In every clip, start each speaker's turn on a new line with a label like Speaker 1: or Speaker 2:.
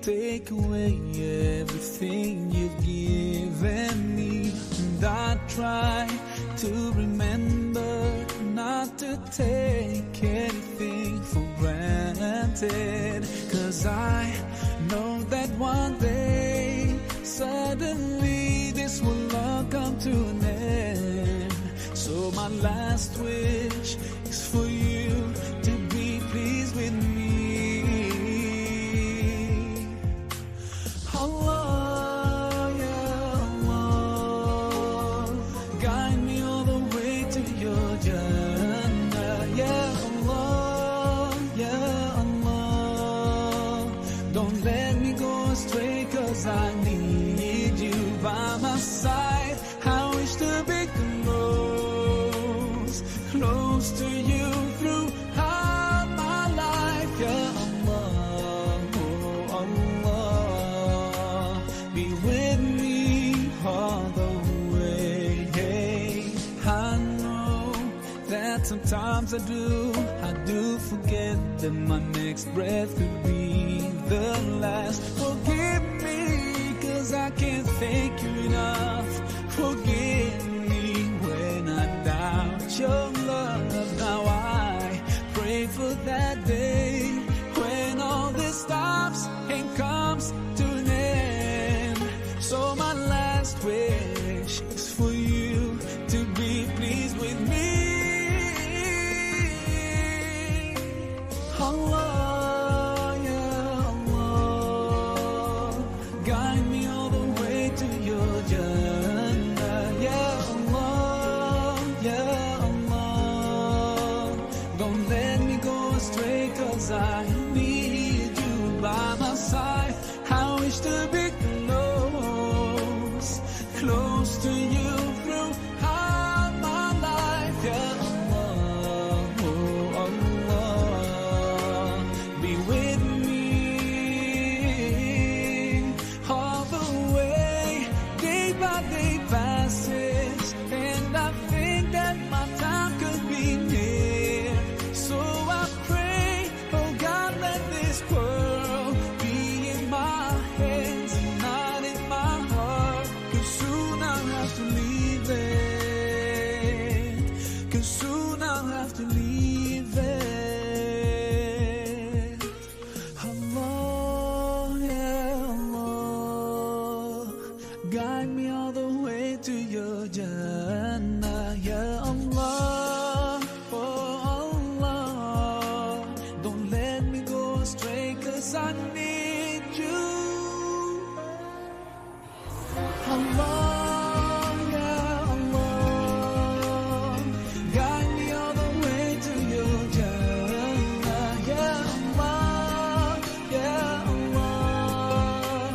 Speaker 1: take away everything you've given me. And I try to remember not to take anything for granted, 'cause I know that one day suddenly this will all come to an end. So my last wish is for you to be pleased with me. Allah, ya Allah, guide me all the way to your Jannah. Ya Allah, ya Allah, don't let me go astray, 'cause I need you by my side. I wish to be close to you throughout my life. Ya Allah, oh Allah, be with me all the way. I know that sometimes I do forget that my next breath could be the last. Forgive me, 'cause I can't thank you enough. Forgive me when I doubt your love. Now I pray for that day when all this stops and comes to an end. So my last wish is for you to be pleased with me. Allah, ya Allah, guide me all the way to your Jannah. Ya Allah, ya Allah, don't let me go astray, 'cause I need you by my side. I wish to be close to you throughout my life. Ya Allah, oh Allah, be with me all the way. Day by day passes, and I think that my time could be near. So I pray, oh God, let this world be in my hands and not in my heart, 'cause soon I'll have to leave it, 'cause soon I'll have to leave it. Allah, ya Allah, guide me all the way to your Jannah. Ya Allah, oh Allah, don't let me go astray, 'cause I need you. Allah, ya Allah, guide me all the way to your Jannah. Ya Allah, ya Allah,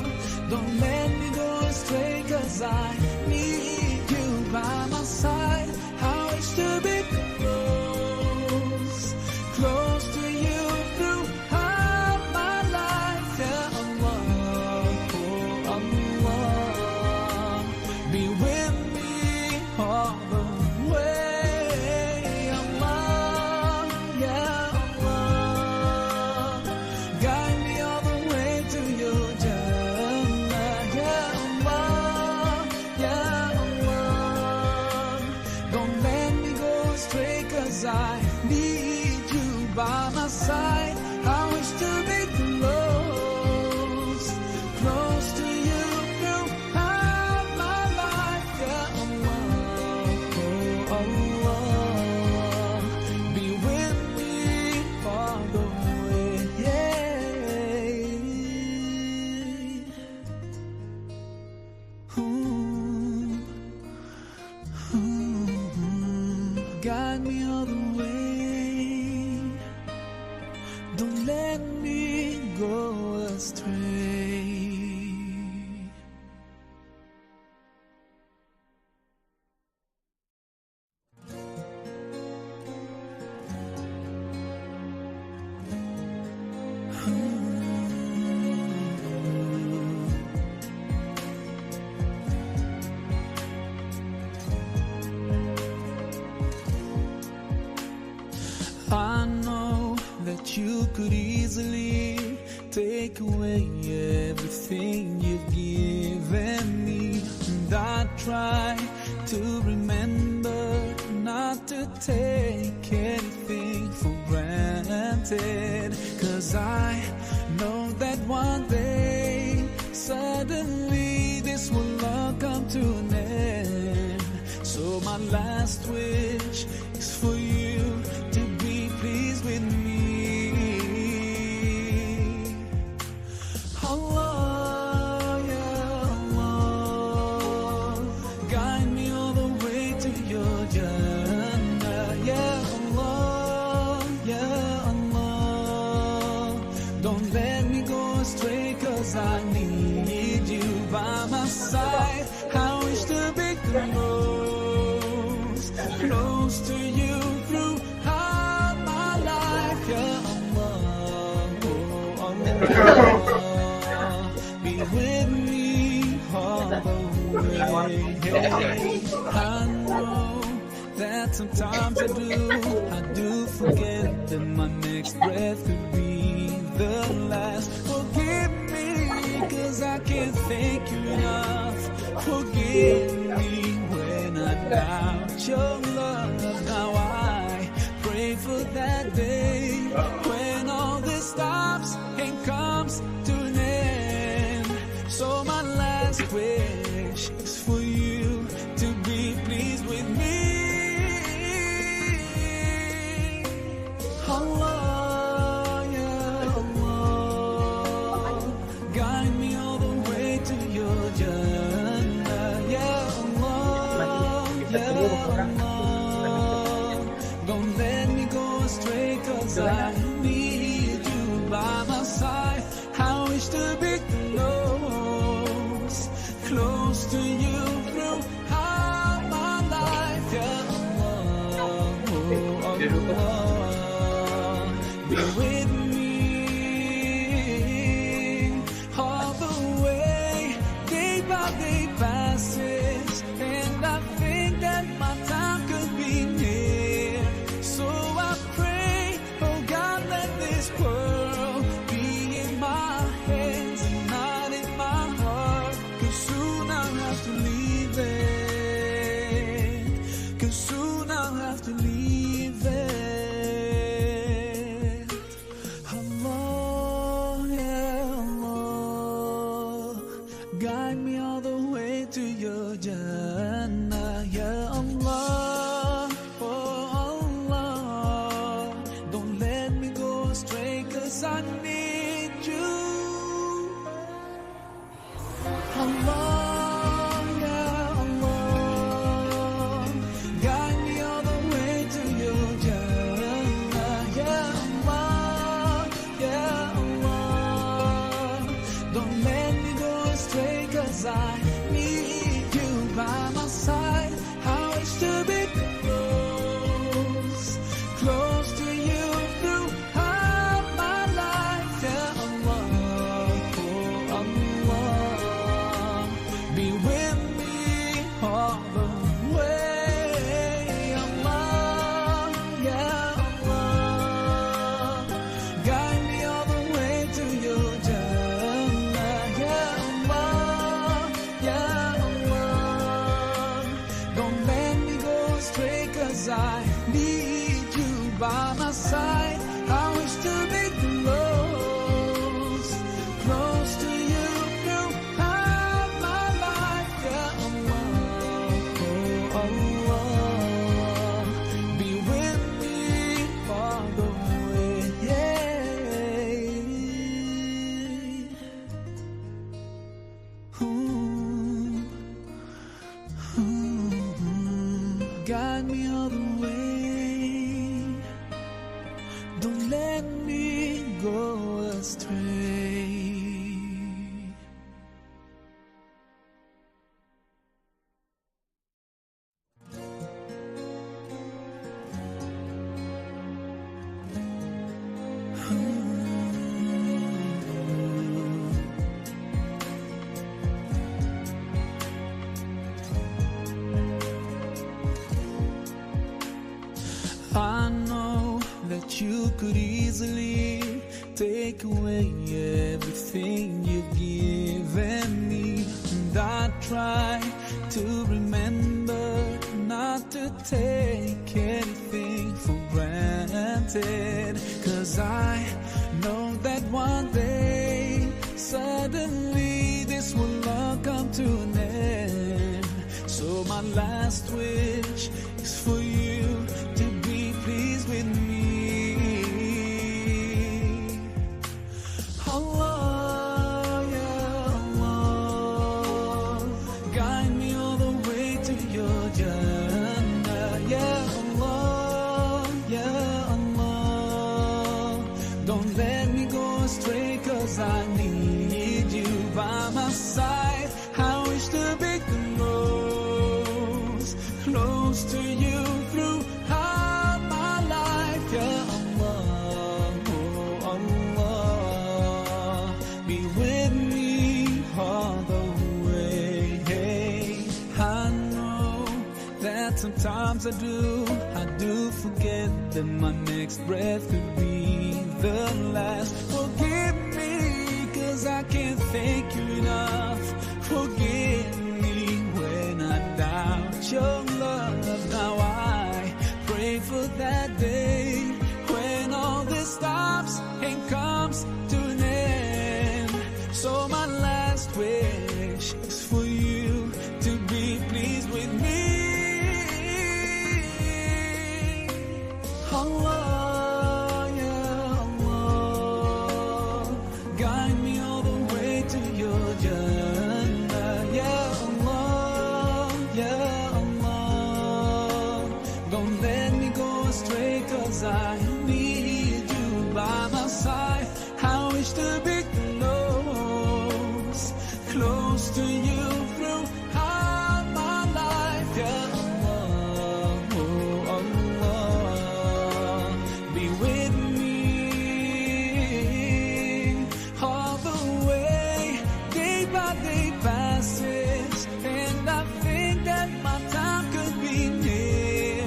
Speaker 1: don't let me go astray, 'cause I need you by my side. I wish to be close to you throughout my life. Ya Allah, oh Allah, be with me all the way. Allah, ya Allah, guide me all the way to your Jannah. Ya Allah, ya Allah, don't let me go astray, 'cause I need you by my side. I wish to be close to you throughout my life. Ya Allah, oh Allah, be with me all the way. Guide me all the way, don't let me go astray. I know that you could easily take away everything you've given me. And I try to remember not to take anything for granted, 'cause I know that one day suddenly this will all come to an end. So my last wish is for you to be pleased with me. Allah, ya Allah, guide me all the way to your Jannah. Ya Allah, ya Allah, don't let me go astray, 'cause I need you by my side. I wish to be close to you throughout my life. Ya Allah, oh Allah, be with me all the way. I know that sometimes I do forget that my next breath could be the last. Forgive me, 'cause I can't thank you enough. Forgive me when I doubt your love. Now I pray for that day when all this stops and comes to an end. So my last wish is for you to be pleased with me. Allah, ya Allah, guide me all the way to your Jannah. Ya Allah, ya Allah, don't let me go astray, 'cause I need you by my side. I wish to be close to you throughout my life. Ya Allah, oh Allah, be with me all the way. Day by day passes, and I think that my time could be near. So I pray, oh God, let this world be in my hands and not in my heart, 'cause soon I'll have to leave it, 'cause soon I'll have to leave it. Allah, ya Allah, guide me all the way to your Jannah. Ya Allah, oh Allah, don't let me go astray, 'cause I need you. Allah, ya Allah, guide me all the way to your Jannah. Ya Allah, ya Allah, don't let me go astray, 'cause I need you by my side. I wish to be close to you throughout my life. Ya Allah, oh Allah, be with me all the way. Allah, ya Allah, guide me all the way to your Jannah. Ya Allah, ya Allah, don't let me go astray, 'cause I need you by my side. I wish to be close to you throughout my life. Ya Allah, oh Allah, be with me all the way. Guide me all the way, don't let me go astray. I know that you could easily take away everything you've given me. And I try to remember not to take anything for granted, 'cause I know that one day suddenly this will all come to an end. So my last wish is for you to be pleased with me. Allah, yeah, Allah, guide me all the way to your Jannah. Yeah, Allah, yeah, Allah, don't let me go astray, 'cause I need you by my side. I wish to be close to you throughout my life. Yeah, Allah, oh Allah, be with me all the way. I know that sometimes I do forget that my next breath could be the last. Forgive me, 'cause I can't thank you enough. Forgive me when I doubt your love. Now I pray for that day when all this stops and comes to an end. So my last wish is for you to be pleased with me. Allah, yeah, Allah, guide me all the way to your Jannah. Yeah, Allah, yeah, Allah, don't let me go astray, 'cause I need you by my side. I wish to be close to you throughout my life. Yeah, Allah, oh Allah, be with me all the way. Day by day passes, and I think that my time could be near.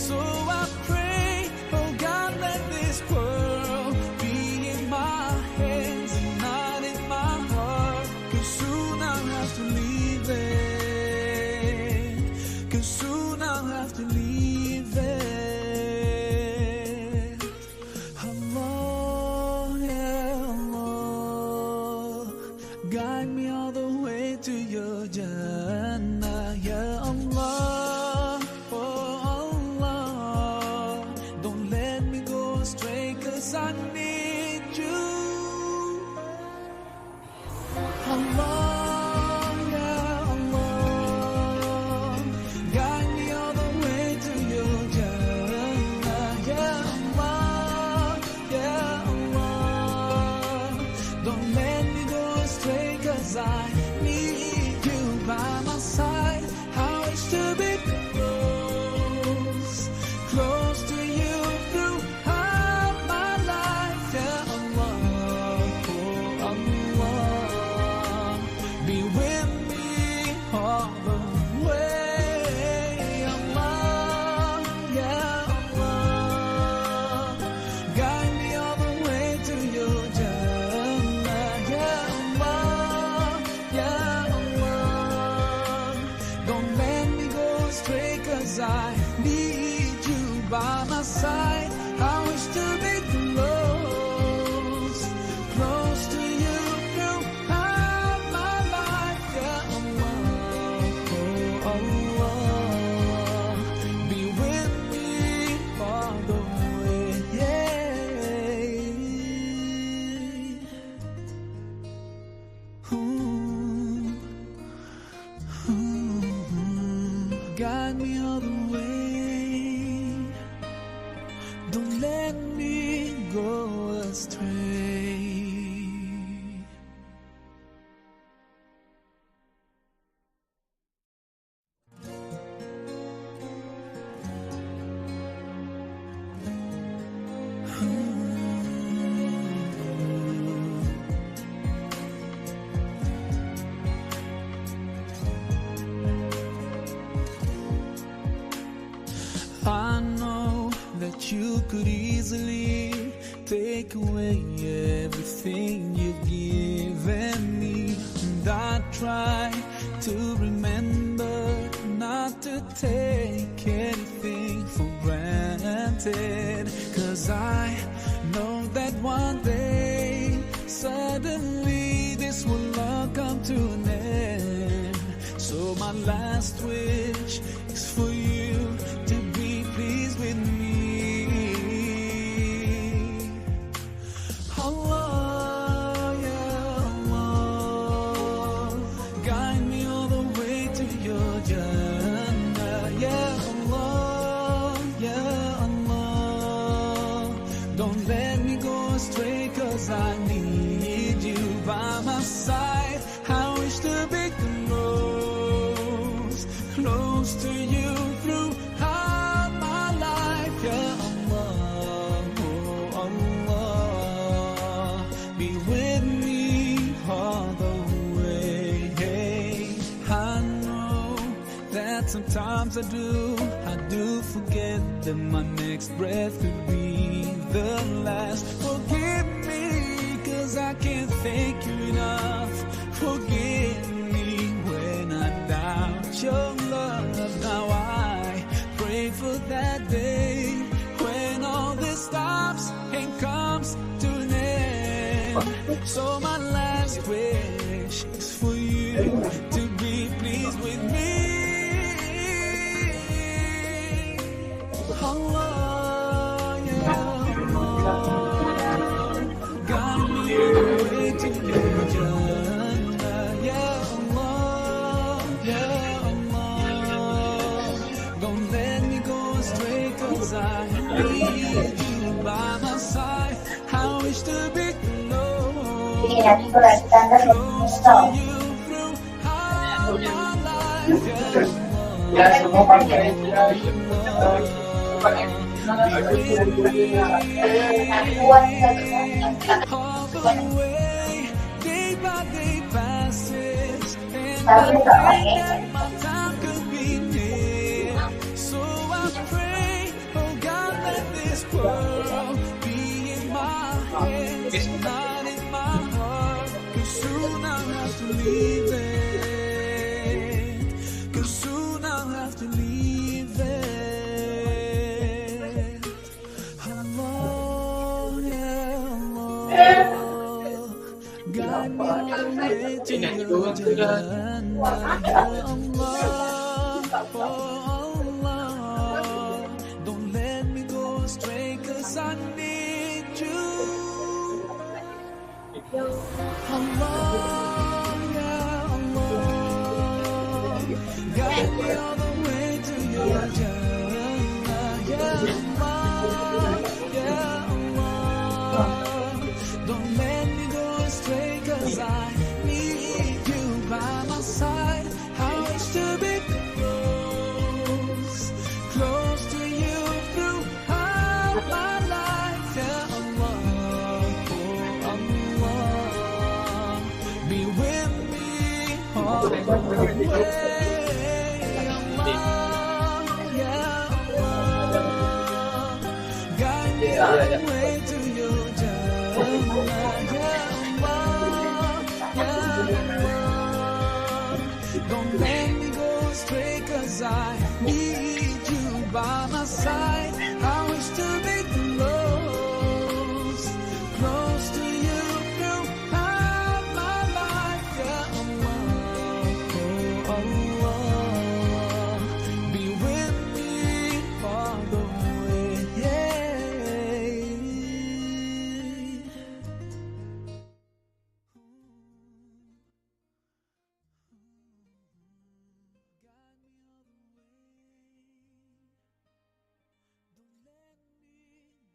Speaker 1: So I pray, oh God, let this world be in my hands and not in my heart, 'cause soon I'll have to leave it, 'cause soon I'll have to leave it. Allah, yeah, Allah, guide me all the way to your Jannah. Yeah, Allah, oh Allah, don't let me go astray, 'cause I need you. Allah, yeah, Allah, guide me all the way to your Jannah. Yeah, Allah, yeah, Allah, don't let me go astray, 'cause I need you by my side. I wish to be close to you throughout my life. Yeah, Allah, oh Allah, be with me all the way. Allah, yeah, Allah, guide me all the way to your Jannah. Yeah, Allah, yeah, Allah, don't let me go astray, 'cause I need you by my side. I wish to be close to you throughout my life. Yeah, Allah, oh Allah, be with me all the way. Yeah. Guide me all the way, don't let me go astray. I know that you could easily take away everything you've given try to remember not to take anything for granted, 'cause I know that one day suddenly this will all come to an end. So my last wish is for you to be pleased with me. Allah, yeah, Allah, guide me all the way to your Jannah. Yeah, Allah, yeah, Allah, don't let me go astray, 'cause I need you by my side. I wish to be close to you throughout my life. Yeah, Allah, oh Allah, be with me all the way. I know that sometimes I do forget that my next breath could be the last. Forgive me, 'cause I can't thank you enough. Forgive me when I doubt your love. Now I pray for that day when all this stops and comes to an end. So my last wish is for you to be pleased with me. Allah, yeah, Allah, guide me all the way to your Jannah. Yeah, Allah, yeah, Allah, don't let me go astray, 'cause I need you by my side. I wish to be close to you throughout my life. Yeah, Allah, be with me all the way. Day by day passes, and I think that my time could be near. So I pray, oh God, let this world be in my hands, not in my heart, 'cause soon I'll have to leave it, 'cause soon I'll have to leave it. Allah, yeah, Allah, guide me all the way to your Jannah. Yeah, Allah, oh Allah, don't let me go astray, 'cause I need you. Allah, yeah, Allah, guide me all the way to your Jannah. Yeah, Allah, yeah, Allah, don't let me go astray, 'cause I need you by my side. I wish to be close to you throughout my life. Yeah, Allah, oh Allah, be with me all the way. Allah, yeah, Allah, guide me all the way to your Jannah. Yeah, Allah, yeah, Allah, don't let me go astray, 'cause I need you by my side. I wish to be close to you throughout my life. Yeah, Allah, oh Allah, be with me all the way. Don't let me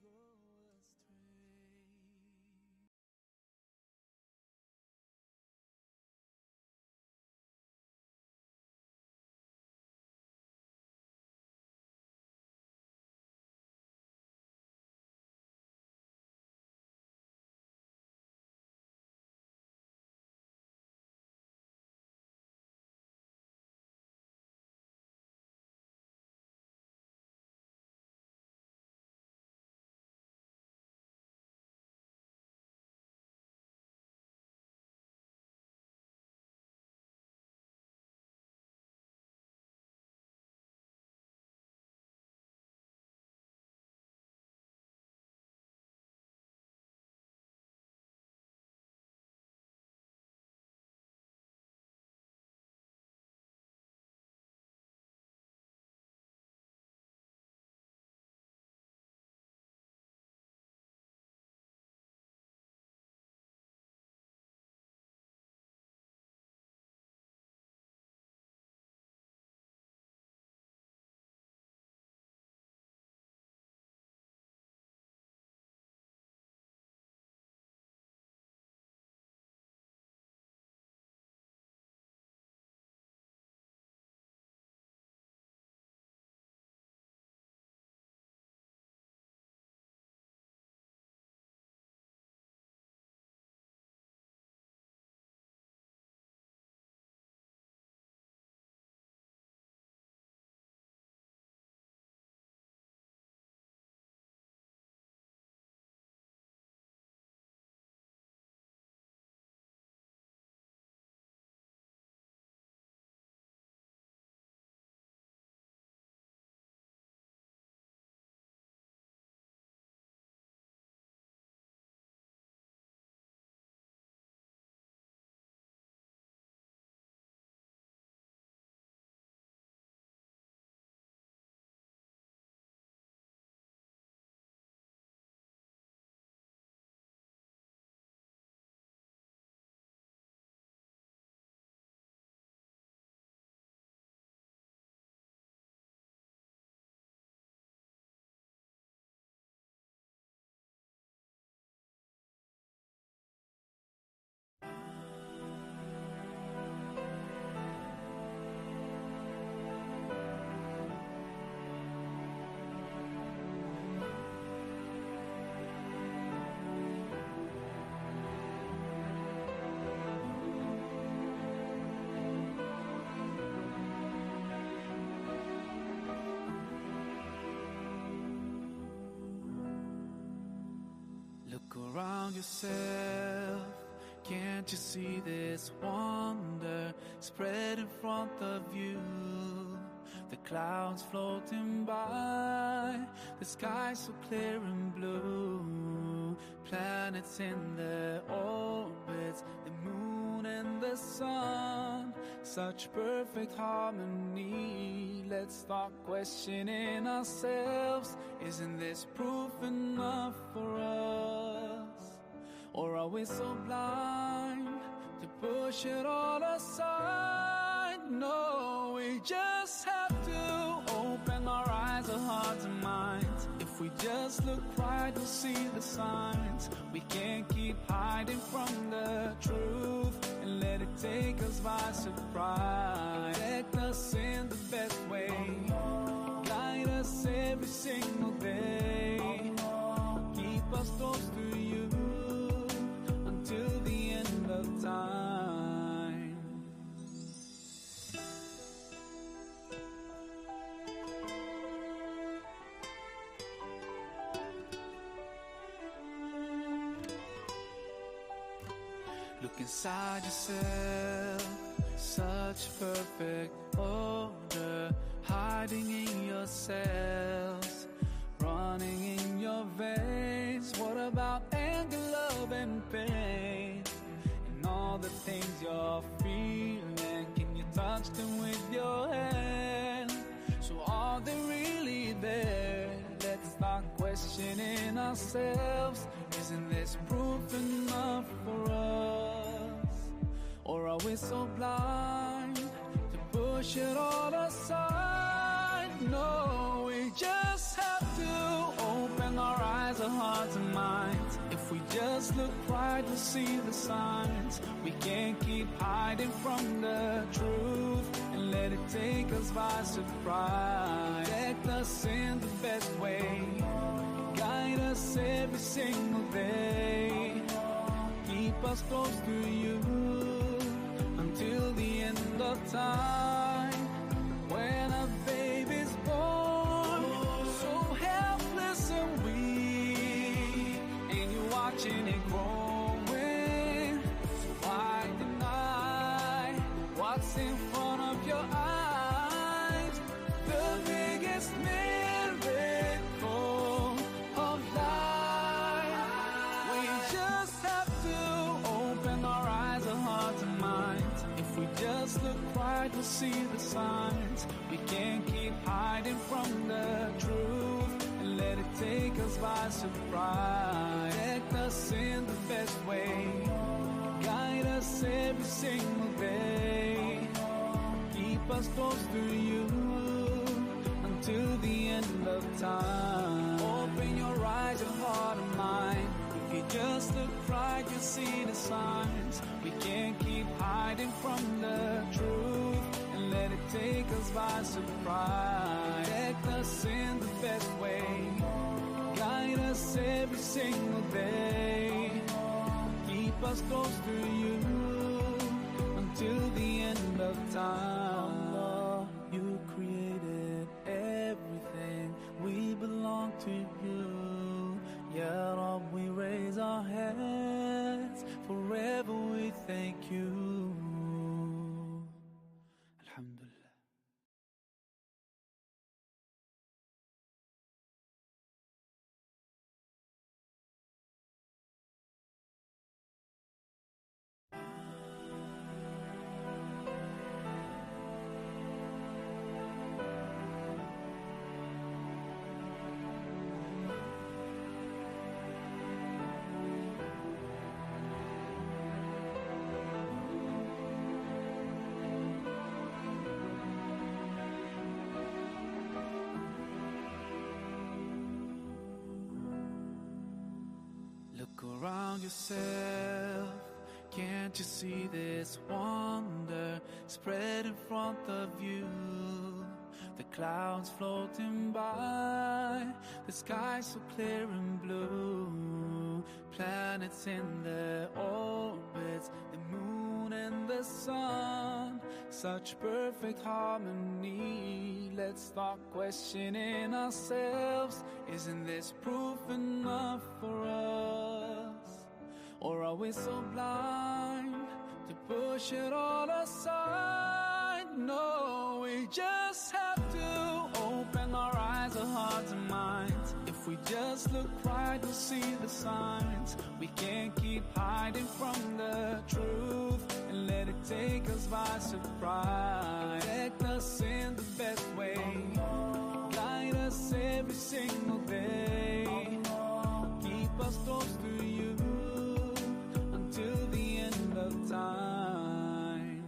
Speaker 1: around yourself. Can't you see this wonder spread in front of you? The clouds floating by, the sky so clear and blue. Planets in their orbits, the moon and the sun, such perfect harmony. Let's start questioning ourselves. Isn't this proof enough for us? Or are we so blind to push it all aside? No, we just have to open our eyes, our hearts and minds. If we just look right, we'll see the signs. We can't keep hiding from the truth and let it take us by surprise. Protect us in the best way, guide us every single day. Keep us close to you till the end of time. Look inside yourself, such perfect order, hiding in your cells, running in your veins. What about anger, love and pain, and all the things you're feeling? Can you touch them with your hand? So are they really there? Let's start questioning ourselves. Isn't this proof enough for us? Or are we so blind to push it all aside? No, we just have to open our eyes, our hearts and minds. If we just look right, we'll see the signs. We can't keep hiding from the truth and let it take us by surprise. Protect us in the best way, guide us every single day. Keep us close to you until the end of time. When a baby's born, so helpless and weak, and you're watching it growing, so why deny what's in front of your eyes? The biggest miracle of life. We just have to open our eyes, our hearts and minds. If we just look right, we'll see the signs. We can't keep hiding from the truth and let it take us by surprise. Protect us in the best way, guide us every single day. Keep us close to you until the end of time. Open your eyes, your heart and mind. If you just look right, you'll see the signs. We can't keep hiding from the truth and let it take us by surprise. Protect us in the best way, guide us every single day. Keep us close to you until the end of time. Allah, you created everything, we belong to you. Ya Rab, we raise our hands, forever we thank you. Alhamdulillah. Look around yourself, can't you see this wonder spread in front of you? The clouds floating by, the sky so clear and blue. Planets in their orbits, the moon and the sun, such perfect harmony. Let's start questioning ourselves. Isn't this proof enough for us? Or are we so blind to push it all aside? No, we just have to open our eyes, our hearts and minds. If we just look right, we'll see the signs. We can't keep hiding from the truth and let it take us by surprise. Protect us in the best way, guide us every single day, keep us close to you until the end of time.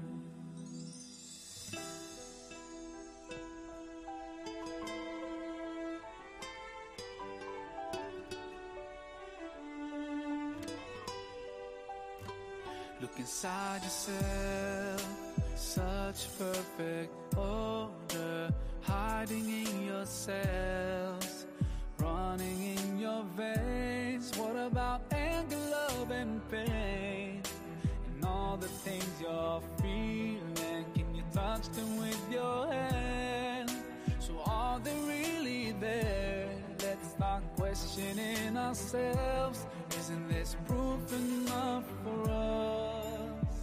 Speaker 1: Look inside yourself, such perfect order, hiding in yourselves, running in your veins. What about anger, love and pain, and all the things you're feeling? Can you touch them with your hand? So are they really there? Let's start questioning ourselves. Isn't this proof enough for us?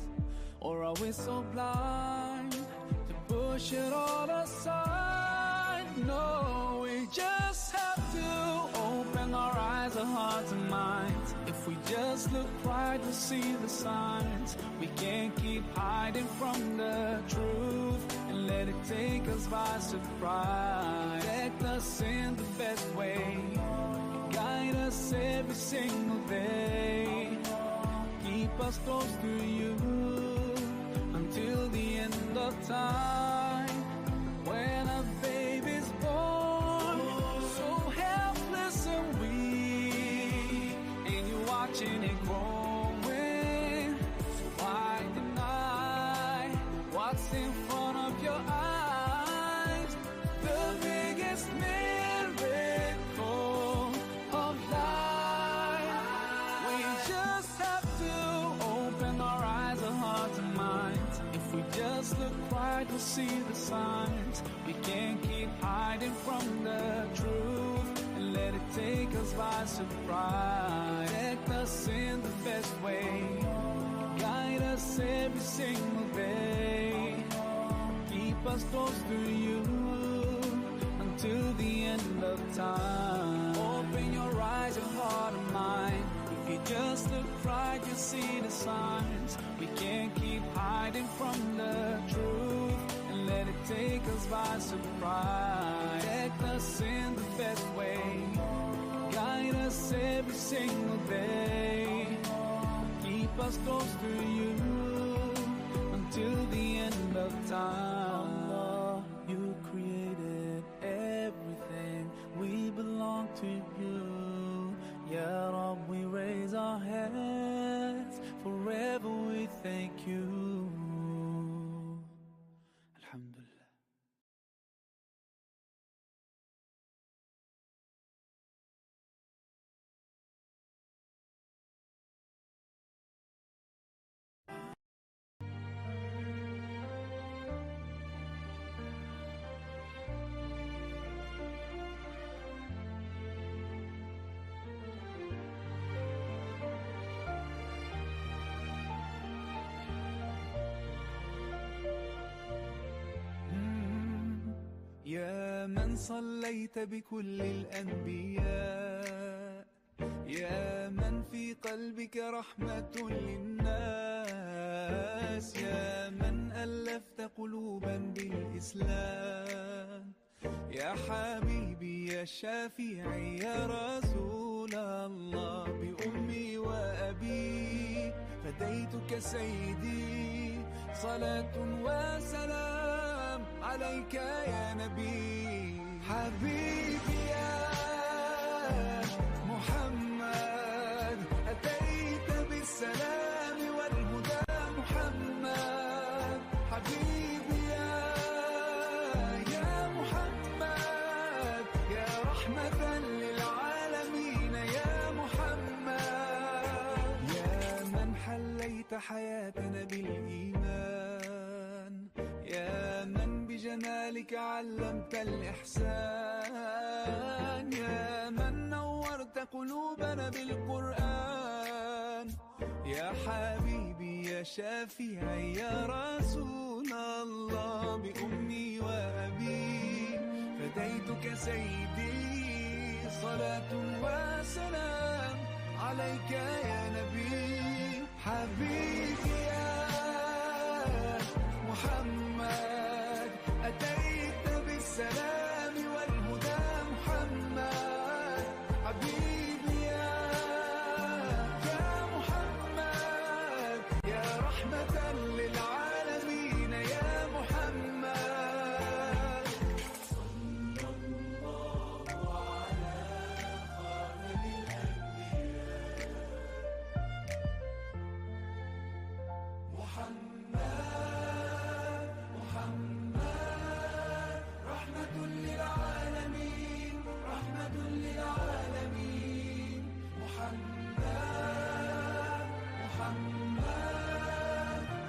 Speaker 1: Or are we so blind to push it all aside? No, we just have to open our eyes, our hearts and minds. If we just look right, we'll see the signs. We can't keep hiding from the truth and let it take us by surprise. Protect us in the best way, guide us every single day, keep us close to you until the end of time. When a baby's born, so helpless and weak, and you're watching it growing, so why deny what's in front of your eyes? The biggest miracle of life. We just have to open our eyes, our hearts and minds. If we just look right, we'll see the signs. We can't keep hiding from the truth and let it take us by surprise. Protect us in the best way, guide us every single day, keep us close to you until the end of time. Open your eyes, your heart and mind. If you just look right, you'll see the signs. We can't keep hiding from the truth and let it take us by surprise. Protect us in the best way, guide us every single day, keep us close to you until the end of time. Allah, you created everything, we belong to you. Ya Rab, we raise our hands, forever we thank you. Alhamdulillah. يا من صليت بكل الأنبياء، يا من في قلبك رحمة للناس، يا من ألفت قلوبا بالإسلام، يا حبيبي يا شافعي يا رسول الله، بأمي وأبي فديتك سيدي، صلاة وسلام عليك يا نبي. حبيبي يا محمد، أتيت بالسلام والهدى محمد. حبيبي يا محمد، يا رحمة للعالمين يا محمد، يا من حليت حياتنا بالإيمان، يا من بجمالك علمت الإحسان، يا من نورت قلوبنا بالقرآن، يا حبيبي يا شافعي يا رسول الله، بأمي وأبي فديتك سيدي، صلاة وسلام عليك يا نبي. حبيبي يا محمد أتيت بالسلام والهدى محمد. حبيبي يا محمد يا رحمة للعالمين يا محمد. صلى الله على خاتم الأنبياء محمد. محمد رحمة للعالمين، رحمة للعالمين. محمد محمد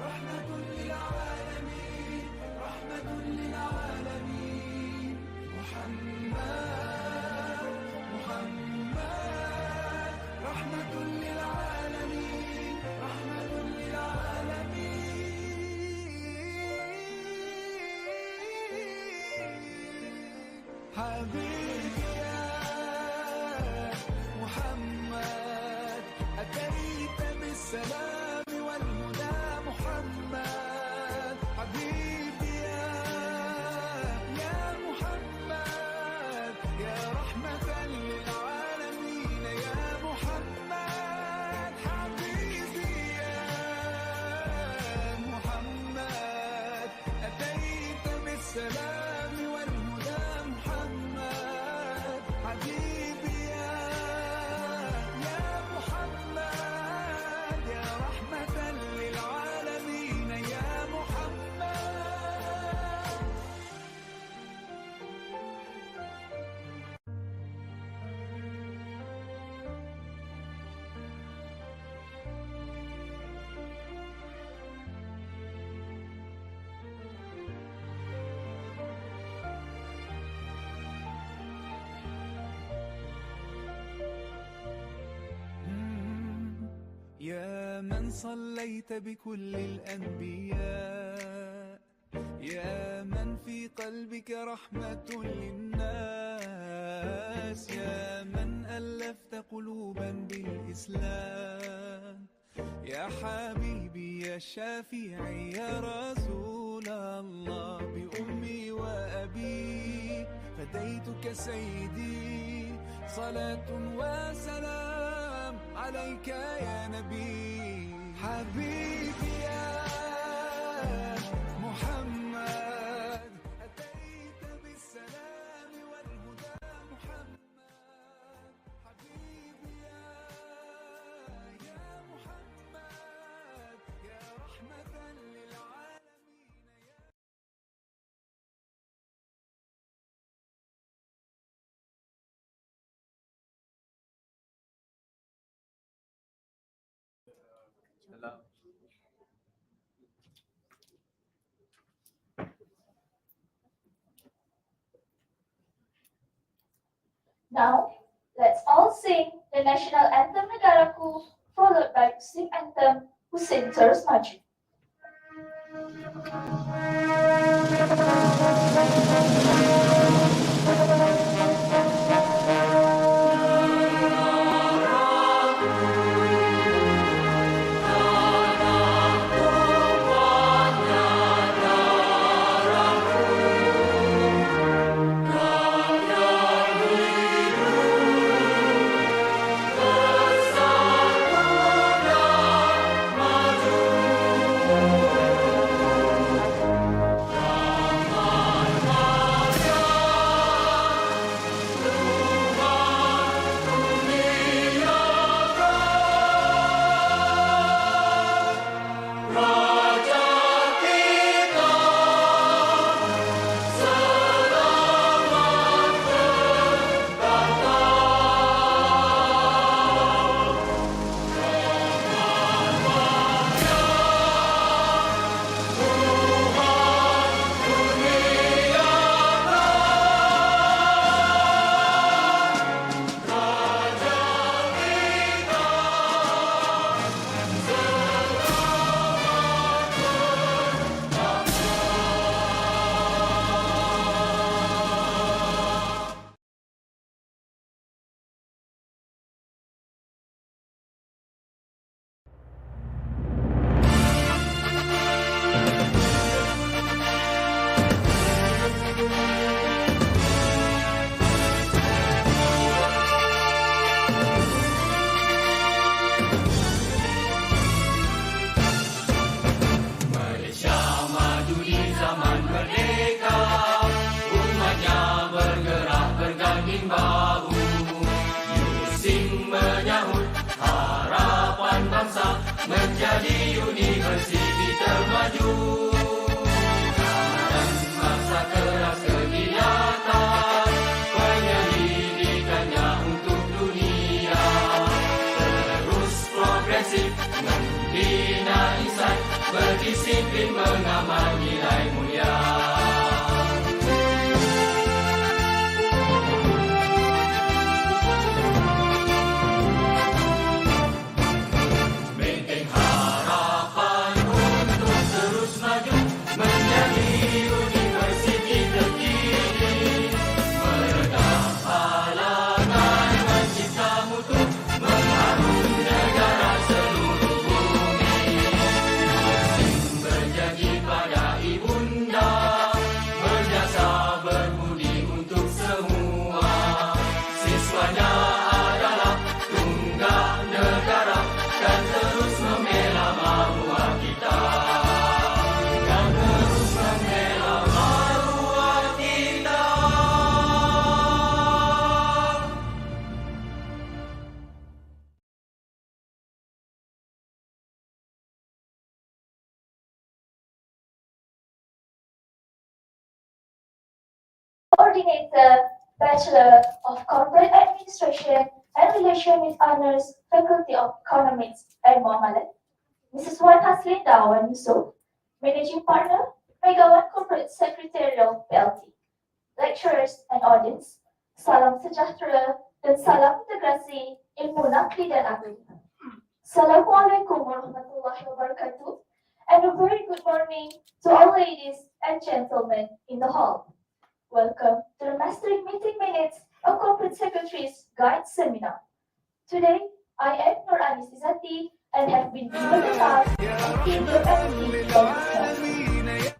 Speaker 1: رحمة للعالمين، رحمة للعالمين. محمد محمد رحمة للعالمين، رحمة للعالمين. حبيبي يا محمد أتيت بالسلام والهدى محمد. حبيبي يا محمد يا رحمة للعالمين يا محمد. حبيبي يا محمد أتيت بالسلام والهدى محمد. حبيبي يا محمد يا رحمة للعالمين يا محمد. يا من صليت بكل الأنبياء، يا من في قلبك رحمة للناس، يا من ألفت قلوبا بالإسلام. يا حبيبي يا شافعي يا رسول الله، بأمي وأبي فديتك سيدي، صلاة وسلام عليك يا نبي. حبيبي يا محمد أتيت بالسلام والهدى محمد. حبيبي يا محمد يا رحمة للعالمين يا
Speaker 2: Now, let's all sing the national anthem Negaraku, followed by Muslim anthem Hussein Terus Maju.
Speaker 1: Maju menjadi universiti termaju. Dan masa keras kegiatan penyelidikannya untuk dunia, terus progresif membina insight, berdisiplin mengamal nilai mulia.
Speaker 2: Coordinator, Bachelor of Corporate Administration and Relation with Honors, Faculty of Economics and Muamalat, Mrs. HASLINDA YUSOFF, Managing Partner, MEGAWAN Corporate Secretarial PLT. Lecturers and audience, salam sejahtera dan salam integrasi ilmu nakli dan akli. Assalamualaikum warahmatullahi wabarakatuh, and a very good morning to all ladies and gentlemen in the hall. Welcome to the Mastering Meeting Minutes of Corporate Secretaries Guide Seminar. Today, I am Nur Anisizati and have been given the task of being your MC for this session.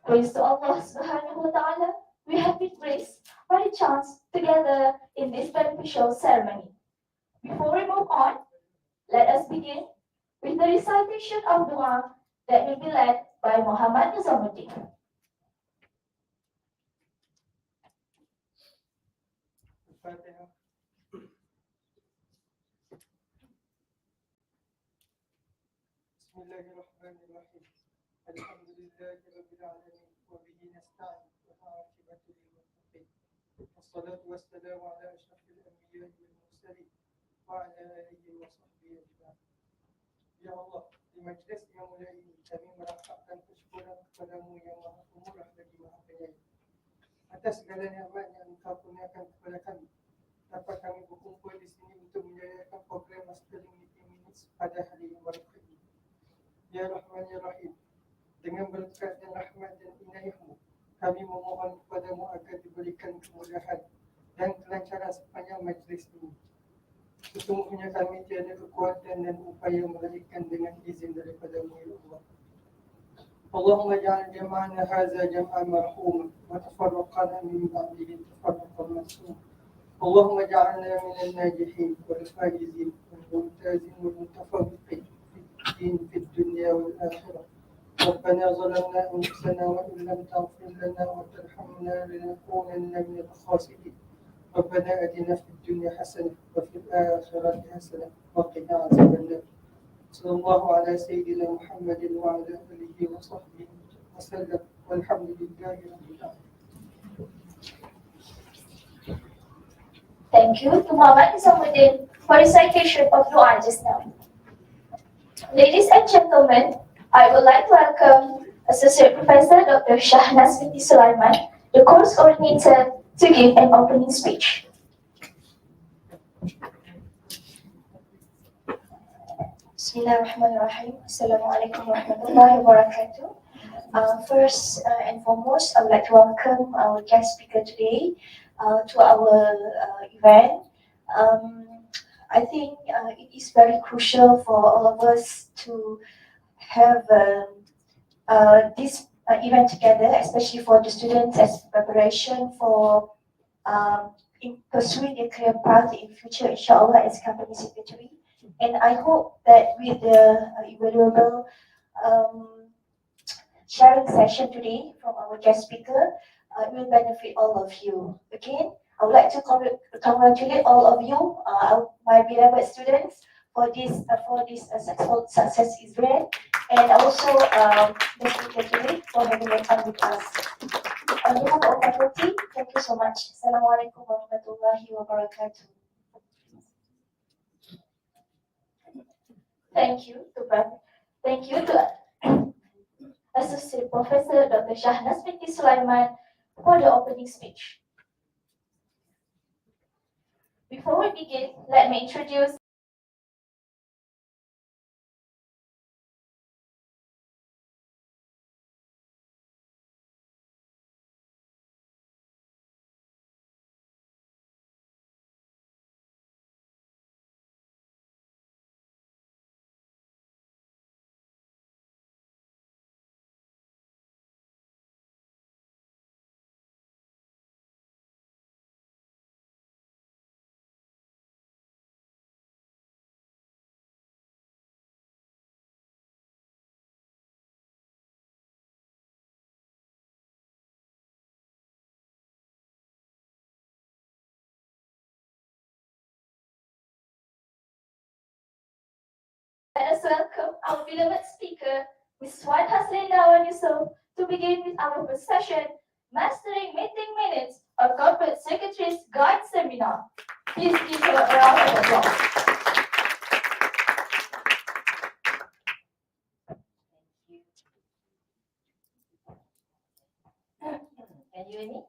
Speaker 2: Praise to Allah Subhanahu wa Ta'ala, we have been graced by the chance to gather in this beneficial ceremony. Before we move on, let us begin with the recitation of dua that will be led by Muhammad Nizamuddin.
Speaker 3: الفاتحة. بسم الله الرحمن الرحيم. الحمد لله رب العالمين وبه نستعين والعاقبة للمتقين. والصلاة والسلام على أشرف الأنبياء والمرسلين وعلى آله وصحبه أجمعين. Ya Allah, di majlis yang mulia ini kami merapatkan kesyukuran kepadamu yang maha pemurah lagi maha penyayang. Atas segala nikmat yang Engkau kurniakan kepada kami, dapat kami berkumpul di sini untuk menjayakan program Mastering Meeting Minutes pada hari yang berkah ini. Ya Rahman Ya Rahim, dengan berkat dan rahmat dan inayahmu, kami memohon kepadamu agar diberikan kemudahan dan kelancaran sepanjang majlis ini. Sesungguhnya kami tiada kekuatan dan upaya melainkan dengan izin daripada-Mu ya Allah. Allahumma ja'al jama'ana hadza jam'an marhuma wa tafarraqana min ba'dihi tafarraqan ma'suma. Allahumma ja'alna minal najihin wal faizin wal mumtazin wal mutafawwiqin fi dunya wal akhirah. ربنا ظلمنا أنفسنا وإن لم تغفر لنا وترحمنا لنكونن من الخاسرين. ربنا آتنا في الدنيا حسنة وفي الآخرة حسنة وقنا عذاب النار. صلى الله على سيدنا محمد وعلى آله وصحبه وسلم والحمد لله رب العالمين.
Speaker 2: Thank you to Muhammad Nizamuddin for recitation of dua just now. Ladies and gentlemen, I would like to welcome Associate Professor Dr. Shahnaz binti Sulaiman, the course coordinator, to give an opening speech.
Speaker 4: Bismillahirrahmanirrahim. Assalamualaikum warahmatullahi wabarakatuh. First and foremost, I would like to welcome our guest speaker today to our event. I think it is very crucial for all of us to have this event together, especially for the students as preparation for in pursuing their career path in future, inshallah, as company secretary. And I hope that with the valuable sharing session today from our guest speaker, it will benefit all of you. Again, I would like to congratulate all of you, my beloved students, for this successful success event, and also the speaker today for having a time with us. On behalf of faculty, thank you so much. Assalamualaikum warahmatullahi wabarakatuh.
Speaker 2: Thank you to Associate Professor Dr. Shahnas binti Sulaiman for the opening speech. Before we begin, let me introduce let us welcome our beloved speaker, Ms. Wan HASLINDA YUSOFF, to begin with our first session, Mastering Meeting Minutes, a Corporate Secretary's Guide Seminar. Please give her a round of applause.
Speaker 5: Can you hear me?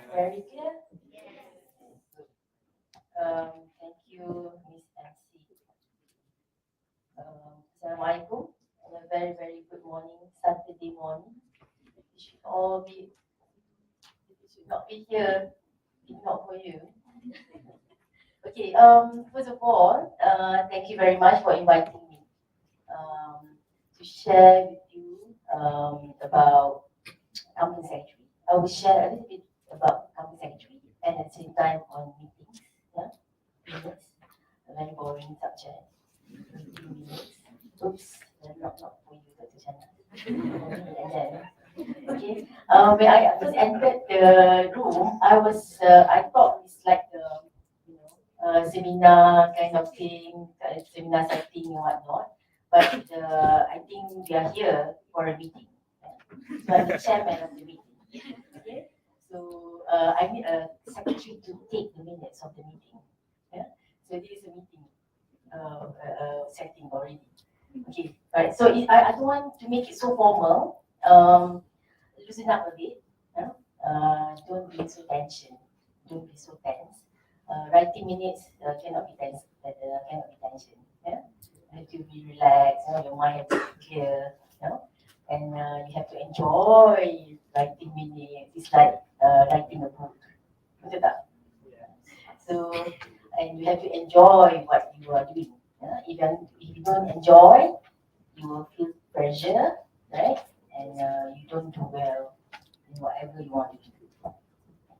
Speaker 5: Very clear? Thank you, Miss MC. Assalamualaikum, and a very, very good morning, Saturday morning. You should all be, you should not be here, if not for you. Okay, first of all, thank you very much for inviting me to share with you about company secretary. I will share a little bit about company secretary and at the same time on meetings. Yeah, minutes, a very boring subject. Meeting minutes. Oops, not for you, Dr. Chana. And then, okay. When I first entered the room, I thought it's like the seminar kind of thing, seminar setting and whatnot. But I think we are here for a meeting. So I'm the chairman of the meeting. Okay? So I need a secretary to take the minutes of the meeting. Yeah? So this is a meeting setting already. Okay, right. So I don't want to make it so formal. Loosen up a bit. Yeah? Don't be so tension. Don't be so tense. Writing minutes cannot be tense. Cannot be tension. Yeah? You have to be relaxed. Your mind has to be clear. And you have to enjoy writing minutes. It's like writing a book. Betul tak? So, and you have to enjoy what you are doing. Even if you don't enjoy, you will feel pressure, right? And you don't do well in whatever you want to do.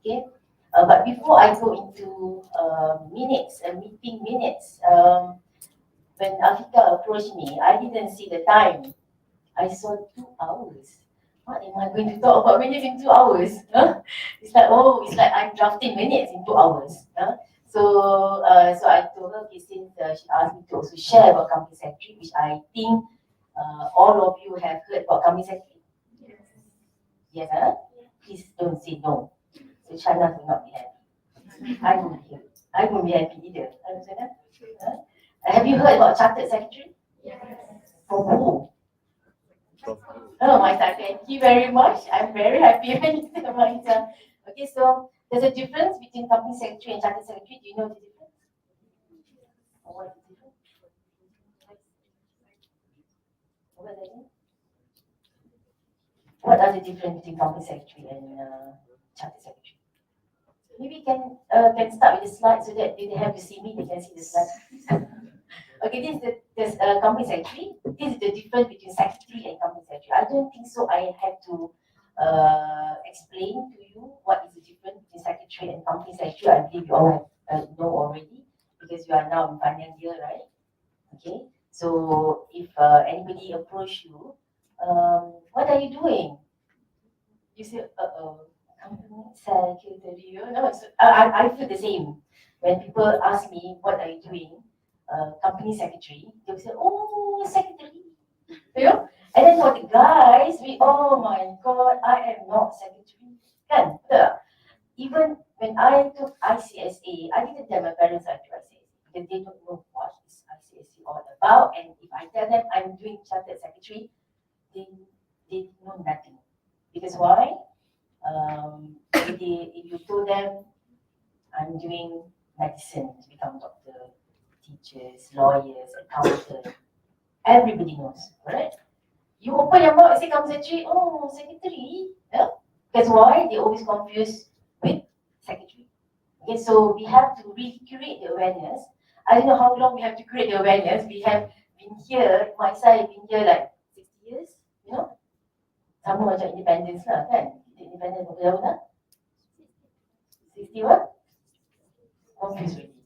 Speaker 5: Okay. But before I go into minutes, meeting minutes, when Afika approached me, I didn't see the time. I saw 2 hours. What am I going to talk about minutes in 2 hours? It's like I'm drafting minutes in 2 hours. So I told her, okay, since she asked me to also share about company secretary, which I think all of you have heard about company secretary. Yes, please don't say no. So China will not be happy. I won't be happy. I won't be happy either. Understand? Have you heard about chartered secretary?
Speaker 2: Yes.
Speaker 5: From who? Oh, my son, thank you very much. I'm very happy when you say my son. Okay, so there's a difference between company secretary and chartered secretary. Do you know the difference? Or what is the difference? What are the difference between company secretary and chartered secretary? Maybe can start with the slide so that they have to see me, they can see the slide. Okay, this is the company secretary. This is the difference between secretary and company secretary. I don't think so. I have to explain to you what is the difference between secretary and company secretary. I believe you all know already because you are now in final year, right? Okay. So if anybody approach you, what are you doing? You say, company secretary. No, I feel the same. When people ask me, what are you doing? company secretary, they will say, oh, secretary, you know. And then for the guys, oh my God, I am not secretary. Kan? Even when I took ICSA, I didn't tell my parents I took ICSA because they don't know what is ICSA all about. And if I tell them I'm doing chartered secretary, they know nothing. Because why? If you told them I'm doing medicine to become doctor, teachers, lawyers, accountant, everybody knows, right? You open your mouth and say company secretary, oh, secretary. Yeah? That's why they always confuse with secretary. Okay, so we have to really create the awareness. I don't know how long we have to create the awareness. We have been here, my side been here like 60 years, you know. Sama macam independence lah kan. Independence berapa tahun dah? 60 what? Confused already.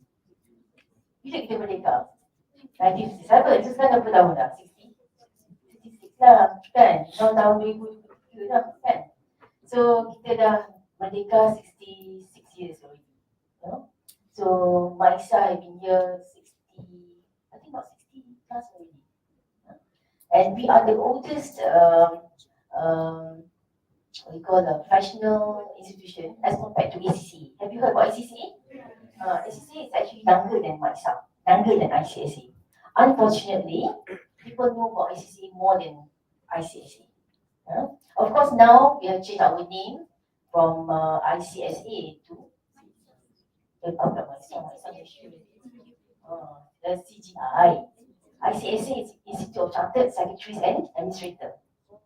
Speaker 5: Bila kita merdeka? 1957, itu sekarang berapa tahun dah? 60? 66 lah kan. Tahun 2023 dah kan. So kita dah merdeka 66 years already. You know? So my side been here 60, I think about 60 plus already. And we are the oldest what we call the professional institution as compared to ACC. Have you heard about ACC? ACC is actually younger than myself, younger than ICSA. Unfortunately, people know about ACC more than ICSA. Of course, now we have changed our name from ICSA to the CGI. ICSA is Institute of Chartered Secretaries and Administrators.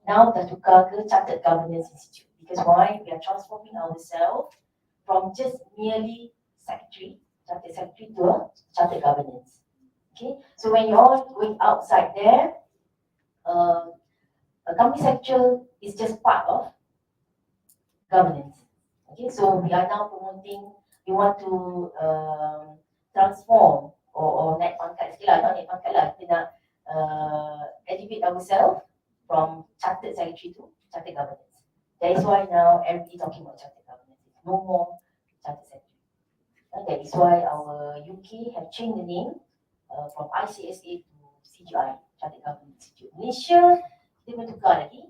Speaker 5: Now the tukar ke Chartered Governance Institute. Because why? We are transforming ourselves from just merely secretary, chartered secretary to a chartered governance. Okay, so when you're all going outside there, a company secretary is just part of governance. Okay, so we are now promoting, we want to transform or naik pangkat sikit lah, not naik pangkat lah, kita nak elevate ourselves from chartered secretary to chartered governance. That is why now everybody talking about chartered governance. No more chartered secretary. And that is why our UK have changed the name from ICSA to CGI, Chartered Governance Institute. Malaysia, kita bertukar lagi.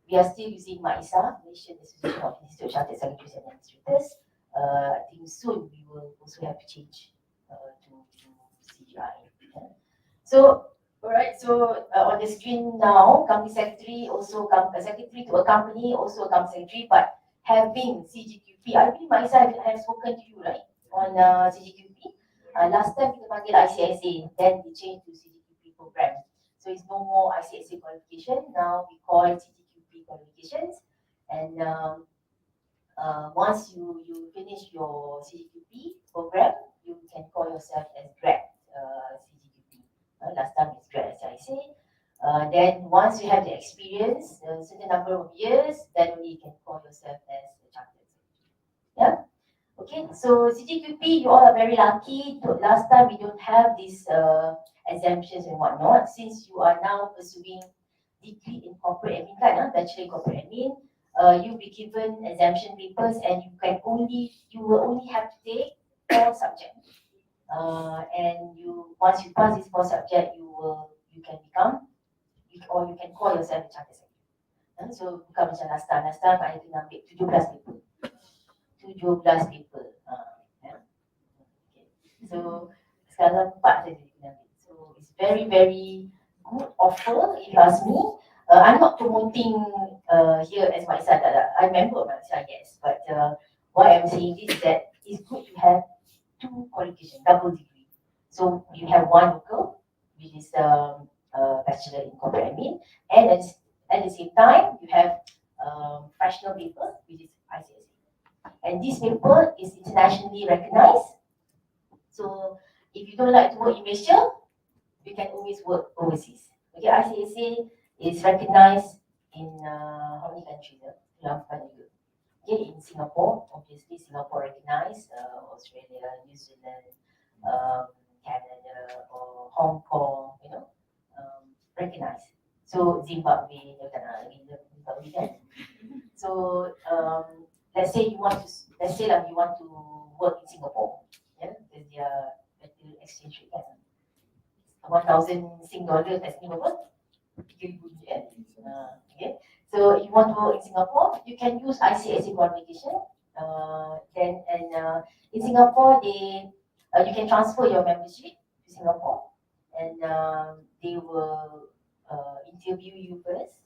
Speaker 5: We are still using MAISA, Malaysian Association of Institute of Chartered Secretaries and Administrators. I think soon we will also have to change to CGI. Yeah. So, alright, so on the screen now, company secretary also secretary to a company, also a company secretary, but having CGQP. I believe myself have spoken to you, right, on CGQP. Last time kita panggil ICSA, then we changed to CGQP program. So it's no more ICSA qualification, now we call it CGQP qualifications. And once you finish your CGQP program, you can call yourself as grad CGQP. Last time it's grad, as I say. Then once you have the experience, a certain number of years, then only you can call yourself as a chartered secretary. Yeah. Okay. So CGQP, you all are very lucky. Last time we don't have these exemptions and whatnot. Since you are now pursuing degree in corporate admin, bachelor in corporate admin, you'll be given exemption papers, and you will only have to take 4 subjects. And once you pass these 4 subjects, you can become, or you can call yourself a chartered secretary. So bukan macam last time I kena ambil 17 paper. 17 paper. Yeah. Okay. So sekarang 4 saja kena ambil. So it's very very good offer if you ask me. I'm not promoting here as myself. I remember myself, yes, but why I'm saying this is that it's good to have 2 qualifications, double degree. So you have 1 local, which is bachelor in corporate admin, and at the same time you have professional paper, which is ICSA. And this paper is internationally recognized. So if you don't like to work in Malaysia, you can always work overseas. Okay, ICSA is recognized in how many countries? Okay, in Singapore, obviously Singapore recognized, Australia, New Zealand, Canada, or Hong Kong, recognized. So Zimbabwe, so let's say you want to work in Singapore, yeah, because they are better exchange rate kan. 1,000 Sing dollar kat sini berapa? 3,000 je kan. Okay. So if you want to work in Singapore, you can use ICSA qualification. In Singapore, you can transfer your membership to Singapore, and they will interview you first.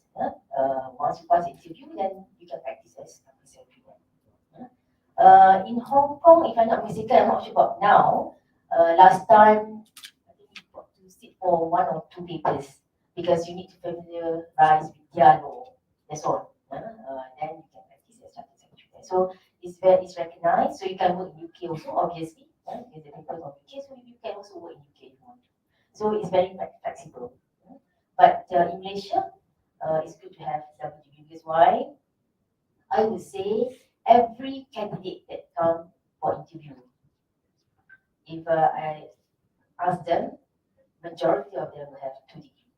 Speaker 5: Once you pass the interview, then you can practice as company secretary. In Hong Kong, if I'm not mistaken, I'm not sure about now. Last time, I think you got to sit for 1 or 2 papers because you need to familiarize with their law. That's all. Then you can practice as company secretary. So it's recognized. So you can work in UK also, obviously. Because the papers of UK, so you can also work in UK if you want to. So it's very flexible. But in Malaysia, it's good to have double degree. Because why? I would say every candidate that comes for interview, if I ask them, majority of them will have 2 degrees.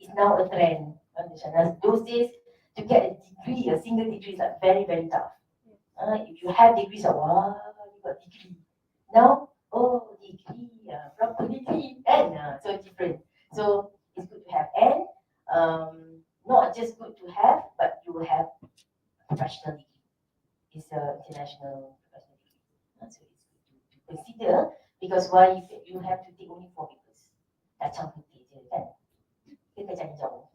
Speaker 5: It's now a trend. Those days, to get a degree, a single degree is like very, very tough. If you have degrees, wow, you got degree. Now, oh, degree, proper degree, and so different. So it's good to have, and not just good to have, but you will have professional degree. It's an international professional degree. So it's good to consider, because why you have to take only 4 papers. Kacang putih je kan. Kita jangan jauh.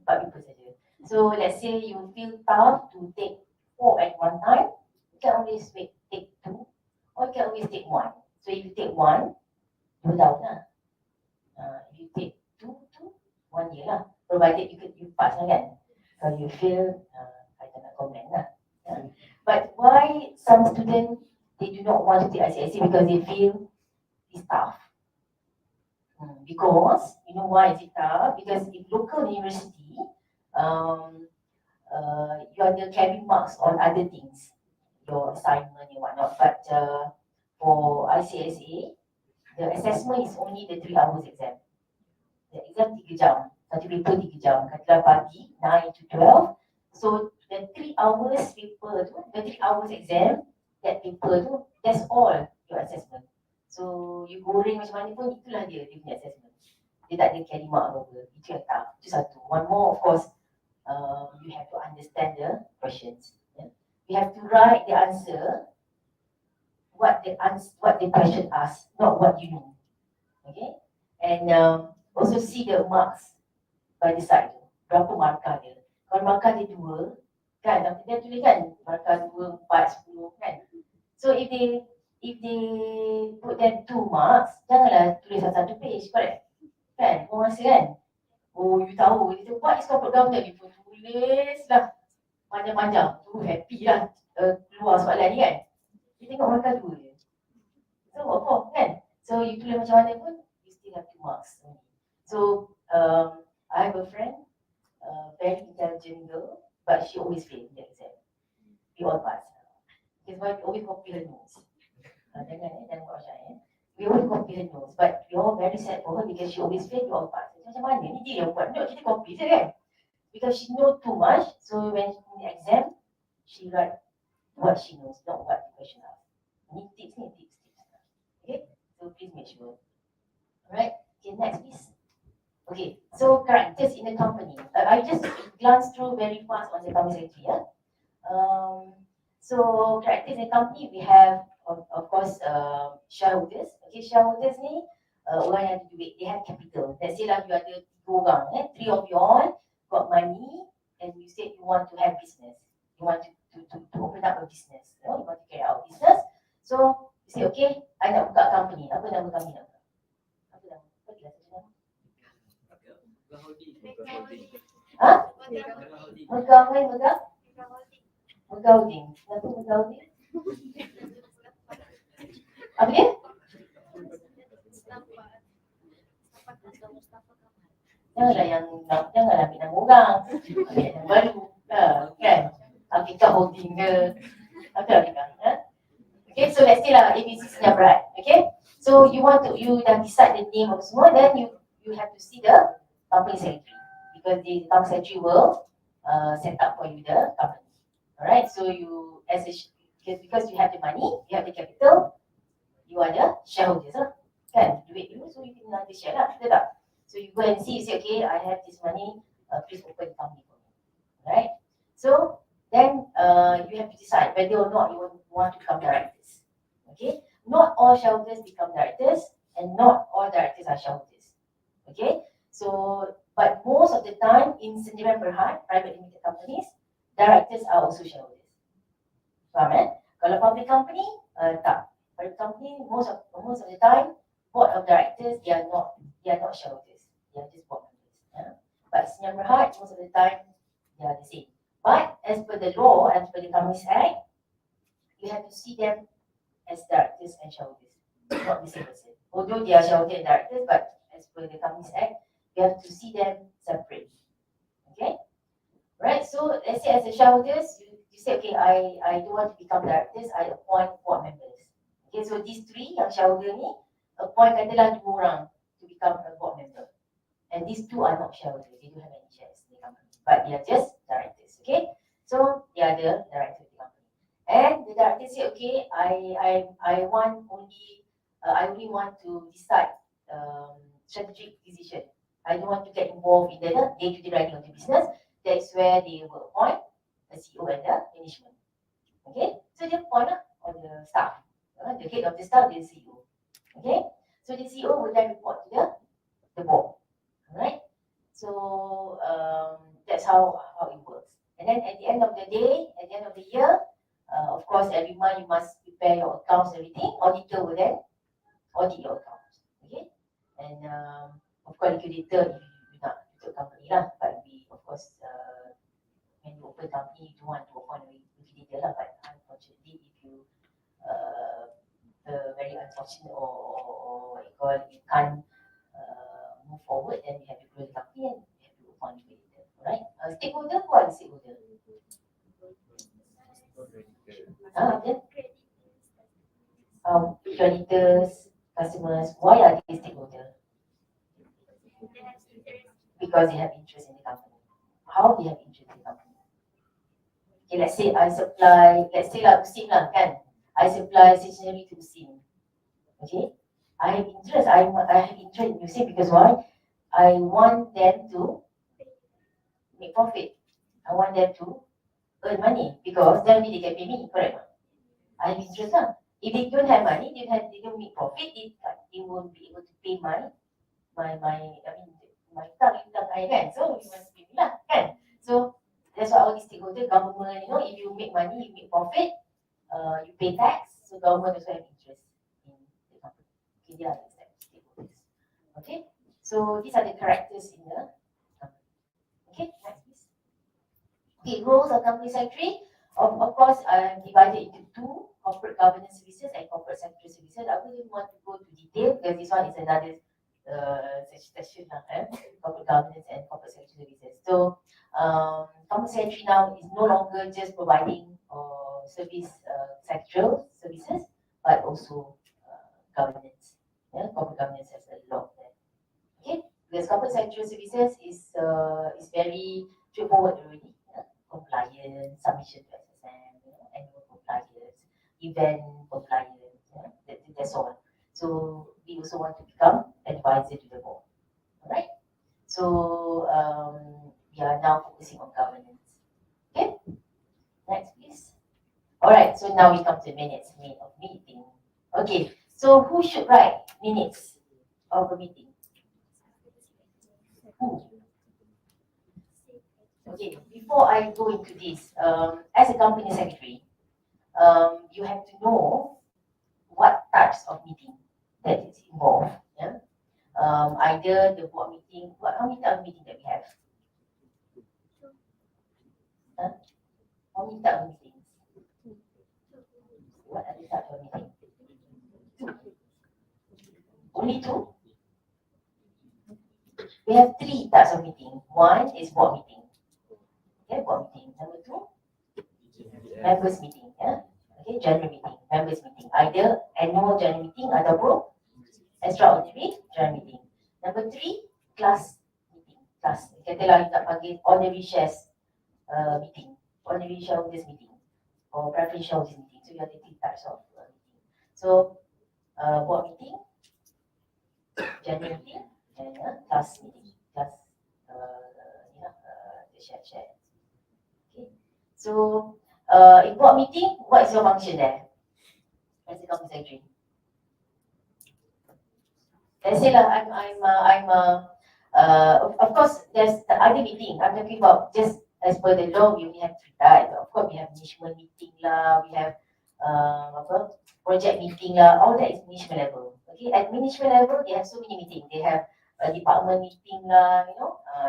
Speaker 5: 4 papers saja. So let's say you feel tough to take 4 at one time, you can always take 2, or you can always take 1. So if you take 1, 2 tahun lah. If you take 2, 1 year lah. Provided you pass lah kan. Kalau you fail, I tak nak comment lah. But why some students, they do not want to take ICSA? Because they feel it's tough. Because, you know why is it tough? Because in local university, you are the carry marks on other things, your assignment and whatnot. But for ICSA, the assessment is only the 3 hours exam. The exam 3 jam, satu paper 3 jam, katalah pagi 9 to 12. So the 3 hours paper tu, the 3 hours exam, that paper tu, that's all your assessment. So you goreng macam mana pun, itulah dia punya assessment. Dia tak ada carry mark apa-apa. Itu yang tak. Itu satu. One more, of course, you have to understand the questions. You have to write the answer, what the question asks, not what you know. Okay? And also see the marks by the side. Berapa markah dia. Kalau markah dia 2, kan, tapi dia tulis kan, markah 2, 4, 10, kan. So if they put them 2 marks, janganlah tulis satu page, correct? Kan, orang rasa kan, oh you tahu, dia what is corporate governance, dia pun tulis lah panjang-panjang, tu happy lah keluar soalan ni kan. Dia tengok markah 2 je. So apa kan? So you tulis macam mana pun, you still have 2 marks. So I have a friend, very intelligent girl, but she always fail in the exam. We all pass. That's why we always copy her notes. Jangan buat macam we always copy her notes, but we all very sad for her because she always fail, we all pass. Macam mana ni dia yang buat note, kita copy je kan? Because she know too much, so when in the exam, she write what she knows, not what the question asks. Ni tips. Okay, so please make sure. Alright, okay, next please. Okay, so characters in the company. I just glanced through very fast on the company secretary. So characters in the company, we have of course shareholders. Okay, shareholders ni orang yang ada duit, they have capital. Let's say lah you ada 3 orang, 3 of you all got money and you said you want to have business. You want to open up a business. You want to carry out business. So you say, okay, I nak buka company. Apa nama company nak buka? Apa nama? Apa dia satu nama? Ha? Megawai. Megawai. Kenapa Megawai? Apa dia? Janganlah ambil nama orang. Ambil yang baru. Kan? Apakah holding ke? Apa apakah? Okay, so let's say lah ABC Senyaprat. Okay, so you dah decide the name of semua, then you have to see the company secretary, because the company secretary will set up for you the company. Alright, so you because you have the money, you have the capital, you are the shareholders lah. Kan, duit you, so you can nanti share lah, betul tak? So you go and see, you say, okay, I have this money, please open the company for me. Right? So then you have to decide whether or not you want to become directors. Okay? Not all shareholders become directors, and not all directors are shareholders. Okay? So, but most of the time in Sendirian Berhad, private limited companies, directors are also shareholders. Faham eh? Kalau public company, tak. Private company, most of the time, board of directors, they are not shareholders. They are just board members. Yeah? But Sendirian Berhad, most of the time, they are the same. But as per the law, as per the Companies Act, you have to see them as directors and shareholders, not the same person. Although they are shareholders and directors, but as per the Companies Act, you have to see them separate. Okay? Right? So let's say as a shareholders, you say, okay, I don't want to become directors, I appoint board members. Okay, so these three yang shareholder ni appoint katalah 2 orang to become a board member. And these 2 are not shareholders, they don't have any shares in the company, but they are just directors. Okay? So they are the directors of the company. And the director say, okay, I only want to decide strategic decision. I don't want to get involved in the day-to-day running of the business. That's where they will appoint the CEO and the management. Okay, so they appoint on the staff. The head of the staff is the CEO. Okay, so the CEO will then report to the board. Alright, so that's how it works. And then at the end of the day, at the end of the year, of course, every month you must prepare your accounts, everything. Auditor will then audit your accounts. Okay, and of course, liquidator if you not tutup company lah. But we, of course, when you open company, you don't want to open a liquidator lah. But unfortunately, if you very unfortunate or what you call, you can't move forward, then you have to close the company and you have to open a liquidator. Alright, stakeholder, who are the stakeholder? Creditors, customers, why are they stakeholders? Because they have interest in the company. How they have interest in the company? Okay, let's say I supply, let's say lah Usim lah kan, I supply stationery to Usim. Okay, I have interest in Usim because why? I want them to make profit. I want them to earn money because then they can pay me, correct? I have interest lah. If they don't have money, they don't make profit, they won't be able to pay my hutang I kan. So you must pay me lah kan. So that's why all these stakeholders, government, if you make money, you make profit, you pay tax, so government also have interest in the company. Okay, they are the stakeholders. Okay, so these are the characters in the company. Okay, next please. Okay, roles of company secretary. Of course, I'm divided into 2, corporate governance services and corporate secretary services. I wouldn't want to go to detail because this one is another session, corporate governance and corporate secretary services. So, company secretary now is no longer just providing service, secretarial services, but also governance. Yeah, corporate governance has a lot there. Okay, because corporate secretary services is very straightforward already. Compliance, submission to SSM, annual compliance, event compliance, that's all. So we also want to become advisor to the board. Alright? So we are now focusing on governance. Okay? Next please. Alright, so now we come to minutes of meeting. Okay, so who should write minutes of a meeting? Who? Okay, before I go into this, as a company secretary, you have to know what types of meeting that is involved. Yeah? Either the board meeting, how many types of meeting that we have? How many types of meetings? What are the types of meetings? 2. Only 2? We have 3 types of meeting. 1 is board meeting. Okay, board meeting. Number 2, members meeting. Yeah? Okay, general meeting, members meeting. Either annual general meeting ataupun extraordinary general meeting. Number 3, class meeting. Class. Katalah kita panggil ordinary shares meeting, ordinary shareholders meeting, or preference shareholders meeting. So you have the 3 types of meeting. So board meeting, general meeting, and class meeting, class, the share. Okay. So, in board meeting, what is your function there? As a company secretary. Let's say of course, there's the other meeting. I'm talking about just as per the law, we only have 3 types. Of course, we have management meeting lah, we have project meeting lah. All that is management level. Okay, at management level, they have so many meetings. They have a department meeting lah,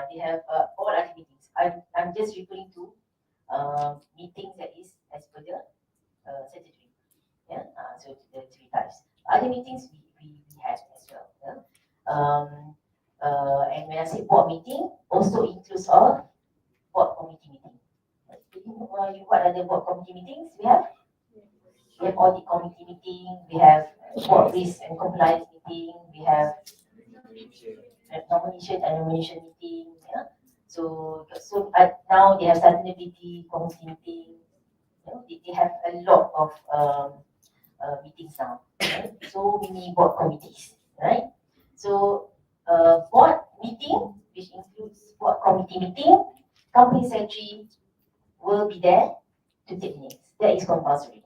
Speaker 5: they have all other meetings. I'm just referring to meetings that is as per the secretary. Yeah, so the 3 types. Other meetings we have as well. Yeah? And when I say board meeting, also includes all board committee meeting. What are the board committee meetings we have? We have audit committee meeting, we have board risk and compliance meeting, we have nomination and nomination meeting. Yeah? So now they have sustainability committee meeting. They have a lot of meetings now. Right? So many board committees, right? So board meeting, which includes board committee meeting, company secretary will be there to take minutes. That is compulsory.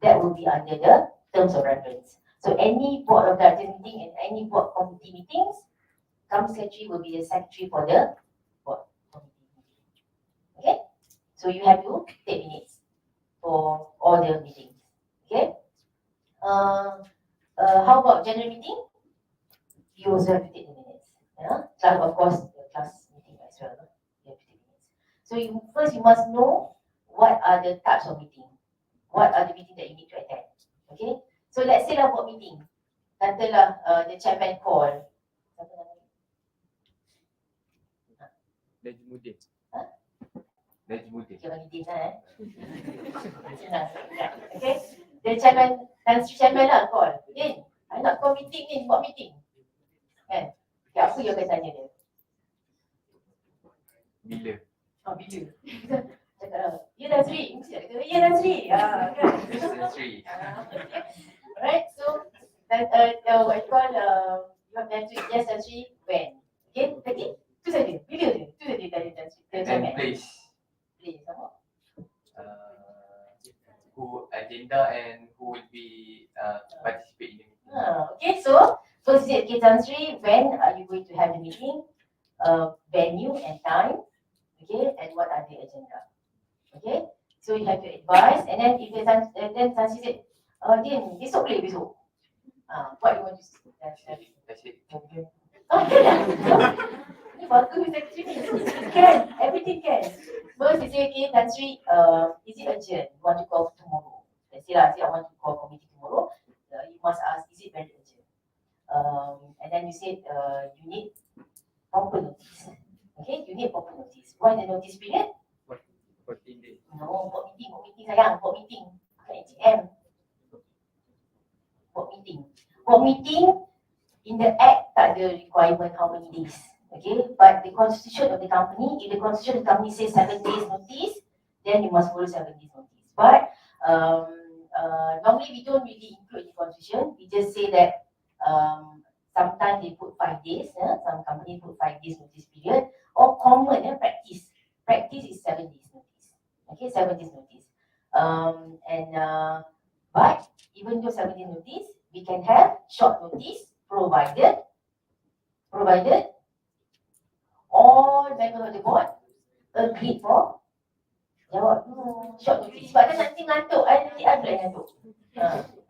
Speaker 5: That will be under the terms of reference. So any board of directors meeting and any board committee meetings, company secretary will be the secretary for the board committee meeting. Okay? So you have to take minutes for all the meetings. Okay? How about general meeting? You also have to take the minutes. Yeah? Of course, the class meeting as well. You have to take minutes. So first you must know what are the types of meeting. What are the meeting that you need to attend. Okay? So let's say lah board meeting. Katalah the chairman call.
Speaker 6: Najmuddin.
Speaker 5: Ha?
Speaker 6: Najmuddin.
Speaker 5: Jangan meeting lah Senang. Okay? The chairman, chairman lah call. Din, I nak call meeting ni, buat meeting. Kan? Okay, apa you akan tanya dia?
Speaker 6: Bila?
Speaker 5: Bila? Cakap lah, ya Tan Sri. Mesti nak kata, ya Tan Sri. Kan?
Speaker 6: Tan Sri.
Speaker 5: Alright, so what you call, you have Tan Sri, yes Tan Sri, when? Okay, tadi, tu saja. Bila dia? Tu saja tadi Tan Sri.
Speaker 6: And place.
Speaker 5: Place, sama?
Speaker 6: Who agenda and who will be participate in the meeting.
Speaker 5: Okay, so first is okay, Tan Sri, when are you going to have the meeting? Venue and time. Okay, and what are the agenda? Okay, so you have to advise, and then if then Tan Sri said, Din, besok boleh besok. What you want to say?
Speaker 6: That's it.
Speaker 5: Ini bagus secretary ni. Can, everything can. First you say, okay, Tan Sri, is it urgent? You want to call tomorrow? Let's say I want to call committee tomorrow. You must ask, is it very urgent? And then you said, you need proper notice. Okay, you need proper notice. Why the notice period?
Speaker 6: 14 days.
Speaker 5: No, board meeting sayang, board meeting. Bukan AGM. Board meeting. Board meeting, in the act tak ada requirement how many days. Okay, but the constitution of the company, if the constitution of the company says 7 days notice, then you must follow 7 days notice. But normally we don't really include in the constitution. We just say that sometimes they put 5 days. Some company put 5 days notice period. Or common practice. Practice is 7 days notice. Okay, 7 days notice. But even though 7 days notice, we can have short notice provided all members of the board agreed for jawab short notice. Sebab kan nanti ngantuk, nanti I pula ngantuk.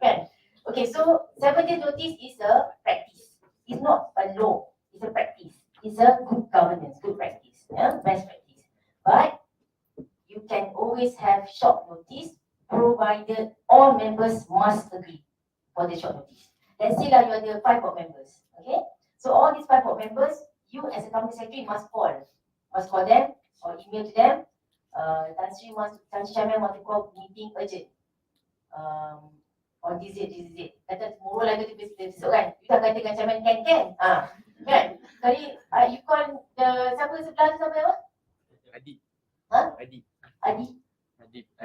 Speaker 5: Kan? Okay, so 7 days notice is a practice. It's not a law, it's a practice. It's a good governance, good practice, best practice. But you can always have short notice provided all members must agree for the short notice. Let's say lah you ada 5 board members, okay? So all these 5 board members, you as a company secretary must call them or email to them. Tan Sri Chairman want to call meeting urgent. On this date. Kata tomorrow lagi tu besok kan? You dah katakan Chairman can? Kan? Kali you call siapa sebelah tu siapa?
Speaker 6: Adi.
Speaker 5: Ha?
Speaker 6: Adi.
Speaker 5: Adi.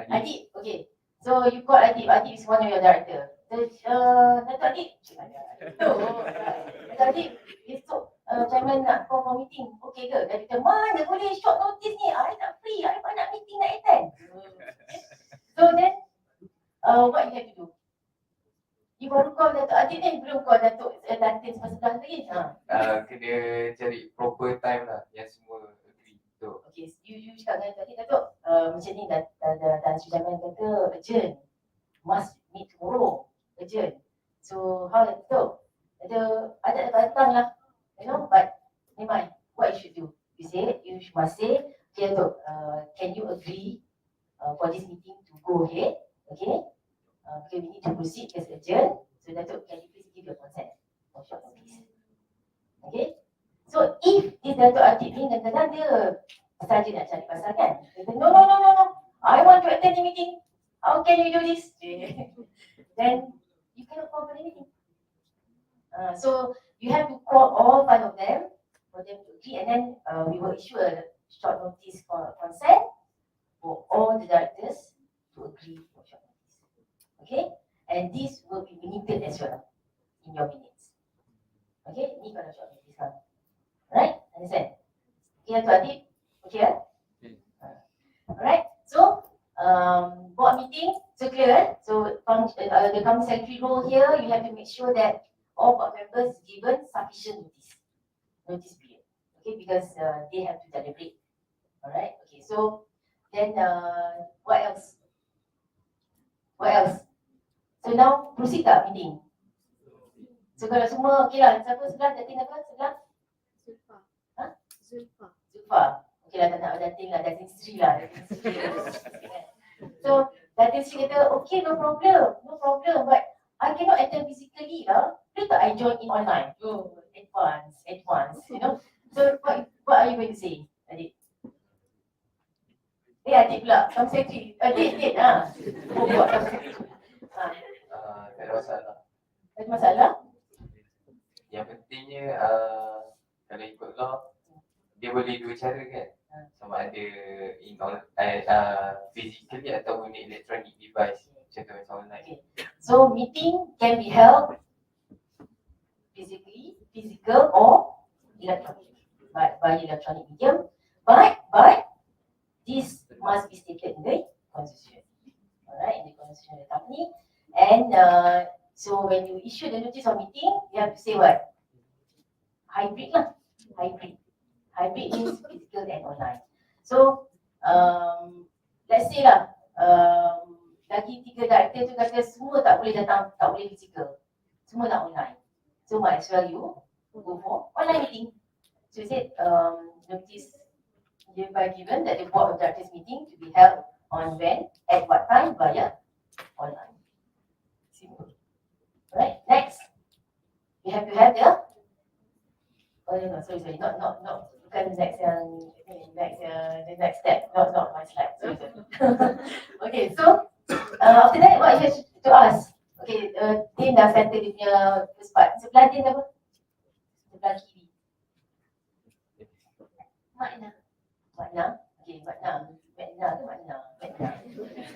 Speaker 6: Adi.
Speaker 5: Okay. So you call Adib. Adib is one of your director. Datuk Adib. Datuk Adib, besok chairman nak call for meeting. Okay ke? Dia kata, mana boleh short notice ni? I tak free. I nak meeting nak attend. So then, what you have to do? You baru call Datuk Adib ni, belum call Datuk Datin sebelah lagi.
Speaker 6: Kena cari proper time lah yang semua agree. So,
Speaker 5: Okay, you cakap dengan tadi Datuk, macam ni dan Sujaman kata urgent, must meet tomorrow, urgent. So how Datuk? Ada datang lah, you know, but never mind, what you should do? You must say, okay Datuk, can you agree for this meeting to go ahead, okay? Because we need to proceed as urgent, so Datuk, can you please give your consent for short notice? Okay? So if this Datuk Adib ni kadang-kadang dia saja nak cari pasal kan? Dia kata, no, I want to attend the meeting. How can you do this? Then you cannot call for the meeting. So you have to call all 5 of them for them to agree, and then we will issue a short notice for consent for all the directors to agree for short notice. Okay? And this will be minuted as well in your minutes. Okay? Ni kalau short notice lah. Right? Understand? Okay, Datuk Adib? Okay, alright. So, board meeting, so clear, eh? So, the company secretary role here, you have to make sure that all board members given sufficient notice period. Okay, because they have to deliberate. Alright, okay, so then what else? So now proceed tak meeting? So kalau semua okay lah, siapa sebelah, Datin apa sebelah? Zulfa. Okay lah, tak nak Datin lah, Datin Sri lah. So Datin Sri kata, okay, no problem, but I cannot attend physically lah. Later I join in online. Oh, advance, you know. So what are you going to say, Adik? Adik pula, kamu secretary. Adik lah. Oh, buat kamu secretary.
Speaker 6: tak ada masalah.
Speaker 5: Ada masalah?
Speaker 6: Yang pentingnya kalau ikut law, dia boleh dua cara kan? Sama ada physically ataupun electronic device. Macam tu online.
Speaker 5: So meeting can be held physical or electronic, by electronic medium. But this must be stated in the constitution. Alright, in the constitution of the company. And so when you issue the notice of meeting, you have to say what? Hybrid lah. Hybrid means physical and online. So let's say lah, lagi 3 director tu kata semua tak boleh datang, tak boleh physical, semua nak online. So might as well you go for online meeting. So you said notice hereby given that the board of directors meeting to be held on when, at what time, via online. Simple. Right, next. You have to have the sorry, not bukan the next the next step, not my slide. Sorry. Okay, so after that, what you have to ask? Okay, Din dah settle dia punya first part. Sebelah Din apa? Sebelah kiri. Makna. Okay, makna ke makna?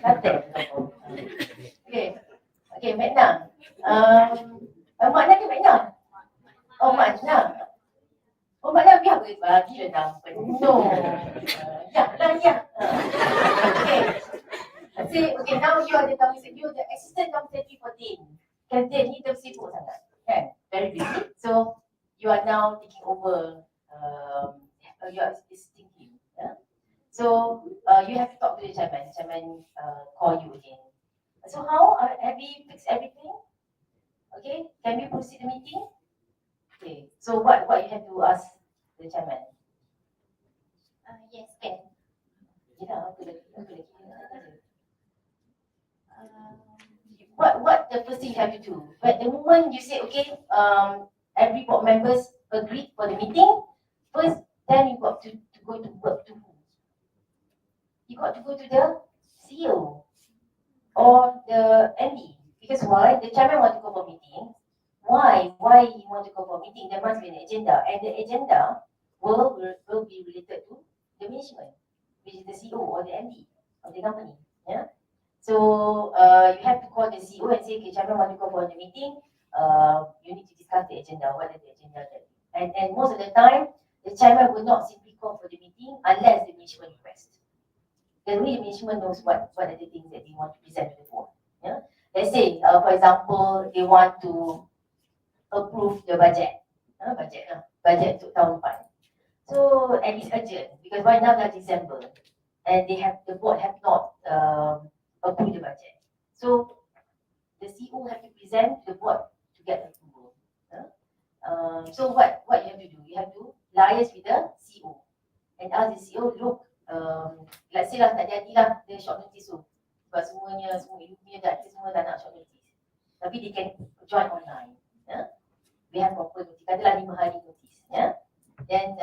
Speaker 5: Kata. Okay, makna. Makna ke makna? Oh, makna. Oh, makna biar bagi lah dah penuh. Ya. Okay, now you are the assistant company secretary for Din. Kan Din ni tersibuk sangat, kan? Very busy. So you are now taking over. You are assisting him. Yeah? So you have to talk to the chairman. Chairman call you again. So how have we fixed everything? Okay, can we proceed the meeting? Okay. So what you have to ask the chairman?
Speaker 4: Yes, can.
Speaker 5: Apa lagi? What the first thing you have to do? But the moment you say, okay, every board members agreed for the meeting, first, then you got to go to work to who? You got to go to the CEO or the MD. Because why? The chairman want to go for meeting. Why he want to go for meeting? There must be an agenda, and the agenda will be related to the management, which is the CEO or the MD of the company. Yeah. So you have to call the CEO and say, okay, Chairman want to go for the meeting. You need to discuss the agenda. What is the agenda? And most of the time, the chairman will not simply call for the meeting unless the management requests. Then the management knows what are the things that they want to present to the board. Yeah? Let's say, for example, they want to approve the budget. Budget untuk tahun depan. So, and it's urgent because right now that's December and the board have not approved the budget. So, the CEO have to present to the board to get approval. So what you have to do? You have to liaise with the CEO and ask the CEO, look, let's say lah tak jadi lah the short notice tu. Sebab semua ibu punya director semua dah nak short notice. Tapi they can join online. We have proper notice. Katalah 5 hari notice. Then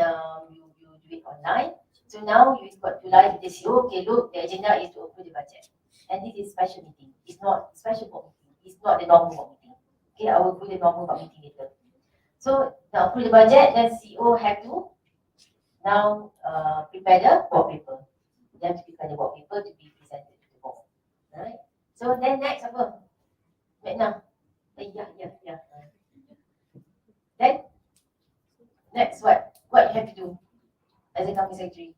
Speaker 5: you do it online. So now you got to liaise with the CEO. Okay, look, the agenda is to approve the budget. And this is special meeting. It's not special board meeting. It's not the normal board meeting. Okay, I will do the normal board meeting later. So now approve the budget, then CEO have to now prepare the board paper. They have to prepare the board paper to be presented to the board. Alright. So then next apa? Vietnam. Yeah. Then next what? What you have to do as a company secretary?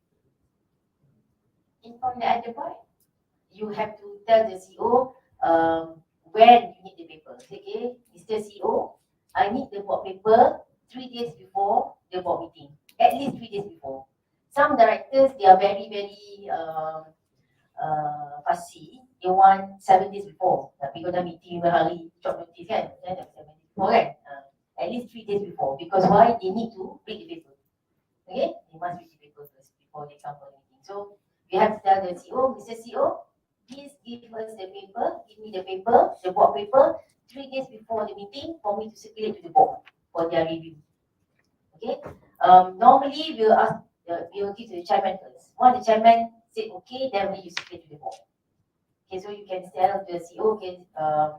Speaker 5: Inform the other board. You have to tell the CEO when you need the paper. Say, okay, Mr. CEO, I need the board paper 3 days before the board meeting. At least 3 days before. Some directors, they are very fussy. They want 7 days before. Tapi kalau dah meeting 5 hari, short notice kan? 7 days before kan? At least 3 days before. Because why? They need to read the paper. Okay? They must read the paper first before they come for the meeting. So, we have to tell the CEO, Mr. CEO, please give us the paper, give me the paper, the board paper, 3 days before the meeting for me to circulate to the board for their review. Okay. Normally we'll give to the chairman first. Once the chairman said okay, then we circulate to the board. Okay, so you can tell the CEO, okay,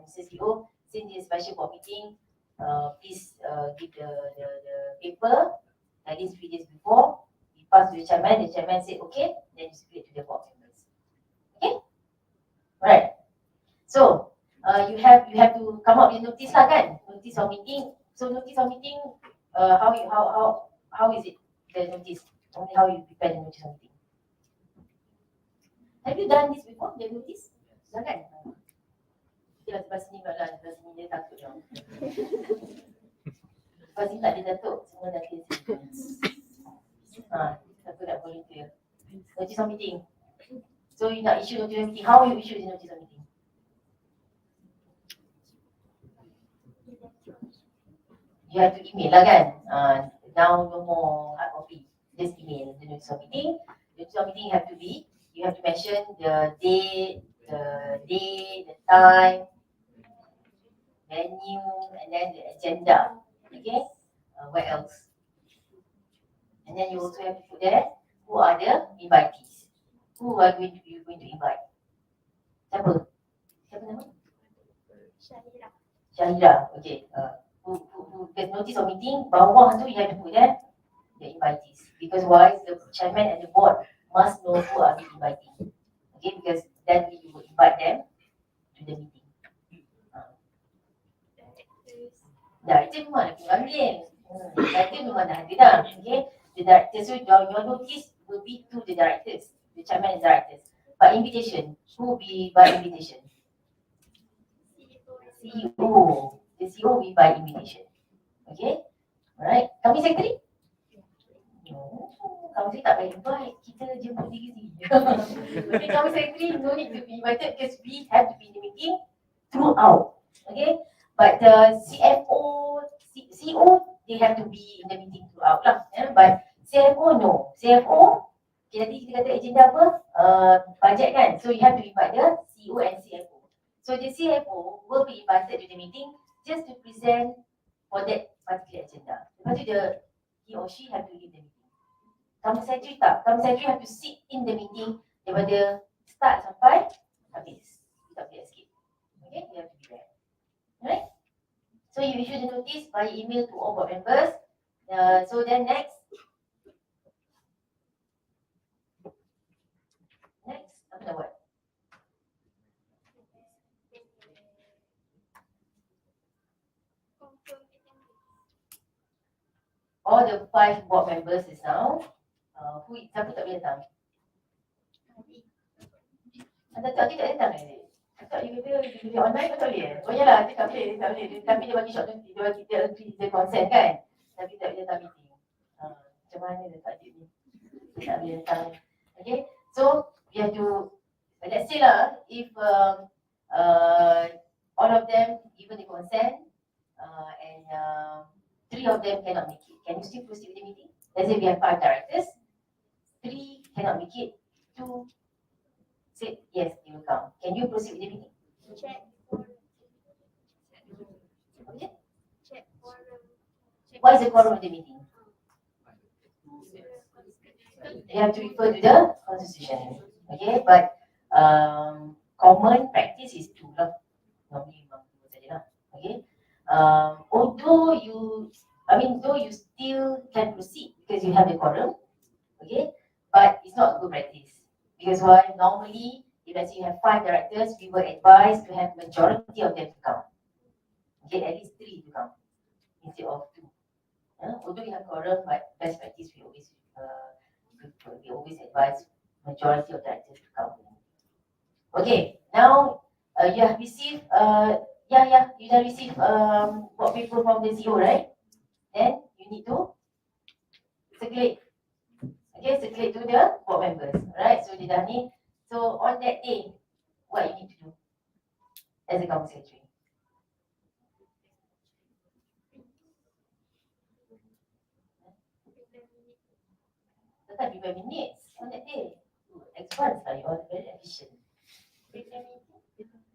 Speaker 5: Mr. CEO, since this special board meeting, please give the paper at least 3 days before. We pass to the chairman said okay, then you circulate to the board members. Okay. Alright. So you have to come up with notice lah kan? Notice of meeting. So notice of meeting, how is it the notice? Only how you prepare the notice of meeting. Have you done this before? The notice? Dah kan? Dia sebelah sini pula lah, sebelah sini dia takut lah. Sebelah sini tak ada datuk, semua dah clear sini. Satu nak volunteer. Notice of meeting. So you nak issue notice of meeting. How you issue the notice of meeting? You have to email lah kan? Now no more hard copy. Just email the notice of meeting. The notice of meeting you have to mention the date, the time, venue, and then the agenda. Okay? What else? And then you also have to put there who are the invitees. Who are you going to invite? Siapa nama? Syahira. Okay. Who the notice of meeting, bawah tu you have to put there the invitees. Because why? The chairman and the board must know who are we inviting. Okay, because then we will invite them to the meeting. Director memang nak ambil. Director memang dah ada dah. Okay, the director, so your notice will be to the directors, the chairman and directors. By invitation, who will be by invitation? CEO. The CEO will be by invitation. Okay, alright. Kami secretary? No, kami tak payah invite. Kita jemput diri. Okay, kami secretary no need to be invited because we have to be in the meeting throughout. Okay, but the CFO, CEO, they have to be in the meeting throughout lah. But CFO no. CFO, okay, nanti kita kata agenda apa? Budget kan? So you have to invite the CEO and CFO. So the CFO will be invited to the meeting just to present for that particular agenda. Lepas tu he or she have to lead the meeting. Company secretary tak. Company secretary have to sit in the meeting daripada start sampai habis. You tak boleh escape. Okay, you have to be there. Alright? So you issue the notice by email to all board members. So then next, apa nak buat? the 5 board members is now. Siapa tak boleh datang? Tak datang ni. Tak dia online tak boleh. Oh yalah, dia tak boleh. Tapi dia bagi short notice, dia consent kan. Tapi tak boleh datang meeting. Macam mana dia tak ni? Dia tak boleh datang. Okay, so we have to, let's say lah, if all of them even they consent and 3 of them cannot make it, can you still proceed with the meeting? Let's say we have 5 directors, 3 cannot make it, 2 said yes, they will come. Can you proceed with the meeting?
Speaker 7: Check.
Speaker 5: Okay.
Speaker 7: Check quorum.
Speaker 5: What is the quorum of the meeting? You have to refer to the constitution. Okay, but common practice is 2 lah. Normally memang 2 saja lah. Okay. Though you still can proceed because you have the quorum. Okay, but it's not good practice. Because why? Normally, if let's say you have 5 directors, we were advised to have majority of them to come. Okay, at least 3 to come instead of 2. Although you have quorum, but best practice we always advise majority of directors to come. Okay, now you have received you have received what paper from the CEO, right? Then you need to circulate. Okay, circulate to the board members. Alright, so dia dah ni. So on that day, what you need to do as a company secretary? Tetap prepare minutes on that day. Advance lah, you are very efficient.
Speaker 7: Prepare meeting.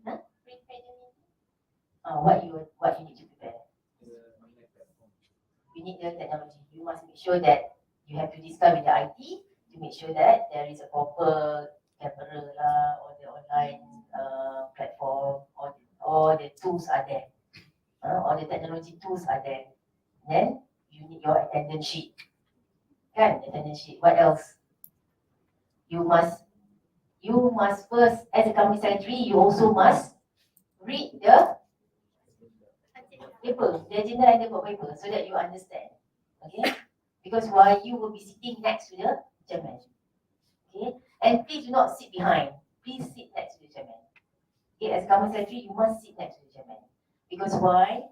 Speaker 5: Huh?
Speaker 7: Prepare the meeting.
Speaker 5: What you need to prepare? You need the technology. You must make sure that you have to discuss with the IT to make sure that there is a proper camera lah, or the online platform, or the tools are there. All the technology tools are there. Then you need your attendance sheet. Kan, attendance sheet. What else? You must first, as a company secretary, you also must read the paper, the agenda and the paper, so that you understand. Okay? Because why, you will be sitting next to the chairman. Okay? And please do not sit behind. Please sit next to the chairman. Okay, as company secretary, you must sit next to the chairman. Because why?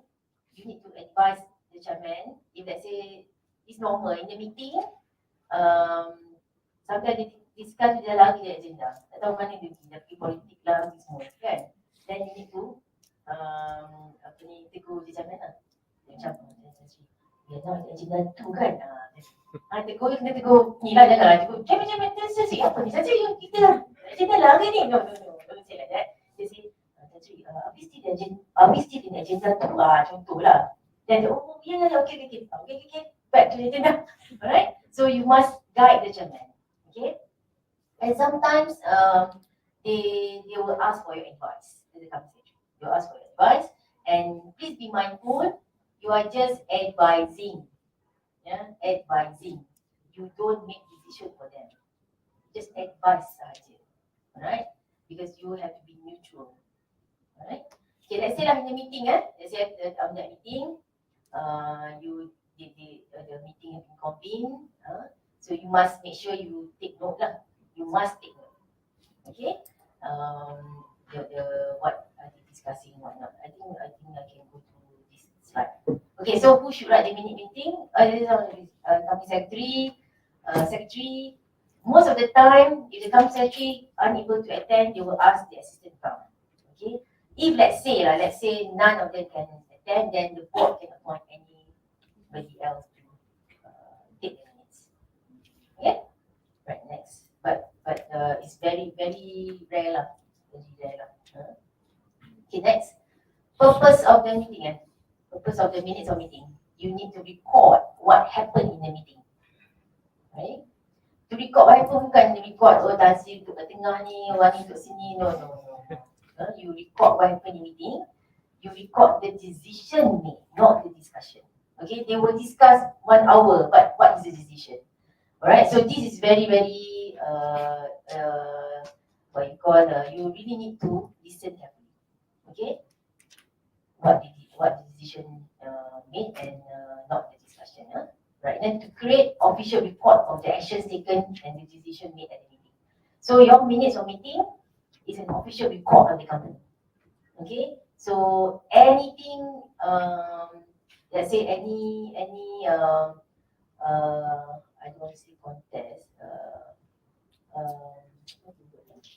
Speaker 5: You need to advise the chairman. If let's say it's normal in the meeting, sometimes they discuss dia lagi the agenda. Tak tahu mana dia pergi politik lah semua, kan? Then you need to tegur the chairman lah. Macam dia nak agenda tu kan? Tegur ni lah, janganlah tegur. Chairman, apa ni? Saya kita lah. Agenda lah ke ni? No. Don't say like that. Dia say, are we still in agenda tu? Contohlah. Then, okay. Back to the agenda. Alright? So you must guide the chairman. Okay? And sometimes they will ask for your advice. They will ask for your advice. And please be mindful, you are just advising. Yeah? Advising. You don't make decision for them. Just advise sahaja. Alright? Because you have to be neutral. Alright? Okay, let's say lah in the meeting, let's say on that meeting, the meeting has been convened. So you must make sure you take note lah. You must take note. Okay? What are they discussing and whatnot. I think I can go to this slide. Okay, so who should write the minute meeting? This is company secretary. Most of the time, if the company secretary unable to attend, they will ask the assistant to come. Okay? If let's say none of them can attend, then the board can appoint anybody else to take the minutes. Okay? Right, next. But it's very, very rare lah. Okay, next. Purpose of the meeting. Purpose of the minutes of meeting. You need to record what happened in the meeting. Right? To record what happened bukan record Tansi duduk kat tengah ni, orang ni duduk sini. No. You record what happened in meeting. You record the decision made, not the discussion. Okay, they will discuss 1 hour, but what is the decision? Alright, so this is very, very you really need to listen carefully. Okay, what the decision made and not the discussion. right? And to create official report of the actions taken and the decision made at the meeting. So your minutes of meeting is an official report of the company. Okay, so anything, let's say any I don't want to say contest, what do you call it?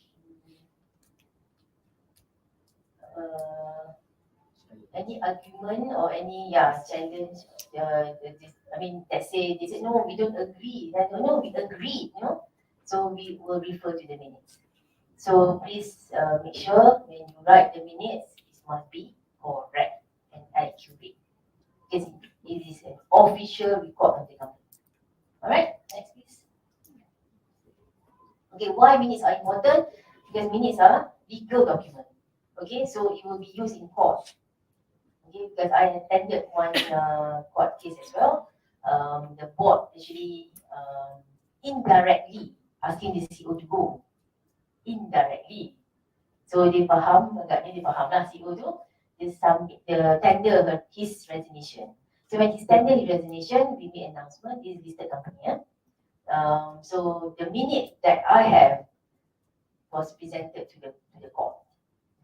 Speaker 5: Any argument or any challenge, I mean, let's say they said no, we don't agree, then no, we agreed, so we will refer to the minutes. So please make sure when you write the minutes, it must be correct and accurate, because it is an official record of the company. Alright, next please. Okay, why minutes are important? Because minutes are legal document. Okay, so it will be used in court. Okay, because I attended one court case as well. The board actually indirectly asking the CEO to go. Indirectly. So dia faham, agaknya dia faham lah CEO tu, dia tender his resignation. So when he tender his resignation, we made announcement, this is listed company. So the minute that I have was presented to the court.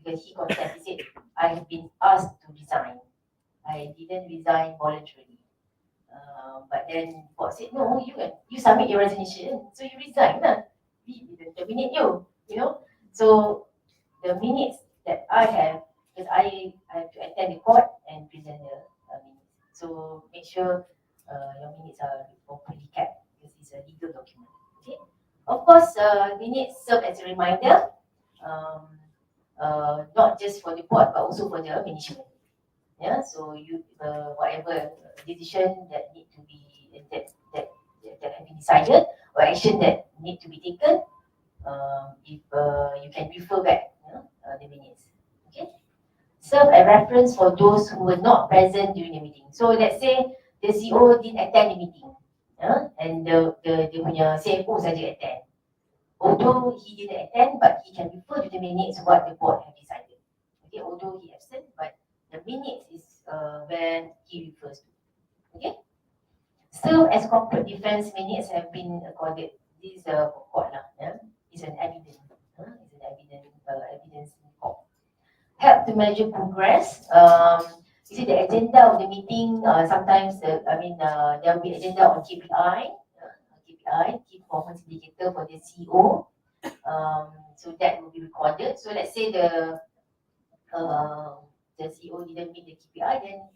Speaker 5: Because he confessed, he said, I have been asked to resign. I didn't resign voluntarily. But then court said, no, you submit your resignation, so you resign lah. We didn't terminate you, So the minutes that I have, because I have to attend the court and present the minutes. So make sure your minutes are properly kept, because it's a legal document. Okay. Of course, minutes serve as a reminder, not just for the board but also for the management. Yeah. So you whatever decision that need to be that have been decided or action that need to be taken, if you can refer back the minutes. Okay. Serve a reference for those who were not present during the meeting. So let's say the CEO didn't attend the meeting, and the punya CFO saja attend. Although he didn't attend, but he can refer to the minutes what the board have decided. Okay, although he absent, but the minutes is when he refers to. Okay. Serve as corporate defense minutes have been accorded. This is a court lah. It's an evidence. It's an evidence in court. Help to measure progress. You see the agenda of the meeting. Sometimes there will be agenda on KPI. Key performance indicator for the CEO. So that will be recorded. So let's say the CEO didn't meet the KPI, then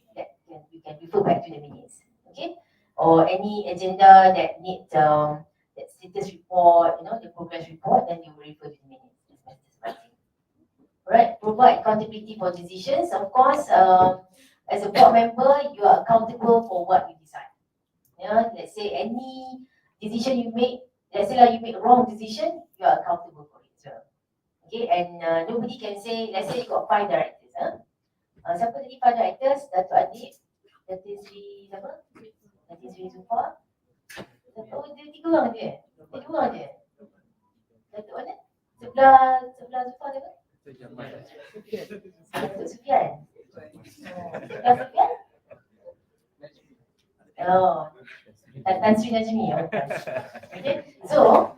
Speaker 5: we can refer back to the minutes. Okay. Or any agenda that needs that status report, the progress report, then you will refer to the minutes. Right. Provide accountability for decisions. Of course, as a board member, you are accountable for what you decide. Let's say any decision you make, let's say you make a wrong decision, you are accountable for it. So, okay, and nobody can say, let's say you got 5 directors. Siapa tadi 5 directors? Datuk Adik, Datuk Sri siapa? Datuk Sri Yusoff. Oh, dia 3 orang je. Dia 2 orang je. Datuk mana? Sebelah Yusoff dia kan? Datuk Sufian. Sebelah Sufian? Oh, Tan Sri Najmi. Okay, so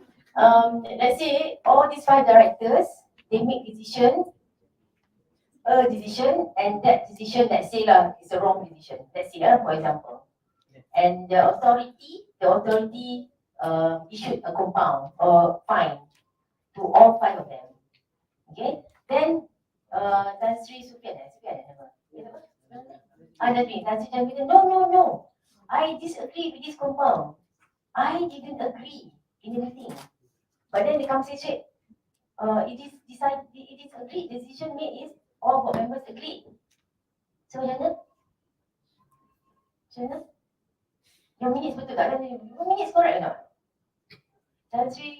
Speaker 5: let's say all these 5 directors, they make a decision, and that decision, let's say is a wrong decision. Let's say for example, and the authority issued a compound or fine to all 5 of them. Okay, then Tan Sri Sufian, Tan Sri Najmi, no. I disagree with this compound. I didn't agree in the meeting. But then the council said, it is agreed. The decision made is all board members agreed. So macam mana? Your minutes betul tak? Your minutes correct or not? Tan Sri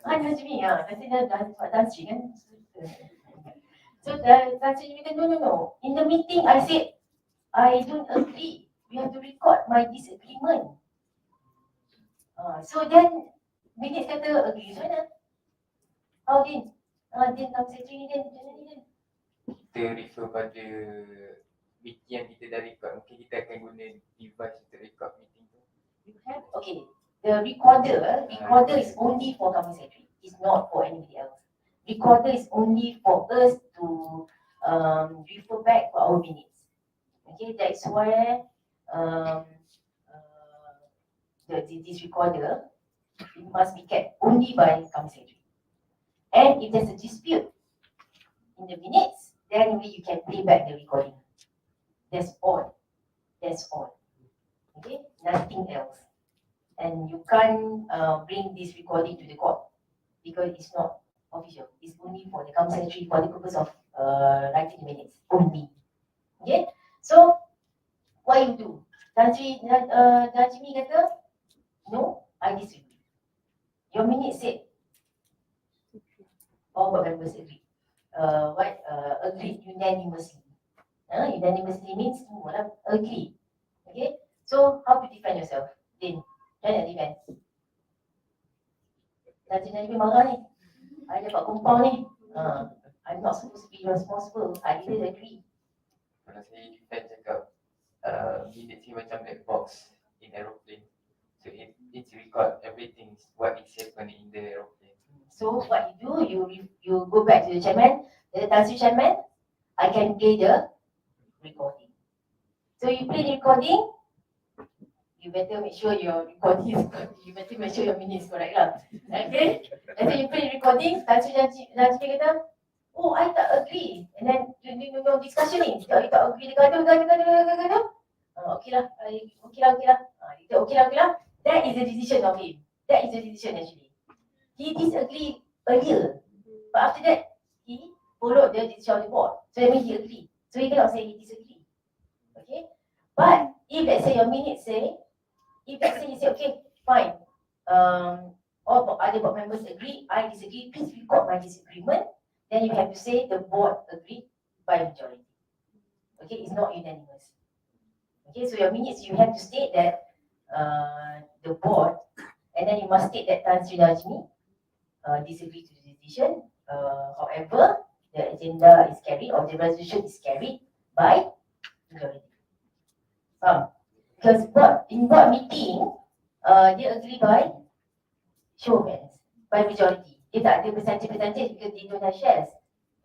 Speaker 5: Najmi, Tan Sri kan? So Tan Sri Najmi, no. In the meeting I said, I don't agree. You have to record my disagreement. So then minutes kata agree. So mana? Oh, Din. Din, Tam Secretary ni, Din.
Speaker 6: Kita refer pada meeting yang kita dah record, mungkin kita akan guna device untuk record meeting tu.
Speaker 5: You have, okay, the recorder is only for company secretary. It's not for anybody else. Recorder is only for us to refer back for our minutes. Okay, that's where this recorder, it must be kept only by company secretary. And if there's a dispute in the minutes, then only you can play back the recording. That's all. That's all. Okay, nothing else. And you can't bring this recording to the court because it's not official. It's only for the company secretary for the purpose of writing the minutes only. Okay, so what you do? Najmi kata, no, I disagree. Your minutes said, all board members agree. Agreed unanimously. Unanimously means semua agree. Okay, so how to defend yourself? Then, jangan defend. Najmi marah ni. I dapat compound ni. I'm not supposed to be responsible. I didn't agree.
Speaker 6: Kalau saya defend cakap, minutes ni macam black box in aeroplane. So it's record everything what is happening in the aeroplane.
Speaker 5: So what you do, you go back to the chairman, the chairman, I can play the recording. So you play the recording, you better make sure your recording is correct. You better make sure your minutes is correct lah. Okay? And then you play the recording, janji kata, oh I tak agree. And then you discussion ni, you tak agree dengan kata. Okay lah. That is the decision of him. That is the decision actually. He disagreed earlier, but after that, he followed the decision of the board. So that means he agreed. So he cannot say he disagreed. Okay? But if let's say your minutes say, if let's say he say, okay, fine, all other board members agree, I disagree, please record my disagreement, then you have to say the board agreed by majority. Okay, it's not unanimous. Okay, so your minutes, you have to state that the board, and then you must state that Tan Sri Najmi disagree to the decision. However, the agenda is carried or the resolution is carried by majority. Because in board meeting, they agree by show of hands, by majority. Dia tak ada percentage because they don't have shares.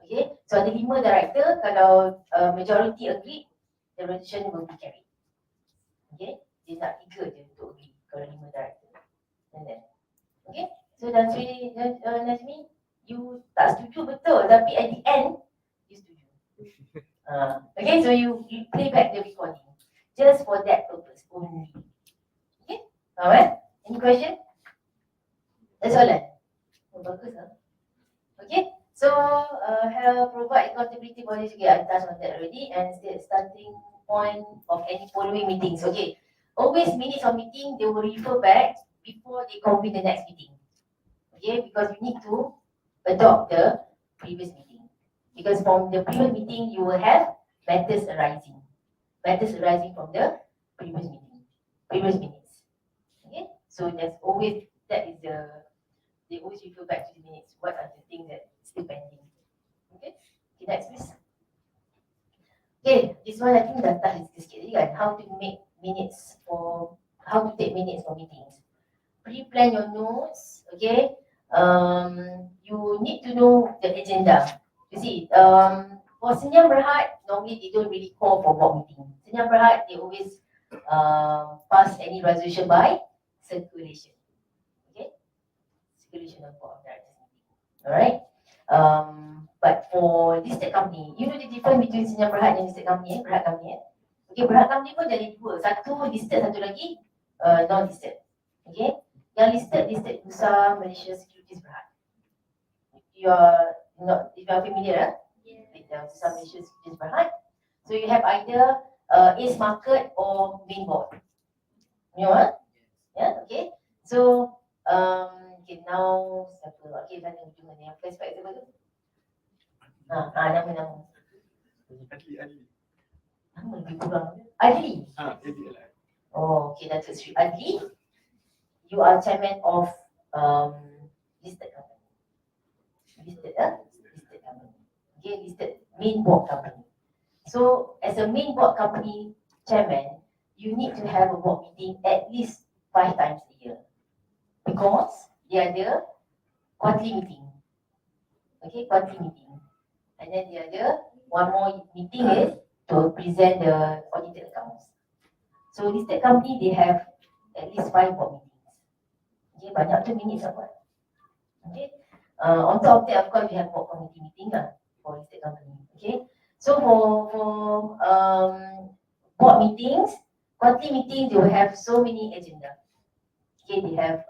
Speaker 5: Okay, so ada 5 director, kalau majority agree, the resolution will be carried. Okay, dia nak 3 je untuk agree kalau 5 director. Okay, so dan Sri Najmi, you tak setuju betul, tapi at the end, you setuju. Okay, so you play back the recording just for that purpose only. Okay, alright, any question? That's all lah. Oh, bagus lah. Okay, so provide accountability bodies. Okay, I touched on that already. And starting point of any following meetings. Okay, always minutes of meeting, they will refer back before they convene the next meeting. Okay, because you need to adopt the previous meeting. Because from the previous meeting, you will have matters arising from the previous meeting, previous minutes. Okay, so there's always, that is they always refer back to the minutes. What are the things that still pending? Okay, next please. Okay, this one I think dah touch sikit tadi kan, how to make minutes for, how to take minutes for meetings. Pre-plan your notes, okay. You need to know the agenda. You see, for Senyam Berhad, normally they don't really call for board meeting. Senyam Berhad, they always pass any resolution by circulation. Okay, circulation of board of directors meeting. Alright. But for listed company, you know the difference between Senyam Berhad and listed company, Berhad company. Okay, Berhad company pun jadi 2. Satu listed, satu lagi non-listed. Okay, yang listed Bursa Malaysia Securities Berhad. You are not, if you are familiar with the Bursa Malaysia Securities Berhad, so you have either Ace Market or main board. You know, yeah, okay. So okay, now siapa? Okay, mana ujung ni? Yang flashback siapa tu? Nama.
Speaker 8: Adli.
Speaker 5: Nama lebih kurang. Adli.
Speaker 8: Adli lah.
Speaker 5: Oh, okay, Datuk Sri Adli. You are chairman of listed company. Listed company. Okay, listed main board company. So as a main board company chairman, you need to have a board meeting at least 5 times a year because dia ada quarterly meeting. Okay, quarterly meeting. And then dia ada one more meeting is to present the audited accounts. So listed company, they have at least 5 board meetings. Okay, banyak tu minutes apa. Okay, on top of that, of course, we have board committee meeting lah for listed company. Okay, so for board meetings, quarterly meeting, they will have so many agenda. Okay, they have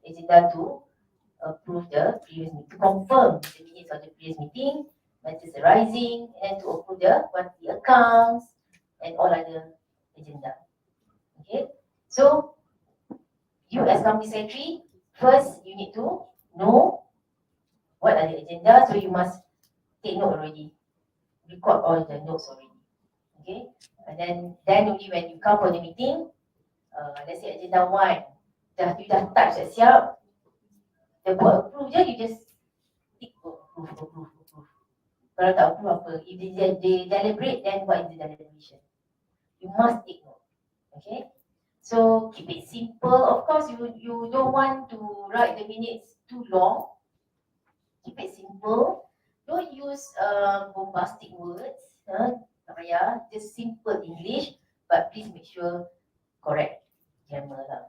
Speaker 5: agenda to approve the previous meeting, to confirm the minutes of the previous meeting, matters arising, and to approve the quarterly accounts and all other agenda. Okay, so you as company secretary, first you need to know what are the agenda, so you must take note already, record all the notes already. Okay, and then only when you come for the meeting, let's say agenda 1, you dah touch dah siap, the board approve je, you just tick approve. Kalau tak approve apa, if they deliberate, then what is the deliberation? You must take note. Okay, so keep it simple. Of course, you don't want to write the minutes too long. Keep it simple. Don't use bombastic words. Tak payah, just simple English, but please make sure correct grammar lah.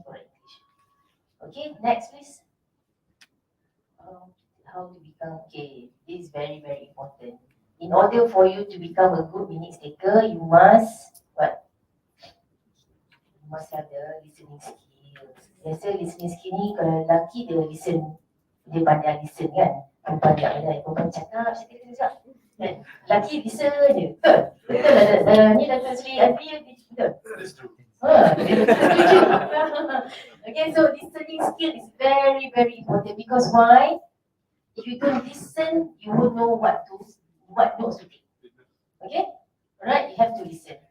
Speaker 5: Correct English. Okay, next please. How to become, okay, this is very, very important. In order for you to become a good minutes taker, you must, what? You must have the listening skills. Biasa listening skill ni, kalau lelaki dia listen, dia pandai listen kan. Perempuan cakap, cakap. Lelaki listen je. Betul lah. Ni Dato' Sri Adli, betul.
Speaker 8: That's true.
Speaker 5: Okay, so listening skill is very, very important because why? If you don't listen, you won't know what notes to take. Okay, alright, you have to listen.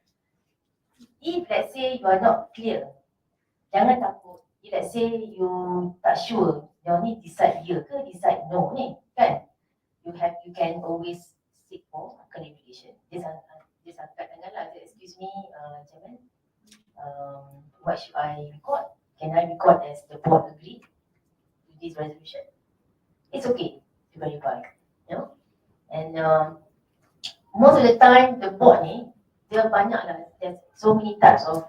Speaker 5: If let's say you are not clear, jangan takut. If let's say you tak sure, you ni decide ya ke decide no ni, kan? You can always seek for clarification. Just angkat tangan lah. Excuse me, Chairman. What should I record? Can I record as the board agreed to this resolution? It's okay to verify, you know. And most of the time, the board ni, dia banyak lah. There's so many types of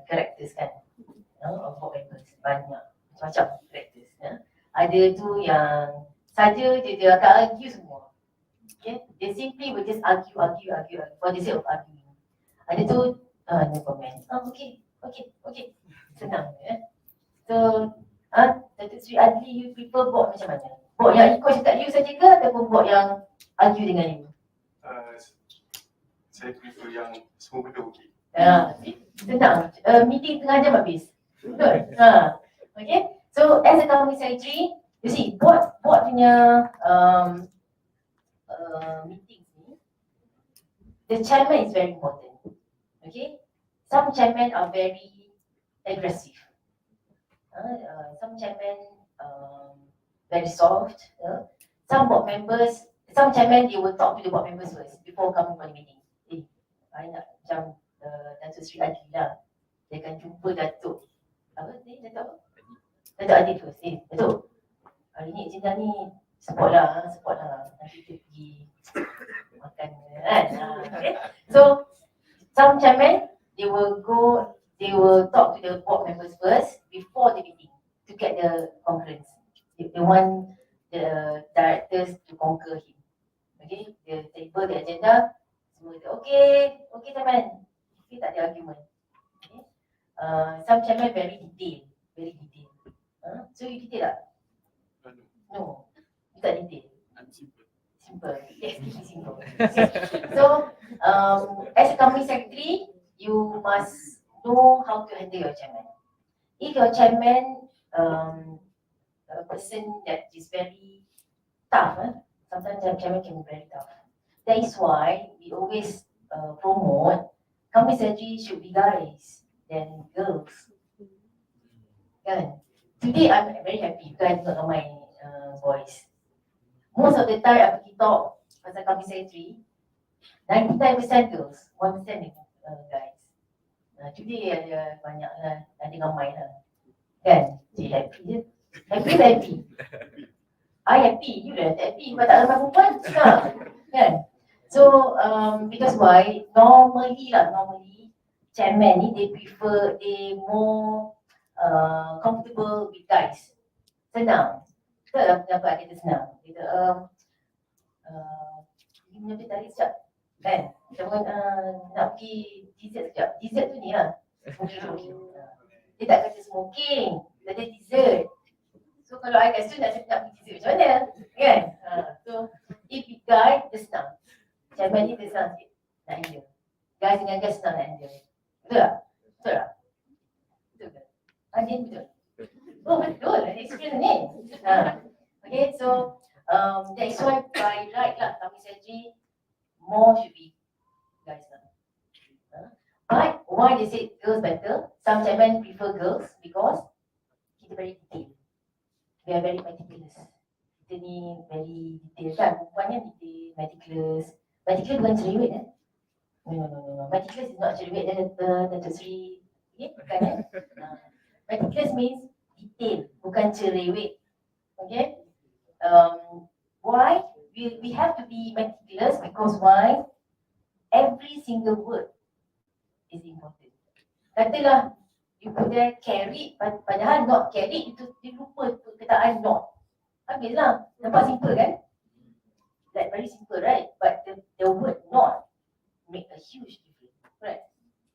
Speaker 5: characters kan, of board members, banyak macam characters. Ada tu yang saja dia akan argue semua. Okay, they simply will just argue for the sake of arguing. Ada tu no comment. Okay, senang. So Dato' Sri Adli, you prefer board macam mana? Board yang ikut cakap you saja ke ataupun board yang argue dengan you?
Speaker 8: Saya prefer yang semua benda okey.
Speaker 5: Senang. Meeting tengah jam habis. Betul? Okay. So as a company secretary, you see board punya meetings ni, the chairman is very important. Okay. Some chairmen are very aggressive. Some chairmen very soft. Some board members, some chairmen they will talk to the board members first before coming for the meeting. I nak macam Dato' Sri Adli lah. Dia akan jumpa Dato' Dato' Adli first. Dato' hari ni agenda ni support lah. Nanti kita pergi makan kan. Okay. So some chairmen they will talk to the board members first before the meeting to get the concurrence. They want the directors to concur him. Okay, the table, the agenda, semua tu okay chairman. Okay, tak ada argument. Okay. Some chairman very detail. So you detail tak? No, you tak detail. Simple. Yes, simple. Okay. So as a company secretary, you must know how to handle your chairman. If your chairman a person that is very tough, sometimes the chairman can be very tough. That is why we always promote company secretary should be guys than girls. Kan? Today I'm very happy because I got my boys. Most of the time I pergi talk pasal company secretary, 99% girls, 1% guys. Today ada banyak lah, ada ramai lah. Kan? Cik happy je. Happy. I happy, you dah happy, sebab tak ramai perempuan. Kan? So, because why? Normally, chairman ni, they more comfortable with guys. Senang. Betul lah pendapat kita senang. Kita, pergi menyebut tarik sekejap. Kan? Kita pun nak pergi dessert sekejap. Dessert tu ni lah. Smoking. Dia tak kata smoking, dia kata dessert. So kalau I kat situ nak pergi dessert macam mana? Kan? So if you guy, dia senang. Chairman ni dia senang sikit nak handle. Guys dengan guys senang nak handle. Betul tak? Betul tak? Betul ke? Adin betul? Oh betul, ada experience ni. Okay, so that is why by right lah, kami secretary more should be guys lah. But why they say girls better? Some chairman prefer girls because kita very detail. We are very meticulous. Kita ni very detail kan? Perempuan kan detail, meticulous. Meticulous bukan cerewet kan? No. Meticulous is not cerewet, dan terceri. Okay, bukan kan? Meticulous means detail, bukan cerewet. Okay? Why? We have to be meticulous because why? Every single word is important. Katalah you put there carried, padahal not carried, itu dia lupa perkataan not. Habislah. Nampak simple kan? Like very simple, right? But the word not make a huge difference.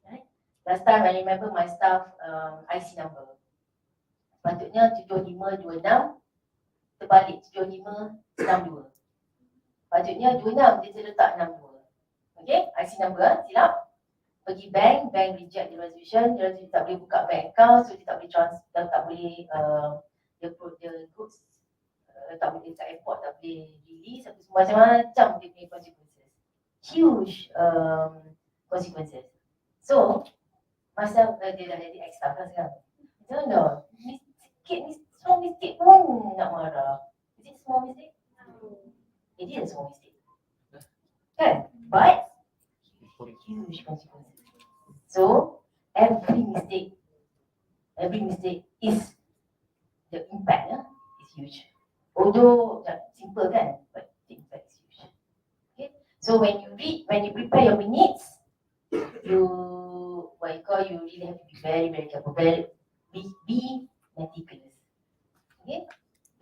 Speaker 5: Right? Last time I remember my staff IC number. Patutnya 7526, terbalik 7562. Patutnya 26, dia letak 62. Okay? IC number, silap. Pergi bank reject the resolution, dia tak boleh buka bank account, so dia tak boleh tak boleh dia goods tak boleh kat airport, tak boleh release, macam-macam dia punya consequences. Huge consequences. So, masa dia dah jadi ex-staff lah sekarang. No, small mistake pun nak marah. Is it small mistake? It is a small mistake. Kan? But, huge consequences. So every mistake is the impact is huge. Although simple kan, but the impact is huge. Okay. So when you prepare your minutes, you really have to be very careful. Be meticulous. Okay.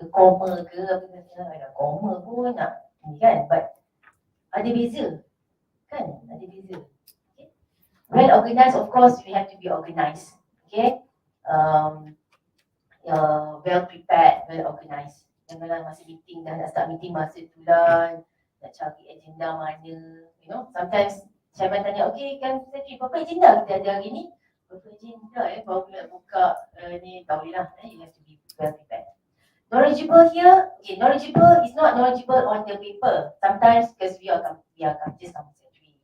Speaker 5: The comma ke apa ada comma pun nak ni kan, but ada beza. Kan? Ada beza. Okay. Well organized, of course, you have to be organized. Okay. Well prepared, well organized. Janganlah masa meeting dah nak start meeting masa tu lah nak cari agenda mana. You know, sometimes chairman tanya, okay kan secretary, berapa agenda kita ada hari ni? Berapa agenda baru nak buka ni, tak boleh lah. You have to be well prepared. Knowledgeable here, okay, knowledgeable is not knowledgeable on the paper. Sometimes because we are just some secretary,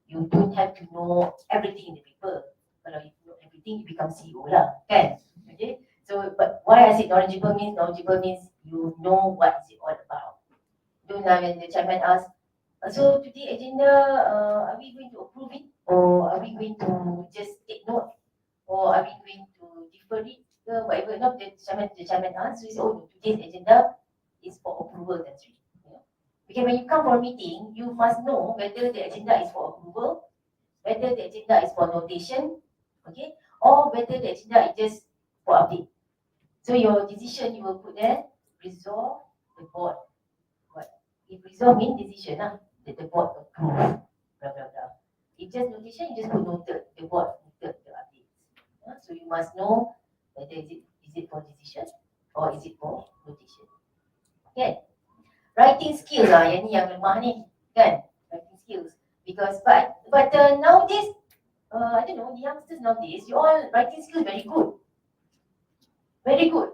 Speaker 5: you don't have to know everything in the paper. Kalau you know everything, you become CEO lah, kan? Okay, so but why I say knowledgeable means you know what is it all about. Don't know when the chairman asks, so today agenda, are we going to approve it, or are we going to just take note, or are we going to defer it? Whatever, no, the chairman asks, so he says, oh, today's agenda is for approval, that's right. You know? Because when you come for a meeting, you must know whether the agenda is for approval, whether the agenda is for notation, okay, or whether the agenda is just for update. So your decision you will put there, resolve the board. What? If resolve means decision, that the board approve, blah blah blah. If just notation, you just put noted, the board noted the updates. So you must know whether is it for decision or is it for notation. Okay. Writing skills lah yang ni yang lemah ni, kan? Writing skills. Because but nowadays, I don't know, the youngsters nowadays, you all writing skills very good. Very good.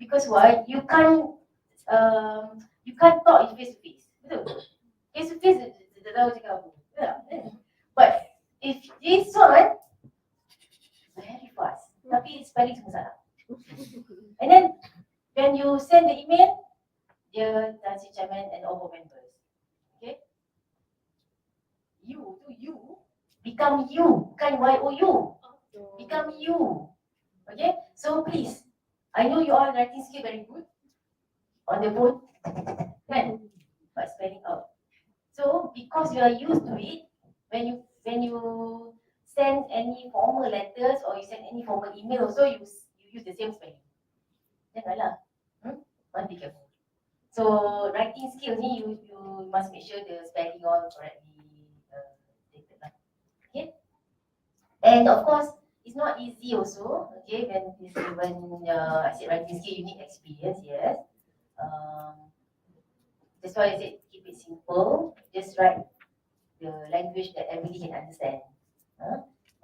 Speaker 5: Because why? You can't talk face to face. Betul? Face to face, dia tahu cakap apa. But if this one, very fast. Tapi spelling semua salah. And then when you send the email, dia dan si chairman and all board members. You tu you become you, bukan YOU. Become you. Okay? So please, I know you all writing skill very good on the phone, kan? But spelling out. So because you are used to it, when you send any formal letters or you send any formal email, also you use the same spelling. Janganlah. Must be careful. So writing skills ni you must make sure the spelling all correctly stated lah. Okay. And of course, it's not easy also. Okay, when I said writing skill, you need experience. Yes. That's why I said keep it simple. Just write the language that everybody can understand.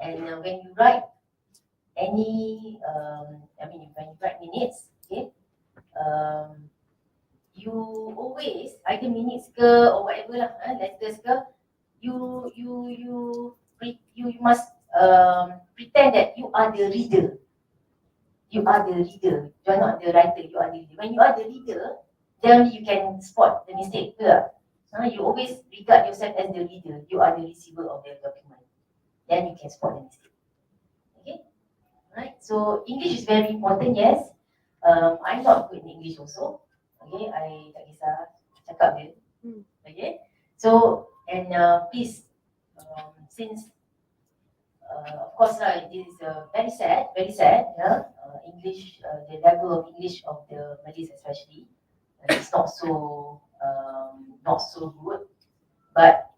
Speaker 5: And when you write any, when you write minutes, okay, you always either minutes ke or whatever lah, letters ke, you must pretend that you are the reader. You are the reader. You are not the writer. You are the reader. When you are the reader, then you can spot the mistake. You always regard yourself as the reader. You are the receiver of the document. Then you can spot the mistake. Okay? Right? So English is very important, yes. I'm not good in English also. Okay, I tak kisah cakap dia. Okay? So, and please, since of course lah, it is very sad, yeah. English, the level of English of the Malays especially, it's not so good. But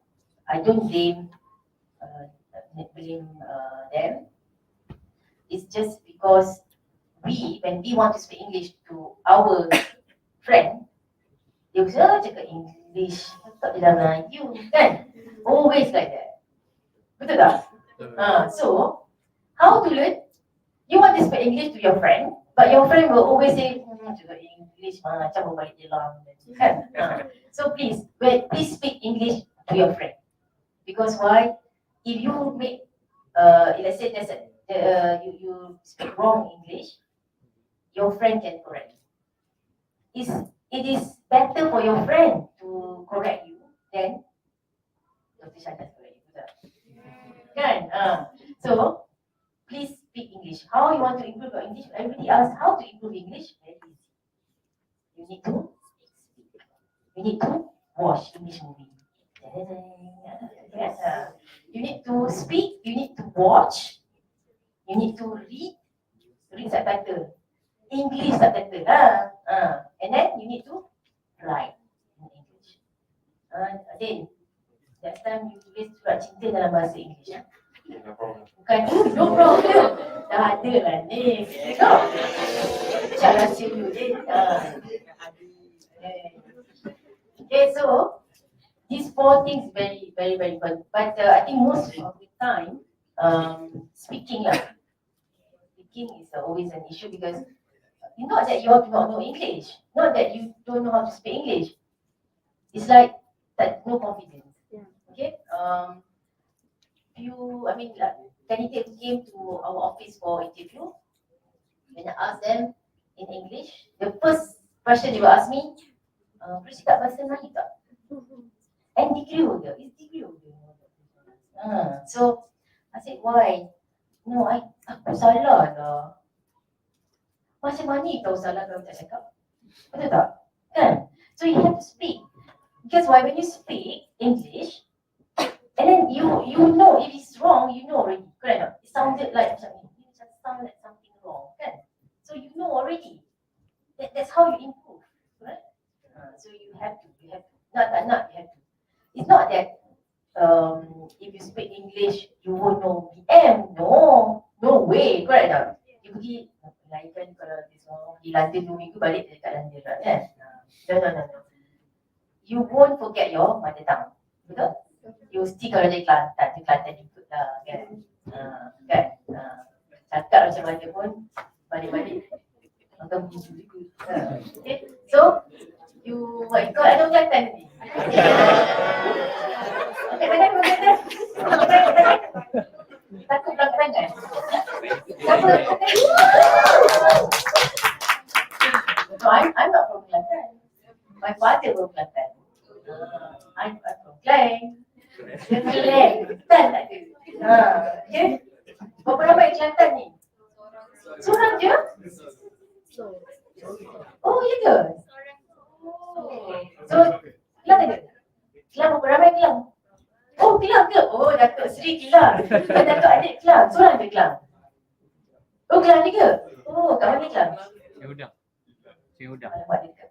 Speaker 5: I don't blame them. It's just because when we want to speak English to our friend, dia bisa cakap English, tak dalam Melayu, kan? Always like that. Betul tak? So, how to learn? You want to speak English to your friend, but your friend will always say, cakap English macam berbalik jelang, kan? So please speak English to your friend. Because why? If you make, let's say you speak wrong English, your friend can correct you. It is better for your friend to correct you than Dr. Shaka correct you. Kan? So, please speak English. How you want to improve your English? Everybody asks how to improve English. Very easy. You need to speak. You need to watch English movie. You need to speak. You need to watch. You need to read subtitle. English subtitle. And then you need to write in English. Then, next time you tulis surat cinta dalam bahasa English.
Speaker 6: No problem.
Speaker 5: Bukan, no problem. Dah ada lah ni. Tengok. Cara sini ni. Okay, so these four things very important. But I think most of the time, speaking is always an issue because not that you do not know English, not that you don't know how to speak English. It's like that no confidence. Okay. Candidate who came to our office for interview, when I asked them in English, the first question they will ask me, boleh cakap bahasa Melayu tak? And degree holder, is degree holder. So I said, why? No, aku salah lah. Macam mana tahu salah kalau tak cakap? Betul tak? Kan? So you have to speak. Because why? When you speak English, and then you know if it's wrong, you know already. Correct? It sounded like macam ni. You just sound like something wrong, kan? So you know already. That's how you improve, right? So you have to. Not you have to. It's not that if you speak English, you won't know BM. No way. Correct tak? You pergi Melayu kalau dia semua pergi London 2 minggu balik dekat London kan? No. You won't forget your mother tongue. Betul? You still kalau jadi Kelantan juga lah kan? Kan? Cakap macam mana pun balik-balik akan bunyi juga. Okay? So, kau ada Kelantan ni? Okay, mana? Takut belakang tangan? Siapa? No, I'm not from Kelantan. My father from Kelantan. I'm from Klang. Seorang je? Oh, ya ke? So, Kelang ada? Kelang berapa ramai Kelang? Oh, Kelang ke? Oh, Datuk Seri Kelang. Datuk adik Kelang. Seorang je Kelang? Oh, Kelang ni ke? Oh, kat mana Kelang?
Speaker 6: Ciudah.
Speaker 5: Alamak, dekat.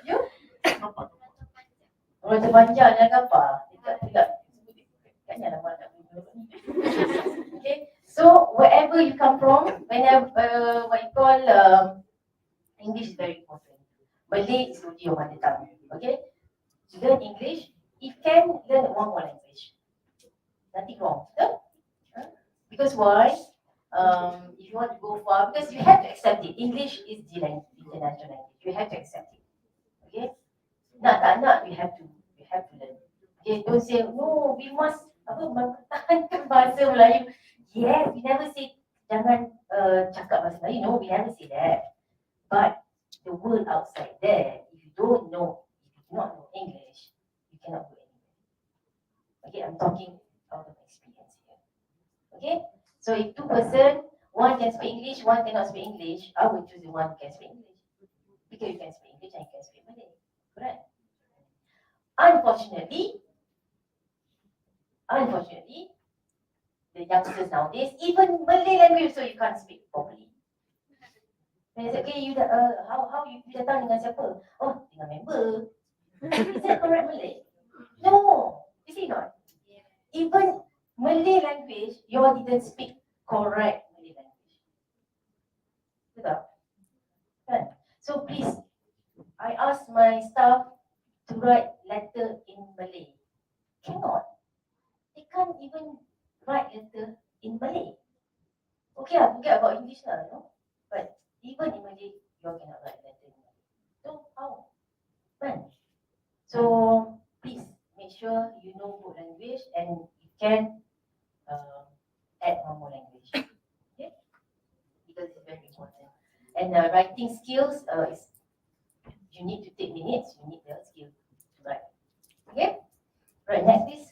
Speaker 5: You? Raja Panjang dan apa? Dekat. Kan alamak tak boleh. Okay, so wherever you come from, whenever what you call English is very important. Malay is only your mother tongue. Okay, to learn English, if can learn one more language. Nothing wrong, betul? Because why? If you want to go far, because you have to accept it. English is the international language. You have to accept it. Okay, nak tak nak, you have to learn. Okay, don't say no. We must mempertahankan bahasa Melayu. Yes, we never say jangan cakap bahasa Melayu. No, we never say that. But the world outside there, if you don't know, if you do not know English, you cannot go anywhere. Okay, I'm talking out of experience here. Okay, so if two person, one can speak English, one cannot speak English, I will choose the one who can speak English. Because you can speak English and you can speak Malay. Correct? Unfortunately, the youngsters nowadays, even Malay language so you can't speak properly. When I say, okay, you how you datang dengan siapa? Oh, dengan member. Is that correct Malay? No, you see not? Even Malay language, you all didn't speak correct Malay language. Betul? Kan? So please, I ask my staff to write letter in Malay. Cannot. They can't even write letter in Malay. Okay, I forget about English now, you know. But even in Malay, you all cannot write letter in Malay. So how? Kan? So please make sure you know both language and you can add one more language. Okay? Because it's very important. And writing skills is you need to take minutes. You need the skill to write. Okay? Right, next please.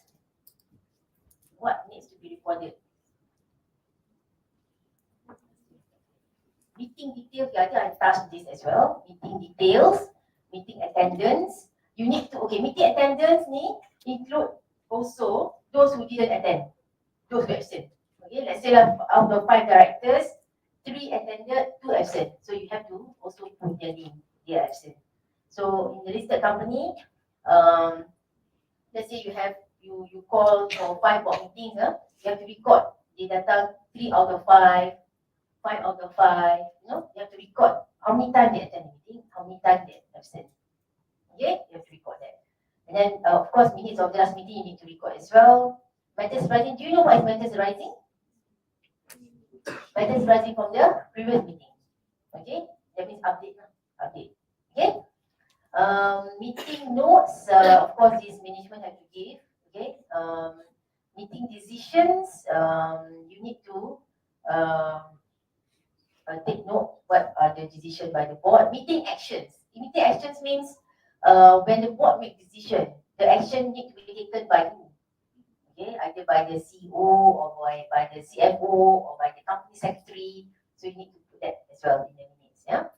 Speaker 5: What needs to be recorded? Meeting details, I think I touched this as well. Meeting details, meeting attendance. You need to, okay, meeting attendance ni include also those who didn't attend, those who absent. Okay, let's say out of 5 directors, 3 attended, 2 absent. So you have to also put their name, they are absent. So in the listed company, let's say you call for 5 board meetings, you have to record. They datang 3 out of 5, 5 out of 5, you know, you have to record how many times they attend the meeting, how many times they absent. Okay, you have to record that. And then, of course, minutes of the last meeting you need to record as well. Matters rising, do you know what is matters rising? Matters rising from the previous meeting. Okay, that means update. Okay, meeting notes, of course, this management have to give. Okay, meeting decisions, you need to take note what are the decision by the board. Meeting actions. Meeting actions means when the board make decision, the action need to be taken by who? Okay, either by the CEO or by the CFO or by the company secretary. So you need to put that as well in the minutes. Yeah.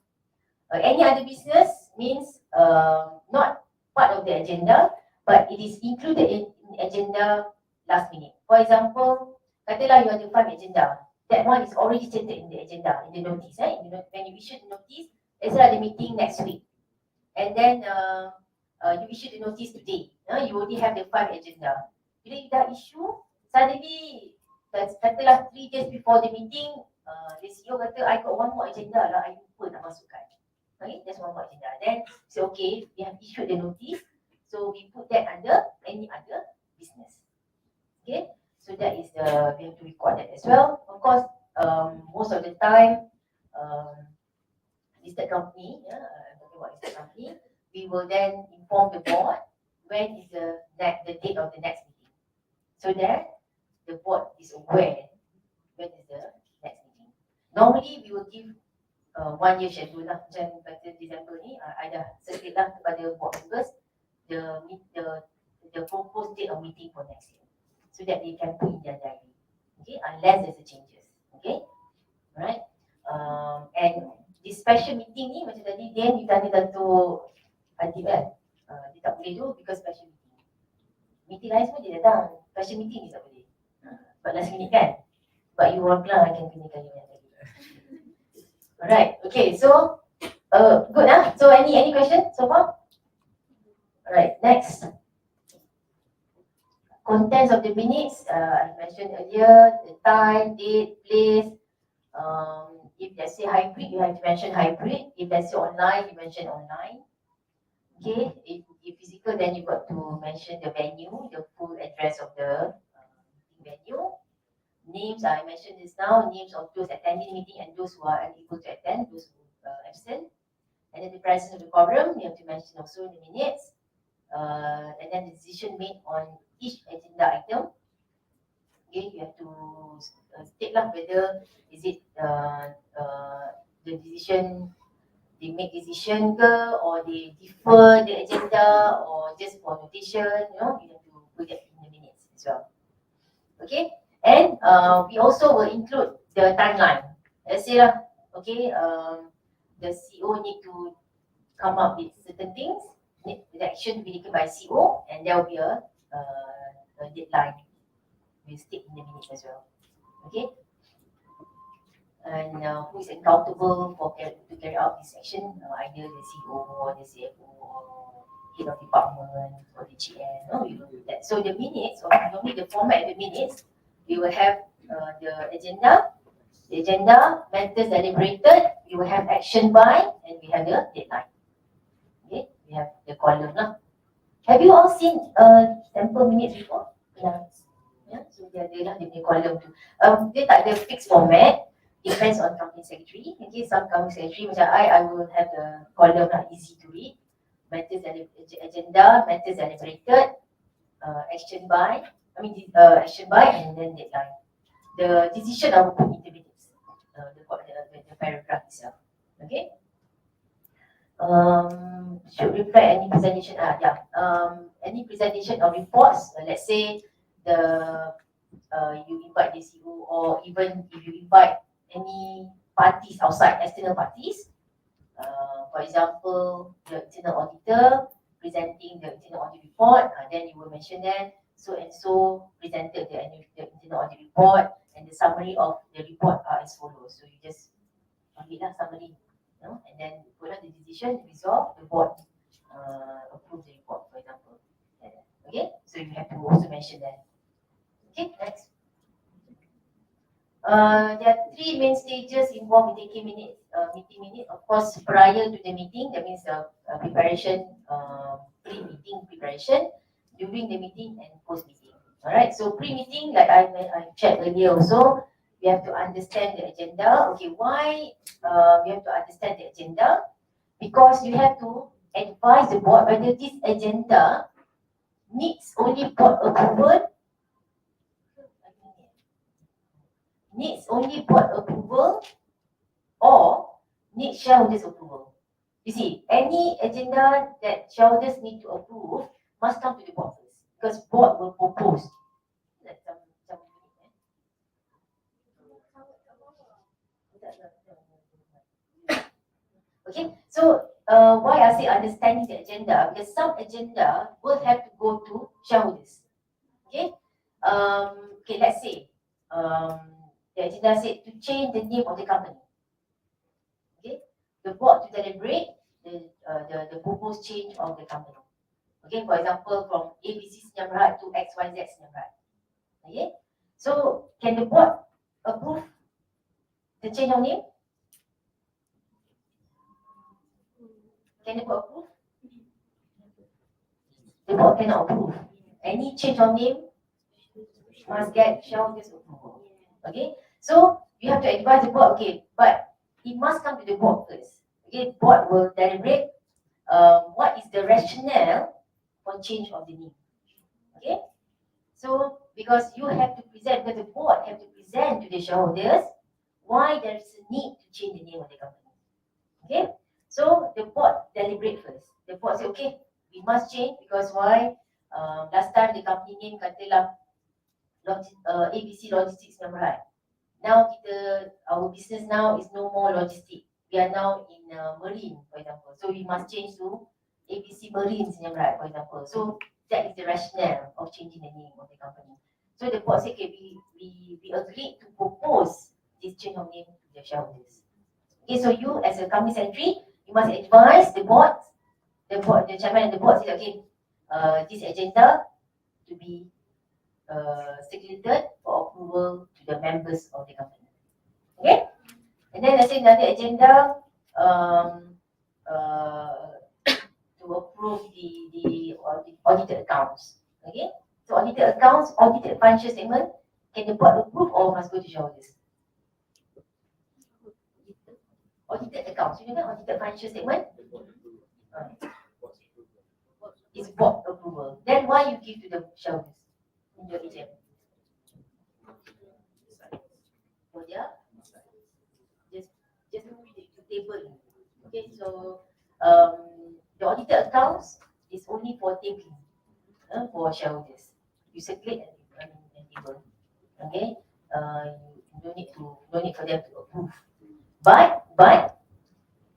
Speaker 5: Any other business means not part of the agenda, but it is included in agenda last minute. For example, katalah you ada 5 agenda. That one is already stated in the agenda, in the notice. When you issue the notice, let's say the meeting next week. And then you issue the notice today. You already have the 5 agenda. Bila you dah issue, suddenly, katalah 3 days before the meeting, the CEO kata, I got one more agenda lah, I lupa nak masukkan. Okay, that's one more agenda. Then, say okay, we have issued the notice, so we put that under any other business. Okay, so that is we have to record that as well. Of course, most of the time, listed company, I'm talking about listed company, we will then inform the board when is the date of the next meeting, so that the board is aware when is the next meeting. Normally, we will give 1 year schedule lah. Macam kata December ni, I dah circulate lah kepada board members the proposed date of meeting for next year, so that they can put in their diary. Okay, unless there's a changes. special meeting ni macam tadi dia tanya Dato' Adib kan, dia tak boleh tu because special meeting. Meeting lain semua dia datang, special meeting dia tak boleh. Sebab last minute kan. Sebab you orang kelang akan kenakan you yang tadi. Alright, okay, so good lah. So any question so far? Alright, next. Contents of the minutes, I mentioned earlier, the time, date, place. If let's say hybrid, you have to mention hybrid. If let's say online, you mention online. Okay, if physical, then you got to mention the venue, the full address of the venue. Names, I mentioned this now, names of those attending the meeting and those who are unable to attend, those who are absent. And then the presence of the quorum, you have to mention also in the minutes. And then the decision made on each agenda item. Okay, you have to state lah whether is it the decision, they make decision ke, or they defer the agenda, or just for notation, you know, you have to put that in the minutes as well. Okay, and we also will include the timeline. Let's say lah, okay, the CEO need to come up with certain things, the action to be taken by CEO, and there will be a deadline. We'll state in the minutes as well. Okay. And who is accountable for to carry out this action? Either the CEO or the CFO or head of department or the GM. No, you do that. So the minutes, or normally the format of the minutes, we will have the agenda, matters deliberated, we will have action by, and we have the deadline. Okay, we have the column lah. Have you all seen sample minutes before? Yeah, so dia ada lah dia punya column tu. Dia tak ada fixed format, depends on company secretary. Okay, some company secretary macam I will have the column lah, easy to read. Matters agenda, matters deliberated, action by, action by, and then deadline. The decision I will put in the minutes, the paragraph itself. Okay. Should reflect any presentation. Any presentation or reports. Let's say you invite the CEO, or even if you invite any parties outside, external parties. For example, the internal auditor presenting the internal audit report, then you will mention that so and so presented the internal audit report, and the summary of the report are as follows. So you just ambil lah summary, you know, and then put out the decision, resolve, the board approve the report, for example. Okay, so you have to also mention that. Okay, next. There are three main stages involved in taking meeting minutes. Of course, prior to the meeting, that means preparation, pre-meeting preparation, during the meeting, and post-meeting. Alright, so pre-meeting, like I checked earlier also, we have to understand the agenda. Okay, why we have to understand the agenda? Because you have to advise the board whether this agenda needs only board approval, or needs shareholders approval. You see, any agenda that shareholders need to approve must come to the board first, because board will propose. Okay, so why I say understanding the agenda? Because some agenda will have to go to shareholders. Okay, okay, let's say the agenda said to change the name of the company. Okay, the board to deliberate the proposed change of the company. Okay, for example, from ABC Senyam Berhad to XYZ Senyam Berhad. Okay, so can the board approve the change of name? Can the board approve? The board cannot approve. Any change of name must get shareholders approval. Okay, so you have to advise the board. Okay, but it must come to the board first. Okay, board will deliberate what is the rationale for change of the name. Okay, so because you have to present, because the board have to present to the shareholders why there is a need to change the name of the company. Okay, so the board deliberate first. The board say, okay, we must change because why? Last time the company name katalah ABC Logistics Senyam Berhad. Now our business now is no more logistic. we are now in marine, for example. So we must change to ABC Marine Senyam Berat, for example. So that is the rationale of changing the name of the company. So the board said, okay, we agreed to propose this change of name to the shareholders. Okay, so you as a company secretary, you must advise the board, the chairman and the board said, okay, this agenda to be circulated for approval to the members of the company. Okay? And then let's say another agenda to approve the audited accounts. Okay? So audited accounts, audited financial statement, can the board approve or must go to shareholders? Audited accounts, you know audited financial statement? It's board approval. Then why you give to the shareholders in your AGM? Oh yeah? Just the table. Okay, so the audited accounts is only for tabling for shareholders. You circulate and table. Okay, you no need for them to approve. But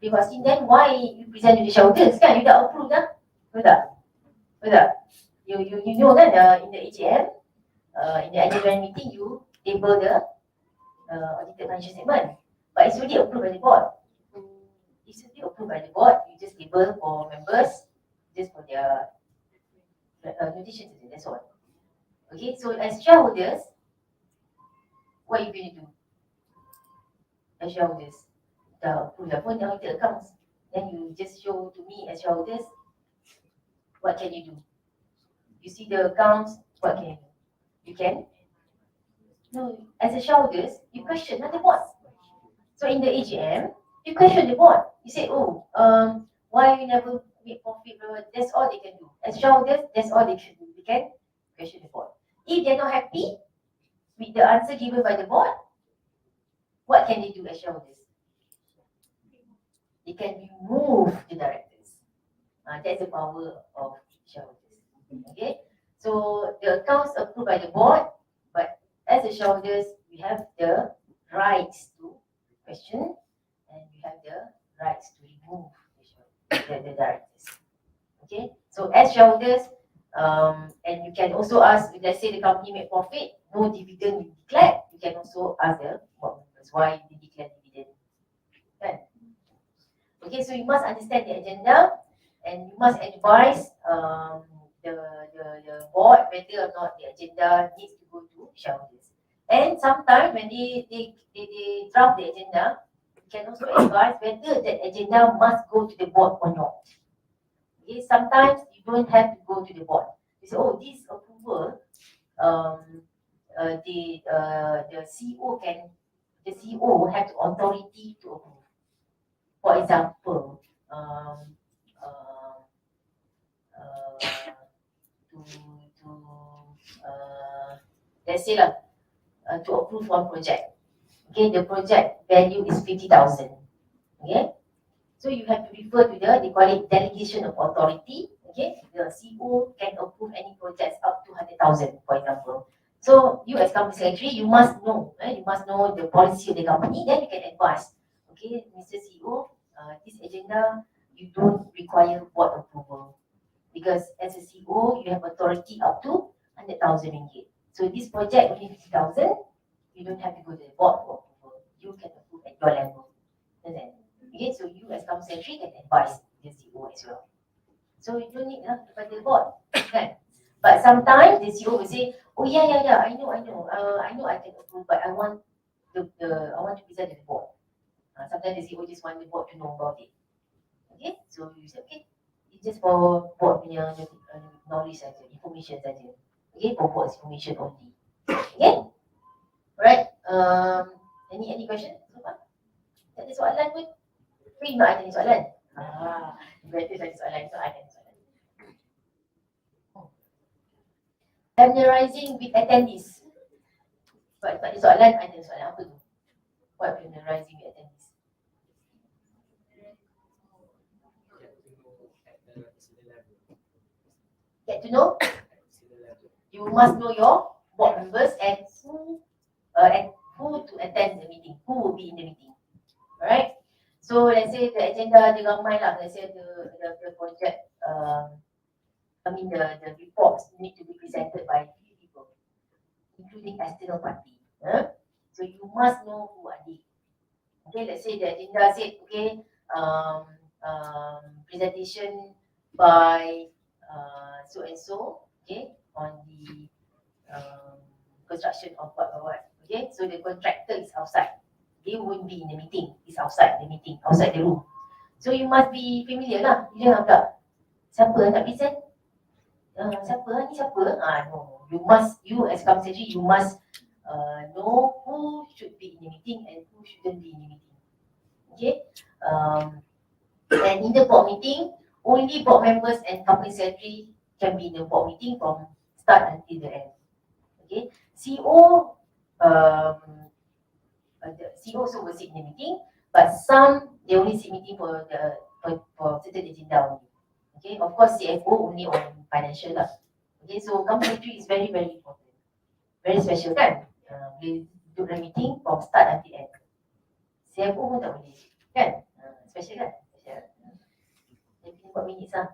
Speaker 5: we must see then why you present to the shareholders kan? You dah approve dah, betul tak? Betul tak? You know kan in the AGM, in the annual meeting you table the audited financial statement, but it's already approved by the board. It's already approved by the board. You just table for members, just for their notifications. That's all. Okay, so as shareholders, what are you going to do? As shareholders, dah approve dah pun the audited accounts. Then you just show to me as shareholders, what can you do? You see the accounts, what can you do? You can? No, as a shareholders, you question the board. So in the AGM, you question the board. You say, oh, why you never make profit? That's all they can do. As shareholders, that's all they can do. They can question the board. If they're not happy with the answer given by the board, what can they do as shareholders? They can remove the directors. That's the power of shareholders. Okay, so the accounts approved by the board, but as a shareholders, we have the rights to question and we have the rights to remove the directors. Okay, so as shareholders, and you can also ask, let's say the company made profit, no dividend you declared, you can also ask the board members why they declare dividend. Right? Okay, so you must understand the agenda and you must advise the board whether or not the agenda needs to go to shareholders. And sometimes when they draft the agenda, you can also advise whether that agenda must go to the board or not. Okay, sometimes you don't have to go to the board. You say, oh, this approval, the CEO have the authority to approve. For example, let's say to approve one project. Okay, the project value is 50,000. Okay, so you have to refer to they call it delegation of authority. Okay, the CEO can approve any projects up to 100,000, for example. So you as company secretary, you must know the policy of the company. Then you can advise. Okay, Mr. CEO, this agenda you don't require board approval because as a CEO you have authority up to 100,000 ringgit. So this project only 50,000, you don't have to go to the board for approval. You can approve at your level. Okay, so you as company secretary can advise the CEO as well. So you don't need to go to the board. Okay. But sometimes the CEO will say, oh yeah, I know I can approve, but I want I want to present to the board. Sometimes the CEO just want the board to know about it. Okay, so you say, okay, it's just for board punya knowledge saja, information saja. Okay, for board's information only. Okay, alright. Any question so far? Tak ada soalan pun? Free nak ada soalan? Better tanya soalan, so ada soalan. Familiarizing with attendees. Sebab tak ada soalan, ada soalan apa tu? What familiarizing with attendees? Get to know? You must know your board members and who to attend the meeting, who will be in the meeting. Alright? So let's say the agenda ada ramai lah, let's say the project, the reports need to be presented by 3 people, including external party. So you must know who are they. Okay, let's say the agenda said, okay, presentation by so and so, okay, on the construction of what. Okay, so the contractor is outside. They won't be in the meeting. It's outside the meeting, outside the room. So you must be familiar lah. You jangan pula, siapa nak present? Siapa ni siapa? No. You as company secretary, you must know who should be in the meeting and who shouldn't be in the meeting. Okay. And in the board meeting, only board members and company secretary can be in the board meeting from start until the end. Okay. CEO, the CEO also will sit in the meeting, but some they only sit meeting for certain agenda only. Okay. Of course, CFO only on financial lah. Okay. So company secretary is very very important, very special kan. We do the meeting from start until end. CFO pun tak boleh kan. Special kan? Special. Jadi buat minutes lah.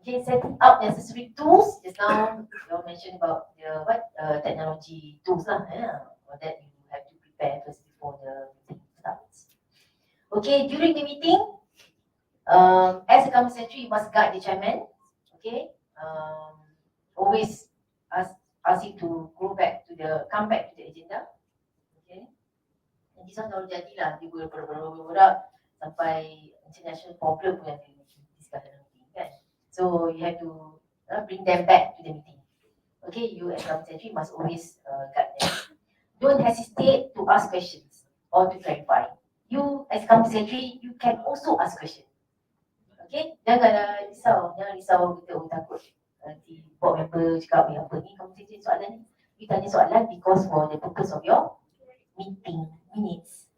Speaker 5: Okay, setting up necessary tools. Just now you all mentioned about the technology tools lah. For that you have to prepare first before the meeting starts. Okay, during the meeting, as a company secretary, you must guide the chairman. Okay, always ask him to come back to the agenda. Okay, and this one selalu jadilah dia berberak sampai international problem pun yang discuss dalam meeting kan. So you have to bring them back to the meeting. Okay, you as company secretary must always guide them. Don't hesitate to ask questions or to clarify. You as company secretary, you can also ask questions. Okay, jangan risau kita takut nanti board member cakap apa ni kamu tanya soalan ni. You tanya soalan because for the purpose of your meeting minutes.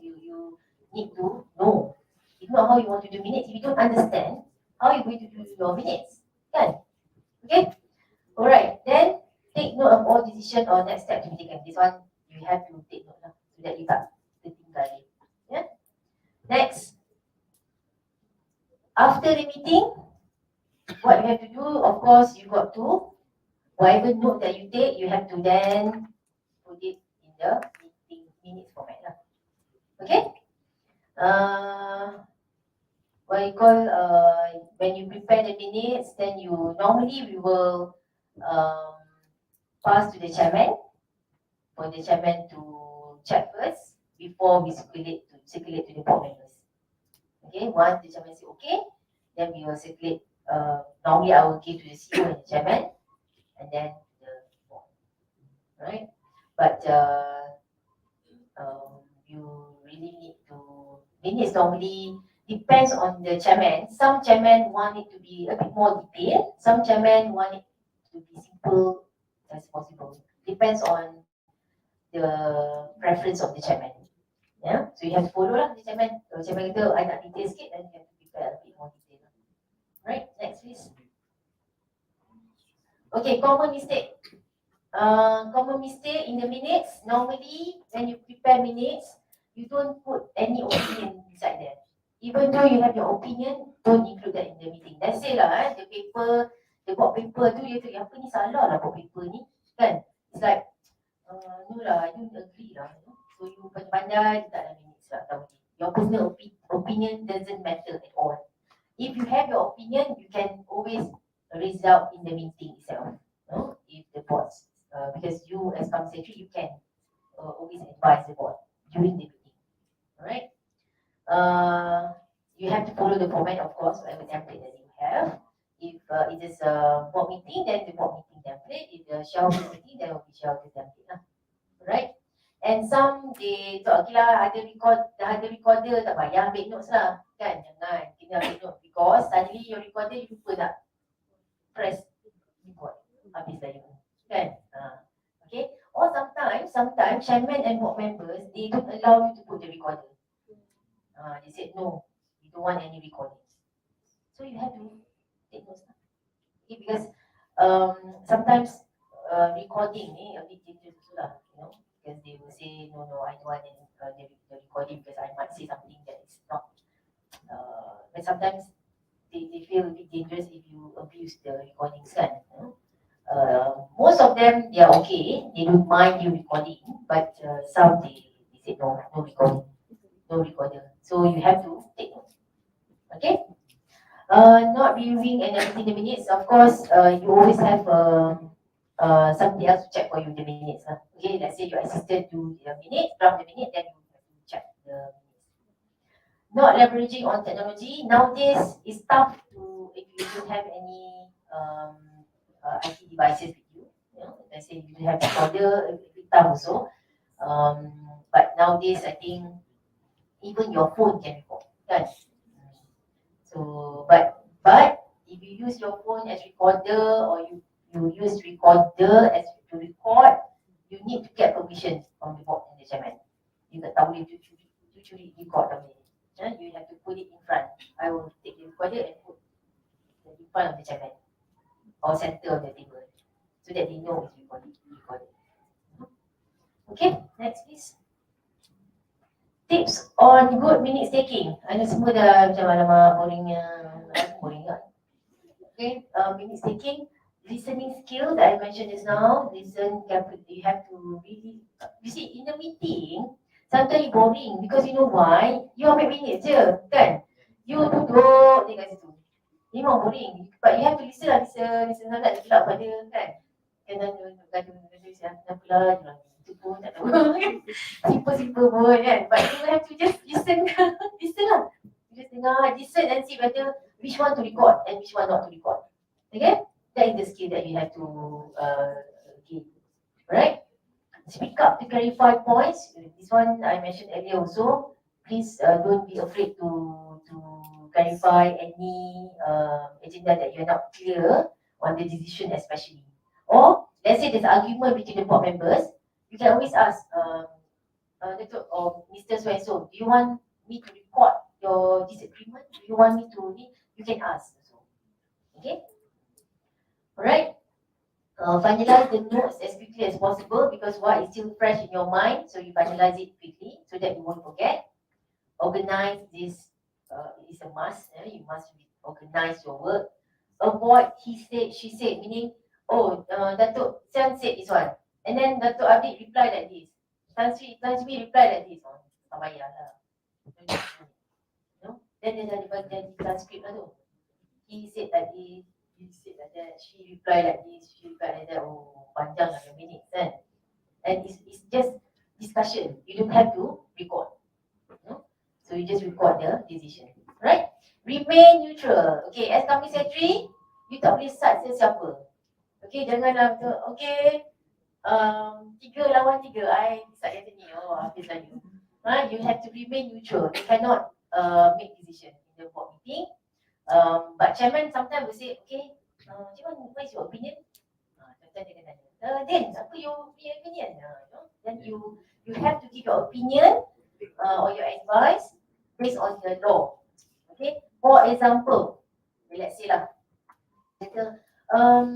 Speaker 5: You need to know. If not, how you want to do minutes? If you don't understand, how are you going to do your minutes? Kan? Okay? Alright, then take note of all decision or next step to be taken. This one you have to take note lah, so that you tak tertinggal. Yeah? Next. After the meeting, what you have to do, of course, you got to, whatever note that you take, you have to then put it in the meeting minutes format lah. Okay? What you call, when you prepare the minutes, then normally we will pass to the chairman, for the chairman to check first before we circulate to the board members. Okay, once the chairman say okay, then we will circulate. Normally I will give to the CEO and the chairman, and then the board. Right? But you really need to, minutes normally depends on the chairman. Some chairman want it to be a bit more detailed. Some chairman want it to be simple as possible. Depends on the preference of the chairman. Yeah, so you have to follow lah the chairman. Kalau chairman kata I nak detail sikit, then you have to prepare a bit more detail. Right, next please. Okay, common mistake. Common mistake in the minutes. Normally, when you prepare minutes, you don't put any opinion inside there. Even though you have your opinion, don't include that in the meeting. Let's say lah, the board paper tu dia tu, apa ni salah lah board paper ni, kan? It's like, no lah, I don't agree lah. So you pandai-pandai letak dalam minutes lah, tahu ni. Your personal opinion doesn't matter at all. If you have your opinion, you can always raise out in the meeting itself. No? If the boards, because you as company secretary, you can always advise the board during the meeting. Alright? You have to follow the format, of course, whatever template that you have. If it is a board meeting, then the board meeting template. If the shareholder meeting, then will be shareholder template lah. Right? And some they thought, okay lah, ada recorder tak payah ambil notes lah. Kan? Jangan, kena ambil notes. Because suddenly your recorder, you lupa tak press record. Habis dah you. Kan? Okay? Or sometimes chairman and board members, they don't allow you to put the recorder. They said no, we don't want any recordings. So you have to take notes. Okay, because sometimes recording ni a bit dangerous also lah, you know, because they will say no, I don't want any, the recording because I might say something that sometimes they feel a bit dangerous if you abuse the recordings kan. Most of them they are okay, they don't mind you recording, but some they say no recording, no recorder. So you have to take note. Okay. Not reviewing and editing the minutes. Of course, you always have somebody else to check for you the minutes. Okay, let's say your assistant do the minute, draft the minute, then you have to check the minutes. Not leveraging on technology. Nowadays, it's tough to, if you don't have any IT devices with you. Let's say you have recorder, it's tough also. But nowadays, I think even your phone can record, kan? So, but if you use your phone as recorder or you use recorder as to record, you need to get permission from the board and the chairman. You tak boleh curi record from it. You have to put it in front. I will take the recorder and put it in front of the chairman or center of the table so that they know it's recorded. Okay, next please. Tips on good minutes taking. Anda semua dah macam alamak boring kan? Okay, minutes taking. Listening skill that I mentioned just now. Listen carefully. You have to really, you see in the meeting, sometimes you boring because you know why? You ambil minutes je kan? You duduk dekat situ. Memang boring. But you have to listen sangat pula pada kan? Kena gaduh siapa lah itu pun tak tahu. Simple pun kan? But you have to just listen lah. Just dengar, listen and see whether which one to record and which one not to record. Okay? That is the skill that you have to gain. Alright? Speak up to clarify points. This one I mentioned earlier also. Please don't be afraid to clarify any agenda that you're not clear on the decision especially. Or let's say there's argument between the board members, you can always ask Datuk or Mr. So-and-so, do you want me to record your disagreement? Do you want me to read? You can ask. Okay? Alright? Finalize the notes as quickly as possible because what is still fresh in your mind, so you finalize it quickly so that you won't forget. Organize this is a must. You must organize your work. Avoid he said, she said, meaning, Datuk Sian said this one. And then Datuk Abid replied like this. Tan Sri replied like this. Tak payah lah. Then dia jadi transcript lah tu. He said like this, he said like that, she replied like this, she replied like that. Oh, panjang lah 2 minutes kan. And it's just discussion. You don't have to record. So you just record the decision. Right? Remain neutral. Okay, as company secretary, you tak boleh sat sesiapa. Okay, janganlah tu, okay, 3 lawan 3, I decide yang ni, habis lah you. You have to remain neutral. You cannot make decision in the board meeting. But chairman sometimes will say, okay, chairman, what is your opinion? Sometimes dia kata, then, apa your opinion? Then you have to give your opinion or your advice based on the law. Okay, for example, let's say lah, kita ada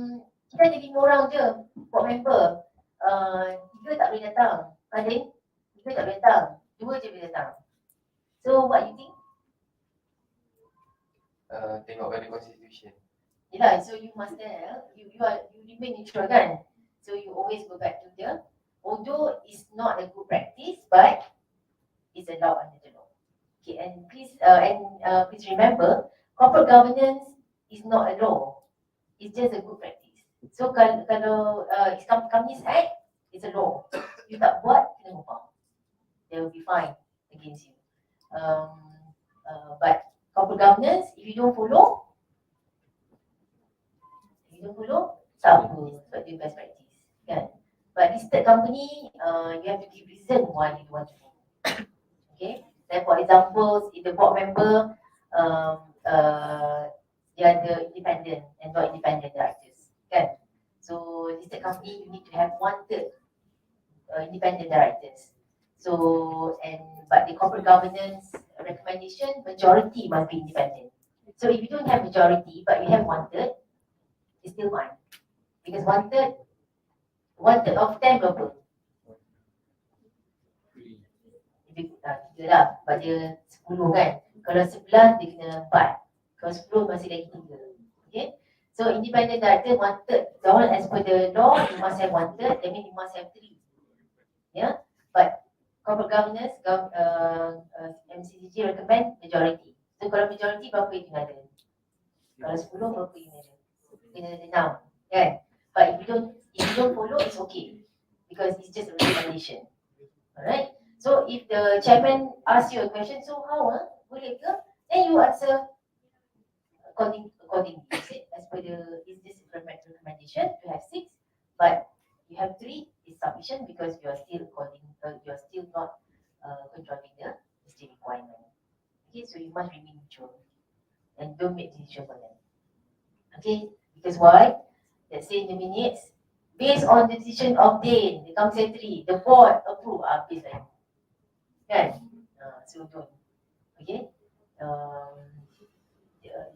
Speaker 5: 5 orang je board member, 3 tak boleh datang, then 3 tak boleh datang, 2 je boleh datang. So what you think?
Speaker 6: Tengok pada constitution.
Speaker 5: Yelah, so you must tell, you remain neutral kan? So you always go back to the, although it's not a good practice, but it's allowed under the law. Okay, and please remember, corporate governance is not a law. It's just a good practice. So kalau Companies Act, it's a law. You tak buat, kena upah. They will be fine against you. But corporate governance, if you don't follow, tak apa, sebab dia best practice. Kan? But listed company, you have to give reason why you want to follow. Okay? Then for example, if the board member, they are the independent and not independent directors. Kan? So listed company, you need to have 1/3 independent directors. So but the corporate governance recommendation, majority must be independent. So if you don't have majority but you have 1/3, it's still fine. Because 1/3 of 10 berapa? 3 lah, sebab dia 10 kan. Kalau 11 dia kena 4. Kalau 10 masih lagi 3. Okay. So independent director wanted, don't as per the law, you must have 1/3, that means you must have 3. Yeah. But corporate governance, MCCG recommend majority. So kalau majority berapa you kena ada? Kalau 10 berapa you kena ada? Kena ada 6. Kan? But if you don't follow, it's okay. Because it's just a recommendation. Alright? So if the chairman asks you a question, so how? Boleh ke? Then you answer accordingly. As per the, is this recommendation to have 6, but you have 3 is sufficient because you are still not controlling the state requirement. Okay, so you must remain neutral and don't make decision for them. Okay, because why? Let's say in the minutes, based on the decision obtained, the council 3, the board approve, based on kan? So don't. Okay.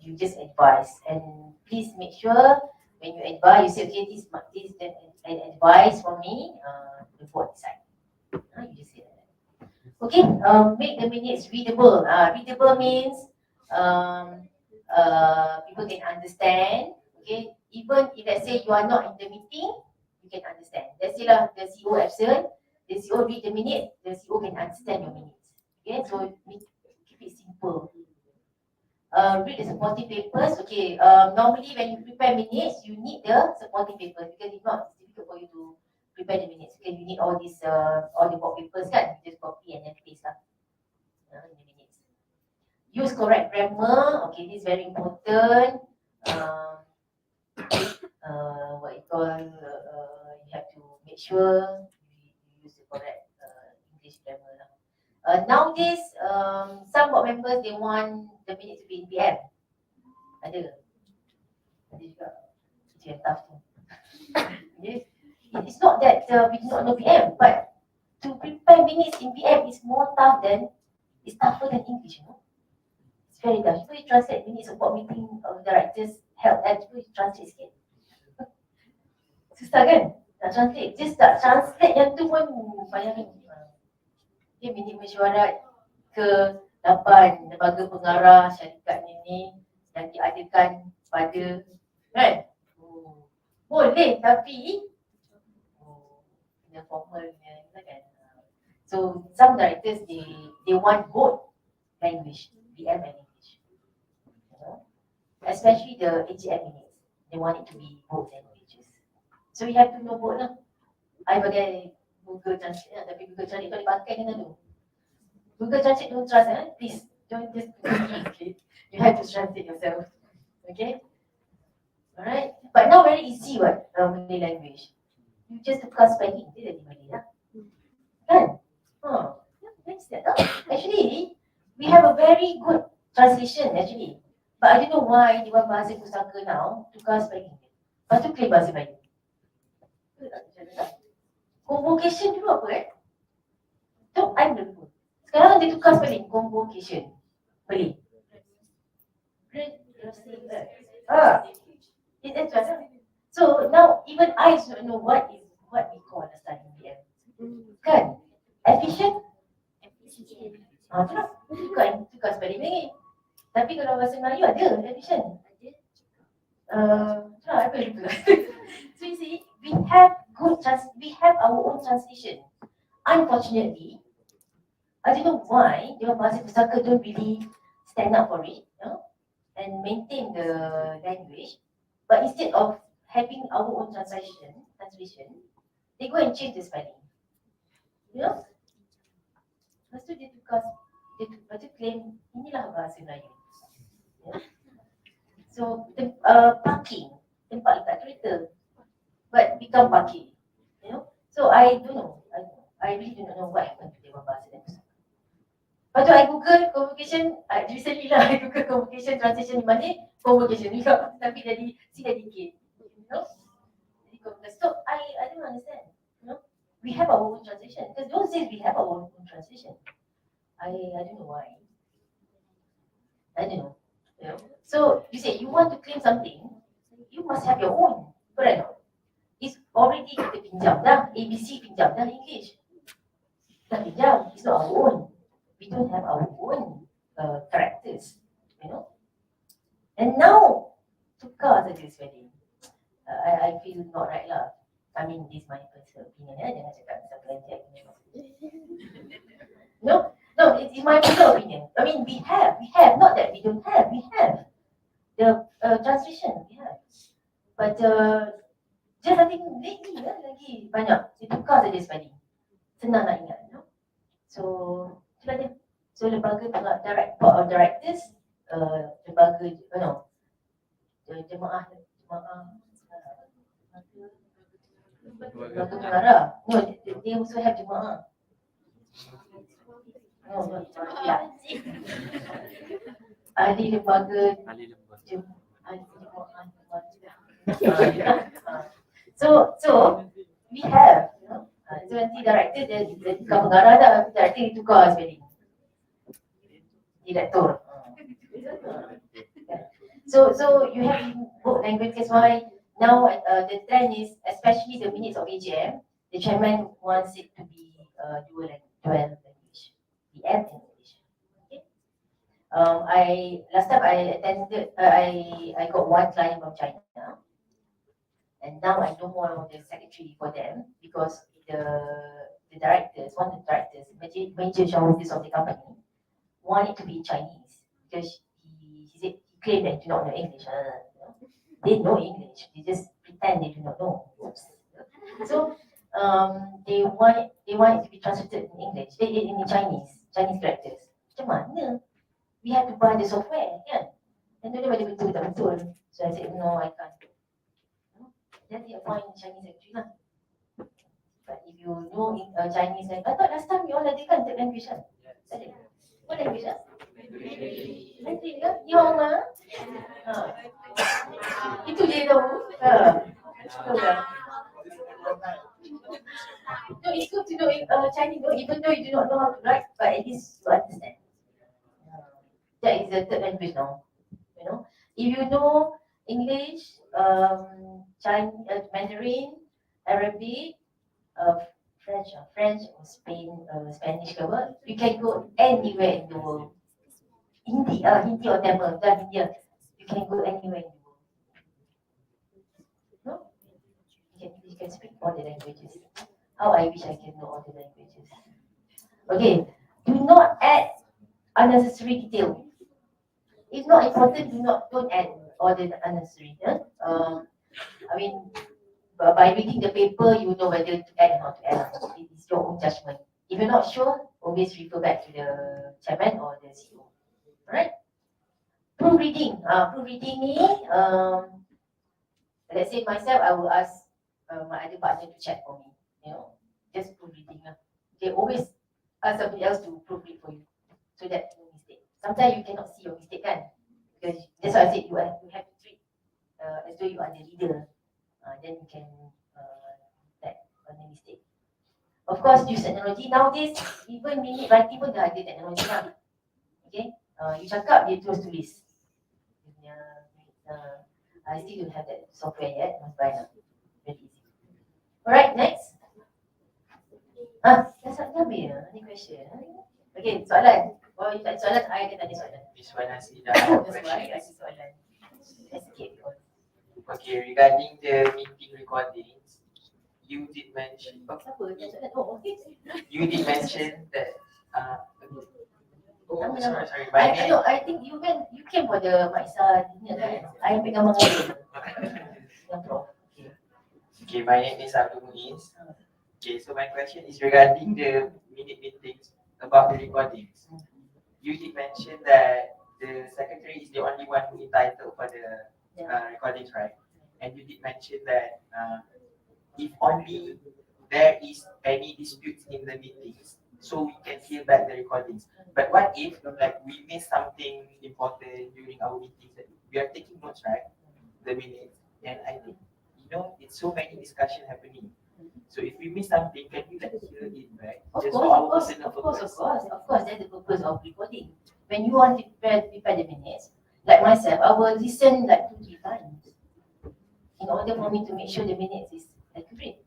Speaker 5: You just advise, and please make sure when you advise, you say, okay, this an advice from me, the board decide. You just say that. Okay, make the minutes readable. Readable means people can understand. Okay, even if let's say you are not in the meeting, you can understand. Let's say lah, the CEO absent, the CEO read the minute, the CEO can understand your minutes. Okay, so keep it simple. Read the supporting papers. Okay, normally when you prepare minutes, you need the supporting papers because if not, it's difficult for you to prepare the minutes. Okay, you need all the board papers kan, you just copy and then paste lah in the minutes. Use correct grammar. Okay, this is very important. What you call, you have to make sure you use the correct English grammar lah. Nowadays, some board members, they want the minutes to be in PM. Ada juga. Itu yang tough tu. Yes. It's not that we do not know PM, but to prepare minutes in PM is more tough it's tougher than English, you know. It's very tough. Cuba you translate minutes of board meeting of directors, help, cuba you translate sikit. Susah kan? Nak translate. Just tak translate yang tu pun bayangin. Dia minit mesyuarat ke-8 lembaga pengarah syarikat ini yang diadakan pada kan? Boleh tapi kena formalnya kan. So some directors they want both language, PM and English. Especially the AGM minutes. They want it to be both languages. So you have to know both lah. I pakai Google Translate lah, tapi Google Translate boleh pakai dengan tu. Google Translate don't trust, please don't just Google Translate. You have to translate yourself. Okay? Alright. But now very easy what, Malay language. You just tukar spelling, dia jadi Malay lah. Kan? That's that. Actually, we have a very good translation actually. But I don't know why dia buat bahasa pusaka now, tukar spelling. Lepas tu claim bahasa Melayu. Convocation dulu apa tu I belum. Sekarang dia tukar spelling, convocation. Boleh. It's so now even I don't know what we call a study PM. Kan? Efficient? Tu lah. Tukar spelling lagi. Tapi kalau bahasa Melayu ada efficient. Apa lupa. So you see, we have our own translation. Unfortunately, I don't know why dia bahasa pusaka don't really stand up for it, and maintain the language. But instead of having our own translation, they go and change the spelling. You know? Lepas tu dia tukar, lepas tu claim inilah bahasa Melayu. So parking, tempat letak kereta, but become parking, you know. So I don't know. I really do not know what happened to Dewan Bahasa dan Pusaka. Lepas tu I Google convocation, recently lah I Google convocation translation di mana convocation juga, tapi jadi sedikit, you know. Jadi convocation. So I don't understand, you know. We have our own translation because those days we have our own translation. I don't know why. I don't know. You know? So you say you want to claim something, you must have your own, correct? It's already kita pinjam dah, ABC pinjam dah English. Kita pinjam, it's not our own. We don't have our own character And now, tukar saja spelling. I feel not right lah. I mean, this is my personal opinion ya. Jangan cakap siapa nanti aku memang. No, it's my personal opinion. I mean, we have, not that we don't have, we have the translation, we have. But just I think lately lagi banyak ditukar saja spelling. Senang nak ingat, no? So, itulah dia. So, lembaga board of directors, lembaga, jemaah pengarah. No, they also have jemaah. No, yeah. Ahli lembaga So we have, so nanti director dia tukar pengarah dah, director dia tukar spelling. Direktur. So you have both language. That's why now the trend is, especially the minutes of AGM, the chairman wants it to be dual language, PM and English. Okay. Last time I attended, I got one client from China, and now I know more of the secretary for them because the directors, one of the directors, major shareholders of the company, want it to be in Chinese because he said he claimed that they do not know English. They know English, they just pretend they do not know. Oops. So they want it to be translated in English, in Chinese characters. Macam mana? We have to buy the software, kan? And then whether betul tak betul. So I said no, I can't. Then they appoint Chinese secretary lah. But if you know Chinese, I thought last time you all ada kan third language kan? Ada. What language lah? Mandarin kan? Nihong ah? Itu je tahu. Tahu tak? No, it's good to know Chinese, even though you do not know how to write, but at least you understand. That is the third language now. You know, if you know English, Chinese, Mandarin, Arabic, French or Spanish ke apa, you can go anywhere in the world. Hindi or Tamil, India, you can go anywhere in the world. No? You can speak all the languages. How I wish I can know all the languages. Okay, do not add unnecessary detail. If not important, don't add all the unnecessary. Yeah? I mean, by reading the paper, you know whether to add or not to add. It is your own judgment. If you're not sure, always refer back to the chairman or the CEO. Alright? Proofreading. Proofreading ni, let's say myself, I will ask my other partner to check for me. You know, just proofreading. They always ask somebody else to proofread for you, so that no mistake. Sometimes you cannot see your mistake, kan? Because that's why I said you have to treat as though you are the leader. Then you can detect any mistake. Of course, use technology. Nowadays, even minute writing pun dah ada teknologi lah. Okay, you cakap, dia terus tulis. I still don't have that software yet. Must buy now. Very easy. Alright, next. Dah habis ya? Any question? Okay, soalan. Kalau you tak ada soalan, I akan tanya soalan.
Speaker 6: Miss Wan Haslinda, I have a
Speaker 5: That's why I
Speaker 6: question.
Speaker 5: ask soalan. Escape.
Speaker 6: Okay, regarding the meeting recordings, you did mention.
Speaker 5: Siapa tanya soalan? Oh, okay.
Speaker 6: You did mention that. Oh,
Speaker 5: Nama-nama.
Speaker 6: sorry. My name.
Speaker 5: I think you came for the Maisa dinner kan? I ambil gambar dengan dia. Yang Prof.
Speaker 6: Okay, my name is Abdul Muniz. Okay, so my question is regarding the minute meetings about the recordings. You did mention that the secretary is the only one who entitled for the recordings, right? And you did mention that if only there is any disputes in the meetings, so we can hear back the recordings. But what if we miss something important during our meetings? That we are taking notes, right? The minutes, and I think it's so many discussion happening. So if we miss something, can we hear it back?
Speaker 5: Of
Speaker 6: Just
Speaker 5: course,
Speaker 6: for our
Speaker 5: of
Speaker 6: personal
Speaker 5: course.
Speaker 6: purpose.
Speaker 5: That's the purpose of recording. When you want to prepare the minutes, like myself, I will listen like 2-3 times in order for me to make sure the minutes is accurate.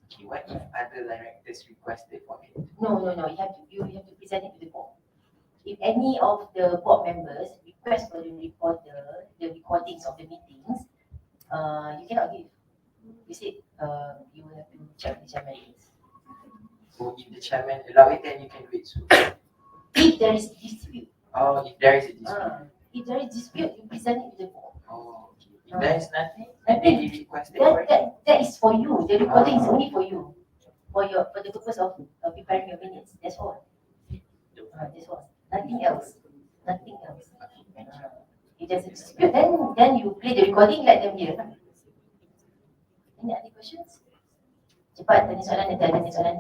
Speaker 6: Okay, what if other directors requested for it?
Speaker 5: No. You have to present it to the board. If any of the board members request for the recordings of the meetings, you cannot give. You said you will have to check the chairman list.
Speaker 6: So if the chairman allow it, then you can do it soon.
Speaker 5: If there is dispute,
Speaker 6: Oh, if there is a dispute.
Speaker 5: if there is dispute, you present it to the board.
Speaker 6: Oh, okay. If there is nothing,
Speaker 5: Nothing.
Speaker 6: then you request it for it.
Speaker 5: That is for you. The recording is only for you, for the purpose of preparing your minutes. That's all. That's all. Nothing else. Nothing else. If there's a dispute, then you play the recording, let them hear. Any other questions? Cepat tanya soalan, nanti ada tanya soalan.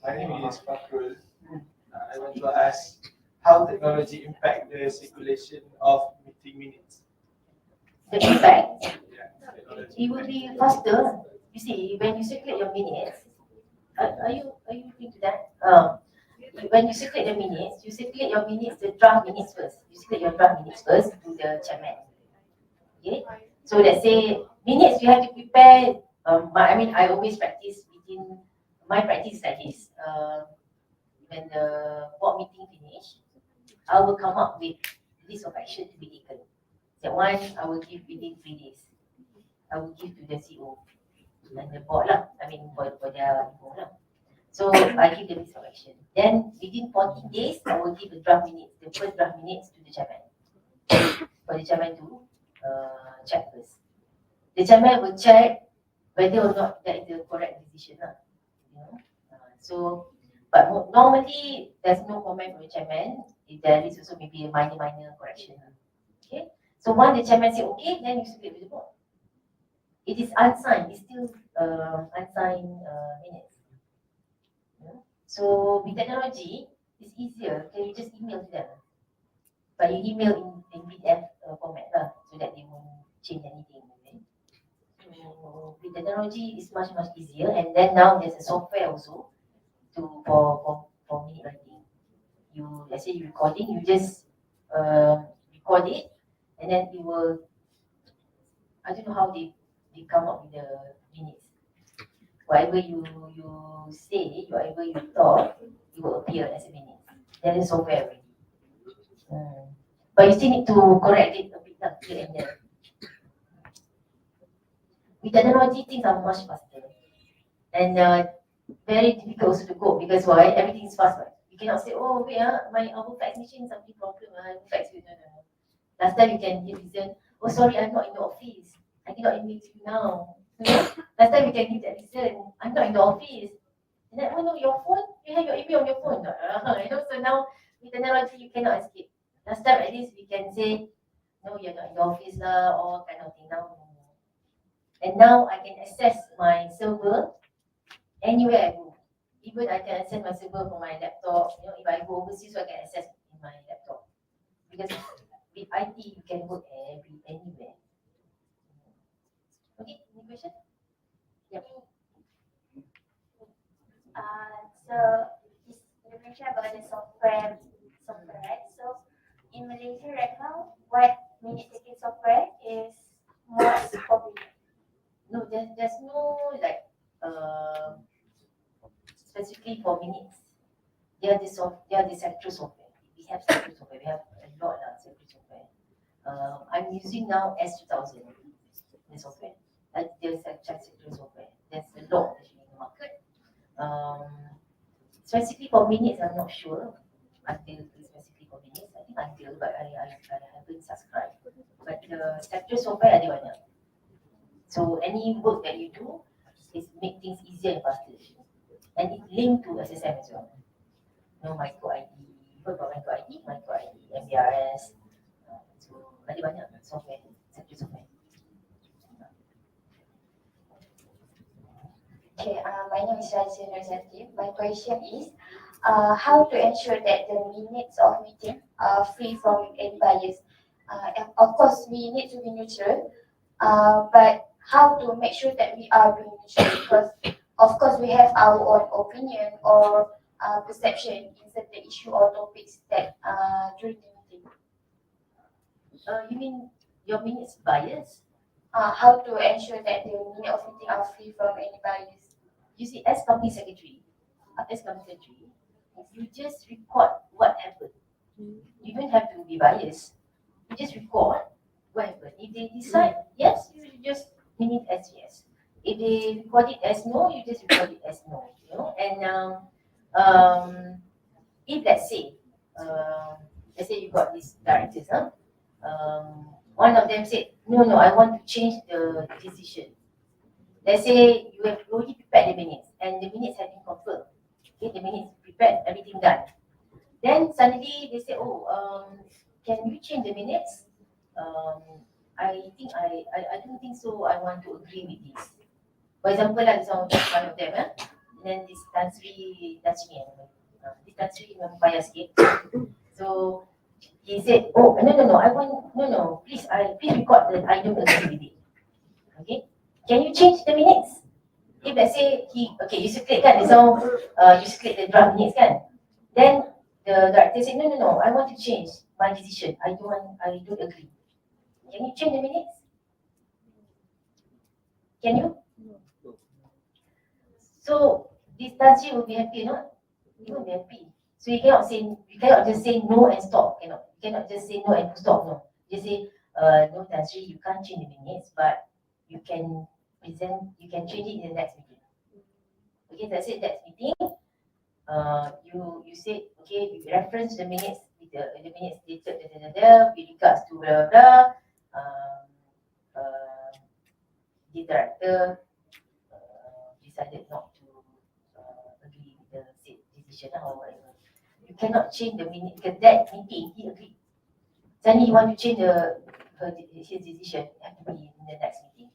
Speaker 9: My name is Fakrul. I want to ask how technology impact the circulation of meeting minutes.
Speaker 5: The impact,
Speaker 9: Yeah, technology.
Speaker 5: it will be faster. You see, when you circulate your minutes, are you looking to that? When you circulate the minutes, the draft minutes first. You circulate your draft minutes first to the chairman. Okay? So let's say minutes you have to prepare. I always practice my practice is like this. When the board meeting finish, I will come up with list of action to be taken. That one I will give within 3 days. I will give to the CEO and the board lah. For their info lah. So I give the list of action. Then within 14 days, I will give the first draft minutes to the chairman. For the chairman to check first. The chairman will check whether or not that is the correct decision lah. But normally there's no comment from the chairman. If there is also maybe a minor correction. Okay. So once the chairman say okay, then you submit to the board. It is unsigned. It's still unsigned minutes. So with technology, it's easier. Can you just email to them? But you email in PDF format lah, so that they won't change anything. Okay? So with technology, it's much easier. And then now there's a software also for minute writing. Let's say you recording, you just record it, and then it will. I don't know how they come up with the minutes. Whatever you say, whatever you talk, it will appear as a minute. There is software already. But you still need to correct it a bit here and there. With technology, things are much faster. And very difficult also to cope because why? Everything is fast. Right? You cannot say, oh wait, our fax machine something problem. Fax you. No. Last time you can give reason, oh sorry, I'm not in the office. I cannot email you now. Last time you can give that reason, I'm not in the office. And then, oh no, your phone, you have your email on your phone. So now with technology you cannot escape. Last time at least we can say, no, you're not in the office lah, or kind of thing now. And now I can access my server anywhere I go. Even I can access my server from my laptop. If I go overseas, so I can access in my laptop. Because with IT, you can work anywhere. Okay, any question? Yep.
Speaker 7: So you mentioned about the software, right? So in Malaysia right now, what minute taking software is most popular?
Speaker 5: No, there's no like specifically for minutes. They are the secretarial software. We have secretarial software. We have a lot of secretarial software. I'm using now S2000, the software. There's secretarial software. There's a lot actually in the market. Specifically for minutes, I'm not sure. Specifically for minutes, I think until, but I haven't subscribed. But the secretarial software ada banyak. So any work that you do is make things easier and faster. And it linked to SSM as well. Micro ID, what about micro ID, MEGAWAN. So ada banyak software, secretarial software.
Speaker 4: Okay, my name is Razia Razati. My question is, how to ensure that the minutes of meeting are free from any bias? Of course, we need to be neutral, but how to make sure that we are being neutral? Because, of course, we have our own opinion or perception in certain issue or topics that during the meeting.
Speaker 5: You mean your minutes bias?
Speaker 4: How to ensure that the minute of meeting are free from any bias?
Speaker 5: You see, as company secretary, you just record what happened. You don't have to be biased. You just record what happened. If they decide yes, you just mean it as yes. If they record it as no, you just record it as no. You know, and if let's say you got these directors, one of them said, no, I want to change the decision. Let's say you have already prepared the minutes and the minutes have been confirmed. Okay, the minutes prepared, everything done. Then suddenly they say, can you change the minutes? I think I don't think so. I want to agree with this. For example, like one of them, and then this Tan Sri, this Tan Sri memang payah sikit. So he said, no, I want, no, please record that I don't agree with it. Okay, can you change the minutes? If let's say you circulate kan, you circulate the draft minutes kan, then the director said, no, I want to change my decision. I don't agree. Can you change the minutes? Can you? So this Tan Sri will be happy or not? He won't be happy. So you cannot just say no and stop. You cannot just say no and stop. No, just say no, Tan Sri, you can't change the minutes, but you can change it in the next meeting. Okay, that's it. Next meeting. You say okay. You reference the minutes with the minutes dated with regards to blah blah. The director decided not to agree with the said decision or whatever. You cannot change the minute because that meeting he agreed. Suddenly you want to change his decision, it have to be in the next meeting.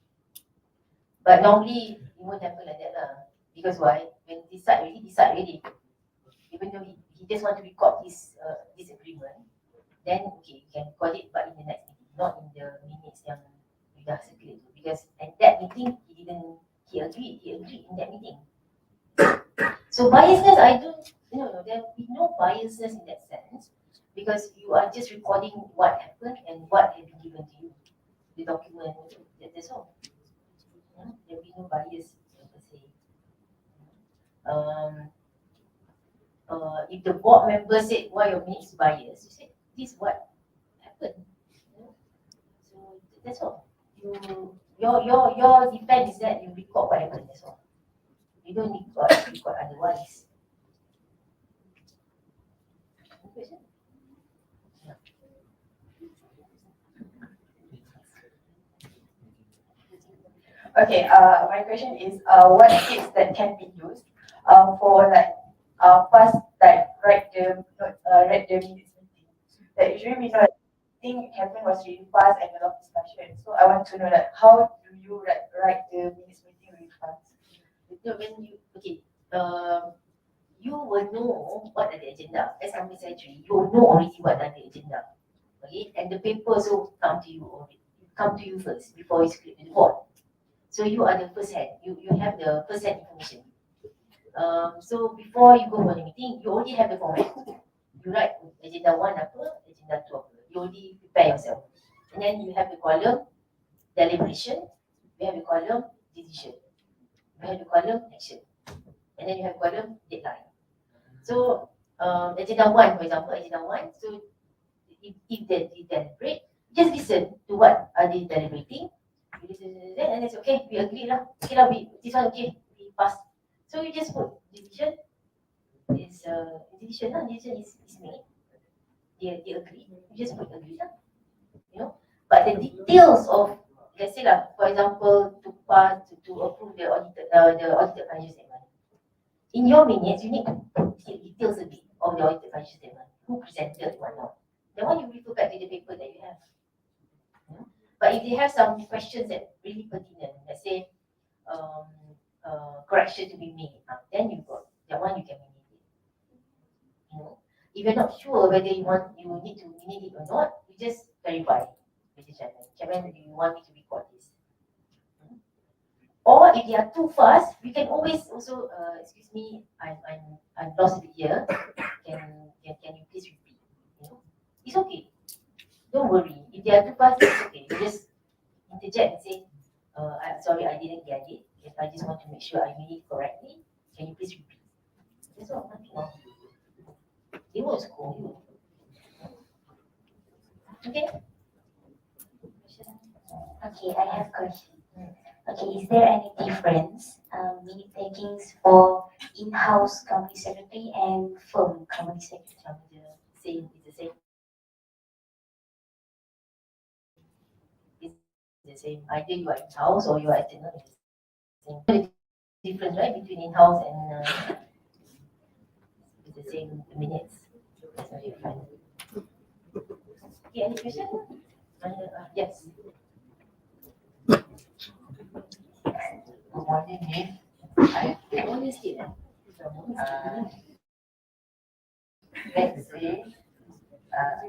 Speaker 5: But normally it won't happen like that lah. Because why? When decide already. Even though he just want to record his disagreement, then okay, you can record it, but in the next meeting, not in the minutes yang you dah circulate. Because at that meeting he agreed in that meeting. So biasness, there will be no biasness in that sense, because you are just recording what happened and what has been given to you, the document. That's all. There will be no bias per se. If the board member said why your minutes biased, you say this is what happened. So that's all. Your defense is that you record what happened. That's all. You don't need to record otherwise. Any question?
Speaker 2: Okay, my question is, what tips that can be used for fast write the minutes meeting? That usually we know that thing happened was really fast and a lot of discussion. So I want to know how do you write the minutes meeting really fast?
Speaker 5: You will know what are the agenda. As company secretary, you will know already what are the agenda. Okay, and the paper also come to you first before you script the board. So you are the first hand. You have the first hand information. So before you go for the meeting, you already have the format. You write agenda 1 apa, agenda 2 apa. You already prepare yourself. And then you have the column deliberation, you have the column decision, you have the column action, and then you have column deadline. So agenda 1, for example, agenda 1. So if they deliberate, just listen to what are they deliberating. You listen, and it's okay. We agree lah. Okay lah. This one okay. We pass. So you just put decision. It's decision lah. Decision is made. They agree. You just put agree lah. But the details of, let's say lah, for example, to pass to approve the audited financial statement. In your minutes, you need to put details a bit of the audited financial statement. Who presented, what not. That one you refer back to the paper that you have. But if they have some questions that really pertinent, let's say correction to be made, then you got that one you can manage it. If you're not sure whether you need to manage it or not, you just verify with the chairman. Do you want me to record this? Or if they are too fast, we can always also excuse me, I'm lost here. Can you please repeat? It's okay. Don't worry. If they are too fast, it's okay. You just interject and say, I'm sorry, I didn't get it. If I just want to make sure I read it correctly, can you please repeat? That's all. Nothing wrong. They won't scold you. Okay.
Speaker 4: Okay, I have a question. Okay, is there any difference minute takings for in-house company secretary and firm company secretary?
Speaker 5: Same, it's the same. It's the same. Either you are in-house or you are external. It's the same. The difference, right, between in-house and it's the same minutes. There's no difference. Okay, any question? Yes.
Speaker 10: Good morning, Miss. I
Speaker 5: Only still.
Speaker 10: let's say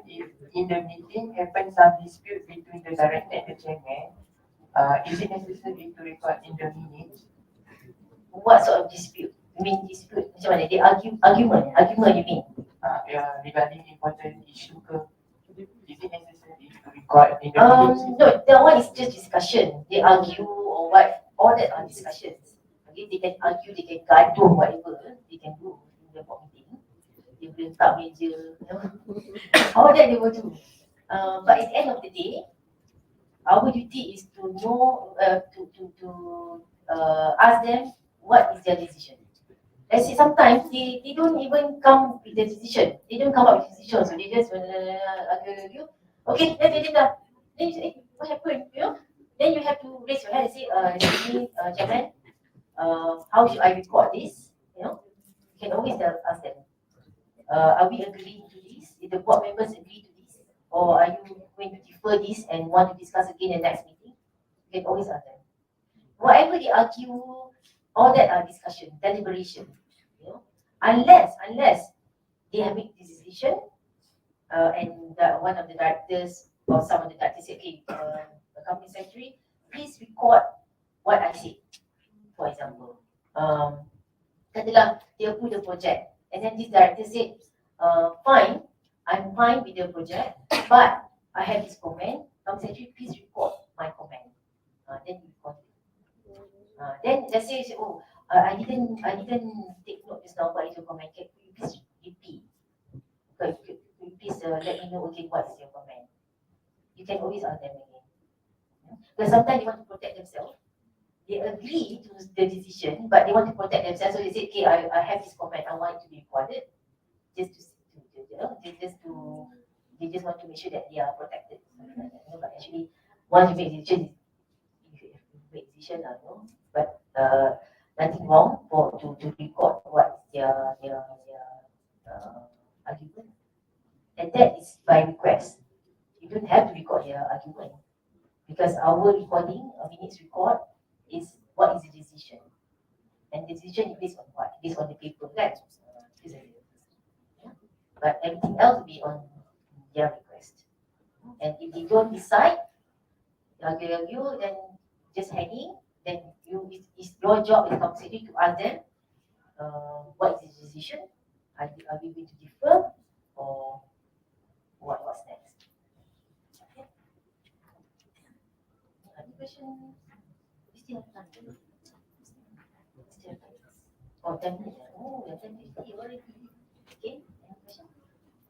Speaker 10: if in the meeting happens some dispute between the director and the chairman, is it necessary to record in the minutes?
Speaker 5: What sort of dispute? You mean dispute macam mana? They argument you mean?
Speaker 10: Regarding important issue ke, is it necessary to record in the minutes?
Speaker 5: No, that one is just discussion. They argue or what, all that are discussions. Okay, they can argue, they can gaduh, whatever they can do in the board meeting. They will letak meja, you know. All that they will do. But at the end of the day, our duty is to know, to ask them what is their decision. Let's say sometimes they don't even come with the decision. They don't come up with decision, so they just argue. Okay, let's get it done. Then you say, hey, what happened? You know? Then you have to raise your hand and say, excuse me, Chairman, how should I record this? You know, you can always ask them. Are we agreeing to this? If the board members agree to this, or are you going to defer this and want to discuss again in the next meeting? You can always ask them. Whatever they argue, all that are discussion, deliberation. You know, unless they have made this decision, and one of the directors or some of the directors say, okay, the company secretary, please record what I said. For example, katalah they approve the project, and then this director said, fine, I'm fine with the project, but I have this comment. Company secretary, please record my comment. Then you record it. Then let's say, oh, I didn't take note just now. What is your comment? Can you please repeat? Could you please let me know again what is your comment? You can always ask them again. Because sometimes they want to protect themselves. They agree to the decision, but they want to protect themselves. So they say, okay, I have this comment. I want it to be recorded, just they just want to make sure that they are protected. But actually, once you make a decision, but nothing wrong to record what their argument, and that is by request. You don't have to record their argument because our recording, minutes record, is what is the decision, and the decision is based on what? Based on the paper, right? But everything else will be on their request. And if they don't decide, argue, then just hanging, then it's your job as company to ask them what is the decision? Are we going to defer or what's next? Okay. Any question? We still have time. Still have time. Oh, 10 minutes. Oh, we are 10:50 already. Okay. Any question?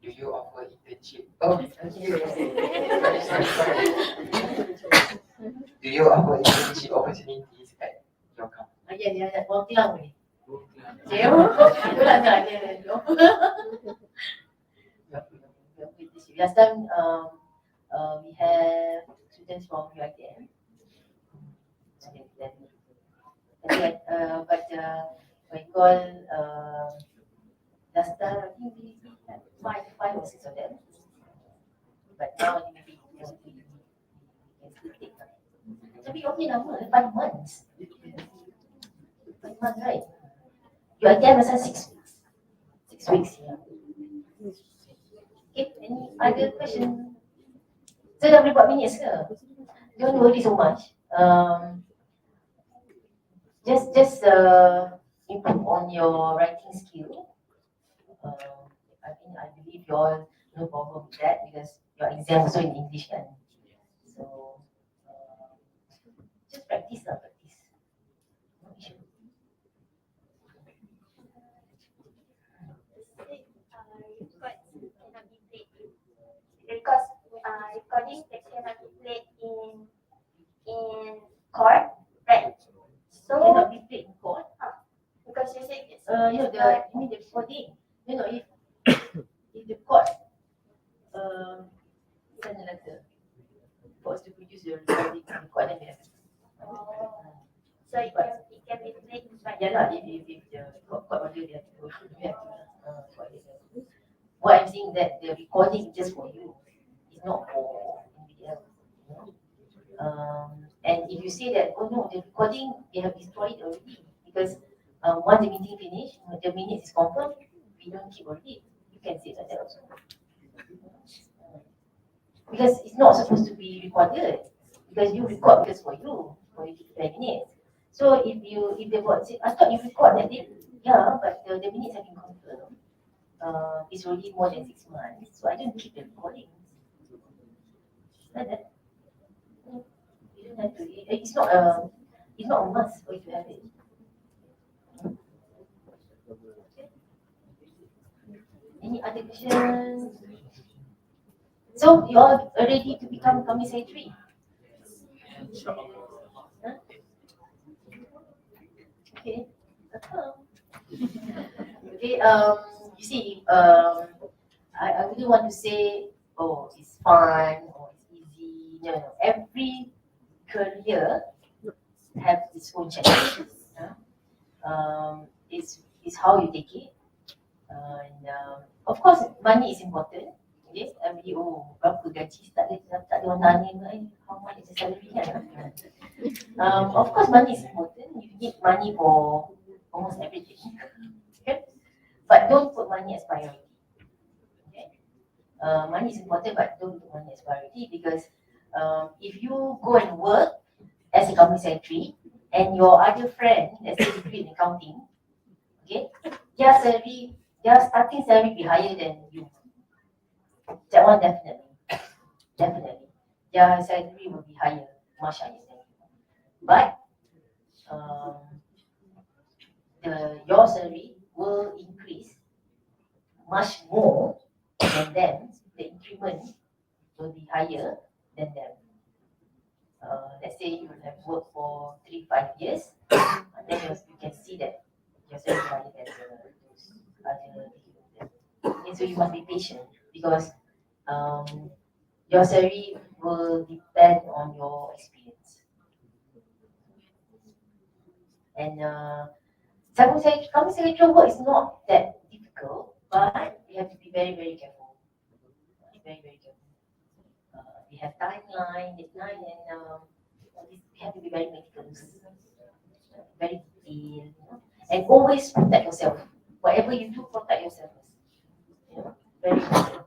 Speaker 6: Do you offer internship? Oh, do you offer internship opportunities at your company?
Speaker 5: Ya, orang bilang boleh. Itulah tak ada. Last time, we have students from UITM. But we call last time I think we had five or six of them. But now maybe we can still take time. Tapi okay lama, 5 months. 5 months, right? UITM masa 6 weeks. 6 weeks, yeah. Okay, any other question? So dah boleh buat minutes ke? Don't worry so much. Just improve on your writing skill. I believe you all no problem with that because your exam also in English kan. So just practice. No issue.
Speaker 7: Records
Speaker 5: recording. You know, if the court send a letter for us to produce the recording, the court then we have to.
Speaker 7: So it can be played by
Speaker 5: Yeah lah, if the court order they have to go, we have to court order. What I'm saying that the recording is just for you. It's not for anybody else. You know? And if you say that, oh no, the recording they have destroyed it already because once the meeting finished, the minutes is confirmed, we don't keep already. You can say that also. Because it's not supposed to be recorded. Because you record because for you keep 10 minutes. So if the board say, I thought you record that day, yeah, but the minutes have been confirmed. It's already more than 6 months, so I don't keep the recordings. Like that. You don't have to. It's not a must for you to have it. Okay. Any other questions? So you are ready to become company secretary? Huh? Okay. Okay. You see, I wouldn't want to say, oh, it's fun or it's easy. No. Every career have its own challenges. It's how you take it. And of course, money is important. Okay, berapa gaji? Tak ada orang tanya how much is the salary kan? Of course, money is important. You need money for almost everything. Okay, but don't put money as priority. Okay, money is important, but don't put money as priority because if you go and work as a company secretary and your other friend, let's say degree in accounting, okay, their starting salary be higher than you. That one definitely. Their salary will be higher, much higher than you. But your salary will increase much more than them. The increment will be higher than them. Let's say you have worked for 3-5 years, and then you can see that your salary is higher than those other people. And so you must be patient because your salary will depend on your experience. And company secretarial work is not that difficult, but you have to be very, very careful. Very, very careful. We have timeline, deadline, and we have to be very meticulous, very detailed, and always protect yourself. Whatever you do, protect yourself. Very important.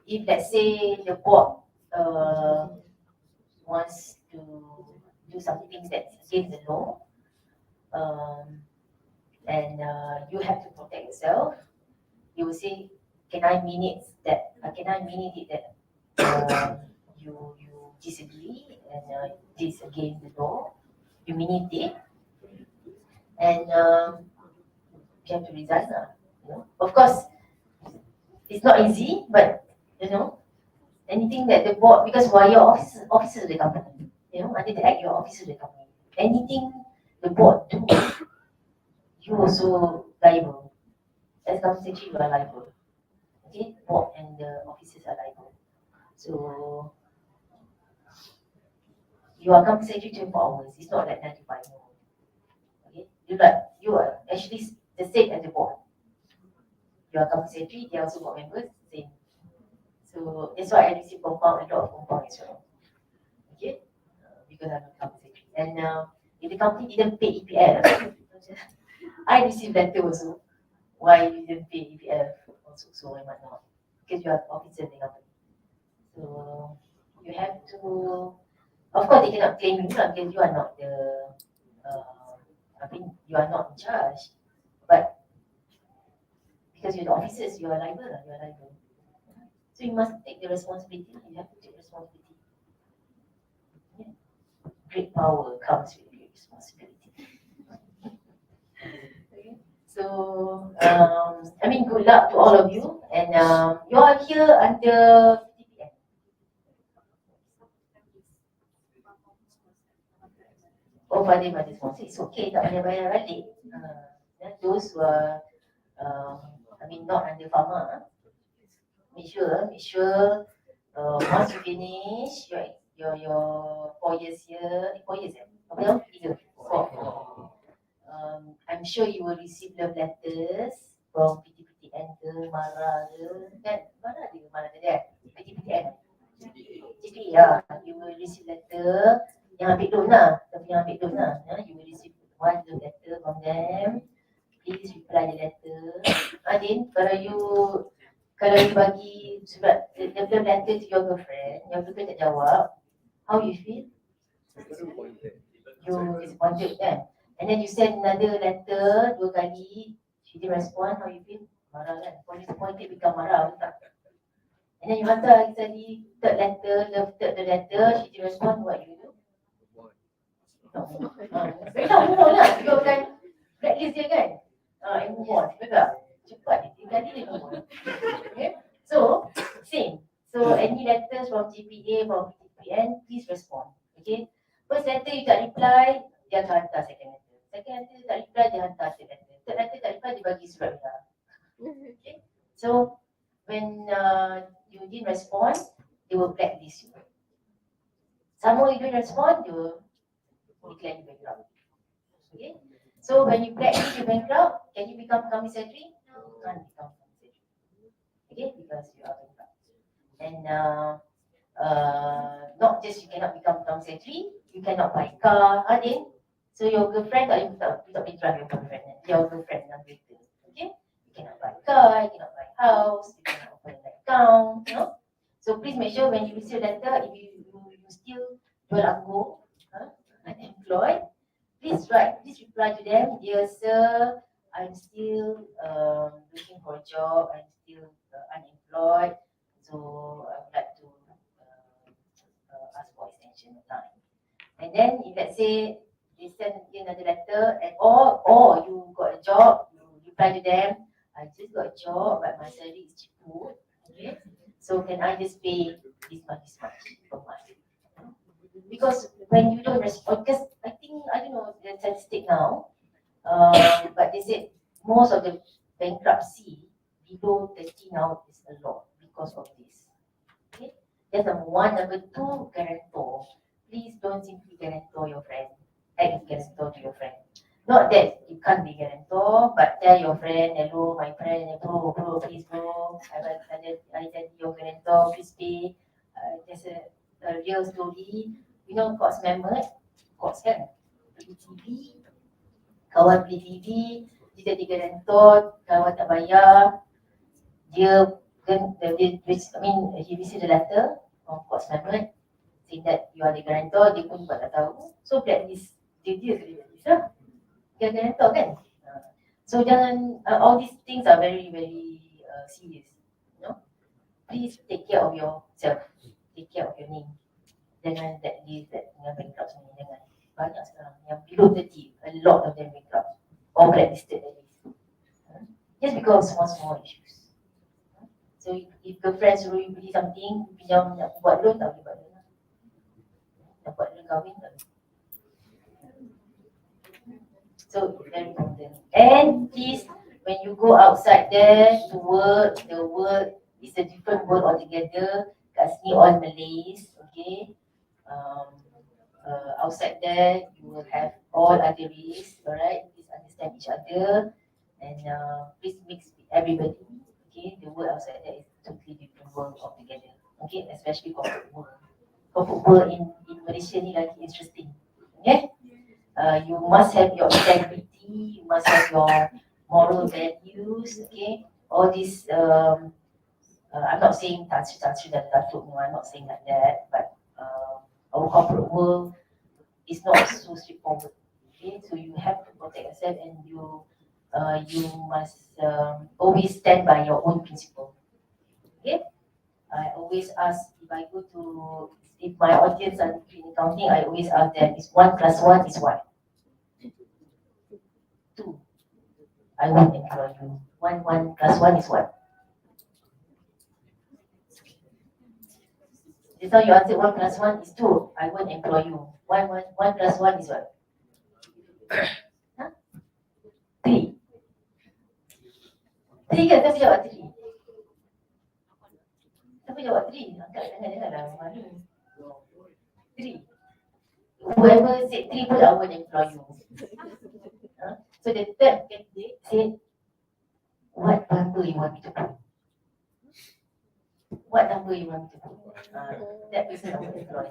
Speaker 5: If let's say the board wants to do something that's against the law, and you have to protect yourself, you will say, can I minute it that you disagree and this against the law? You minute it, and you have to resign. Of course, it's not easy, but anything that the board, because while you're officers of the company, under the act, you're officers of the company. Anything the board do, you also liable. As company secretary, you are liable. Okay, board and the officers are liable. So you are company secretary 24 hours. It's not like 9 to 5. Okay, you are actually the same as the board. You are company secretary, they also got members, same. So that's why I receive compound, a lot of compound as well. Okay, because I'm a company secretary. And if the company didn't pay EPF, I received letter also. Why you didn't pay EPF also, so I might not. Because you are officer in the company. So you have to, of course they cannot claim you because you are not the, you are not in charge. But because you're the officers, you are liable. So you must take the responsibility. You have to take responsibility. Yeah. Great power comes with great responsibility. Okay. So, good luck to all of you. And you are here under TPN. Oh, pada sponsor. It's okay, tak payah bayar balik. Those who are, not under farmer, make sure once you finish your 4 years here, 4 years, apa 3, 4. I'm sure you will receive love letters from PTPTN ke MARA ke kan? MARA dia PTPTN. Jadi you will receive letter yang ambil loan lah, tapi yang ambil loan lah. You will receive one love letter from them. Please reply the letter. Adin, kalau you bagi surat love letter to your girlfriend tak jawab, how you feel? You disappointed kan? And then you send another letter 2 kali, she didn't respond, how you feel? Marah kan? Kalau disappointed become marah, betul tak? And then you hantar lagi tadi third letter, she didn't respond, what you do? No lah, you akan blacklist dia kan? And move on, betul tak? Cepat, 3 kali dia move on. Okay? So, same. So, any letters from GPA, from PTPN, please respond. Okay? First letter you tak reply, dia akan hantar second letter. Second letter tak reply, dia hantar third letter. Third letter tak reply, dia bagi surat dia. Okay? So, when you didn't respond, they will blacklist you. Some more you don't respond, they will declare you bankrupt. Okay? So, when you blacklist you bankrupt, can you become company secretary? No. Can't become company secretary. Okay? Because you are bankrupt. And not just you cannot become company secretary, you cannot buy car, Adin. So your girlfriend, you tak boleh drive your girlfriend number 2. Okay? You cannot buy car, you cannot buy house, you cannot open an account, you know. So please make sure when you receive a letter, if you still jual anggur, unemployed, please reply to them, dear sir, I'm still looking for a job, I'm still unemployed, so I would like to ask for extension of time. And then if let's say they send you another letter or you got a job, you reply to them, I just got a job but my salary is cheap food. Okay? So can I just pay this much per month? Because when you don't respond, because I don't know the statistic now, but they said most of the bankruptcy below 30 now is a lot because of this. Okay? That's number 1. Number 2, guarantor. Please don't simply guarantor your friend. Act guarantor to your friend. Not that you can't be guarantor, but tell your friend, hello, my friend, bro, please bro, I tell your guarantor, please pay. There's a real story. You know, Courts member, Courts kan? Beli TV, kawan beli TV, dia jadi guarantor, kawan tak bayar, he received a letter from Courts member saying that you are the guarantor, dia pun buat tak tahu. So blacklist dia blacklist lah. Dia guarantor kan? So jangan, all these things are very, very serious. You know? Please take care of yourself. Take care of your name. Jangan blacklist dengan bankrupt semua. Jangan. Banyak sekarang yang below 30, a lot of them bankrupt. Or blacklisted at least. Just because of small issues. So if girlfriend suruh you beli something, pinjam nak buat loan, tak boleh buat loan. Nak buat loan kahwin tak boleh. So very important. And please, when you go outside there to work, the work is a different world altogether. Kat sini all Malays, okay. Outside there, you will have all other race, alright. Please understand each other, and please mix with everybody. Okay, the world outside there is totally different world altogether. Okay, especially corporate world. Corporate world in Malaysia ni lagi interesting. Okay. You must have your integrity, you must have your moral values, okay? All these, I'm not saying touch dan datuk, no, I'm not saying like that, but our corporate world is not so straightforward, okay? So you have to protect yourself, and you must always stand by your own principle, okay? I always ask, if my audience are in accounting, I always ask them, is 1 + 1 is what? 2. I won't employ you. 1 + 1 is what? Just now you answered 1 + 1 is 2. I won't employ you. 1 + 1 is what? Huh? 3. Three kan? Siapa jawab three? Siapa jawab three? Angkat tangan janganlah malu. Three. Whoever said three pun I will employ you. So the third candidate said, what number you want me to put? What number you want me to put? That person I will employ.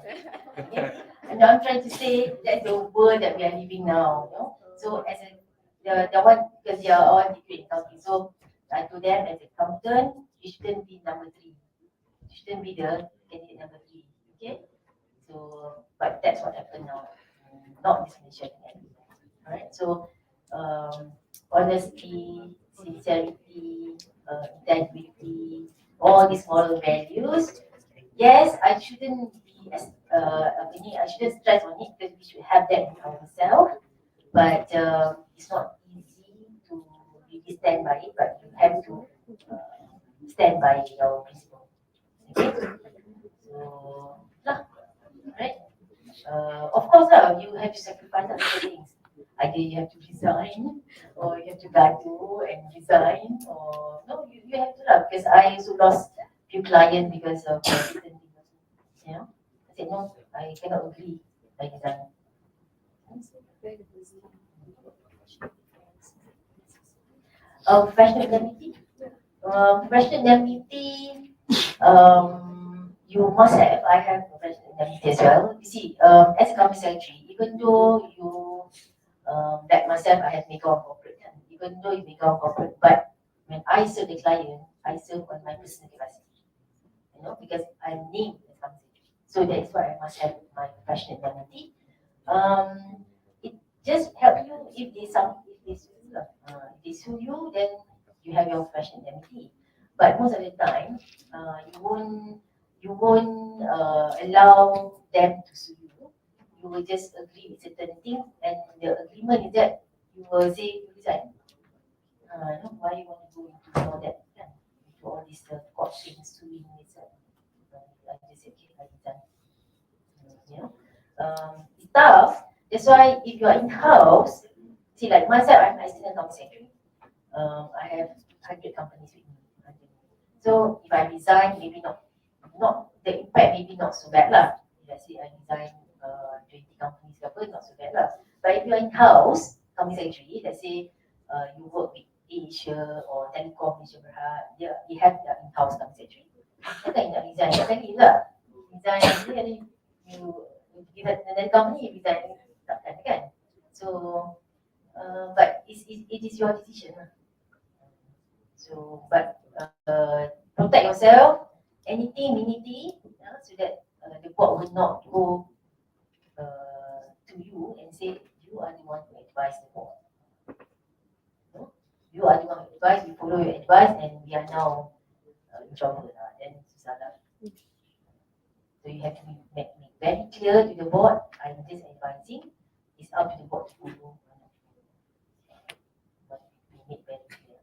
Speaker 5: Okay? And I'm trying to say that's the world that we are living now. You know? So as a the one, because they are all degree in accounting, so I told them as a accountant, you shouldn't be number three. You shouldn't be the candidate number three. Okay? So, but that's what happened now. Not this Malaysia. Alright, so honesty, sincerity, integrity, all these moral values. Yes, I shouldn't be as I shouldn't stress on it because we should have that in ourselves. But it's not easy to really stand by it. But you have to stand by your principle. Okay, so right. Of course, you have to sacrifice other things. Either you have to resign, or you have to gaduh and resign, or no, you have to because I also lost few clients because of certain things. You know, I said no, I cannot agree. I resign. Professional indemnity. Professional indemnity. You must have. I have professional indemnity as well. You see, as a company secretary, even though you like myself, I have MEGAWAN corporate. Even though you MEGAWAN corporate, but when I serve the client, I serve on my personal capacity. You know, because I'm named as company secretary. So that is why I must have my professional indemnity. It just help you if they sue you, then you have your professional indemnity. But most of the time, you won't allow them to sue you. You will just agree with certain things, and the agreement is that you will say you resign. Why you want to go into all that, into all these court things, suing itself. I just say, okay, I resign. You know, it's tough. That's why if you are in house, see, like myself, I'm assistant company secretary. I have 100 companies with me. So if I resign, maybe not the impact maybe not so bad lah. If I say I resign 20 companies, not so bad lah. But if you are in house, company secretary, let's say you work with Asia or Telecom Malaysia Berhad, they have their in-house company secretary. Takkan you nak resign? Takkan you lah. Resign nanti and then you give it another company, you resign. Takkan kan? So, but it is your decision. So, but protect yourself, anything, so that the board will not go to you and say you are the one who advised the board. No? You are the one who advised, we follow your advice, and we are now in trouble. Then susah. So you have to make very clear to the board, I'm just advising, it's up to the board to follow. But we make very clear.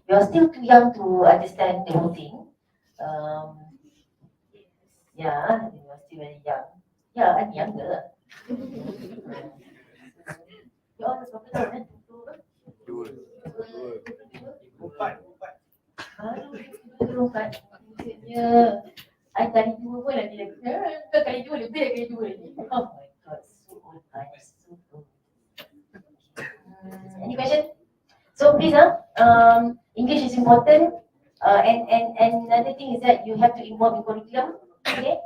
Speaker 5: You are still too young to understand the whole thing. Yeah, you are still very young. Yeah, I'm younger. You all berapa tahun kan? Empat. Maksudnya, I kali 2 pun lagi. Kau kali 2 lebih dari kali 2 lagi. Oh my god, so old. So old. Any question? So please, English is important. And another thing is that you have to involve in curriculum. Okay,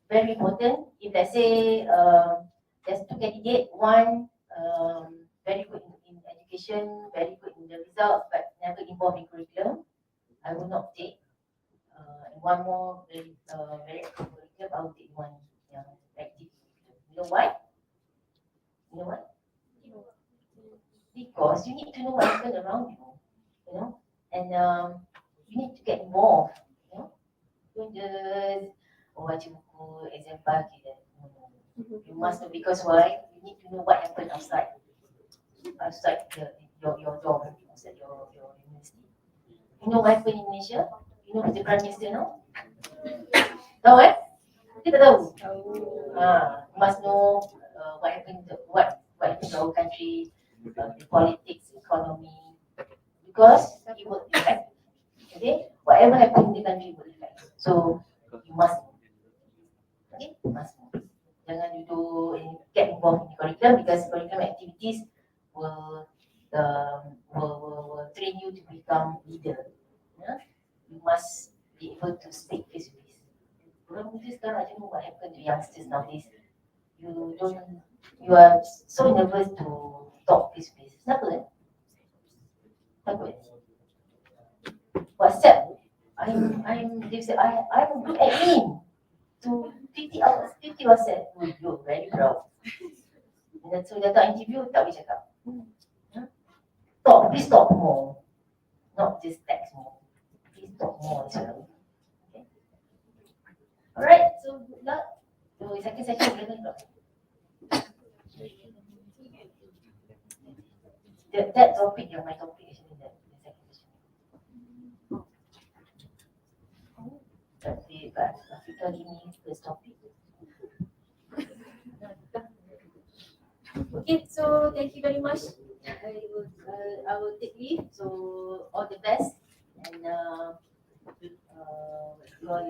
Speaker 5: very important. If let's say there's 2 candidates, one very good in education, very good in the results, but never involved in curriculum, I will not take. And one more very active curriculum, I will take one yang active. You know why? You know why? Because you need to know what happens around you. You know, and you need to get involved. You know, don't just baca buku exam pagi dan you must know, because why? You need to know what happened outside your dorm, outside your university. You know what happened in Malaysia? You know who's the Prime Minister now? Tahu kan? Kita tak tahu. You must know what happened to our country, the politics, economy, because it will affect Okay, whatever happens in the country will affect. So you must know. Okay, you must know. Jangan duduk get involved in curriculum because curriculum activities will train you to become leader. Yeah? You must be able to speak face to face. Orang muda sekarang, I don't know what happened to youngsters nowadays. You are so nervous to talk face to face. Kenapa? Takut. WhatsApp. They say I'm a good admin to 50 hours, 50 WhatsApp. Oh, you're very proud. Dan so datang interview tak boleh cakap. Talk, please talk more. Not just text more. Please talk more as well. Okay. Alright, so good luck. So second session boleh tak? That topic yang my topic actually that the second session. Tapi Afrika ini first topic. Okay, so thank you very much. I will take leave. So all the best and you all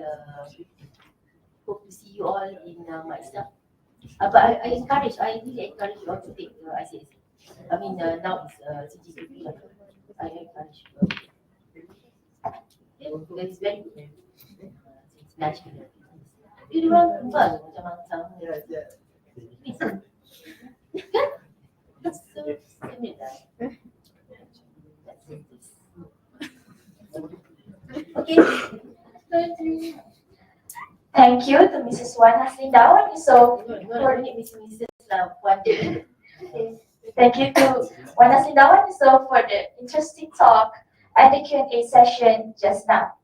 Speaker 5: hope to see you all in my stuff. But I really encourage you all to take the ICS. I mean now it's CGCP. I encourage you. Okay, because it's very good. It's national. You orang tunggal macam please. That's so similar. Okay.
Speaker 2: Thank you to Mrs. Wan HASLINDA and YUSOFF for Thank you to Wan HASLINDA and YUSOFF for the interesting talk and the Q&A session just now.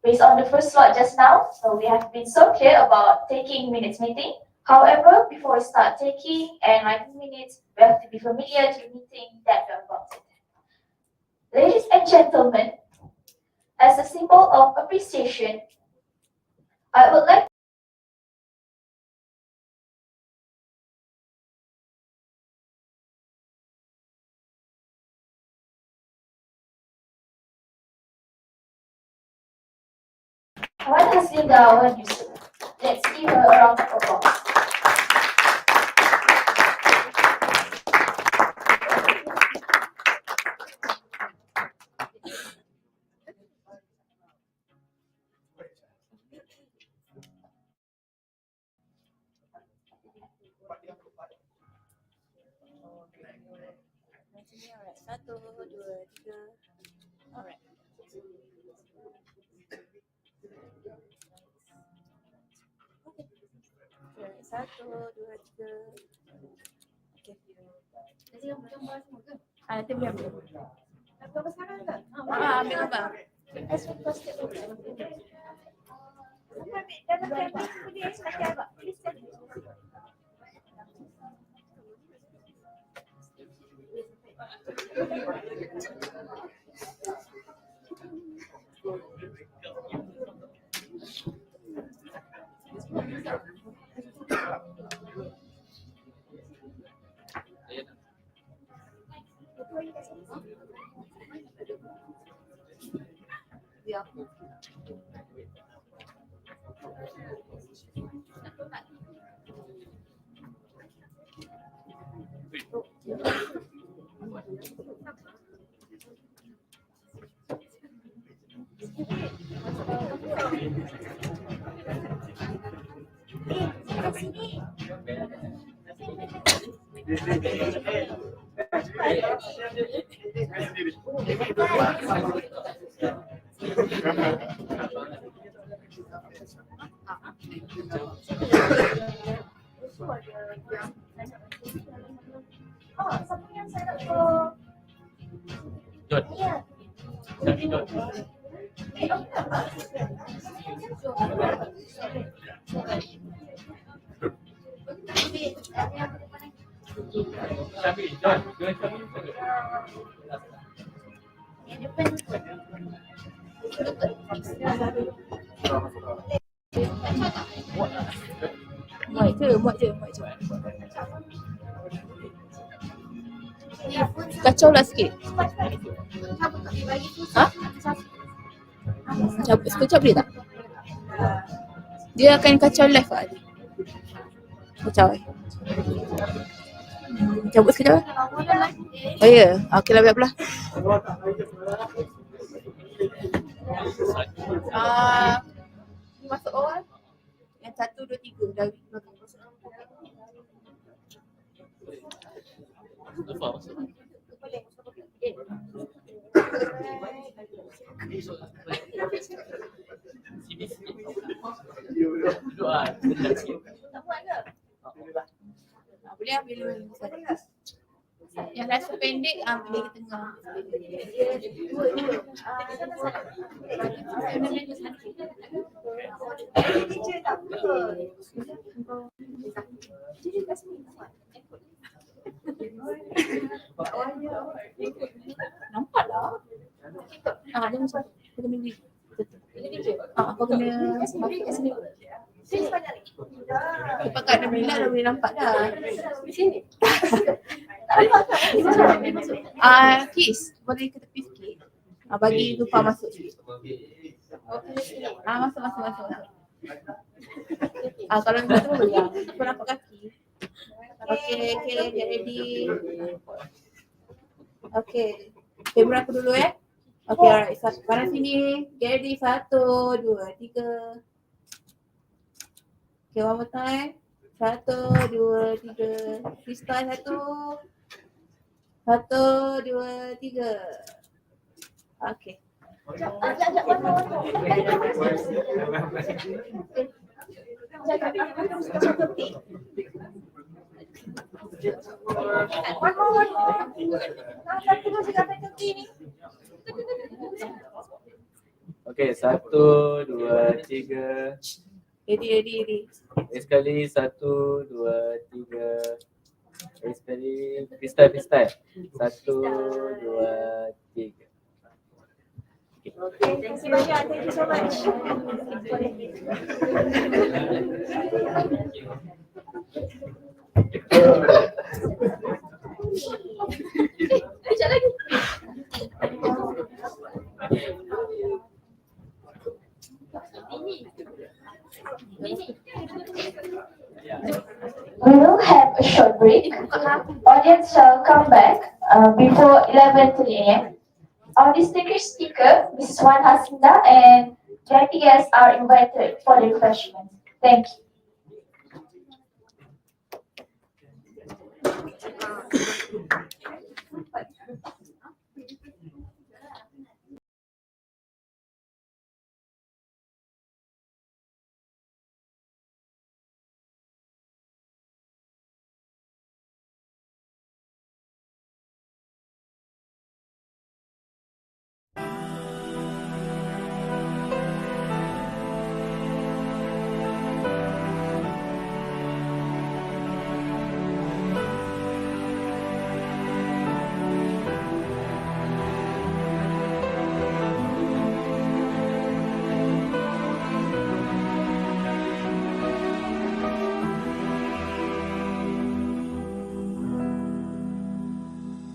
Speaker 2: Based on the first slot just now, so we have been so clear about taking minutes meeting. However, before we start taking and writing minutes, we have to be familiar to the meeting that we are about to attend. Ladies and gentlemen, as a symbol of appreciation, I would like Wan HASLINDA and YUSOFF. Let's give her a round of applause.
Speaker 11: Satu, dua, tiga. Alright. Okay. Satu, dua, tiga. Okay. Nanti gambar semua ke? Nanti boleh ambil. Gambar sekarang ke? Ambil gambar. As requested. Dalam kamera dia nanti agak. Please send. Yeah. Siapa yang sign up for? Dot. Tapi dot. Sabi, John, John sabi. Muat je. Kacau lah sikit. Ha? Cabut sekejap boleh tak? Dia akan kacau live tak? Kacau cabut sekejap lah. Oh ya? Okey lah, biar belah. Masuk awal. Yang 1, 2, 3 dah. Boleh ambil yang rasa pendek ambil di tengah. Nampak lah. Dia macam aku kena ni. Aku kena kat sini. Lepas kat dia bila dah boleh nampak dah. Di sini. Kiss, boleh ke tepi sikit. Bagi Zufa masuk sikit. Masuk. Kalau macam tu boleh. Aku nampak kaki. Okay, get ready. Okay, kamera aku dulu Okay, alright. Sekarang sini. Get ready. 1, 2, 3. Okay, one more time. 1, 2, 3. Freestyle 1, 2, 3. Okay.
Speaker 12: Okay, 1, 2, 3.
Speaker 11: Ready.
Speaker 12: Sekali 1, 2, 3. Sekali freestyle. 1, 2, 3.
Speaker 4: Okay, thank you banyak. Thank you so much. Sekejap lagi.
Speaker 2: We will have a short break. Audience shall come back before 11:30 a.m. Our distinguished speaker, Mrs. HASLINDA, and VIP guests are invited for the refreshment. Thank you.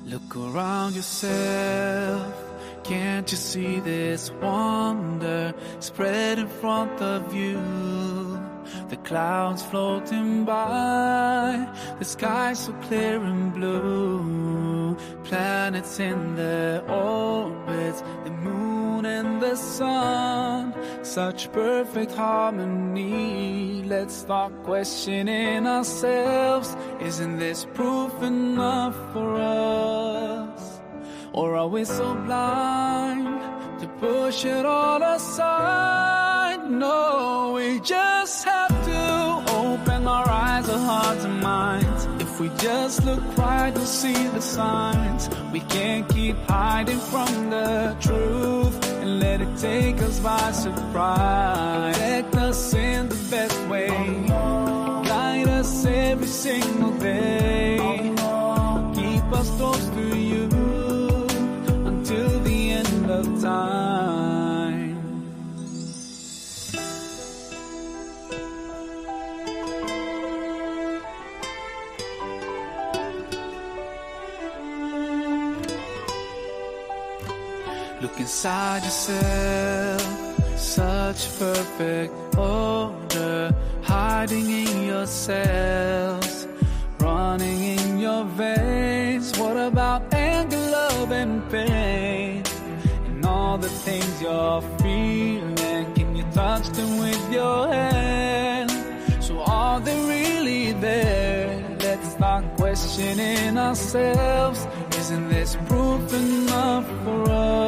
Speaker 1: Look around yourself, can't you see this wonder spread in front of you? The clouds floating by, the sky so clear and blue. Planets in their orbits, the moon and the sun, such perfect harmony. Let's start questioning ourselves. Isn't this proof enough for us? Or are we so blind to push it all aside? No, we just have to open our eyes, our hearts and minds. If we just look right, we'll see the signs. We can't keep hiding from the truth and let it take us by surprise. Protect us in the best way, guide us every single day. Keep us close to you until the end of time. inside yourself, such perfect order, hiding in your cells, running in your veins. What about anger, love, and pain? And all the things you're feeling, can you touch them with your hand? So are they really there? Let's start questioning ourselves. Isn't this proof enough for us?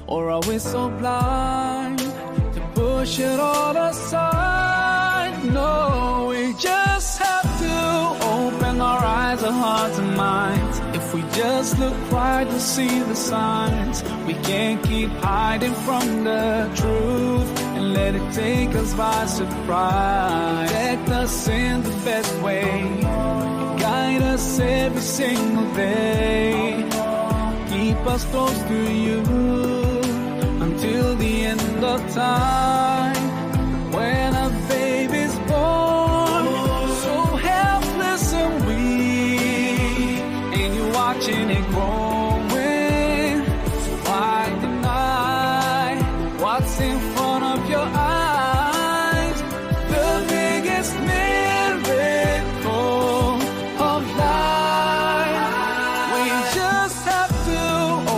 Speaker 1: Or are we so blind to push it all aside? No, we just have to open our eyes, our hearts and minds. If we just look right, we'll see the signs. We can't keep hiding from the truth and let it take us by surprise. Protect us in the best way, guide us every single day. Keep us close to you until the end of time. When a baby's born, so helpless and weak, and you're watching it growing. So why deny what's in front of your eyes? The biggest miracle of life. We just have to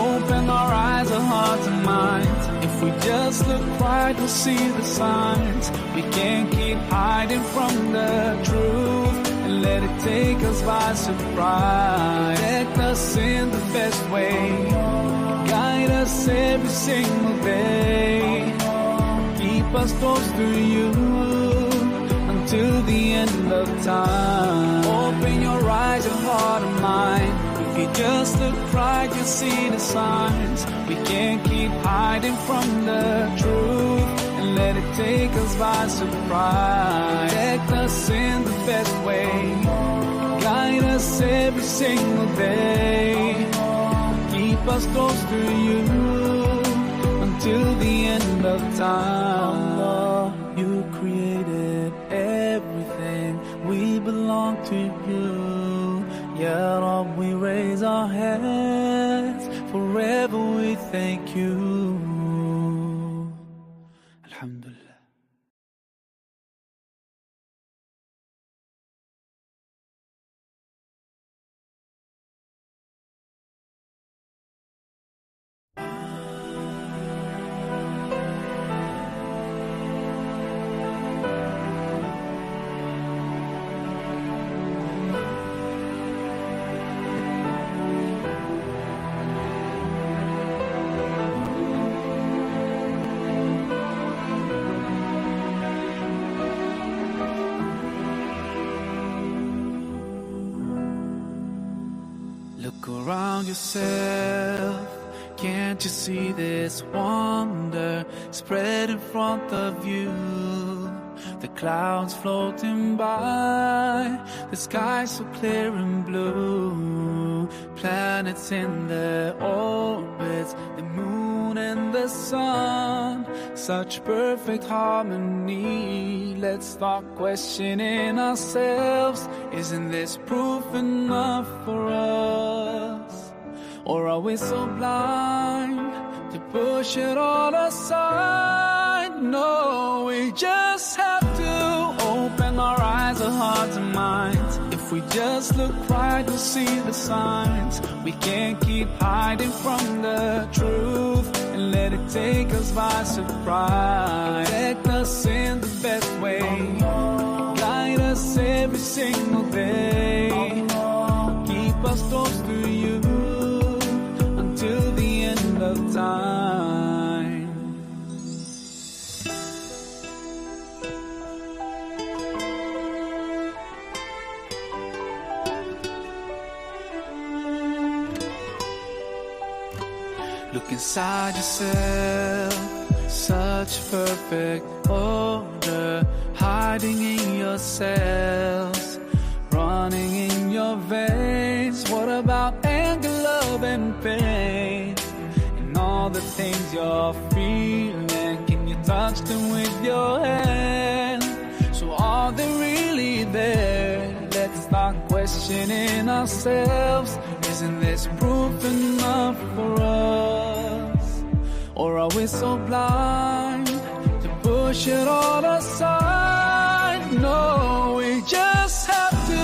Speaker 1: open our eyes, our hearts and minds. If we just look right, we'll see the signs. We can't keep hiding from the truth and let it take us by surprise. Protect us in the best way, guide us every single day. Keep us close to you until the end of time. Open your eyes, your heart and mind. If you just look right, you'll see the signs. We can't keep hiding from the truth and let it take us by surprise. Protect us in the best way, guide us every single day. Keep us close to you until the end of time. Allah, you created everything, we belong to you. Ya Rab, we raise our hands, forever we thank you. Alhamdulillah. Look around yourself, can't you see this wonder spread in front of you? The clouds floating by, the sky so clear and blue. Planets in their orbits, the moon and the sun, such perfect harmony. Let's start questioning ourselves. Isn't this proof enough for us? Or are we so blind to push it all aside? No, we just have to open our eyes, our hearts and minds. If we just look right, we'll see the signs. We can't keep hiding from the truth and let it take us by surprise. Protect us in the best way, guide us every single day. Keep us close to you until the end of time. Look inside yourself, such perfect order, hiding in your cells, running in your veins. What about anger, love, and pain? And all the things you're feeling, can you touch them with your hand? So are they really there? Let's start questioning ourselves. Isn't this proof enough for us? Or are we so blind to push it all aside? No, we just have to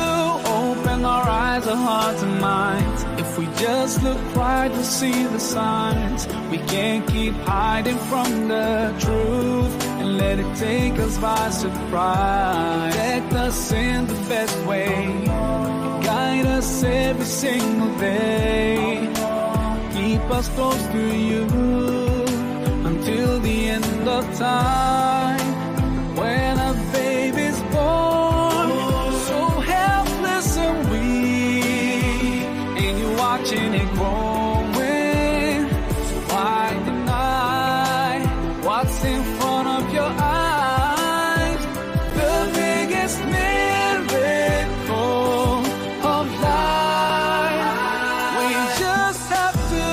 Speaker 1: open our eyes, our hearts and minds. If we just look right, we'll see the signs. We can't keep hiding from the truth and let it take us by surprise. Protect us in the best way, guide us every single day. Keep us close to you until the end of time. When a baby's born, so helpless and weak, and you're watching it growing. So why deny what's in front of your eyes? The biggest miracle of life. We just have to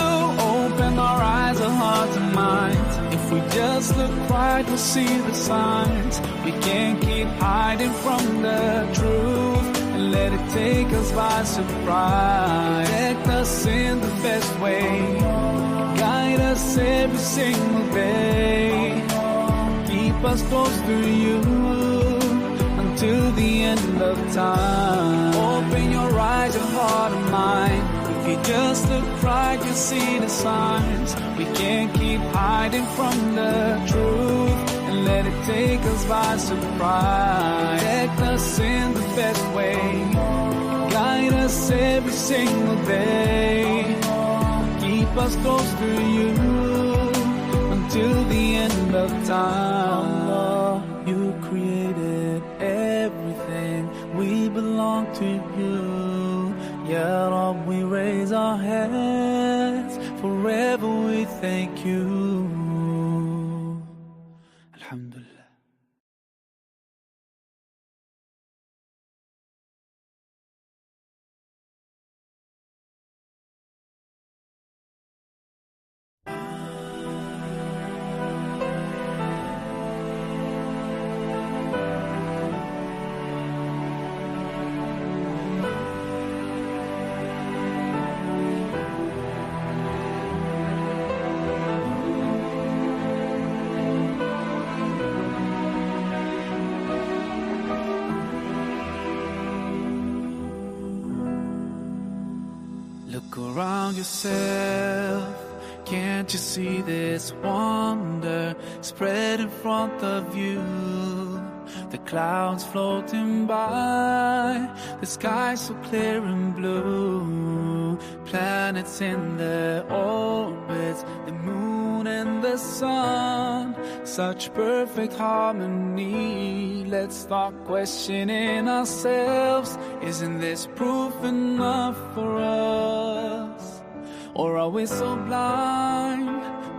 Speaker 1: open our eyes, our hearts and minds. If we just look right, we'll see the signs. We can't keep hiding from the truth and let it take us by surprise. Protect us in the best way, guide us every single day. Keep us close to you until the end of time. Open your eyes, your heart and mind. If you just look right, you see the signs. We can't keep hiding from the truth and let it take us by surprise. Protect us in the best way, guide us every single day. Keep us close to you until the end of time. Allah, you created everything, we belong to you. Ya Rab, we raise our hands, forever we thank you. Alhamdulillah. Look around yourself, can't you see this wonder spread in front of you? The clouds floating by, the sky so clear and blue. Planets in their orbits, the moon and the sun, such perfect harmony. Let's start questioning ourselves. Isn't this proof enough for us? Or are we so blind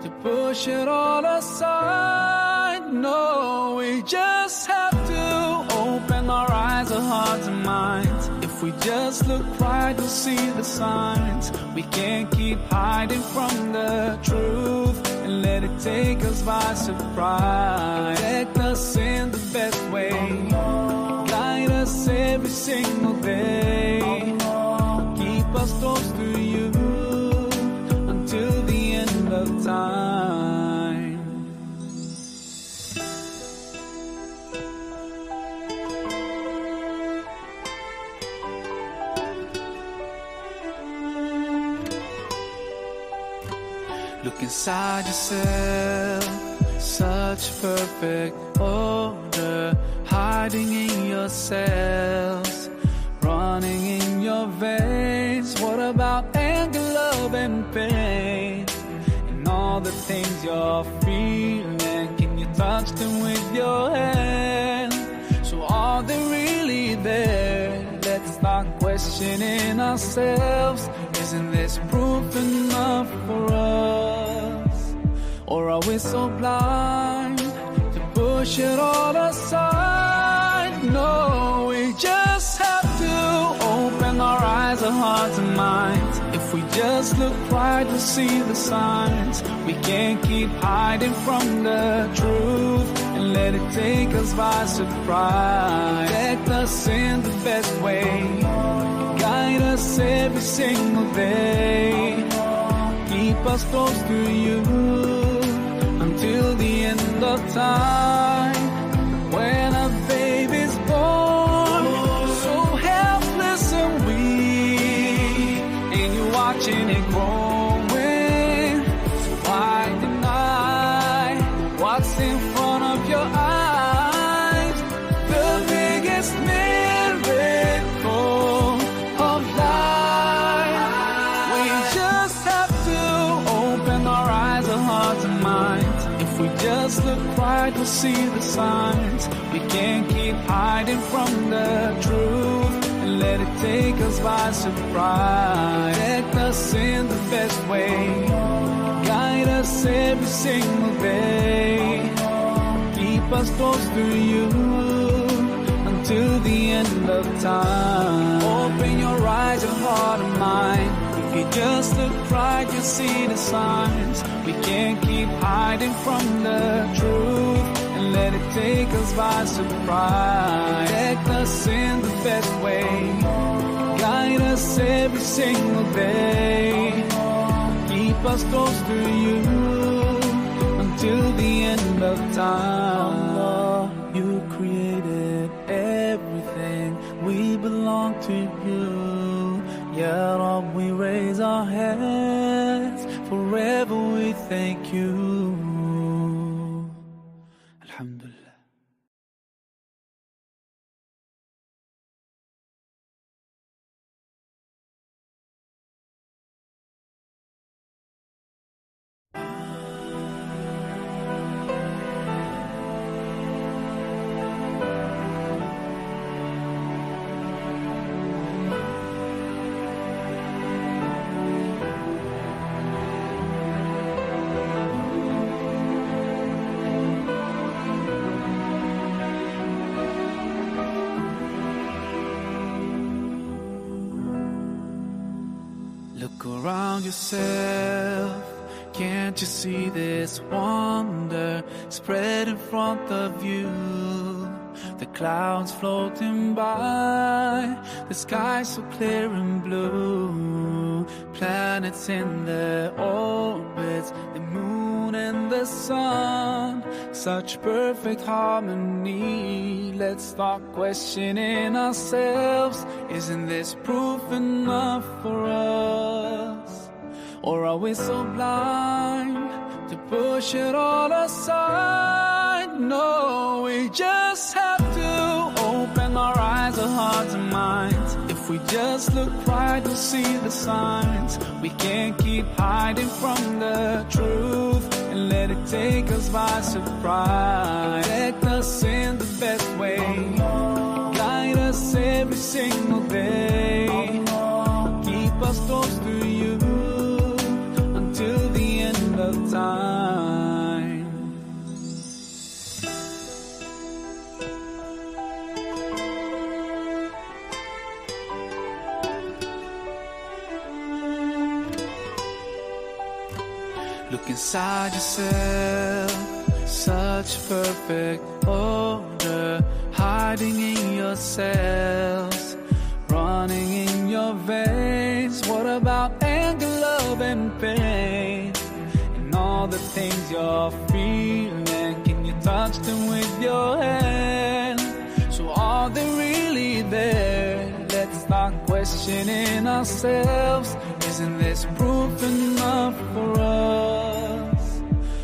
Speaker 1: to push it all aside? No, we just have to open our eyes, our hearts and minds. If we just look right, we'll see the signs. We can't keep hiding from the truth and let it take us by surprise. Protect us in the best way, guide us every single day. Keep us close to you until the end of time. Look inside yourself, such perfect order, hiding in your cells, running in your veins. What about anger, love and pain, and all the things you're feeling? Can you touch them with your hand? So are they really there? Let's start questioning ourselves. Isn't this proof enough for us? Or are we so blind to push it all aside? No, we just have to open our eyes, our hearts and minds. If we just look right, we'll see the signs. We can't keep hiding from the truth and let it take us by surprise. Protect us in the best way, guide us every single day. Keep us close to you of time when a baby's born, so helpless and weak, and you're watching it growing. So why deny what's in front of your eyes? The biggest miracle of life. We just have to open our eyes, our hearts and minds. If we just look right, we'll see the signs. We can't keep hiding from the truth and let it take us by surprise. Protect us in the best way, guide us every single day, keep us close to you until the end of time. Open your eyes, your heart and mind. If you just look right, you'll see the signs. We can't keep hiding from the truth and let it take us by surprise. Protect us in the best way, guide us every single day, keep us close to you until the end of time. Allah, you created everything, we belong to you. Ya Rab, we raise our hands, forever we thank you. Alhamdulillah. Look around yourself, can't you see this wonder spread in front of you? The clouds floating by, the sky so clear and blue, planets in their orbits, the moon and the sun, such perfect harmony. Let's start questioning ourselves, isn't this proof enough for us? Or are we so blind to push it all aside? No, we just have to open our eyes, our hearts and minds. If we just look right, we'll see the signs. We can't keep hiding from the truth and let it take us by surprise. Protect us in the best way, guide us every single day, keep us close to you until the end of time. Look inside yourself, such perfect order, hiding in yourselves, running in your veins. What about anger, love and pain, and all the things you're feeling? Can you touch them with your hand? So are they really there? Let's start questioning ourselves, isn't this proof enough for us?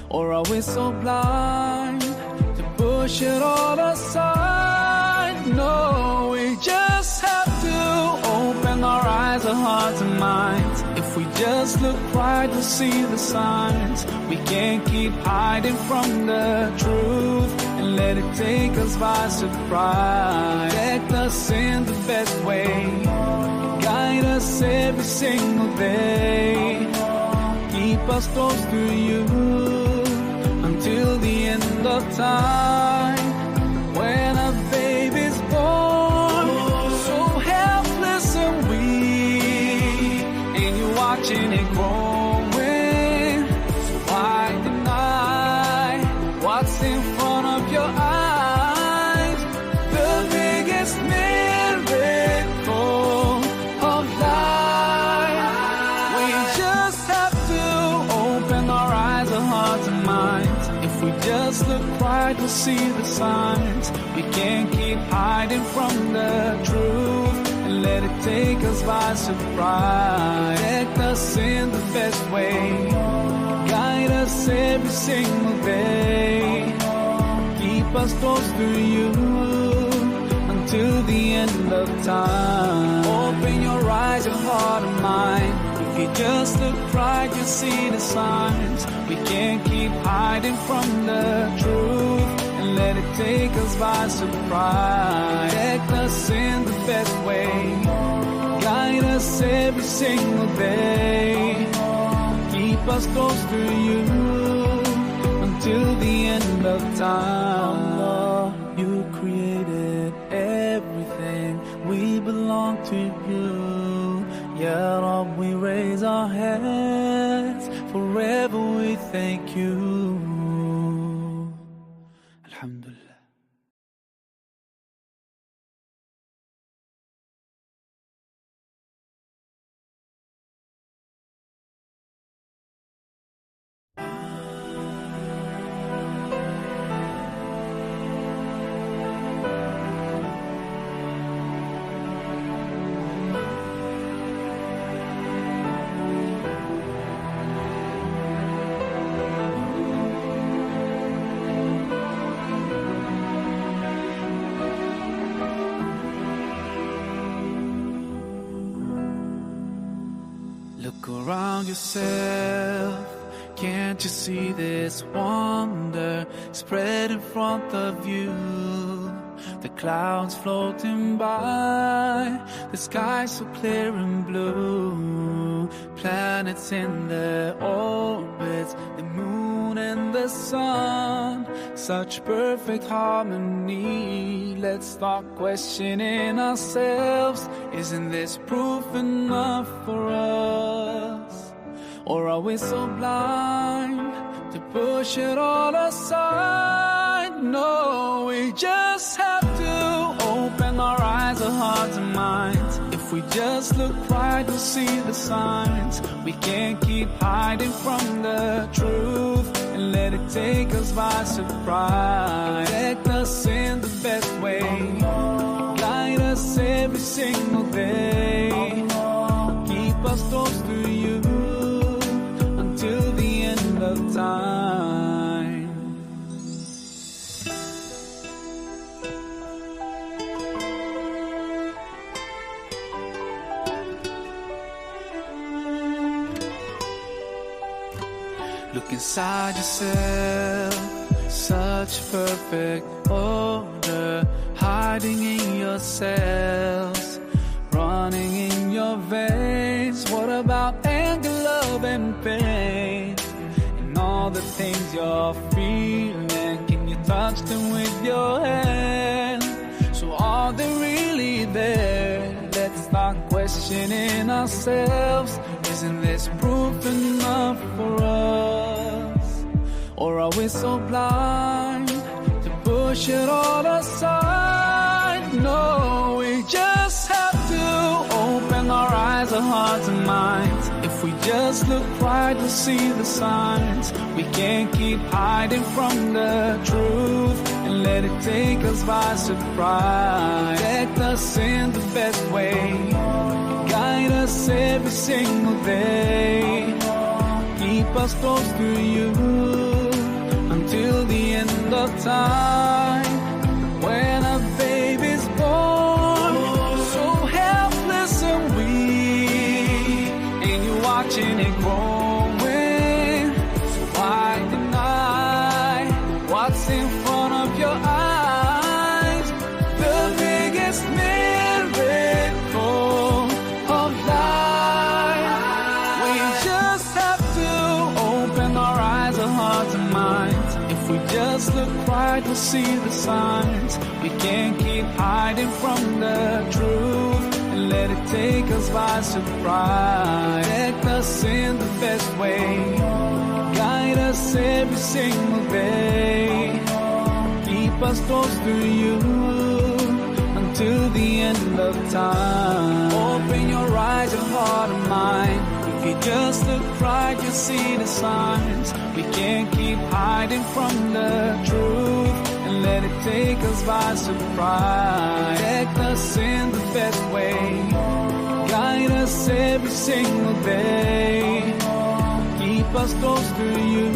Speaker 1: Or are we so blind to push it all aside? No, we just have to open our eyes, our hearts and minds. If we just look right, we'll see the signs. We can't keep hiding from the truth and let it take us by surprise. Protect us in the best way, guide us every single day, keep us close to you until the end of time. When a baby's born, so helpless and weak, and you're watching it growing. So why deny what's in front of your eyes? The biggest miracle of life. We just have to open our eyes, our hearts and minds. If we just look right, we'll see the signs. We can't keep hiding from the truth and let it take us by surprise. Protect us in the best way, guide us every single day. Keep us close to you until the end of time. Open your eyes, your heart and mind. If you just look right, you'll see the signs. We can't keep hiding from the truth and let it take us by surprise. Protect us in the best way, guide us every single day. Keep us close to you until the end of time. Allah, you created everything, we belong to you. Ya Rab, we raise our hands, forever we thank you. Alhamdulillah. Look around yourself, can't you see this wonder spread in front of you? The clouds floating by, the sky so clear and blue. Planets in their orbits, the moon and the sun, such perfect harmony. Let's start questioning ourselves. Isn't this proof enough for us? Or are we so blind to push it all aside? No, we just have to open our eyes, our hearts and minds. If we just look right, we'll see the signs. We can't keep hiding from the truth and let it take us by surprise. Protect us in the best way, guide us every single day. Keep us close to you until the end of time. Look inside yourself, such perfect order, hiding in your cells, running in your veins. What about anger, love and pain, and all the things you're feeling? Can you touch them with your hand? So are they really there? Let's start questioning ourselves. Isn't this proof enough for us? Or are we so blind to push it all aside? No, we just have to open our eyes, our hearts and minds. If we just look right, we'll see the signs. We can't keep hiding from the truth and let it take us by surprise. Protect us in the best way, guide us every single day. Keep us close to you until the end of time. When a baby's born, so helpless and weak, and you're watching it growing, so why deny what's in front of your eyes? The biggest miracle of life. We just have to open our eyes, our hearts and minds. If we just look right, we'll see the signs. We can't keep hiding from the truth and let it take us by surprise. Protect us in the best way, guide us every single day. Keep us close to you until the end of time. Open your eyes, your heart and mind. If you just look right, you'll see the signs. We can't keep hiding hiding from the truth and let it take us by surprise. Protect us in the best way, guide us every single day, keep us close to you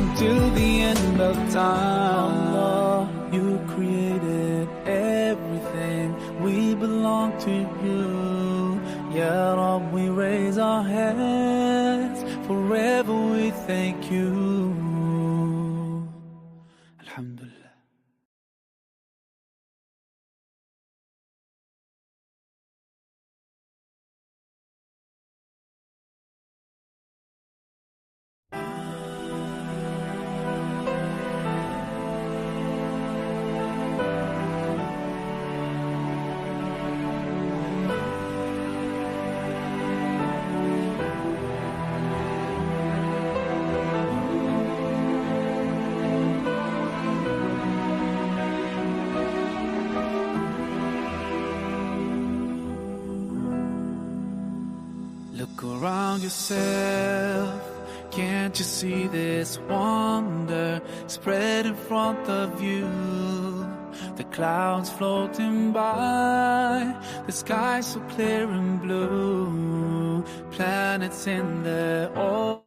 Speaker 1: until the end of time. Allah, you created everything, we belong to you. Ya Rab, we raise our hands, forever we thank you. Alhamdulillah. Look around yourself, can't you see this wonder spread in front of you? The clouds floating by, the sky so clear and blue, planets in the orbit.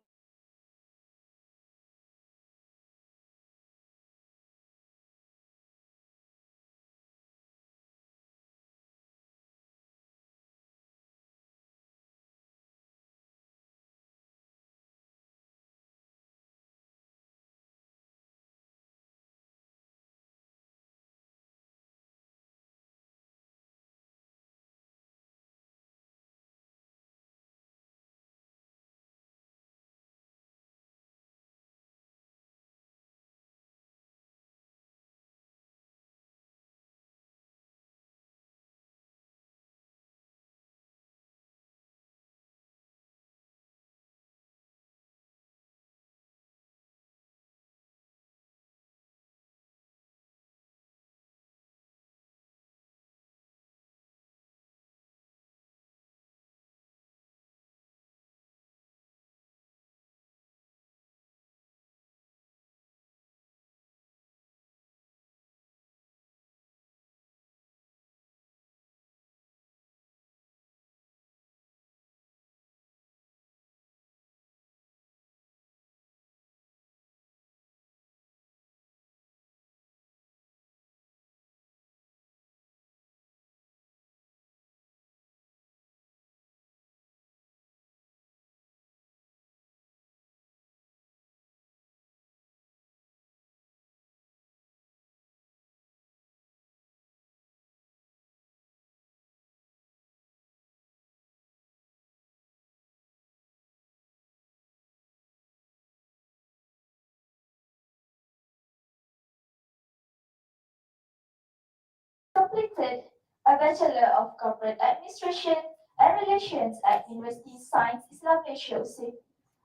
Speaker 2: Completed a Bachelor of Corporate Administration and Relations at University of Science Islam Malaysia USIP,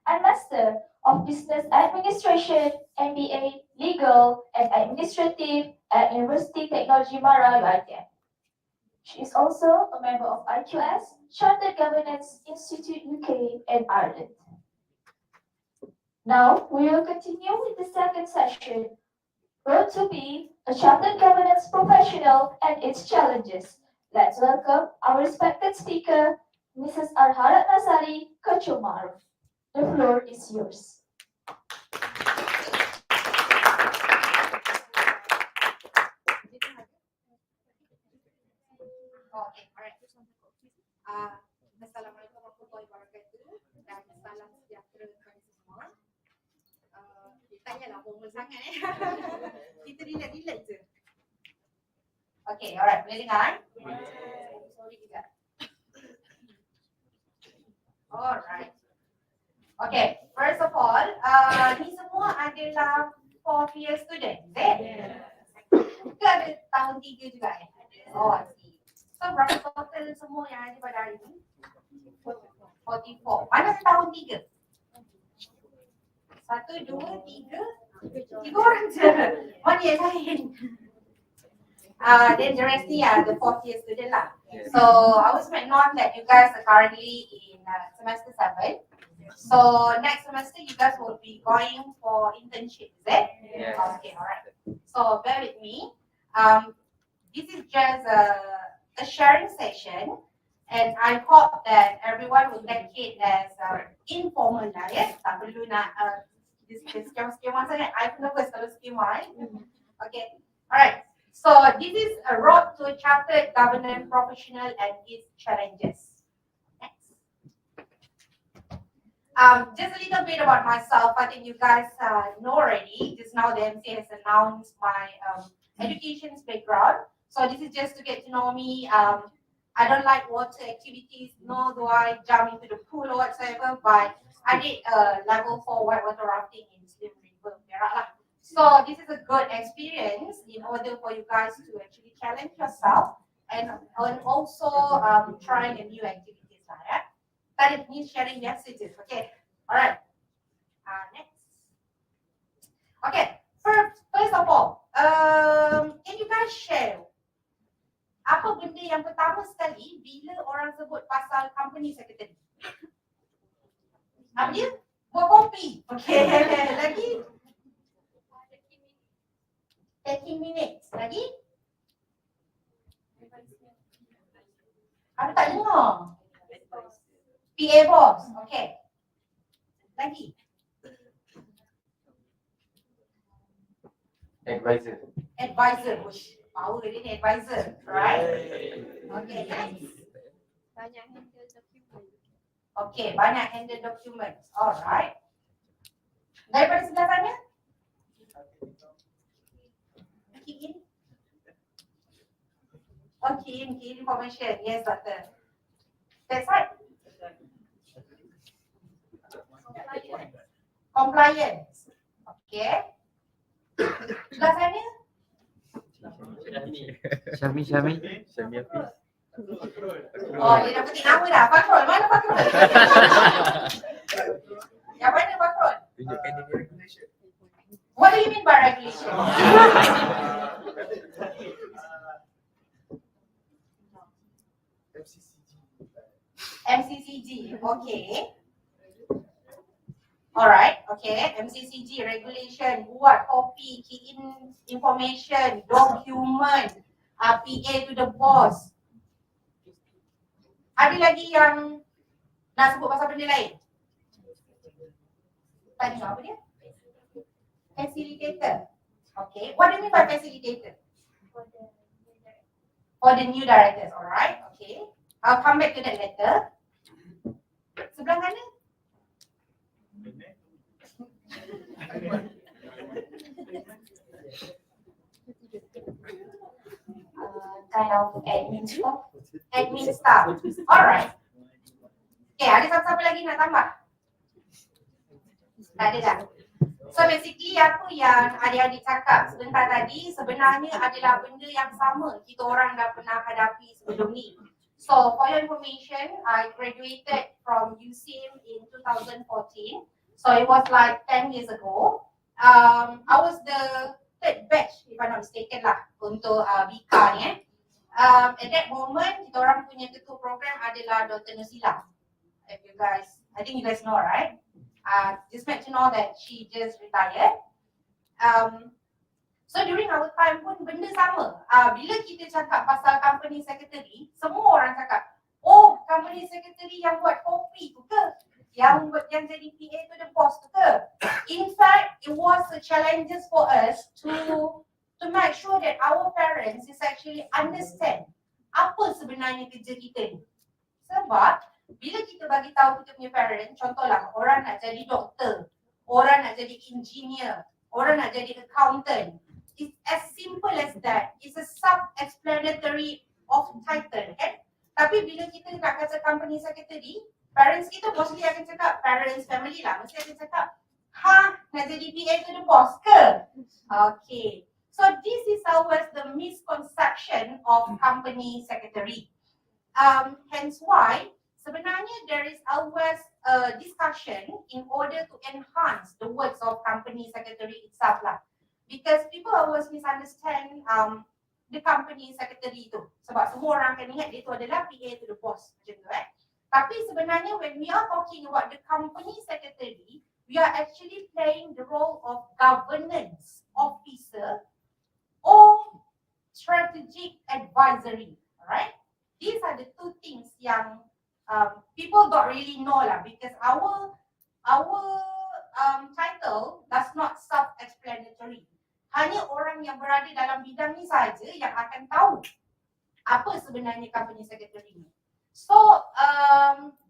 Speaker 2: and Master of Business Administration, MBA, Legal and Administrative at University Technology Mara, UiTM. She is also a member of IQS, Chartered Governance Institute UK and Ireland. Now we will continue with the second session, Road to be a Chartered Governance Professional and its Challenges. Let's welcome our respected speaker, Mrs. ARRHARATNASARI, KACHONG MAAROF. The floor is yours.
Speaker 13: Okay, alright. Assalamualaikum warahmatullahi wabarakatuh dan salam sejahtera kepada semua. Takkanlah formal sangat Kita relax je. Okay, alright. Boleh dengar? Sorry juga. Alright. Okay, first of all, ni semua adalah 4th year student, is it? Ke ada tahun 3 juga Oh, I see. So, berapa total semua yang ada pada hari ni? 44. Mana tahun 3? 1, 2, 3 orang je. Mana yang lain? Then the rest ni the 4th year student lah. So I was meant not that you guys are currently in semester 7. So next semester you guys will be going for internship, is it?
Speaker 12: Yes.
Speaker 13: Okay, alright. So bear with me. This is just a sharing session, and I hope that everyone will take it as informal lah, ya. Tak perlu nak skema-skema sangat. I pun nervous kalau skema. Okay, alright. So this is a road to a chartered governance professional and its challenges. Next. Just a little bit about myself. I think you guys know already. Just now the MC has announced my education background. So this is just to get to know me. I don't like water activities, nor do I jump into the pool or whatsoever, but I did level 4 whitewater rafting in Slim River, Perak lah. So this is a good experience in order for you guys to actually challenge yourself and also trying a new activities lah, ya. That is me sharing messages. Okay, all right. Next. Okay, first of all, can you guys share apa benda yang pertama sekali bila orang sebut pasal company secretary? Apa dia? Buat kopi. Okay, lagi? 30 minutes. Lagi? Aku tak dengar. PA boss. Okay. Lagi?
Speaker 6: Advisor.
Speaker 13: Advisor. Ush, power dia ni advisor. Right? Okay, next.
Speaker 11: Banyak handle document.
Speaker 13: Okay, banyak handle documents. Alright. Daripada sebelah sana? Key in? Oh, key information. Yes, doctor. That's right. Compliance. Okay. Sebelah sana?
Speaker 12: Syami.
Speaker 13: Oh, dia dah petik nama dah. Patrol. Mana patrol? Yang mana patrol?
Speaker 12: Tunjukkan dia regulation.
Speaker 13: What do you mean by regulation? MCCG. Okay. Alright, okay. MCCG regulation, buat copy, key in information, document, PA to the boss. Ada lagi yang nak sebut pasal benda lain? Tadi apa dia? Facilitator. Okay, what do you mean by facilitator? For the new directors, alright, okay. I'll come back to that later. Sebelah mana?
Speaker 2: Kind of admin staff.
Speaker 13: Admin staff. Alright. Okay, ada siapa lagi nak tambah? Tak ada tak? So basically apa yang adik-adik cakap sebentar tadi sebenarnya adalah benda yang sama kita orang dah pernah hadapi sebelum ni. So for your information, I graduated from USIM in 2014. So it was like 10 years ago. I was the third batch, if I'm not mistaken lah, untuk BCAR ni. At that moment, kita orang punya ketua program adalah Dr. Nusila. If you guys, I think you guys know, right? Just meant to know that she just retired. So during our time pun benda sama. Bila kita cakap pasal company secretary, semua orang cakap, oh company secretary yang buat kopi tu ke? Yang jadi PA to the boss tu ke? In fact, it was a challenges for us to make sure that our parents is actually understand apa sebenarnya kerja kita ni. Sebab bila kita bagi tahu kita punya parent, contohlah orang nak jadi doktor, orang nak jadi engineer, orang nak jadi accountant. It's as simple as that. It's a self-explanatory of title, kan? Tapi bila kita nak kata company secretary, parents kita mostly akan cakap, parents family lah, mesti akan cakap, nak jadi PA to the boss ke? Okay. So this is always the misconception of company secretary. Hence why sebenarnya there is always a discussion in order to enhance the works of company secretary itself lah. Because people always misunderstand the company secretary tu. Sebab semua orang akan ingat dia tu adalah PA to the boss. Macam tu Tapi sebenarnya when we are talking about the company secretary, we are actually playing the role of governance officer or strategic advisory, alright? These are the two things yang people don't really know lah, because our title does not self-explanatory. Hanya orang yang berada dalam bidang ni saja yang akan tahu apa sebenarnya company secretary ni. So,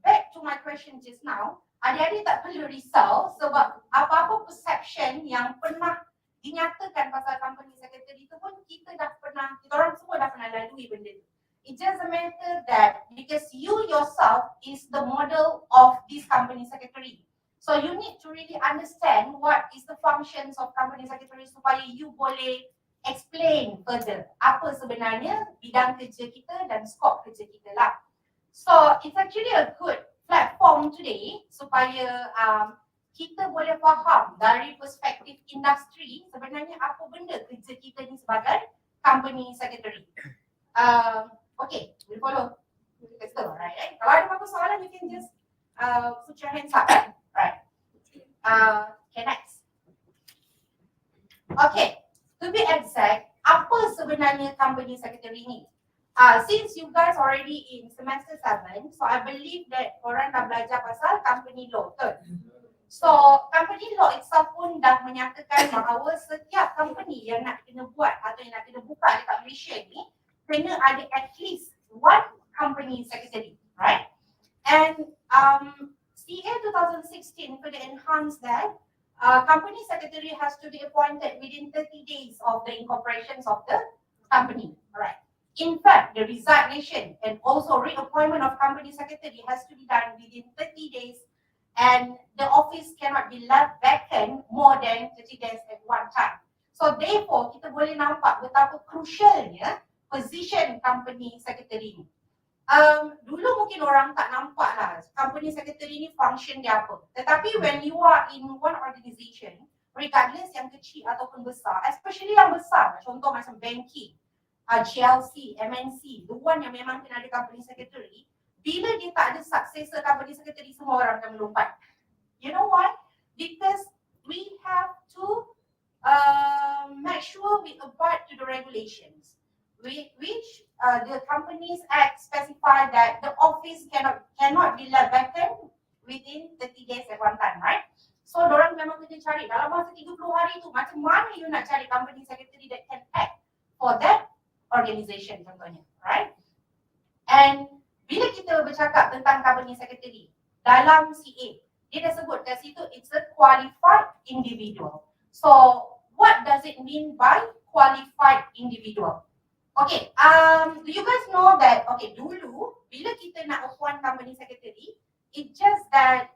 Speaker 13: back to my question just now, adik-adik tak perlu risau sebab apa-apa perception yang pernah dinyatakan pasal company secretary tu pun kita orang semua dah pernah lalui benda tu. It just a matter that because you yourself is the model of this company secretary. So you need to really understand what is the functions of company secretary supaya you boleh explain further apa sebenarnya bidang kerja kita dan skop kerja kita lah. So it's actually a good platform today supaya kita boleh faham dari perspektif industri sebenarnya apa benda kerja kita ni sebagai company secretary. Okay, we follow. Let's go, right? Kalau ada apa-apa soalan, you can just put your hands up, right? Okay, next. Okay, to be exact, apa sebenarnya company secretary ni? Since you guys already in semester 7, so I believe that korang dah belajar pasal company law, betul? So, company law itself pun dah menyatakan bahawa setiap company yang nak kena buat atau yang nak kena buka dekat Malaysia ni kena ada at least one company secretary, right? And CA 2016 further enhanced that company secretary has to be appointed within 30 days of the incorporation of the company, right? In fact, the resignation and also reappointment of company secretary has to be done within 30 days, and the office cannot be left vacant more than 30 days at one time. So therefore, kita boleh nampak betapa crucialnya position company secretary ni. Dulu mungkin orang tak nampak lah company secretary ni function dia apa. Tetapi when you are in one organization, regardless yang kecil ataupun besar, especially yang besar, contoh macam banking, GLC, MNC, the one yang memang kena ada company secretary, bila dia tak ada successor company secretary, semua orang akan melompat. You know why? Because we have to make sure we abide to the regulations, which the Companies Act specify that the office cannot be left vacant within 30 days at one time, right? So, dorang memang kena cari dalam masa 30 hari tu, macam mana you nak cari company secretary that can act for that organization contohnya, right? And bila kita bercakap tentang company secretary dalam CA, dia dah sebut kat situ it's a qualified individual. So, what does it mean by qualified individual? Okay, do you guys know that, okay, dulu, bila kita nak appoint company secretary, it's just that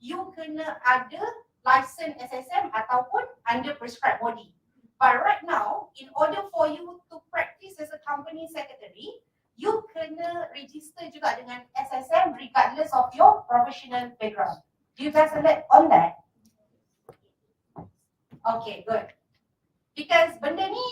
Speaker 13: you kena ada license SSM ataupun under prescribed body. But right now, in order for you to practice as a company secretary, you kena register juga dengan SSM regardless of your professional background. Do you guys alert on that? Okay, good. Because benda ni,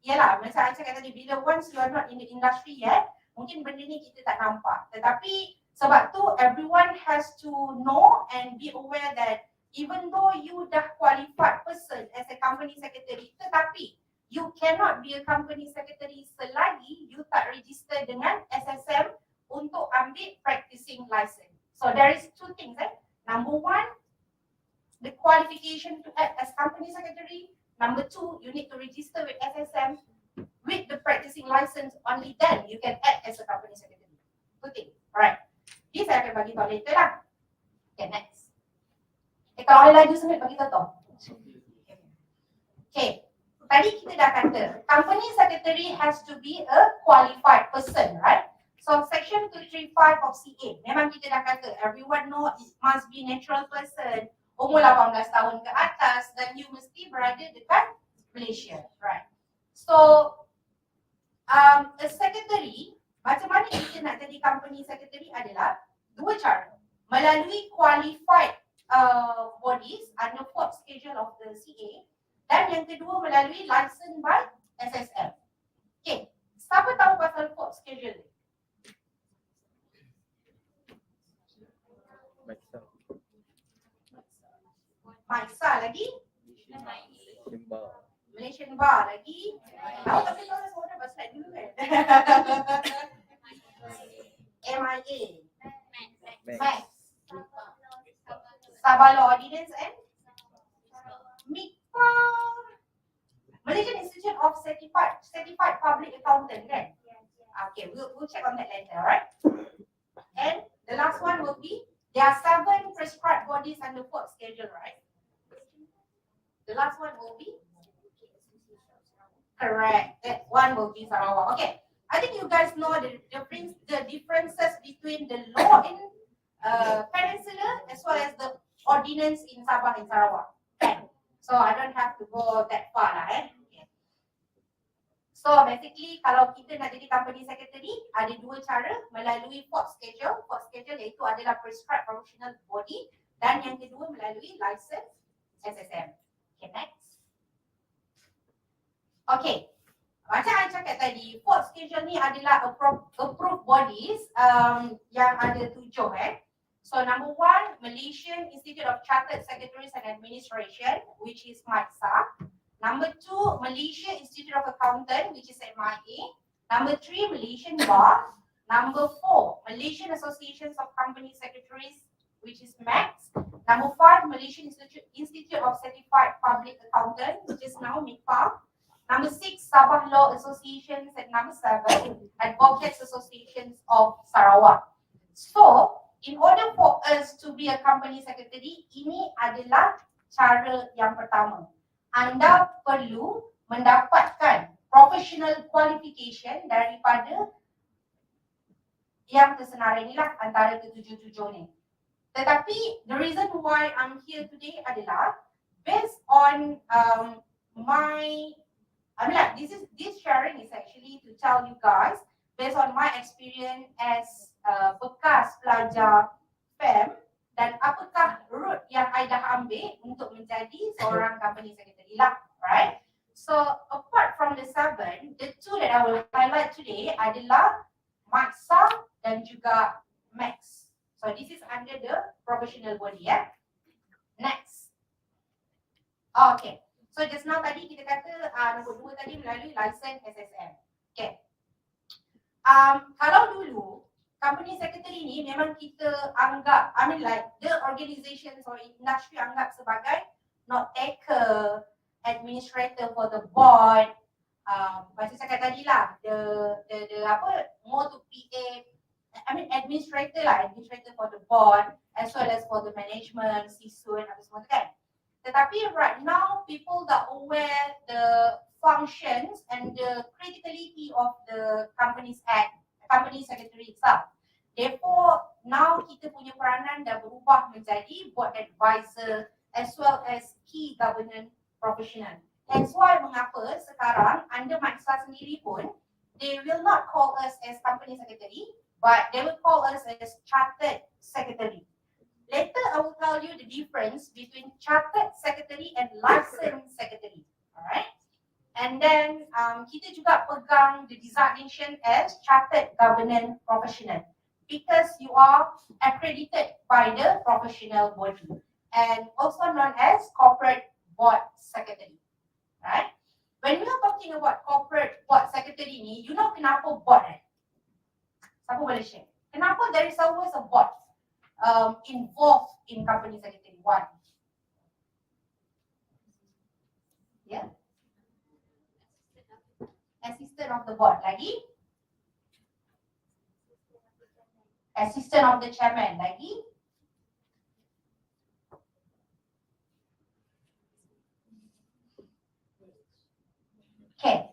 Speaker 13: yalah, macam saya cakap tadi, bila once you are not in the industry yet, mungkin benda ni kita tak nampak. Tetapi sebab tu everyone has to know and be aware that even though you dah qualified person as a company secretary, tetapi you cannot be a company secretary selagi you tak register dengan SSM untuk ambil practicing license. So there is two things. Number one, the qualification to act as company secretary. Number two, you need to register with SSM with the practicing license. Only then you can act as a company secretary. Good thing. Alright. This saya akan bagi tahu later lah. Okay, next. Kalau ada laju semit bagi tahu. Okay. Tadi kita dah kata, company secretary has to be a qualified person, right? So section 235 of CA, memang kita dah kata, everyone know it must be natural person, umur 18 tahun ke atas, dan you mesti berada dekat Malaysia, right? So, a secretary, macam mana kita nak jadi company secretary adalah dua cara. Melalui qualified bodies under 4th schedule of the CA, dan yang kedua melalui license by SSM. Okay, siapa tahu pasal 4th schedule ni? lagi? Malaysian Bar lagi. Tahu tak boleh tahu semua dah slide dulu kan? MIA. Max. Sabah Law Ordinance and MIPAR. Malaysian Institute of Certified Public Accountant kan? Okay, we'll check on that later, alright? And the last one will be, there are 7 prescribed bodies under fourth schedule, right? The last one will be? Correct, that one will be Sarawak. Okay, I think you guys know the differences between the law in Peninsula as well as the ordinance in Sabah and Sarawak. Okay. So I don't have to go that far lah Okay. So basically kalau kita nak jadi company secretary, ada 2 cara melalui fourth schedule. Fourth schedule iaitu adalah prescribed professional body dan yang kedua melalui license SSM. Okay, next. Okay, macam saya cakap tadi, fourth schedule ni adalah approved bodies yang ada 7 So number 1, Malaysian Institute of Chartered Secretaries and Administration, which is MISA. Number 2, Malaysia Institute of Accountant, which is MIA. Number 3, Malaysian Bar. Number 4, Malaysian Associations of Company Secretaries, which is MAX. Number 5, Malaysian Institute of Certified Public Accountant, which is now MIPA. Number 6, Sabah Law Associations, and number 7, Advocates Associations of Sarawak. So, in order for us to be a company secretary, ini adalah cara yang pertama. Anda perlu mendapatkan professional qualification daripada yang tersenar inilah antara ketujuh-tujuh ni. Tetapi the reason why I'm here today adalah based on this sharing is actually to tell you guys based on my experience as bekas pelajar FEM dan apakah route yang I dah ambil untuk menjadi seorang company secretary lah, right? So apart from the 7, the 2 that I will highlight today adalah MAXA dan juga MAX. So this is under the professional body Next. Okay. So just now tadi kita kata nombor 2 tadi melalui license SSM. Okay. Kalau dulu company secretary ni memang kita anggap, the organization or industry anggap sebagai note taker, administrator for the board. Macam saya kata tadi lah, more to PA, administrator for the board as well as for the management, CISO dan apa semua kan. Tetapi right now, people are aware the functions and the criticality of the company's act, company secretary itself. Therefore, now kita punya peranan dah berubah menjadi board advisor as well as key governance professional. Hence why mengapa sekarang under MAXA sendiri pun, they will not call us as company secretary, but they will call us as chartered secretary. Later, I will tell you the difference between chartered secretary and licensed secretary. Alright? And then, kita juga pegang the designation as chartered governance professional because you are accredited by the professional body and also known as corporate board secretary. Right? When we are talking about corporate board secretary ni, you know kenapa board Siapa boleh share? Kenapa there is always a board involved in company secretary? Why? Yeah. Assistant of the board lagi. Assistant of the chairman lagi. Okay.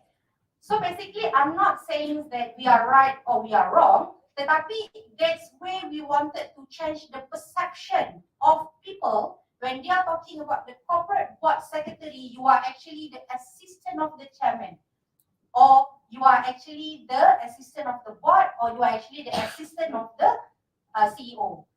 Speaker 13: So basically, I'm not saying that we are right or we are wrong. Tetapi that's where we wanted to change the perception of people when they are talking about the corporate board secretary. You are actually the assistant of the chairman, or you are actually the assistant of the board, or you are actually the assistant of the CEO.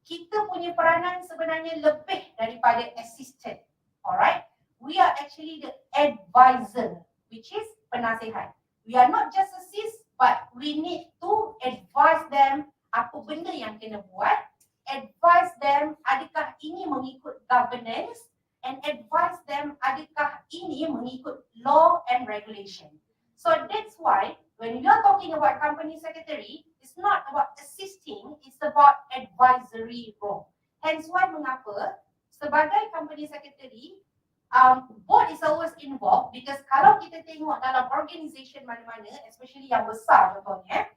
Speaker 13: Kita punya peranan sebenarnya lebih daripada assistant. Alright, we are actually the advisor, which is penasihat. We are not just assist, but we need to advise them apa benda yang kena buat advise them adakah ini mengikut governance, and advise them adakah ini mengikut law and regulation. So that's why when we are talking about company secretary, it's not about assisting, it's about advisory role. Hence why mengapa sebagai company secretary, board is always involved, because kalau kita tengok dalam organisation mana-mana, especially yang besar contohnya,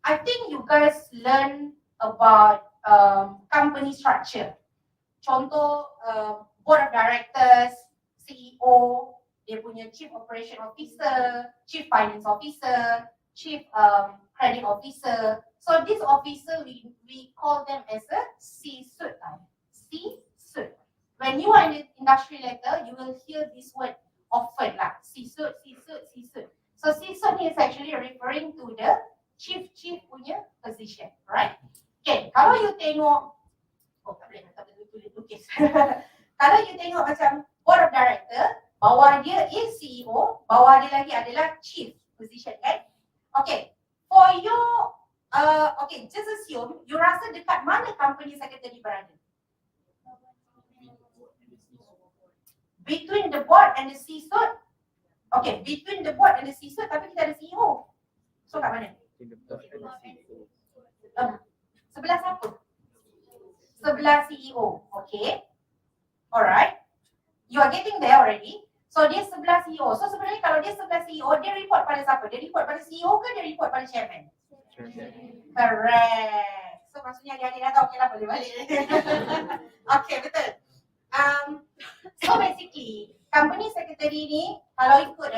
Speaker 13: I think you guys learn about company structure. Contoh board of directors, CEO, dia punya chief operation officer, chief finance officer, chief credit officer. So this officer we call them as a C-suite. C-suite. When you are in the industry letter, you will hear this word often lah. C-suite, C-suite, C-suite. So C-suite is actually referring to the chief punya position, right? Okay, kalau you tengok, tak boleh tulis lukis. Kalau you tengok macam board of director, bawah dia is CEO, bawah dia lagi adalah chief position, kan? Okay, for you, okay, just assume you rasa dekat mana company secretary berada? Between the board and the C-suite. Okay, between the board and the C-suite, tapi kita ada CEO. So kat mana? Sebelah siapa? Sebelah CEO. Okay. Alright. You are getting there already. So dia sebelah CEO. So sebenarnya kalau dia sebelah CEO, dia report pada siapa? Dia report pada CEO ke dia report pada chairman? Correct. So maksudnya dia dah tahu, okay lah, boleh balik. Okay, betul. So basically, company secretary ni, kalau ikut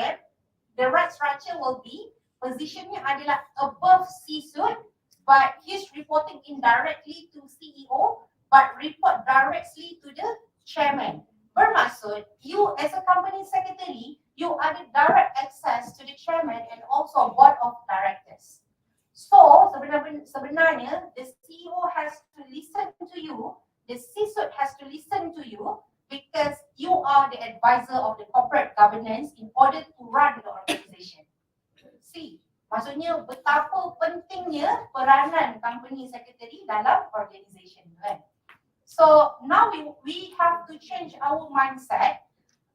Speaker 13: the right structure will be, positionnya adalah above C-suite, but he's reporting indirectly to CEO, but report directly to the chairman. Bermaksud, you as a company secretary, you ada direct access to the chairman and also board of directors. So sebenarnya the CEO has to listen to you, the C-suite has to listen to you, because you are the advisor of the corporate governance in order to run the organization. See, maksudnya betapa pentingnya peranan company secretary dalam organisation, kan? So now we have to change our mindset,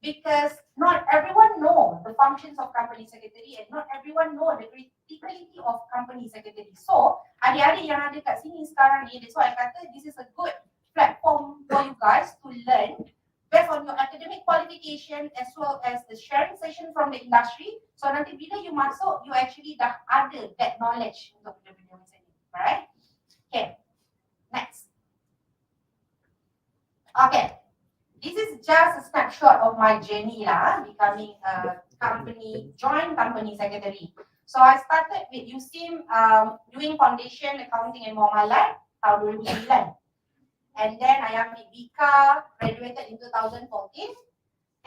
Speaker 13: because not everyone know the functions of company secretary and not everyone know the criticality of company secretary. So adik-adik yang ada kat sini sekarang ni, that's why I kata this is a good platform for you guys to learn based on your academic qualification as well as the sharing session from the industry. So nanti bila you masuk, you actually dah ada that knowledge untuk benda-benda macam ni, alright? Okay, next. Okay, this is just a snapshot of my journey lah, becoming a joint company secretary. So I started with USIM doing foundation accounting and muamalat tahun 2009. And then I ambil BCAR, graduated in 2014.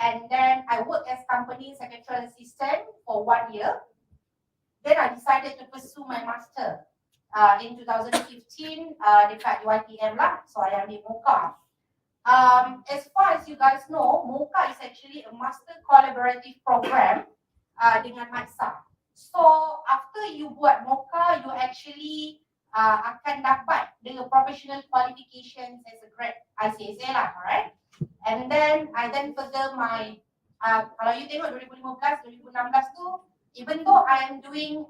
Speaker 13: And then I worked as company secretarial assistant for 1 year. Then I decided to pursue my master in 2015 dekat UiTM lah. So I ambil MOCA. As far as you guys know, MOCA is actually a master collaborative program dengan MATSA. So after you buat MOCA, you actually akan dapat the professional qualifications as a grad ICSA lah, alright? And then I further my, kalau you tengok 2015, 2016 tu, even though I am doing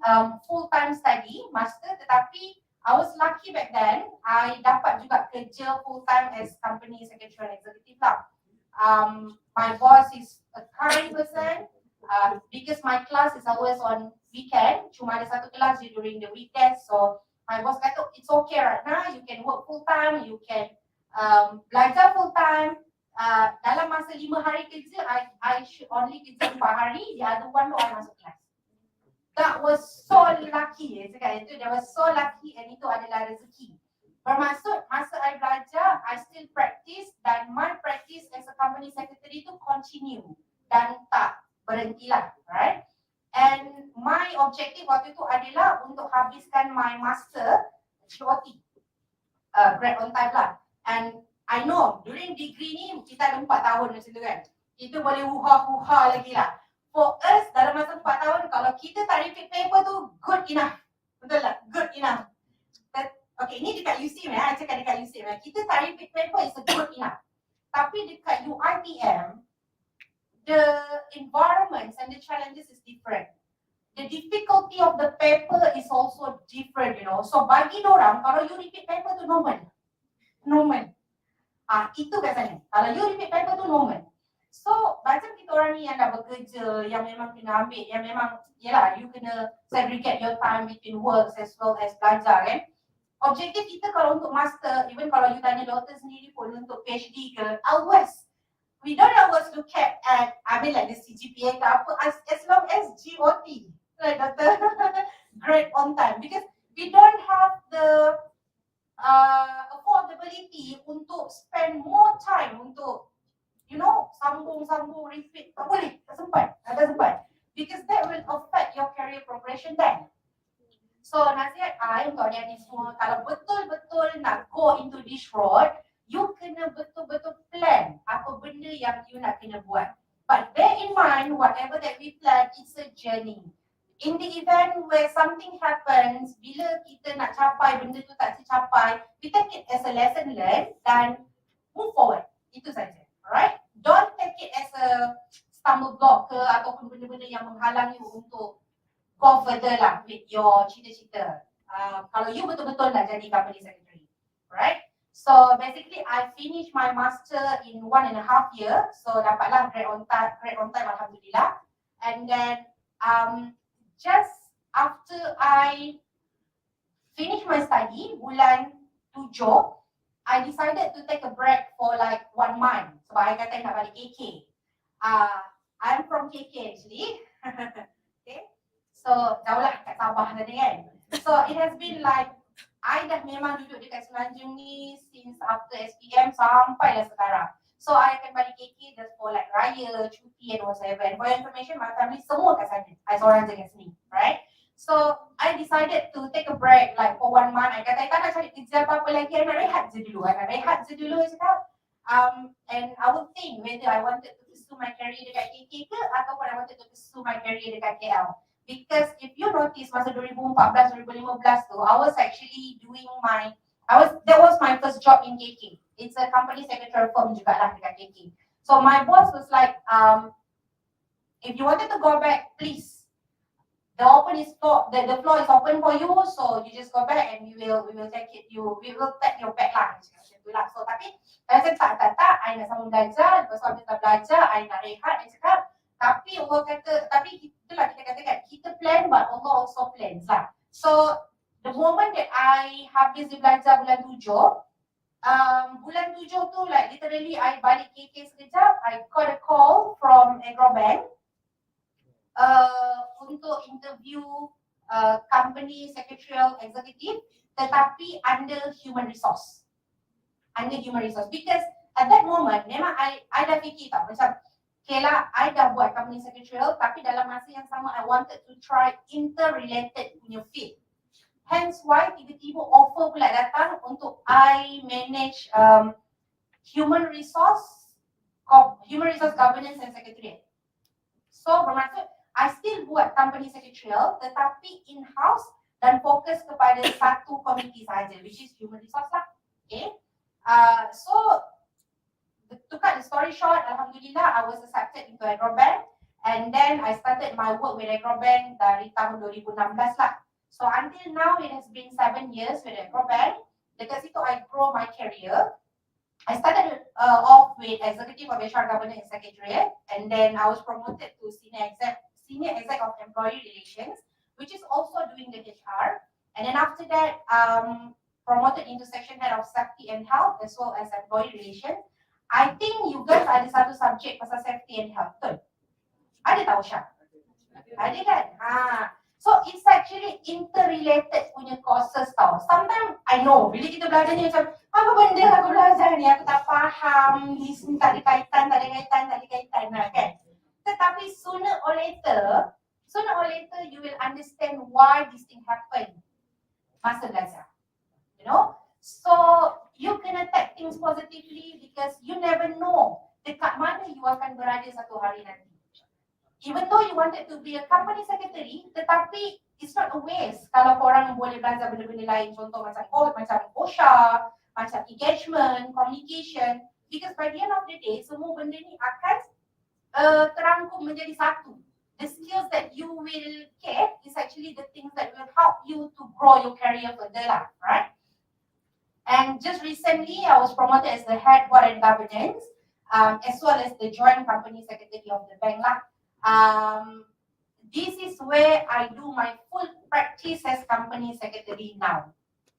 Speaker 13: full-time study, master, tetapi I was lucky back then, I dapat juga kerja full-time as company secretarial executive lah. My boss is a kind person, because my class is always on weekend, cuma ada satu kelas during the weekend, so my boss kata, it's okay right now, you can work full-time, you can belajar full-time. Dalam masa 5 hari kerja, I should only kerja 4 hari, the other one tu I masuk kelas. That was so lucky, cakap itu, that was so lucky, and itu adalah rezeki. Bermaksud, masa I belajar, I still practice, dan my practice as a company secretary tu continue, dan tak berhentilah, right? And my objective waktu itu adalah untuk habiskan my master COT, grad on time lah. And I know during degree ni kita ada 4 tahun macam tu kan, kita boleh huha lagi lah. For us dalam masa 4 tahun, kalau kita tak repeat paper tu good enough, betul tak? Good enough. Okay, ni dekat USIM I cakap dekat USIM kita tak repeat paper is a good enough. Tapi dekat UITM, the environments and the challenges is different. The difficulty of the paper is also different, you know. So bagi dorang, kalau you repeat paper tu normal. Itu kat sana. Kalau you repeat paper tu normal. So macam kita orang ni yang dah bekerja, yang memang kena ambil, yang memang, yelah, you kena segregate your time between works as well as belajar kan. Objektif kita kalau untuk master, even kalau you tanya doktor sendiri pun untuk PhD ke, ours, we don't always look at, like the CGPA ke apa, as long as GOT, like doctor, grade on time, because we don't have the affordability untuk spend more time untuk, you know, sambung, repeat, tak boleh, tak sempat, because that will affect your career progression then. So nasihat I untuk adik-adik semua, kalau betul-betul nak go into this road, you kena betul-betul plan apa benda yang you nak kena buat. But bear in mind, whatever that we plan, it's a journey. In the event where something happens, bila kita nak capai benda tu tak tercapai, we take it as a lesson learned dan move forward. Itu saja, alright? Don't take it as a stumble block ke ataupun benda-benda yang menghalang you untuk go further lah with your cita-cita. Kalau you betul-betul nak jadi company secretary, right? So basically, I finished my master in 1.5 years. So dapatlah grade on time, alhamdulillah. And then just after I finished my study, bulan 7, I decided to take a break for like 1 month. Sebab I kata nak balik KK. I'm from KK actually. Okay. So jauh lah kat Sabah tadi kan. So it has been like, I dah memang duduk dekat Semenanjung ni since after SPM sampai dah sekarang. So I akan balik KK just for like raya, cuti and whatever. And for your information, my family semua kat sana. I seorang je kat sini, right? So I decided to take a break like for 1 month. I kata, I tak nak cari kerja apa-apa lagi. I nak rehat je dulu. I cakap. And I would think whether I wanted to pursue my career dekat KK ke ataupun I wanted to pursue my career dekat KL. Because if you notice masa 2014-2015 tu, I was actually doing that was my first job in KK. It's a company secretarial firm juga lah dekat KK. So my boss was like, if you wanted to go back, please. The floor is open for you, so you just go back and we will take your back lah. So tapi saya kata tak, I nak sambung belajar, lepas tu habis dah belajar, I nak rehat, I cakap. Tapi Allah kata, itulah kita katakan, kita plan but Allah also plans lah. So the moment that I habis belajar bulan 7, bulan 7 tu like literally I balik KK sekejap, I got a call from AGROBANK untuk interview company secretarial executive tetapi under human resource. Because at that moment memang I dah fikir tau macam okay lah, I dah buat company secretarial tapi dalam masa yang sama I wanted to try interrelated punya field. Hence why tiba-tiba offer pula datang untuk I manage human resource governance and secretariat. So bermaksud I still buat company secretarial tetapi in-house dan fokus kepada satu komiti sahaja, which is human resource lah. Okay. So to cut the story short, alhamdulillah I was accepted into AGROBANK and then I started my work with AGROBANK dari tahun 2016 lah. So until now it has been 7 years with AGROBANK. Dekat situ I grow my career. I started off with Executive of HR Governance and Secretariat and then I was promoted to Senior Exec of Employee Relations, which is also doing the HR. And then after that, promoted into Section Head of Safety and Health as well as Employee Relations. I think you guys ada satu subjek pasal safety and health, betul? Ada tahu Syah? Ada kan? So it's actually interrelated punya courses tau. Sometimes I know, bila kita belajar ni macam, apa benda aku belajar ni, aku tak faham, di sini tak ada kaitan kan? Tetapi sooner or later you will understand why this thing happen masa belajar. You know? So you kena take things positively because you never know dekat mana you akan berada satu hari nanti. Even though you wanted to be a company secretary, tetapi it's not a waste kalau korang boleh belajar benda-benda lain, contoh macam OSHA, macam engagement, communication, because by the end of the day semua benda ni akan terangkum menjadi satu. The skills that you will get is actually the things that will help you to grow your career further lah, right? And just recently I was promoted as the head board and governance, as well as the joint company secretary of the bank lah. This is where I do my full practice as company secretary now,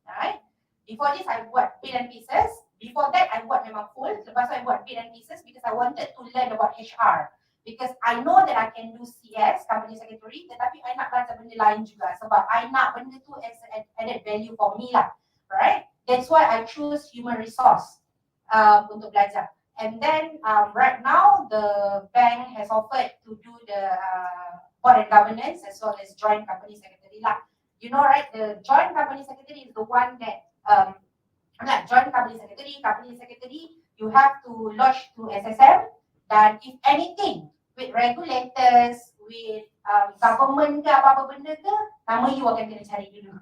Speaker 13: right? Before this I buat bit and pieces. Before that I buat memang full. Lepas tu I buat bit and pieces because I wanted to learn about HR. Because I know that I can do CS, company secretary, tetapi I nak belajar benda lain juga sebab I nak benda tu as added value for me lah, right? That's why I choose human resource untuk belajar. And then right now the bank has offered to do the board and governance as well as joint company secretary lah. You know, right? The joint company secretary is the one that joint company secretary, you have to lodge to SSM, dan if anything with regulators, with government ke apa-apa benda ke, nama you akan kena cari dulu.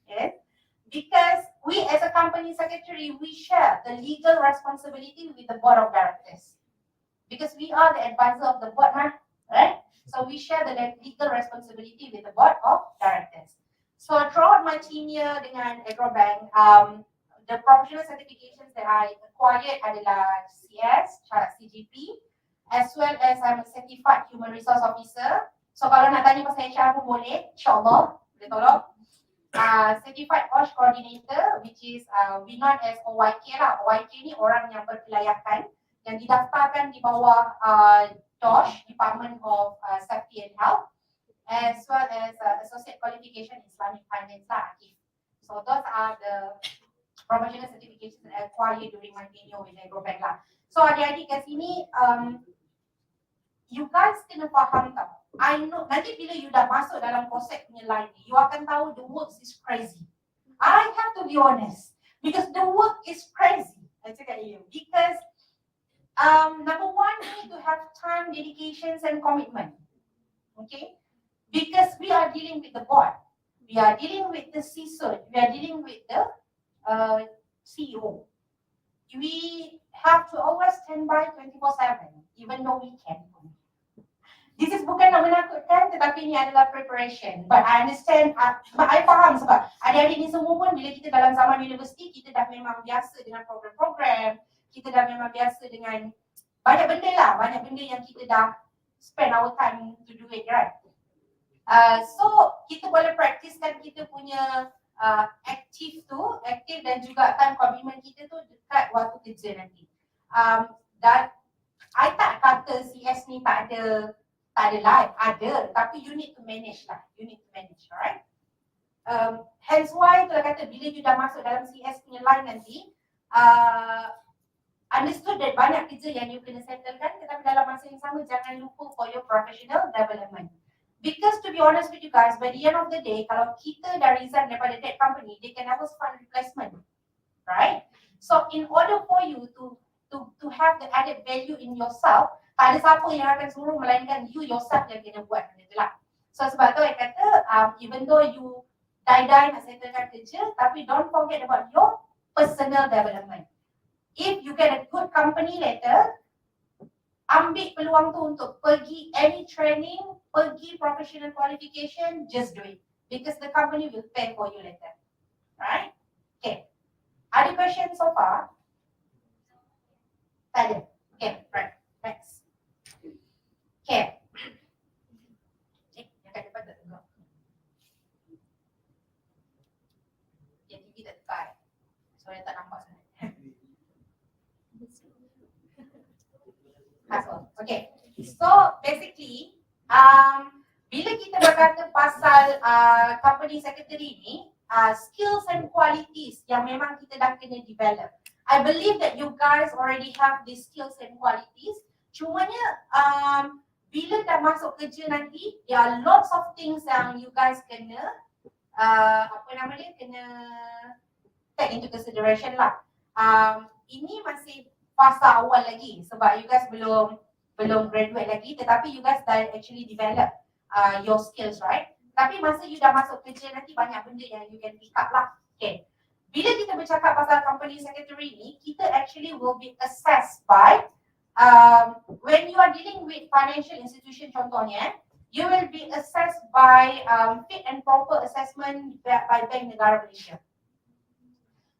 Speaker 13: Okay? Because we as a company secretary, we share the legal responsibility with the board of directors. Because we are the advisor of the board, right? So we share the legal responsibility with the board of directors. So throughout my tenure dengan AGROBANK, the professional certifications that I acquired adalah CS, CGP, as well as I'm a certified human resource officer. So kalau nak tanya pasal HR pun boleh, insyaAllah, boleh tolong. Certified OSH coordinator, which is we known as OYK lah. OYK ni orang yang berkelayakan, yang didaftarkan di bawah DOSH, Department of Safety and Health, as well as associate qualification in Islamic finance lah. So those are the professional certifications that I acquired during my tenure with AGROBANK lah. So adik-adik kat sini, you guys kena faham tau. I know, nanti bila you dah masuk dalam konsep punya line ni, you akan tahu the work is crazy. I have to be honest, because the work is crazy. I cakap you, because number one, you need to have time, dedications and commitment. Okay? Because we are dealing with the board, we are dealing with the CISO, we are dealing with the CEO. We have to always stand by 24/7, even though we can. This is bukan nak menakutkan, tetapi ini adalah preparation. But I understand, but I faham sebab adik-adik ni semua pun bila kita dalam zaman universiti, kita dah memang biasa dengan program-program, kita dah memang biasa dengan banyak benda lah, banyak benda yang kita dah spend our time to do it, right? So, kita boleh praktiskan kita punya aktif dan juga time commitment kita tu dekat waktu kerja nanti. Dan I tak kata CS ni tak ada life, ada, tapi you need to manage lah, alright? Hence why tu kata bila you dah masuk dalam CS punya line nanti, understood that banyak kerja yang you kena settlekan, tetapi dalam masa yang sama jangan lupa for your professional development. Because to be honest with you guys, by the end of the day, kalau kita dah resign daripada that company, they can never find replacement, right? So in order for you to have the added value in yourself, tak ada siapa yang akan suruh melainkan you yourself yang kena buat benda tu lah. So sebab tu saya kata, even though you die-die nak settlekan kerja, tapi don't forget about your personal development. If you get a good company later, ambil peluang tu untuk pergi any training, pergi professional qualification, just do it. Because the company will pay for you later. Right? Okay. Ada question so far? Tak ada. Okay, right. Next. Okay. Yang kat depan tak tengok. Yang TV tak tekan. So, yang tak nampak sangat. Okay. So, basically, bila kita berkata pasal company secretary ni, skills and qualities yang memang kita dah kena develop. I believe that you guys already have these skills and qualities. Cumanya bila dah masuk kerja nanti, there are lots of things yang you guys kena kena take into consideration lah. Ini masih fasa awal lagi sebab you guys belum graduate lagi, tetapi you guys dah actually develop your skills, right? Tapi masa you dah masuk kerja nanti banyak benda yang you can pick up lah. Okay. Bila kita bercakap pasal company secretary ni, kita actually will be assessed by when you are dealing with financial institution contohnya, you will be assessed by fit and proper assessment by Bank Negara Malaysia.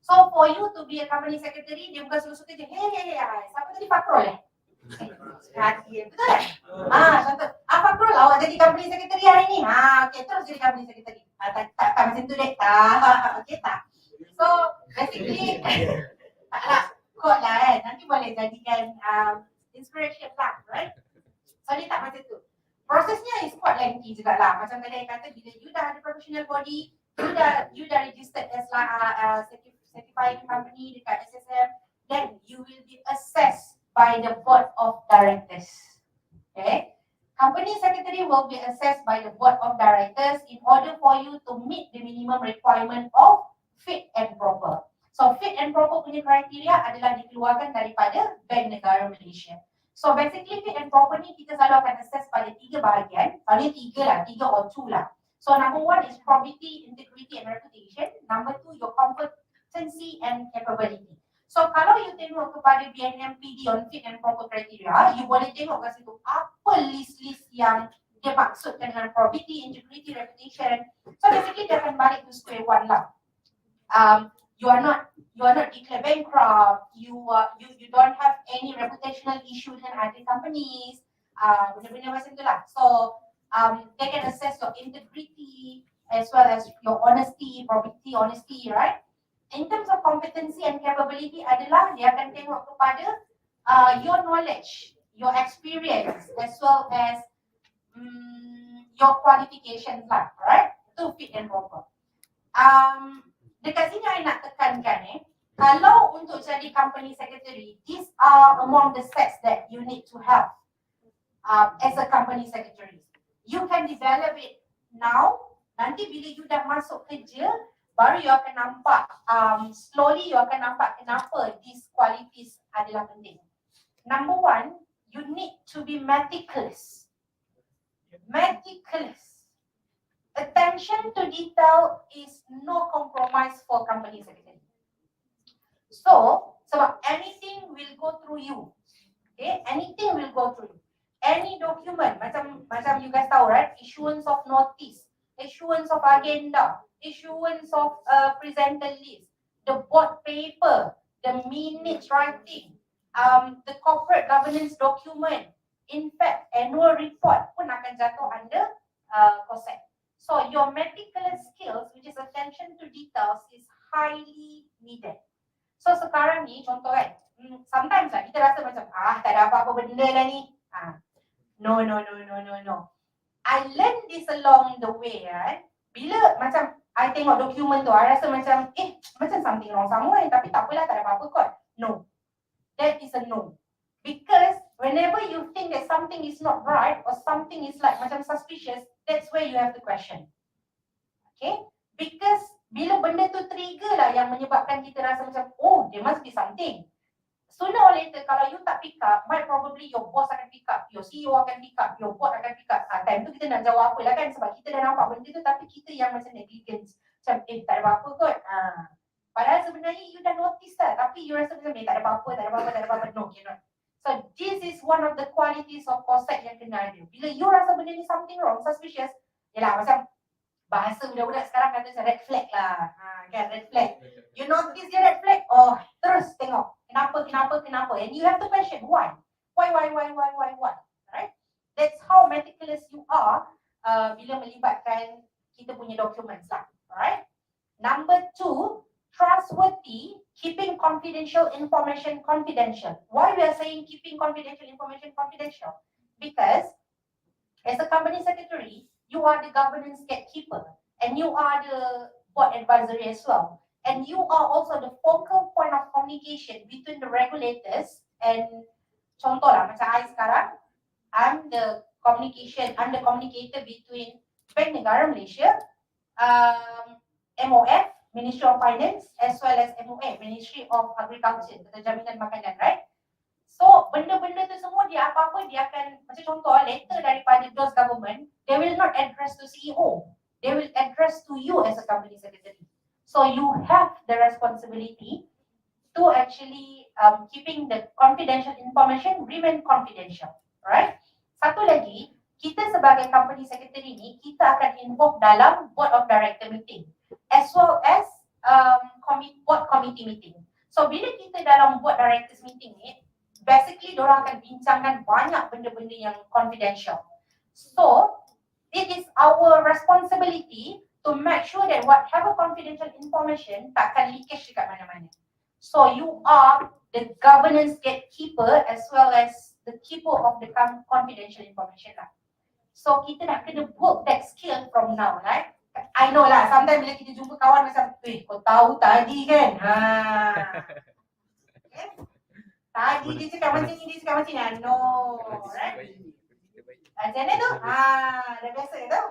Speaker 13: So for you to be a company secretary, dia bukan suruh-suruh kerja. Hey, siapa tadi Fakrul betul kan? Contoh, Fakrul awak jadi company secretary hari ni. Okay, terus jadi company secretary. Tak macam tu dek. Okay tak? So basically, taklah, kot lah kan. Nanti boleh jadikan inspiration lah, right? So dia tak macam tu. Prosesnya is quite lengthy juga lah. Macam tadi saya kata, bila you dah ada professional body, you dah registered as certifying company dekat SSM, then you will be assessed by the board of directors. Okay? Company secretary will be assessed by the board of directors in order for you to meet the minimum requirement of fit and proper. So fit and proper punya kriteria adalah dikeluarkan daripada Bank Negara Malaysia. So basically fit and proper ni kita selalu akan assess pada 3 bahagian. Paling 3 or 2 lah. So number 1 is probity, integrity and reputation. Number 2 your competency and capability. So kalau you tengok kepada BNMPD on fit and proper criteria, you boleh tengok kat situ apa list-list yang dia maksudkan dengan probity, integrity, reputation. So basically dia akan balik to square one lah. You are not declared bankrupt. You don't have any reputational issue dengan other companies. Benda-benda macam tu lah. So they can assess your integrity as well as your honesty, probity, honesty, right? In terms of competency and capability adalah dia akan tengok kepada your knowledge, your experience as well as your qualifications lah, right? To fit and proper. Dekat sini saya nak tekankan kalau untuk jadi company secretary, these are among the sets that you need to have as a company secretary. You can develop it now, nanti bila you dah masuk kerja, baru you akan nampak, slowly you akan nampak kenapa these qualities adalah penting. Number 1, you need to be meticulous. Meticulous. Attention to detail is no compromise for company secretary. So, sebab anything will go through you. Okay, anything will go through you. Any document, macam you guys tahu, right? Issuance of notice, issuance of agenda, issuance of presenter list, the board paper, the minutes writing, the corporate governance document, in fact, annual report pun akan jatuh under COSEC. So your meticulous skills, which is attention to details, is highly needed. So sekarang ni contoh kan, sometimes lah kita rasa macam tak ada apa-apa benda lah ni. No. I learned this along the way kan. Bila macam I tengok dokumen tu, I rasa macam macam something wrong somewhere, tapi tak apalah, tak ada apa-apa kot. No. That is a no. Because whenever you think that something is not right or something is like macam suspicious, that's where you have to question. Okay? Because bila benda tu trigger lah yang menyebabkan kita rasa macam, there must be something. Sooner or later, kalau you tak pick up, might probably your boss akan pick up, your CEO akan pick up, your board akan pick up. Time tu kita nak jawab apa lah kan, sebab kita dah nampak benda tu tapi kita yang macam negligence. Macam, tak ada apa-apa kot. Padahal sebenarnya you dah notice lah, tapi you rasa macam, tak ada apa-apa. No, cannot. So this is one of the qualities of COSEC yang kena ada. Bila you rasa benda ni something wrong, suspicious, yalah macam bahasa budak-budak sekarang kata macam red flag lah. Kan, red flag. You notice dia red flag, terus tengok. Kenapa? And you have to question why. Why? Right? That's how meticulous you are bila melibatkan kita punya documents lah. Alright? Number 2, trustworthy, keeping confidential information confidential. Why we are saying keeping confidential information confidential? Because as a company secretary, you are the governance gatekeeper and you are the board advisory as well. And you are also the focal point of communication between the regulators and contoh lah macam I sekarang, I'm the communicator between Bank Negara Malaysia, MOF, Ministry of Finance, as well as MOA, Ministry of Agriculture, atau Jaminan Makanan, right? So, benda-benda tu semua dia apa-apa, dia akan, macam contoh, letter daripada those government, they will not address to CEO. they will address to you as a company secretary. So you have the responsibility to actually keeping the confidential information remain confidential, right? Satu lagi, kita sebagai company secretary ni, kita akan involve dalam board of director meeting as well as board committee meeting. So bila kita dalam board directors meeting ni, basically diorang akan bincangkan banyak benda-benda yang confidential. So it is our responsibility to make sure that whatever confidential information takkan leakage dekat mana-mana. So you are the governance gatekeeper as well as the keeper of the confidential information lah. So kita nak kena work that skill from now, right? I know lah, sometimes bila kita jumpa kawan macam, kau tahu tadi kan? Okay? Tadi dia cakap macam ni, dia cakap macam ni. No, right? Macam mana tu? Dah biasa tu?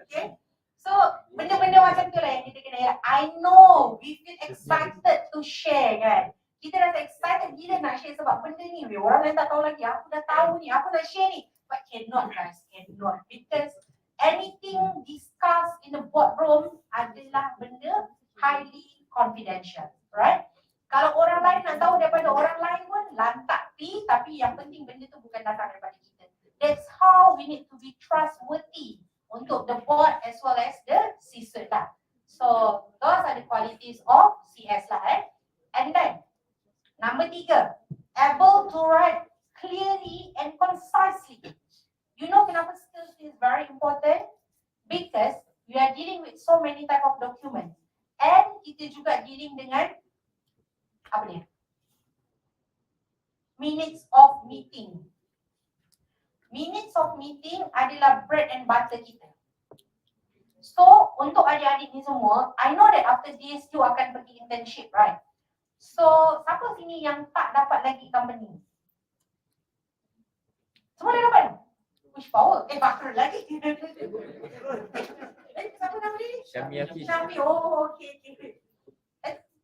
Speaker 13: Okay? So, benda-benda macam tu lah yang kita kena. I know, we feel excited to share kan. Kita rasa excited gila nak share sebab benda ni. Orang lain tak tahu lagi, aku dah tahu ni, aku nak share ni. But cannot guys, cannot. Because anything discussed in the boardroom adalah benda highly confidential. Right? Kalau orang lain nak tahu daripada orang lain pun, lantak pi. Tapi yang penting benda tu bukan datang daripada kita. That's how we need to be trustworthy untuk the board as well as the C-suite lah. So, those are the qualities of CS lah And then, number 3, able to write clearly and concisely. You know kenapa skills is very important? Because we are dealing with so many type of documents. And kita juga dealing dengan, apa ni? Minutes of meeting. Minutes of meeting adalah bread and butter kita. So, untuk adik-adik ni semua, I know that after this you akan pergi internship, right? So, siapa sini yang tak dapat lagi company? Semua dah dapat? Push power. Bakar lagi. Siapa nama dia? Syami. Oh, okay.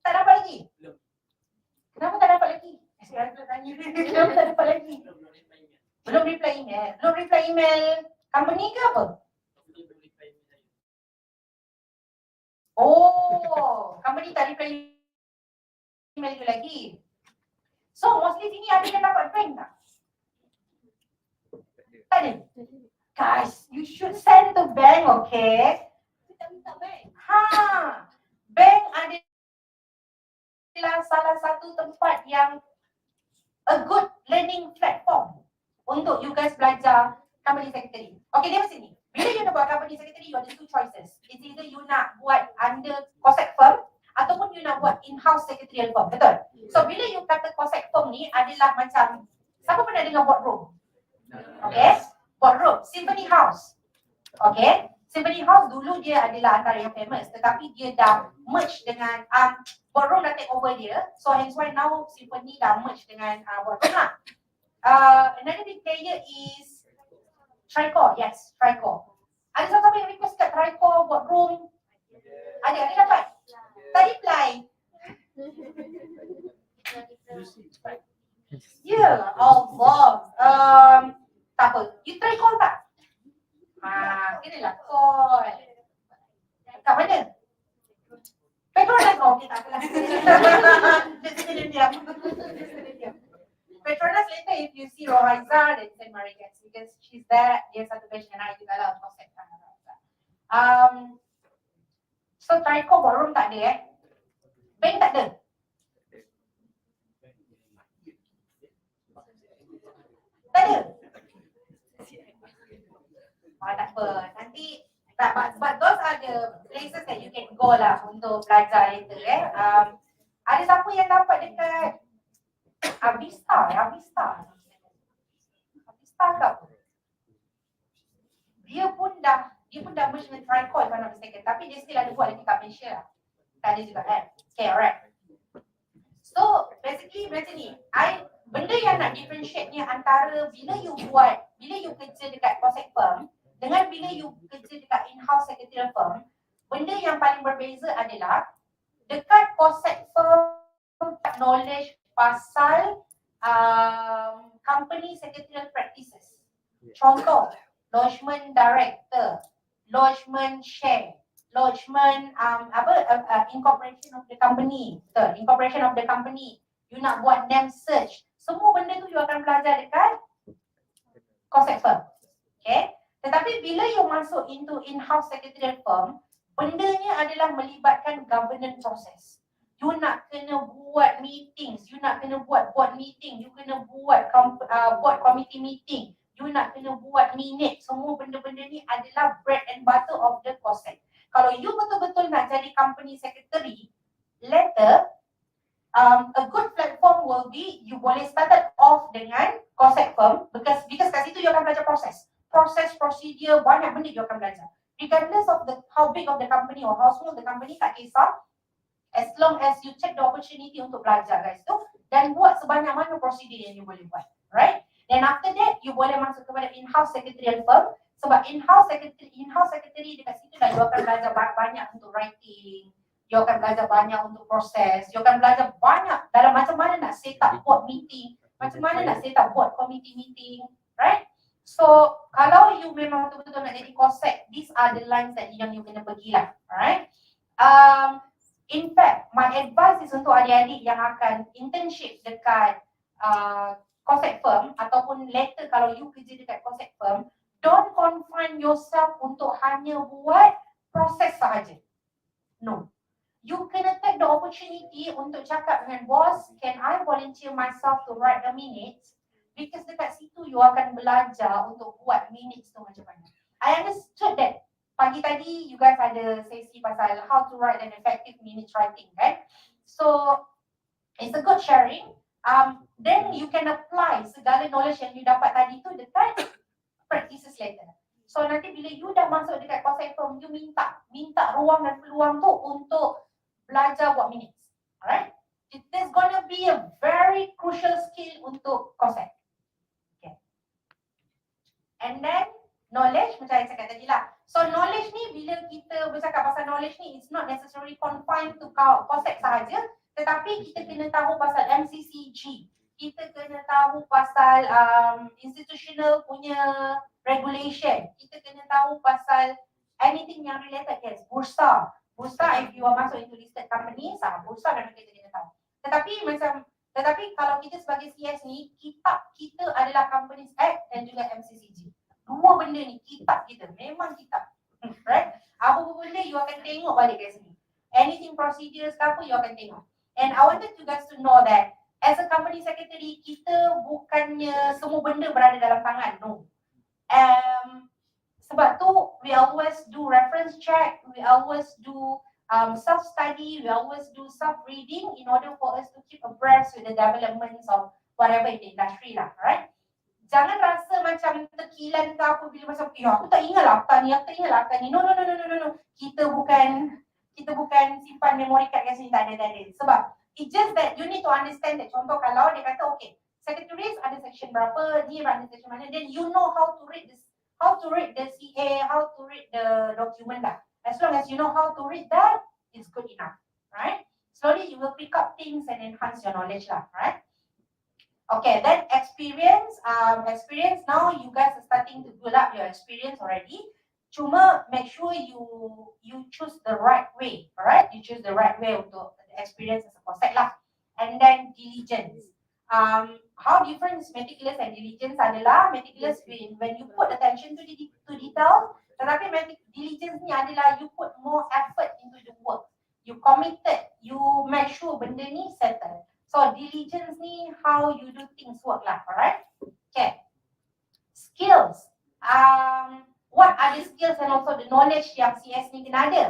Speaker 13: Tak dapat lagi? Kenapa tak dapat lagi? Saya nak tanya. Kenapa tak dapat lagi? Belum reply email. Belum reply email company ke apa? Oh, company tak reply email tu lagi. So, mostly sini ada yang dapat bank tak? Tak ada? Guys, you should send to bank, okay? Kita minta bank. Bank adalah salah satu tempat yang a good learning platform untuk you guys belajar company secretary. Okay, dia macam ni. Bila you nak buat company secretary, you ada 2 choices. It's either you nak buat under COSEC firm ataupun you nak buat in-house secretarial firm. Betul? So, bila you kata COSEC firm ni adalah macam, siapa pernah dengar boardroom? Okay? Boardroom. Symphony House. Okay? Symphony House dulu dia adalah antara yang famous. Tetapi dia dah merge dengan, boardroom dah take over dia. So, hence why now Symphony dah merge dengan boardroom lah. Another big player is Tricor. Yes, Tricor. Ada siapa yang request kat Tricor boardroom? Ada dapat? Tak reply. Ya, Allah. Tak apa. You try call tak? Kenalah call. Kat mana? Petronas. Okay, tak apalah. Dia diam. Petronas later if you see Rohaiza then send Marikas because she's there. Dia satu batch dengan I juga lah. So Tricor boardroom tak ada bank tak ada. Tak ada. Tak apa. Nanti but those are the places that you can go lah untuk belajar later Ada siapa yang dapat dekat Avista ke apa? Dia pun dah merge dengan Tricor if I'm not mistaken. Tapi dia still ada buat lagi kat Malaysia. Tak ada juga Okay, alright. So, basically macam ni. Benda yang nak differentiate ni antara bila you kerja dekat COSEC firm dengan bila you kerja dekat in-house secretarial firm, benda yang paling berbeza adalah dekat COSEC firm knowledge pasal company secretarial practices. Contoh, lodgement director, lodgement share, lodgement incorporation of the company, incorporation of the company, you nak buat name search, semua benda tu you akan belajar dekat concept firm. Okay, tetapi bila you masuk into in-house secretarial firm, bendanya adalah melibatkan governance process. You nak kena buat meetings, you nak kena buat board meeting, you kena buat board committee meeting, you nak kena buat minute. Semua benda-benda ni adalah bread and butter of the COSEC. Kalau you betul-betul nak jadi company secretary, later a good platform will be you boleh start off dengan COSEC firm because kat situ you akan belajar proses, procedure, banyak benda you akan belajar. Regardless of how big of the company or how small the company, tak kisah. As long as you take the opportunity untuk belajar guys tu dan buat sebanyak mana prosedur yang you boleh buat, right? Then after that you boleh masuk kepada in-house secretarial firm sebab in-house secretary dekat situ dah you akan belajar banyak untuk writing, you akan belajar banyak untuk proses, you akan belajar banyak dalam macam mana nak set up board meeting, macam mana nak set up board committee meeting, right? So kalau you memang betul-betul nak jadi COSEC, these are the lines that yang you kena pergilah, alright? In fact, my advice is untuk adik-adik yang akan internship dekat COSEC firm ataupun later kalau you kerja dekat COSEC firm, don't confine yourself untuk hanya buat proses sahaja. No. You kena take the opportunity untuk cakap dengan boss, can I volunteer myself to write a minute? Because dekat situ you akan belajar untuk buat minutes tu macam mana. I understood that pagi tadi you guys ada sesi pasal how to write an effective minute writing, kan? So it's a good sharing. Then you can apply segala knowledge yang you dapat tadi tu dekat practices later. So nanti bila you dah masuk dekat COSEC firm, you minta ruang dan peluang tu untuk belajar buat minutes. Alright? It is gonna be a very crucial skill untuk COSEC. Okay. And then knowledge macam saya cakap tadi lah. So knowledge ni bila kita bercakap pasal knowledge ni, it's not necessarily confined to COSEC sahaja, tetapi kita kena tahu pasal MCCG, kita kena tahu pasal institutional punya regulation, kita kena tahu pasal anything yang related ke bursa. Bursa if you are masuk into listed company, bursa memang kita kena tahu. Tetapi kalau kita sebagai CS ni, kitab kita adalah Companies Act dan juga MCCG. Dua benda ni kitab kita, memang kitab, right? Apa-apa benda you akan tengok balik kat sini. Anything procedures ke apa you akan tengok. And I wanted you guys to know that as a company secretary, kita bukannya semua benda berada dalam tangan, no. Sebab tu we always do reference check, we always do self-study, we always do self-reading in order for us to keep abreast with the developments of whatever in the industry lah, right? Jangan rasa macam terkilan ke apa bila macam aku tak ingat lah akta ni, No. Kita bukan simpan memory card kat sini, tak ada. Sebab it's just that you need to understand that. Contoh kalau dia kata okay, secretaries ada section berapa, ni ada section mana, then you know how to read the CA, how to read the document lah. As long as you know how to read that, it's good enough, right? Slowly you will pick up things and enhance your knowledge lah, right? Okay, then experience now you guys are starting to build up your experience already. Cuma make sure you choose the right way, alright? You choose the right way untuk the experience as a COSEC lah. And then diligence. How different is meticulous and diligence adalah meticulous when you put attention to detail, tetapi diligence ni adalah you put more effort into the work. You committed, you make sure benda ni settle. So diligence ni how you do things work lah, alright? Okay. Skills. What are the skills and also the knowledge yang CS ni kena ada?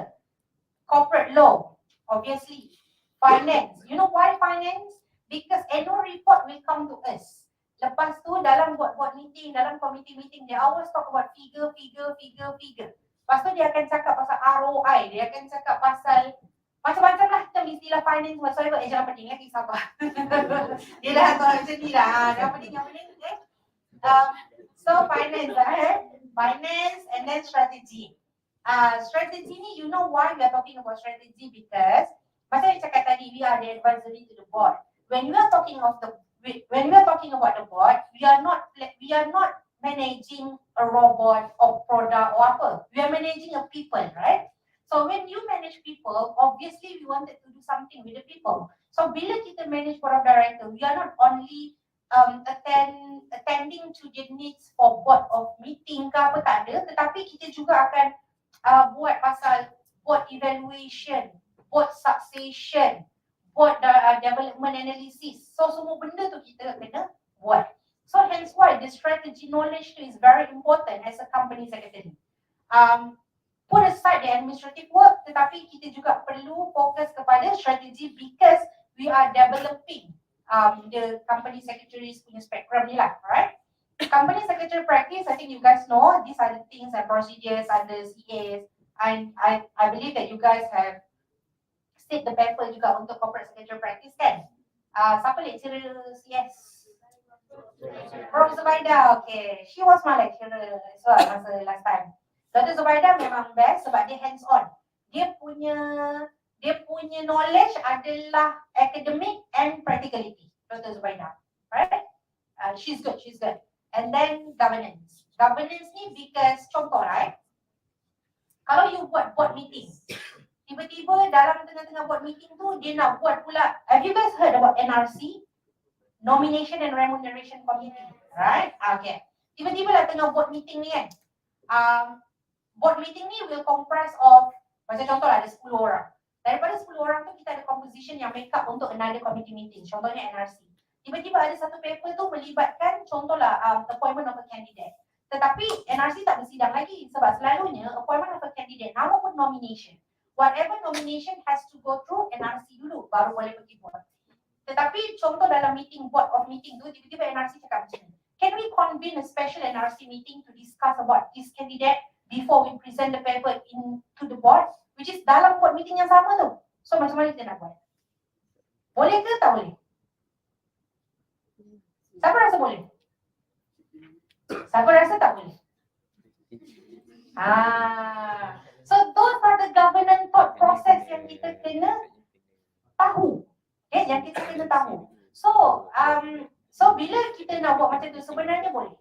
Speaker 13: Corporate law, obviously. Finance. You know why finance? Because annual report will come to us. Lepas tu dalam buat meeting, dalam committee meeting, they always talk about figure. Lepas tu dia akan cakap pasal ROI, dia akan cakap pasal macam-macam lah term istilah finance whatsoever. Jangan pening sabar. Dia dah tahu macam ni lah. Jangan pening okay? So finance lah finance and then strategy. Strategy ni, you know why we are talking about strategy? Because macam saya cakap tadi, we are the advisory to the board. When we are talking about the board, we are not managing a robot or product or apa. We are managing a people, right? So when you manage people, obviously we wanted to do something with the people. So bila kita manage board of director, we are not only attending to the needs for board of meeting ke apa tak ada, tetapi kita juga akan buat pasal board evaluation, board succession, board development analysis. So semua benda tu kita kena buat. So hence why the strategy knowledge tu is very important as a company secretary. Put aside the administrative work, tetapi kita juga perlu fokus kepada strategi because we are developing the company secretaries punya spectrum ni lah, alright? Company secretary practice, I think you guys know these are the things and procedures under CAs, and I believe that you guys have state the paper juga untuk corporate secretary practice kan? Siapa lecturer CS? Prof Zubaida, okay. She was my lecturer as well masa last time. Dr. Zubaida memang best sebab dia hands on. Dia punya knowledge adalah academic and practicality. Dr. Zubaida, right? She's good. And then governance. Governance ni because contoh right? Kalau you buat board meeting, tiba-tiba dalam tengah-tengah board meeting tu dia nak buat pula. Have you guys heard about NRC? Nomination and Remuneration Committee, right? Okay. Tiba-tiba lah tengah board meeting ni kan. Board meeting ni will comprise of, macam contoh lah ada 10 orang. Daripada 10 orang tu kita ada composition yang make up untuk another committee meeting. Contohnya NRC. Tiba-tiba ada satu paper tu melibatkan contohlah appointment of a candidate. Tetapi NRC tak bersidang lagi sebab selalunya appointment of a candidate nama pun nomination. Whatever nomination has to go through NRC dulu baru boleh pergi buat. Tetapi contoh dalam meeting, board of meeting tu, tiba-tiba NRC cakap macam ni. Can we convene a special NRC meeting to discuss about this candidate before we present the paper to the board? Which is dalam board meeting yang sama tu. So macam mana kita nak buat? Boleh ke tak boleh? Siapa rasa boleh? Siapa rasa tak boleh? So those are the governance thought process yang kita kena tahu. Okay, yang kita kena tahu. So bila kita nak buat macam tu sebenarnya boleh.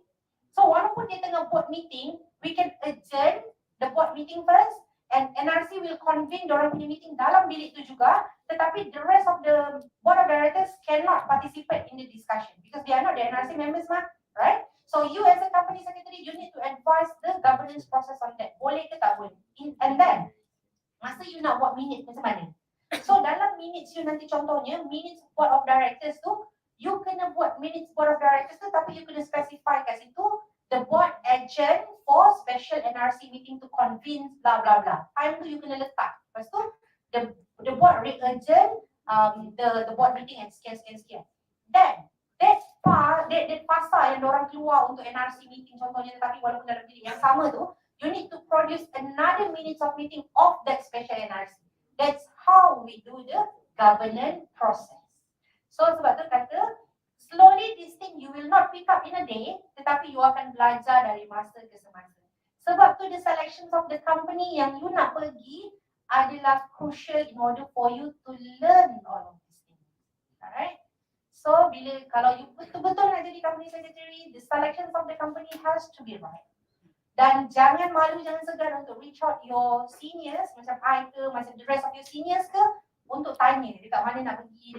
Speaker 13: So walaupun dia tengah board meeting, we can adjourn the board meeting first and NRC will convene diorang punya meeting dalam bilik tu juga, tetapi the rest of the board of directors cannot participate in the discussion because they are not the NRC members mah, right? So you as a company secretary, you need to advise the governance process on that. Boleh ke tak boleh? And then, masa you nak buat minute macam mana? So dalam minutes you nanti contohnya, minutes board of directors tu, you kena buat minutes board of directors tu tapi you kena specify kat situ the board adjourn for special NRC meeting to convene blah blah blah. Time tu you kena letak. Lepas tu the board re-adjourn the board meeting and sekian. Then that fasa yang diorang keluar untuk NRC meeting contohnya tetapi walaupun dalam bilik yang sama tu, you need to produce another minutes of meeting of that special NRC. That's how we do the governance process. So sebab tu kata, slowly this thing you will not pick up in a day, tetapi you akan belajar dari masa ke semasa. Sebab tu the selections of the company yang you nak pergi adalah crucial in order for you to learn all of these things. Alright? So kalau you betul-betul nak jadi company secretary, the selections of the company has to be right. Dan jangan malu, jangan segan untuk reach out your seniors macam I ke, macam the rest of your seniors ke, untuk tanya dekat mana nak pergi,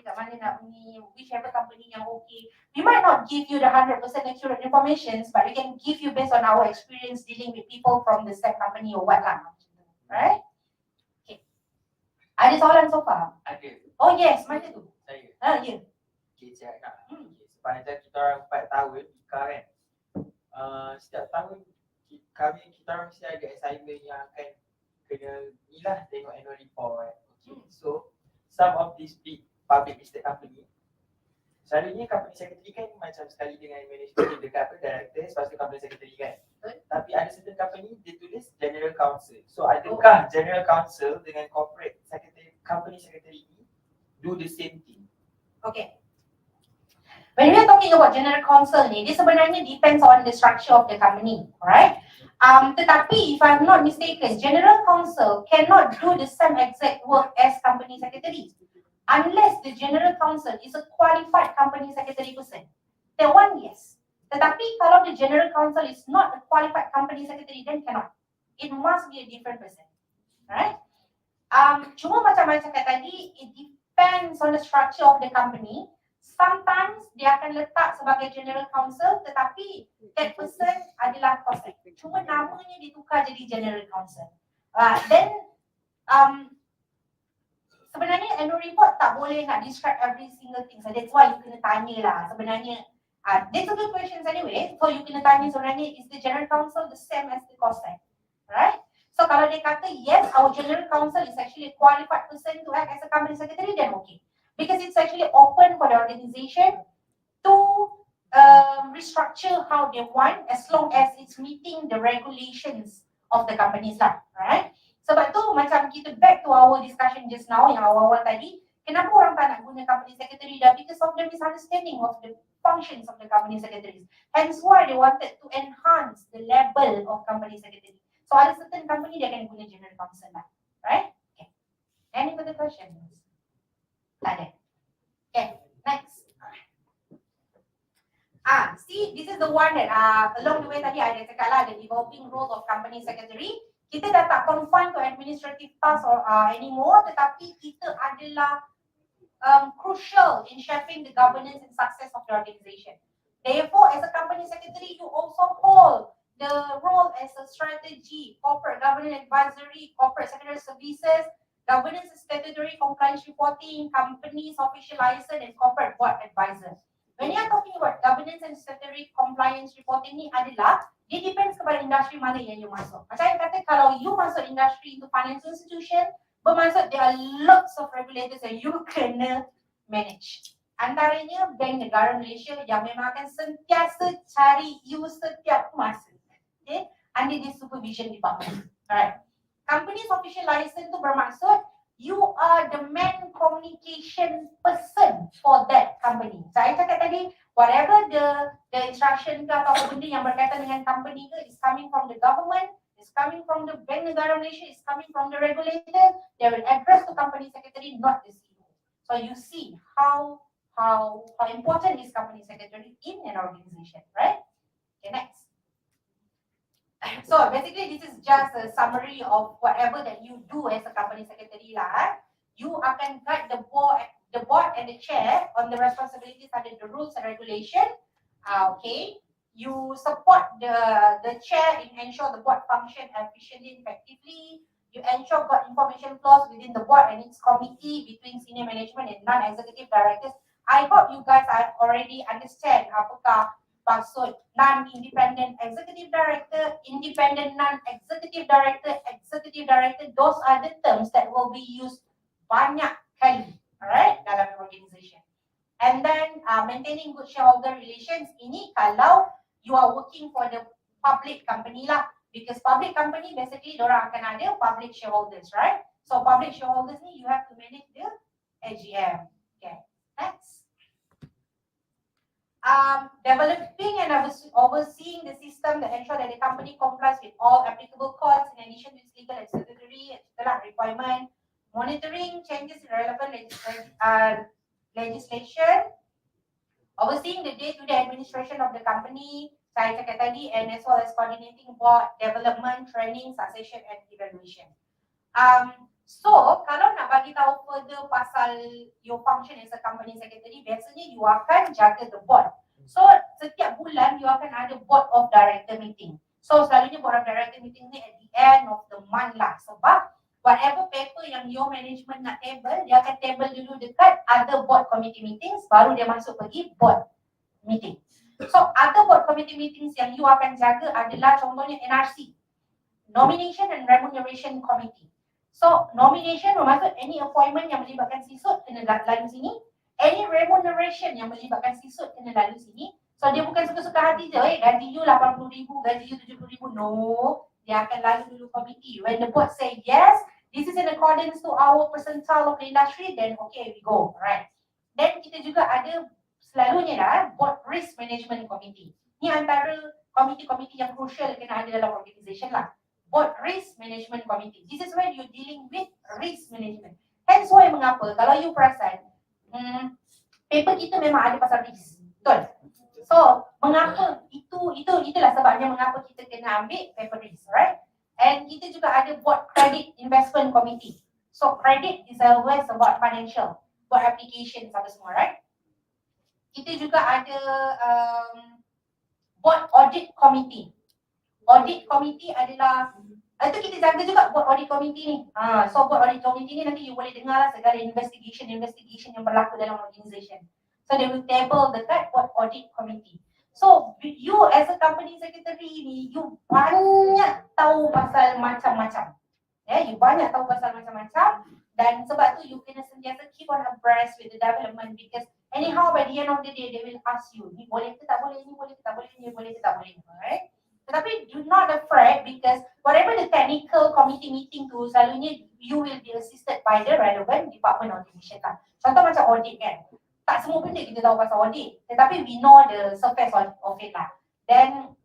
Speaker 13: whichever company yang okay. We might not give you the 100% accurate information, but we can give you based on our experience dealing with people from the same company or what lah. Right? Okay. Ada soalan so far?
Speaker 6: Ada.
Speaker 13: Oh yes, mana tu?
Speaker 6: Saya.
Speaker 13: Ya.
Speaker 6: Okay, cakap. Sepanjang kita orang 4 tahun kan. Setiap tahun kita orang mesti ada assignment yang akan kena ni lah tengok annual report. Okay. So some of these big public listed company, selalunya company secretary kan macam sekali dengan management dekat director, lepas tu company secretary kan. Tapi ada certain company dia tulis general counsel. So adakah general counsel dengan corporate secretary, company secretary ni do the same thing?
Speaker 13: Okay. When we are talking about general counsel ni, dia sebenarnya depends on the structure of the company, alright? Tetapi if I'm not mistaken, general counsel cannot do the same exact work as company secretary unless the general counsel is a qualified company secretary person. That one, yes. Tetapi kalau the general counsel is not a qualified company secretary, then cannot. It must be a different person. Right? Cuma macam saya cakap tadi, it depends on the structure of the company. Sometimes dia akan letak sebagai general counsel, tetapi that person adalah COSEC. Cuma namanya ditukar jadi general counsel. Then sebenarnya annual report tak boleh nak describe every single thing. So that's why you kena tanya lah sebenarnya. That's a good question anyway. So you kena tanya sebenarnya, is the general counsel the same as the COSEC? Right? So kalau dia kata yes, our general counsel is actually a qualified person to act as a company secretary, then okay. Because it's actually open for the organization to restructure how they want as long as it's meeting the regulations of the companies lah. Right? Sebab tu macam kita back to our discussion just now yang awal-awal tadi, kenapa orang tak nak guna company secretary dah? Because of the misunderstanding of the functions of the company secretaries. Hence why they wanted to enhance the level of company secretary. So ada certain company dia akan guna general counsel lah. Right? Okay. Any further questions? Tak ada. Okay, next. See, this is the one that along the way tadi I dah cakap lah, the evolving role of company secretary. Kita dah tak confined to administrative tasks or anymore, tetapi kita adalah crucial in shaping the governance and success of the organization. Therefore, as a company secretary, you also hold the role as a strategy, corporate governance advisory, corporate secretary services, governance and statutory compliance reporting, companies official license, and corporate board advisor. When you are talking about governance and statutory compliance reporting ni adalah, dia depends kepada industri mana yang you masuk. Macam saya kata, kalau you masuk industri into financial institution, bermaksud there are lots of regulators yang you kena manage. Antaranya Bank Negara Malaysia yang memang akan sentiasa cari you setiap masa. Okay? Under this supervision department. Alright. Company's official license tu bermaksud you are the main communication person for that company. Saya cakap tadi, whatever the instruction ke atau benda yang berkaitan dengan company ke is coming from the government, is coming from the Bank Negara Malaysia, is coming from the regulator, they will address the company secretary, not the CEO. So you see how important is company secretary in an organization, right? Okay, next. So basically this is just a summary of whatever that you do as a company secretary lah. You akan guide the board and the chair on the responsibilities under the rules and regulation. Okay. You support the chair in ensure the board function efficiently, effectively. You ensure got information flows within the board and its committee between senior management and non-executive directors. I hope you guys already understand apakah maksud non-independent executive director, independent non-executive director, executive director. Those are the terms that will be used banyak kali, alright, dalam organisation. And then maintaining good shareholder relations. Ini kalau you are working for the public company lah, because public company basically diorang akan ada public shareholders, right? So public shareholders ni you have to manage the AGM. Okay, next. Developing and overseeing the system that ensure that the company complies with all applicable codes in addition to its legal and statutory requirement. Monitoring changes in relevant legislation. Overseeing the day-to-day administration of the company, saya cakap tadi, and as well as coordinating board development, training, succession and evaluation. So, kalau nak bagi tahu further pasal your function as a company secretary, biasanya you akan jaga the board. So, setiap bulan you akan ada board of director meeting. So, selalunya board of director meeting ni at the end of the month lah. Sebab whatever paper yang your management nak table, dia akan table dulu dekat other board committee meetings, baru dia masuk pergi board meeting. So, other board committee meetings yang you akan jaga adalah contohnya NRC, Nomination and Remuneration Committee. So, nomination bermaksud any appointment yang melibatkan sisut kena lalu sini. Any remuneration yang melibatkan sisut kena lalu sini. So, dia bukan suka-suka hati je, gaji you 80,000, gaji you 70,000. No, dia akan lalu dulu komiti. When the board say yes, this is in accordance to our percentile of the industry, then okay, we go. Right. Then kita juga ada selalunya lah, board risk management committee. Ni antara komiti-komiti yang crucial kena ada dalam organisation lah. Board Risk Management Committee. This is where you're dealing with risk management. Hence why mengapa, kalau you perasan, paper kita memang ada pasal risk. Betul? So, mengapa itulah sebabnya mengapa kita kena ambil paper risk, right? And kita juga ada board credit investment committee. So, credit is always about financial, buat application apa semua, right? Kita juga ada board audit committee. Audit committee adalah itu kita jaga juga buat audit committee ni. So buat audit committee ni nanti you boleh dengar lah segala investigation yang berlaku dalam organisation. So they will table dekat buat audit committee. So you as a company secretary ni, you banyak tahu pasal macam-macam. You banyak tahu pasal macam-macam dan sebab tu you kena sentiasa keep on abreast with the development because anyhow by the end of the day they will ask you, ni boleh ke tak boleh, ni boleh ke tak boleh, ni boleh ke tak boleh, right? Tetapi do not afraid because whatever the technical committee meeting tu selalunya you will be assisted by the relevant department of the mission lah. Contoh macam audit kan. Tak semua benda kita tahu pasal audit. Tetapi we know the surface of it lah. Then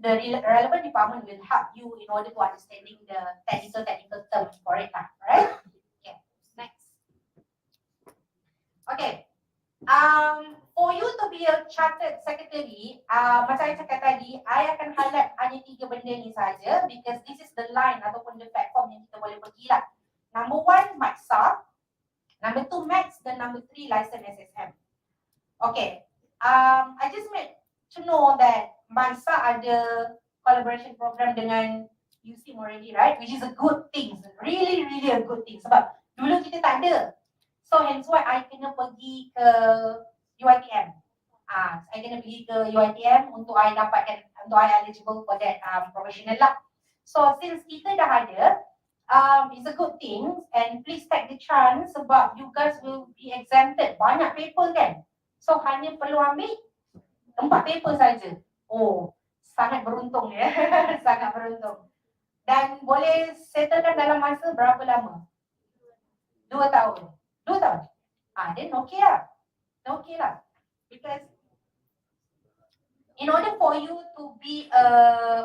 Speaker 13: the relevant department will help you in order to understanding the technical terms for it lah. Right? Okay. Next. Okay. For you to be a chartered secretary, macam saya cakap tadi, I akan highlight hanya 3 benda ni saja because this is the line ataupun the platform yang kita boleh pergi lah. Number 1, MAKSA. Number 2, MAX. Dan number 3, license SSM. Okay. I just made to know that MAKSA ada collaboration program dengan USIM already, right? Which is a good thing. Really a good thing. Sebab dulu kita tak ada. So hence why I kena pergi ke UiTM. Saya kena pergi ke UiTM untuk I dapatkan, untuk I eligible for that professional lah. So since kita dah ada, it's a good thing and please take the chance sebab you guys will be exempted. Banyak paper kan? So hanya perlu ambil 4 paper saja. Oh, sangat beruntung ya. Sangat beruntung. Dan boleh settlekan dalam masa berapa lama? 2 tahun. 2 tahun? Then okay lah. Okay lah. Because in order for you to be a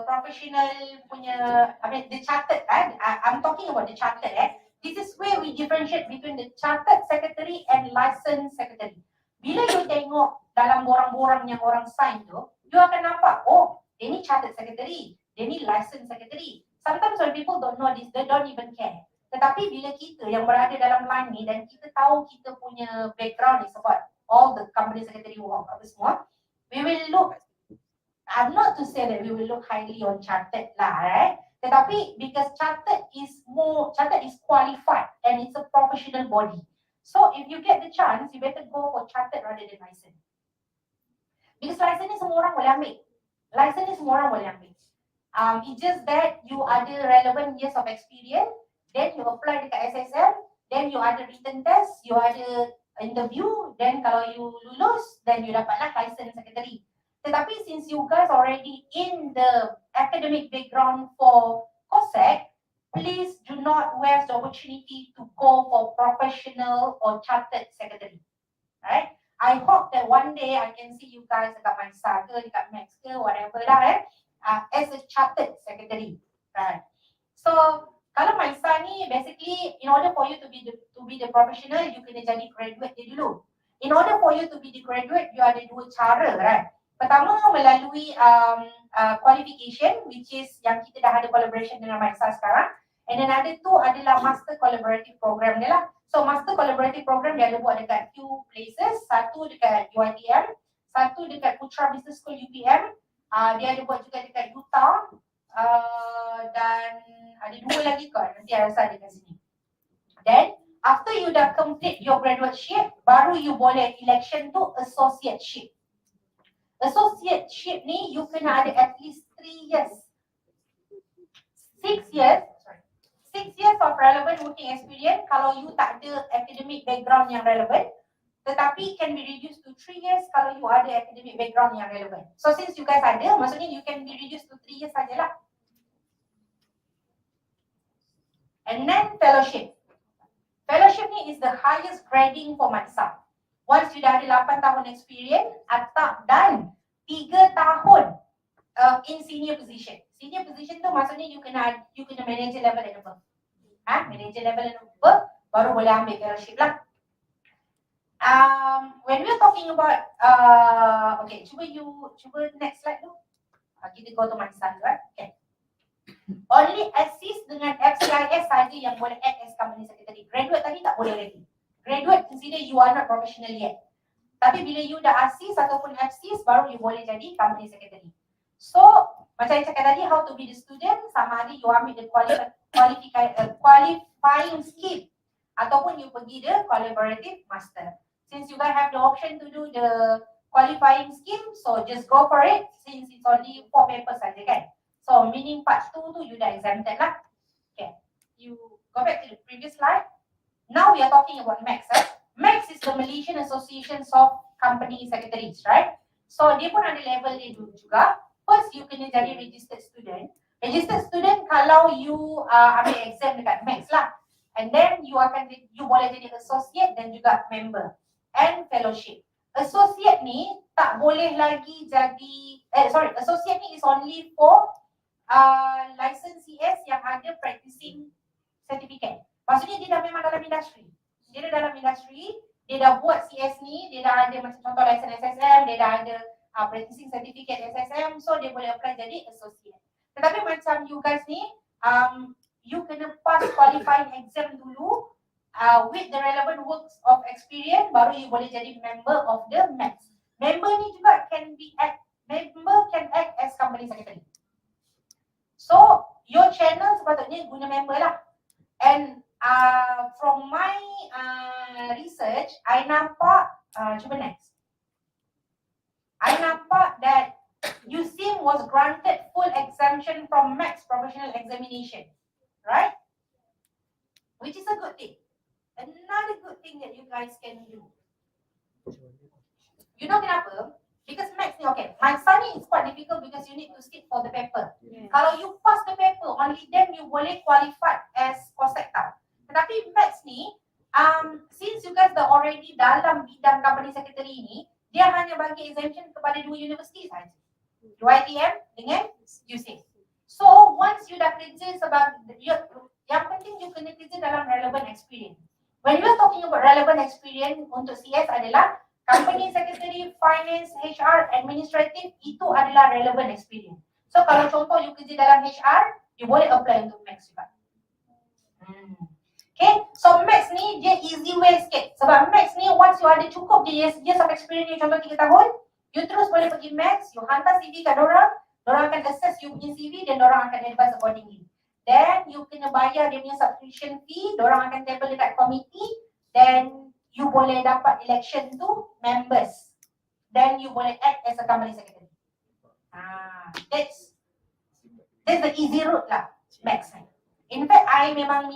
Speaker 13: professional punya, I mean the chartered kan, I'm talking about the chartered this is where we differentiate between the chartered secretary and licensed secretary. Bila you tengok dalam borang-borang yang orang sign tu, you akan nampak, oh, dia ni chartered secretary, dia ni licensed secretary. Sometimes when people don't know this, they don't even care. Tetapi bila kita yang berada dalam line ni dan kita tahu kita punya background is about all the company secretary work apa semua, we will look, I'm not to say that we will look highly on chartered lah, right? Tetapi because chartered is qualified and it's a professional body. So if you get the chance, you better go for chartered rather than license. Because license ni semua orang boleh ambil. License ni semua orang boleh ambil. It's just that you ada relevant years of experience. Then you apply dekat SSM, then you ada written test, you ada interview, then kalau you lulus, then you dapatlah license secretary. Tetapi since you guys already in the academic background for COSEC, please do not waste the opportunity to go for professional or chartered secretary. Right? I hope that one day I can see you guys dekat MAKSA ke, dekat MAX ke, whatever lah as a chartered secretary. Right? So, kalau MAKSA ni basically in order for you to be the professional, you kena jadi graduate dia dulu. In order for you to be the graduate, you ada 2 cara, right? Pertama melalui qualification, which is yang kita dah ada collaboration dengan MAKSA sekarang. And then ada tu adalah master collaborative program dia lah. So master collaborative program dia ada buat dekat few places. Satu dekat UiTM, satu dekat Putra Business School UPM. Dia ada buat juga dekat Utah. Dan ada 2 lagi kot, nanti saya rasa ada kat sini. Then, after you dah complete your graduateship, baru you boleh election tu associateship. Associateship ni, you kena ada at least 3 years. 6 years of relevant working experience kalau you tak ada academic background yang relevant. Tetapi can be reduced to 3 years kalau you ada academic background yang relevant. So since you guys ada, maksudnya you can be reduced to 3 years sajalah. And then fellowship. Fellowship ni is the highest grading for MAKSA. Once you dah ada 8 tahun experience atau dan 3 tahun in senior position. Senior position tu maksudnya you kena manager level and above. Manager level and above baru boleh ambil fellowship lah. When we're talking about, okay, cuba next slide tu. Kita go to my slide, right? Okay. Only assist dengan FCIS saja yang boleh act as company secretary. Graduate tadi tak boleh lagi. Graduate consider you are not professional yet. Tapi bila you dah assist ataupun assist, baru you boleh jadi company secretary. So, macam yang cakap tadi, how to be the student, sama ada you ambil the qualifying skill ataupun you pergi the collaborative master. Since you guys have the option to do the qualifying scheme, so just go for it since it's only 4 papers saja kan. So meaning part 2 tu you dah exempted lah. Okay, you go back to the previous slide. Now we are talking about MACS. MACS is the Malaysian Association of Company Secretaries, right? So dia pun ada level dia dulu juga. First you kena jadi registered student. Registered student kalau you ambil exam dekat MACS lah. And then you boleh jadi associate dan juga member and fellowship. Associate ni tak boleh lagi jadi associate ni is only for license CS yang ada practicing certificate. Maksudnya dia dah memang dalam industri. Dia dah dalam industri, dia dah buat CS ni, dia dah ada macam contoh license SSM, dia dah ada practicing certificate SSM, so dia boleh apply jadi associate. Tetapi macam you guys ni, you kena pass qualifying exam dulu with the relevant works of experience, baru you boleh jadi member of the MACS. Member ni juga can act as company secretary. So your channel sepatutnya guna member lah. And from my research, I nampak, cuba next. I nampak that USIM was granted full exemption from MACS professional examination, right? Which is a good thing. Another good thing that you guys can do. You know kenapa? Because MACS ni, okay, my study is quite difficult because you need to sit for the paper. Yeah. Kalau you pass the paper, only then you boleh qualified as COSECTA. Tetapi MACS ni, since you guys dah already dalam bidang company secretary ni, dia hanya bagi exemption kepada 2 universiti sahaja. YTM dengan USIM. So once you dah kerja yang penting you kena kerja dalam relevant experience. When you are talking about relevant experience untuk CS adalah company secretary, finance, HR, administrative, itu adalah relevant experience. So kalau contoh you kerja dalam HR, you boleh apply untuk MACS juga. Okay, so MACS ni dia easy way sikit. Sebab MACS ni once you ada cukup years of experience ni, contoh 3 tahun, you terus boleh pergi MACS, you hantar CV kat dorang akan assess you punya CV dan dorang akan advise accordingly. Then you kena bayar dia punya subscription fee, dorang akan table dekat committee, then you boleh dapat election tu members. Then you boleh act as a company secretary. That's the easy route lah, MACS ni. In fact, I memang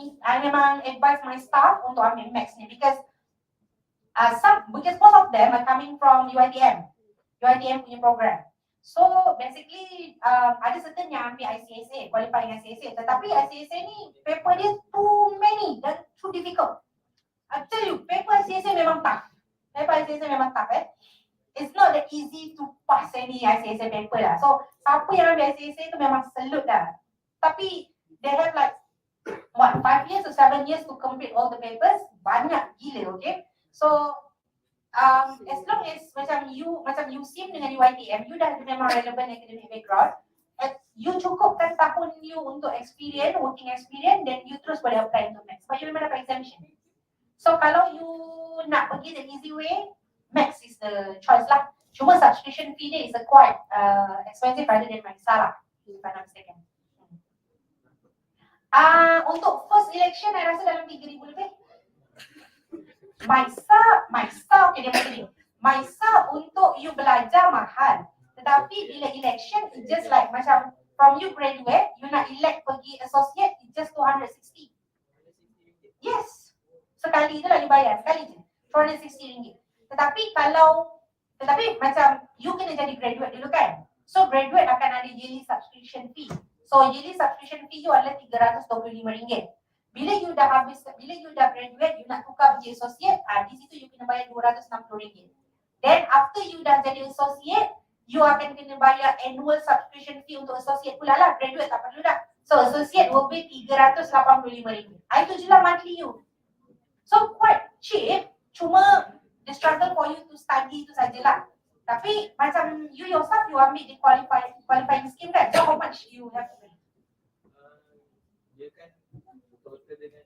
Speaker 13: advise my staff untuk ambil MACS ni because most of them are coming from UiTM punya program. So basically ada certain yang ambil ICSA, qualifying ICSA, tetapi ICSA ni paper dia too many dan too difficult. I tell you, paper ICSA memang tough. It's not that easy to pass any ICSA paper lah. So siapa yang ambil ICSA tu memang salute dah. Tapi they have like 5 years or 7 years to complete all the papers, banyak gila, okay? So as long as macam USIM dengan UiTM, you dah memang relevant academic background, you cukupkan tahun you untuk experience, working experience, then you terus boleh apply untuk MACS sebab you memang dapat exemption. So kalau you nak pergi the easy way, MACS is the choice lah. Cuma subscription fee dia is quite expensive rather than MACS lah, if I'm not mistaken. Untuk first election, I rasa dalam 3,000 lebih. MAISA, okay, dia macam ni. MAISA untuk you belajar mahal. Tetapi bila election, it's just like macam from you graduate, you nak elect pergi associate, it's just 260. Yes. Sekali je lah you bayar, sekali je. 260 ringgit. Tetapi macam you kena jadi graduate dulu kan. So graduate akan ada yearly subscription fee. So yearly subscription fee you adalah RM325. Bila you dah graduate, you nak tukar menjadi associate, di situ you kena bayar RM260. Then after you dah jadi associate, you akan kena bayar annual subscription fee untuk associate pula lah. Graduate tak perlu dah. So associate will be RM385. Itu je lah monthly you. So quite cheap. Cuma the struggle for you to study itu sajalah. Tapi macam you yourself, you ambil the qualifying scheme kan? So how much you have to pay?
Speaker 6: Dia kan total dengan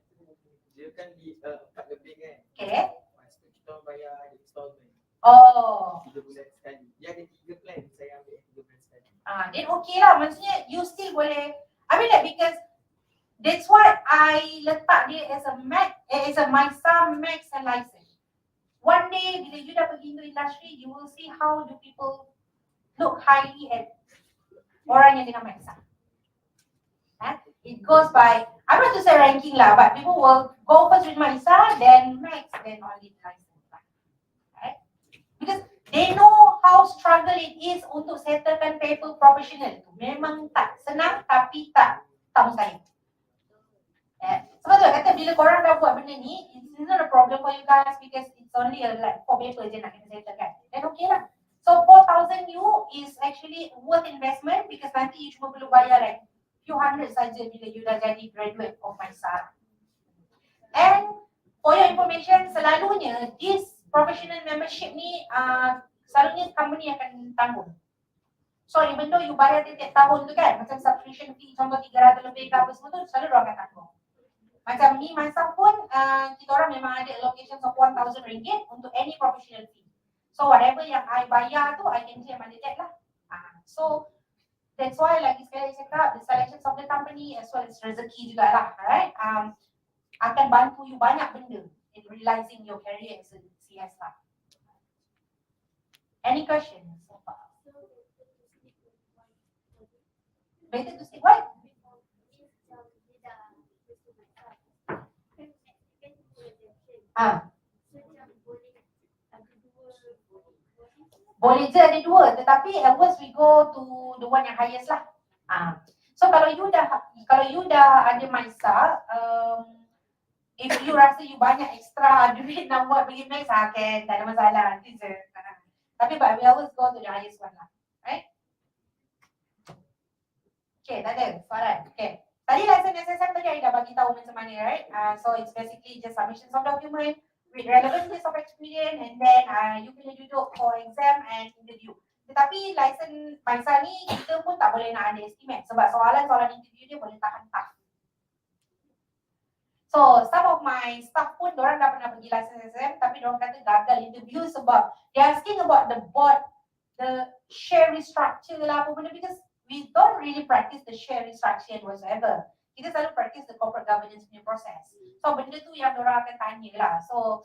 Speaker 6: dia kan di 4 lebih kan.
Speaker 13: Okay.
Speaker 6: Lepas tu kita orang bayar ada installment.
Speaker 13: Oh.
Speaker 6: 3 bulan sekali. Dia ada 3 plan, saya ambil 3 bulan sekali.
Speaker 13: Then okay lah, maksudnya you still boleh. I mean that because that's why I letak dia as a MISA Max and license. One day bila you dah pergi into industry, you will see how do people look highly at orang yang dengan MISA. It goes by, I'm not to say ranking lah, but people will go first with MISA, then Max, then only license. Right? Because they know how struggle it is untuk settlekan paper professional tu. Memang tak senang tapi tak mustahil. Sebab tu kata bila korang dah buat benda ni, it's not a problem for you guys because it's only like 4 paper je nak kena settlekan. Then okay lah. So 4,000 you is actually worth investment because nanti you cuma perlu bayar like few hundred saja bila you dah jadi graduate of MISA. And for your information, selalunya this professional membership ni selalunya company akan tanggung. So even though you bayar tiap tahun tu kan, macam subscription fee contoh 300 lebih ke apa semua tu, selalu diorang akan tanggung. Macam ni MISA pun kita orang memang ada allocation of 1,000 ringgit untuk any professional fee. So whatever yang I bayar tu, I can claim under that lah. So that's why lagi sekali saya cakap, the selection of the company as well as rezeki jugalah, right? Akan bantu you banyak benda in realizing your career as a CS lah. Any questions so far? Better to stick what? Boleh je ada dua, tetapi at worst we go to the one yang highest lah. So kalau you dah ada MISA, if you rasa you banyak extra duit nak buat pergi Max, kan tak ada masalah, nanti je. Tapi but we always go to the highest one lah, right? Okay, tak ada soalan. Okay. Tadi license SSM tadi I dah bagi tahu macam mana, right? So it's basically just submissions of document with relevant list of experience and then you kena duduk for exam and interview. Tetapi license MISA ni kita pun tak boleh nak ada estimate sebab soalan-soalan interview dia boleh tahan tak. So some of my staff pun diorang dah pernah pergi license SSM tapi diorang kata gagal interview sebab they asking about the board, the share restructure lah apa benda because we don't really practice the share restructure whatsoever. Kita selalu practice the corporate governance punya process. So benda tu yang diorang akan tanya lah. So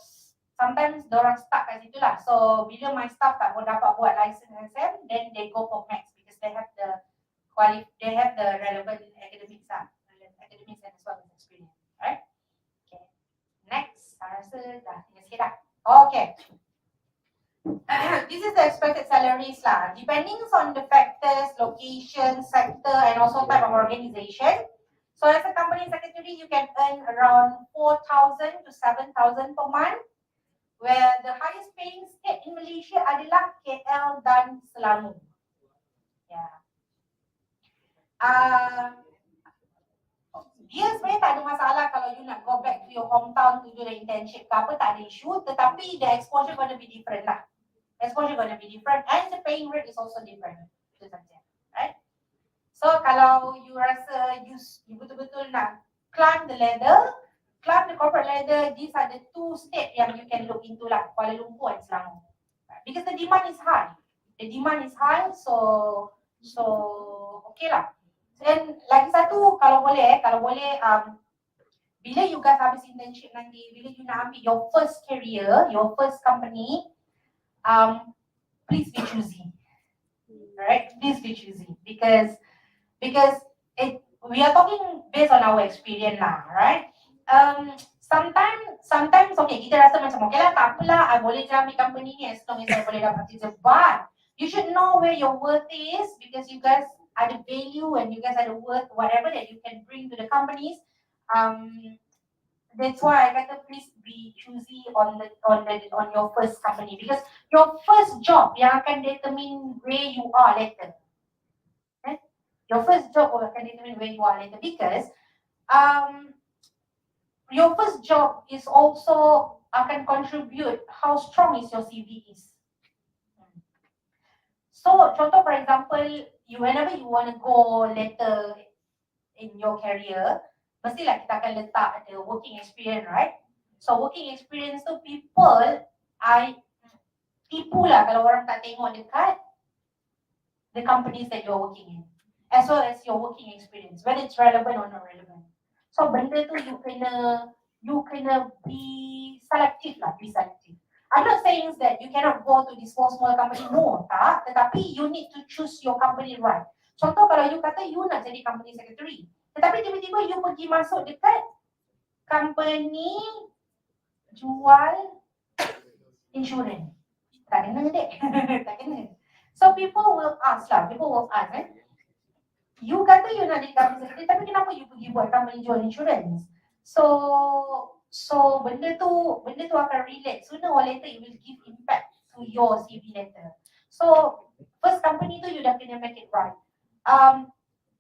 Speaker 13: sometimes diorang stuck kat situ lah. So bila my staff tak dapat buat license SSM, then they go for Max because they have the relevant academics lah. Academics and as well as experience. Right? Okay. Next, saya rasa dah tinggal sikit dah. Okay. This is the expected salaries lah. Depending on the factors, location, sector, and also type of organization. So as a company secretary, you can earn around 4,000 to 7,000 per month. Where the highest paying state in Malaysia adalah KL dan Selangor. Yeah. Dia sebenarnya tak ada masalah kalau you nak go back to your hometown to do the internship ke apa, tak ada issue. Tetapi the exposure gonna be different lah. Exposure gonna be different and the paying rate is also different. Itu saja, right? So kalau you rasa you betul-betul nak climb the corporate ladder, these are the two steps yang you can look into lah, Kuala Lumpur and Selangor. Because the demand is high. The demand is high, so okay lah. Dan lagi satu kalau boleh, bila you guys habis internship nanti, bila you nak ambil your first career, your first company, please be choosy, right? Please be choosy because we are talking based on our experience lah, right? Sometimes okay, kita rasa macam okay lah, tak apalah, I boleh je ambil company ni as long as I boleh dapat kerja. But you should know where your worth is because you guys ada value and you guys ada worth, whatever that you can bring to the companies. That's why I kata please be choosy on your first company because your first job yang akan determine where you are later. Right? Your first job will akan determine where you are later because your first job is also akan contribute how strong is your CV is. So contoh for example, whenever you want to go later in your career, mestilah kita akan letak ada working experience, right? So working experience tu people, tipu lah kalau orang tak tengok dekat the companies that you're working in, as well as your working experience, whether it's relevant or not relevant. So benda tu you kena be selective lah, be selective. I'm not saying that you cannot go to this small company, no, tak. Tetapi you need to choose your company right. Contoh kalau you kata you nak jadi company secretary, tetapi tiba-tiba you pergi masuk dekat company jual insurans. Tak kena dek, tak kena. So people will ask, you kata you nak jadi company secretary, tapi kenapa you pergi buat company jual insurans? So benda tu akan relate. Sooner or later it will give impact to your CV letter. So first company tu you dah kena make it right.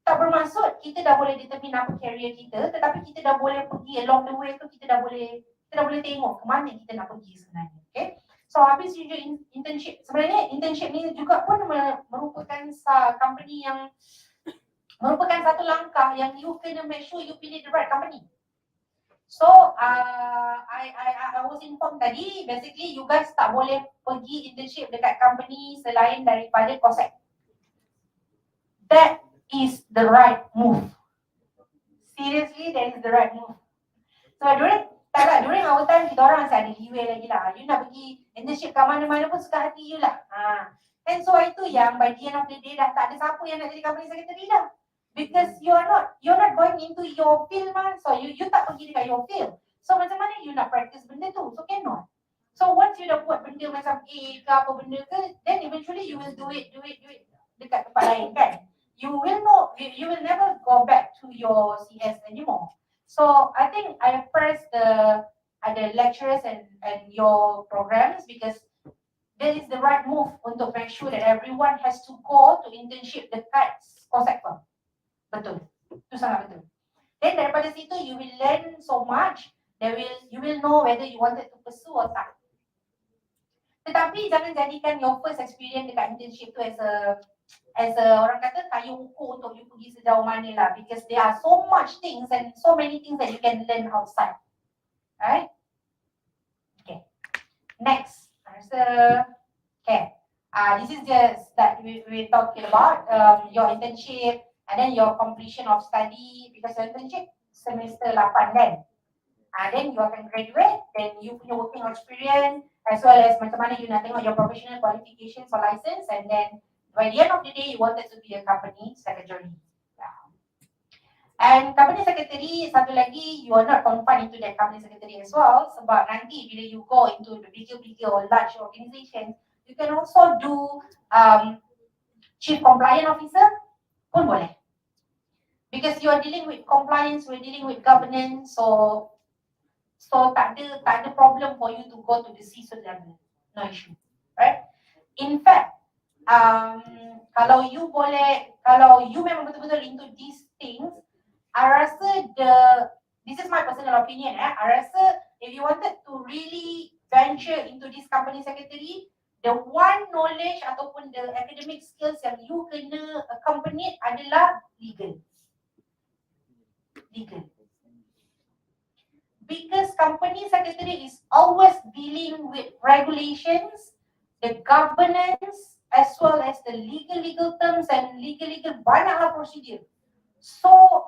Speaker 13: Tak bermaksud kita dah boleh determine apa career kita, tetapi kita dah boleh pergi along the way tu, kita dah boleh tengok ke mana kita nak pergi sebenarnya. Okay? So habis you internship. Sebenarnya internship ni juga pun merupakan company yang merupakan satu langkah yang you kena make sure you pilih the right company. So I was informed tadi, basically you guys tak boleh pergi internship dekat company selain daripada COSEC. That is the right move. Seriously, that is the right move. So during our time kita orang masih ada leeway lagi lah. You nak pergi internship kat mana-mana pun suka hati you lah. And so itu yang by the end of the day dah tak ada siapa yang nak jadi company secretary dah. Because you're not going into your field mah, so you tak pergi dekat your field. So macam mana you nak practice benda tu? So cannot. So once you dah buat benda macam A ke apa benda ke, then eventually you will do it dekat tempat lain kan. You will never go back to your CS anymore. So I think I press the lecturers and your programs because that is the right move untuk make sure that everyone has to go to internship dekat COSEC firm. Betul. Itu sangat betul. Then daripada situ you will learn so much. You will know whether you wanted to pursue or tak. Tetapi jangan jadikan your first experience dekat internship tu as a orang kata kayu ukur untuk you pergi sejauh mana lah, because there are so much things and so many things that you can learn outside. Right? Okay. Next. Okay. This is just that we're talking about your internship. And then your completion of study, because your internship semester 8 kan. Then you akan graduate, then you punya working experience, as well as macam mana you nak tengok your professional qualifications or license, and then by the end of the day, you wanted to be a company secretary. And company secretary, satu lagi, you are not confined into that company secretary as well, sebab nanti bila you go into the bigger or large organization, you can also do chief compliance officer pun boleh. Because you are dealing with compliance, we're dealing with governance, so tak ada problem for you to go to the C-suite level, no issue, right? In fact, kalau you memang betul-betul into these things, I rasa this is my personal opinion, I rasa if you wanted to really venture into this company secretary, the one knowledge ataupun the academic skills yang you kena accompany adalah legal. Because company secretary is always dealing with regulations, the governance, as well as the legal terms and legal banyaklah procedure. So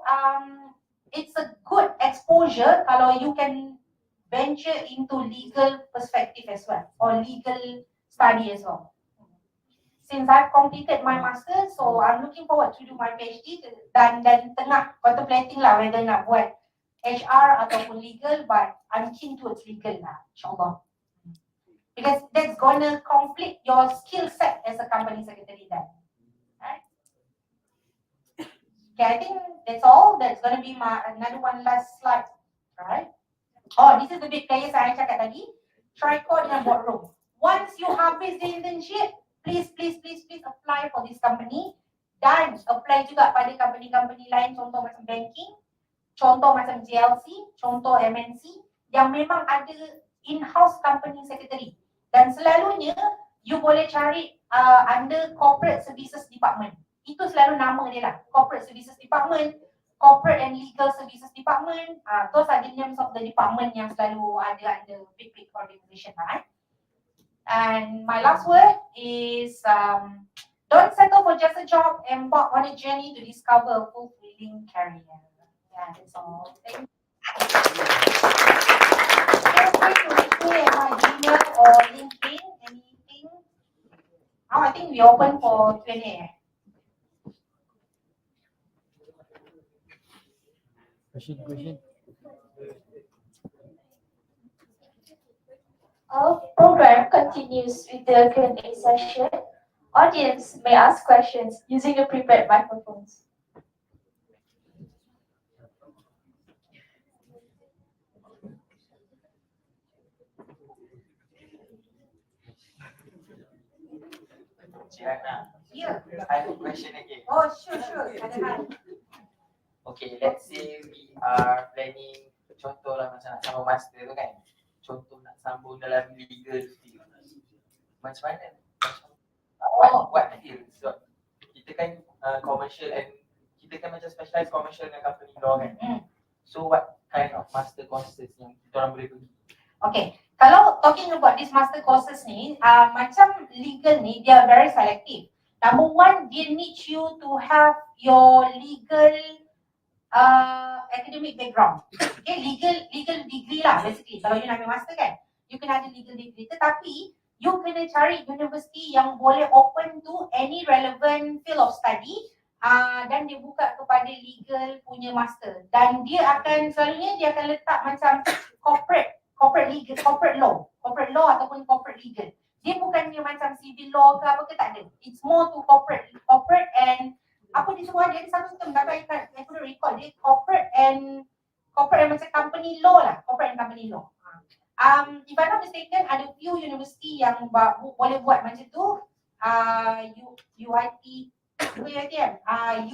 Speaker 13: it's a good exposure kalau you can venture into legal perspective as well, or legal study as well. Since I've completed my master, so I'm looking forward to do my PhD dan tengah contemplating lah whether nak buat HR ataupun legal, but I'm keen towards legal lah, insyaAllah. Because that's gonna complete your skill set as a company secretary then. Right? Okay, I think that's all. That's gonna be another one last slide, right? Oh, this is the big player saya cakap tadi. Tricor dengan boardroom. Once you habis the internship, please apply for this company dan apply juga pada company-company lain, contoh macam banking, contoh macam GLC, contoh MNC yang memang ada in-house company secretary. Dan selalunya you boleh cari under corporate services department. Itu selalu nama dia lah, corporate services department, corporate and legal services department. Those are the names of the department yang selalu ada under big organization lah. And my last word is don't settle for just a job, embark on a journey to discover a fulfilling career. Yeah, that's all. Thank you. Feel free to reach me at my Gmail or LinkedIn, anything. Now I think we open for Q&A.
Speaker 12: Question.
Speaker 2: Our program continues with the Q&A session. Audience may ask questions using the prepared microphones.
Speaker 13: Yeah.
Speaker 6: I have a question again.
Speaker 13: Oh, sure.
Speaker 6: Okay, let's say we are planning, contoh lah macam nak sambung master tu kan. Contoh nak sambung dalam legal field. Macam mana? What field? So, kita kan commercial and kita kan macam specialize commercial dengan company law kan. So what kind of master courses yang kita orang boleh pergi?
Speaker 13: Okay, kalau talking about this master courses ni, macam legal ni, they are very selective. Number one, they need you to have your legal academic background. Okay, legal degree lah basically. Kalau you nak ambil master kan, you kena ada legal degree. Tetapi, you kena cari universiti yang boleh open to any relevant field of study dan dia buka kepada legal punya master. Dan dia akan, selalunya dia akan letak macam corporate legal, corporate law ataupun corporate legal. Dia bukannya macam civil law ke apa ke, tak ada. It's more to corporate and apa dia semua ada satu term, tapi I couldn't recall. Dia corporate and macam company law lah, corporate and company law. If I'm not mistaken, ada few universiti yang boleh buat macam tu.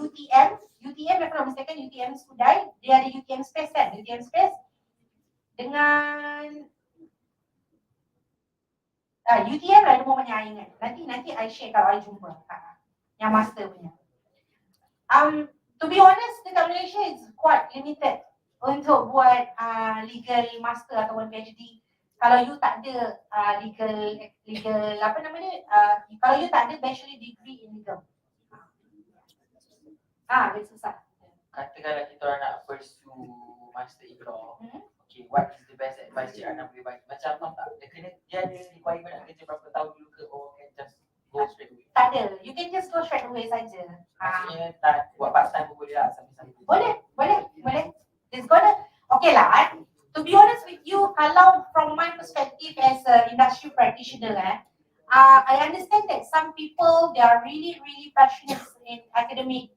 Speaker 13: UTM, if I'm not mistaken, UTM Skudai, dia ada UTM Space kan, UTM Space dengan UTM lah, dua banyak I ingat. Nanti I share kalau I jumpa yang master punya. To be honest, dekat Malaysia is quite limited untuk buat legal master ataupun PhD. Kalau you tak ada legal apa nama dia, kalau you tak ada bachelor degree in legal, dia susah.
Speaker 6: Katakanlah kita orang nak pursue master in law. Okay, what is the best advice Cik Ana boleh bagi? Macam apa tak? Dia ada requirement nak kerja berapa tahun dulu ke, or can just go straight away?
Speaker 13: Tak ada, you can just go straight away saja.
Speaker 6: Maksudnya tak buat part time pun boleh lah sambil-sambil.
Speaker 13: Boleh. It's gonna, okay lah. To be honest with you, kalau from my perspective as an industry practitioner, I understand that some people, they are really passionate in academic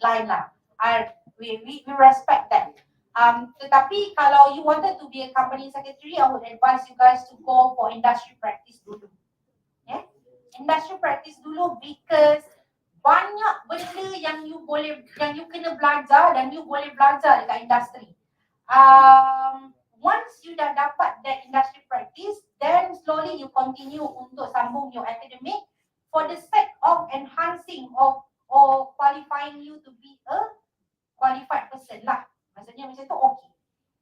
Speaker 13: line lah. We respect that. Tetapi kalau you wanted to be a company secretary, I would advise you guys to go for industry practice dulu. Yeah? Industry practice dulu because banyak benda yang you kena belajar dan you boleh belajar dekat industri. Once you dah dapat that industry practice, then slowly you continue untuk sambung your academic for the sake of enhancing or qualifying you to be a qualified person lah. Maksudnya macam tu okay.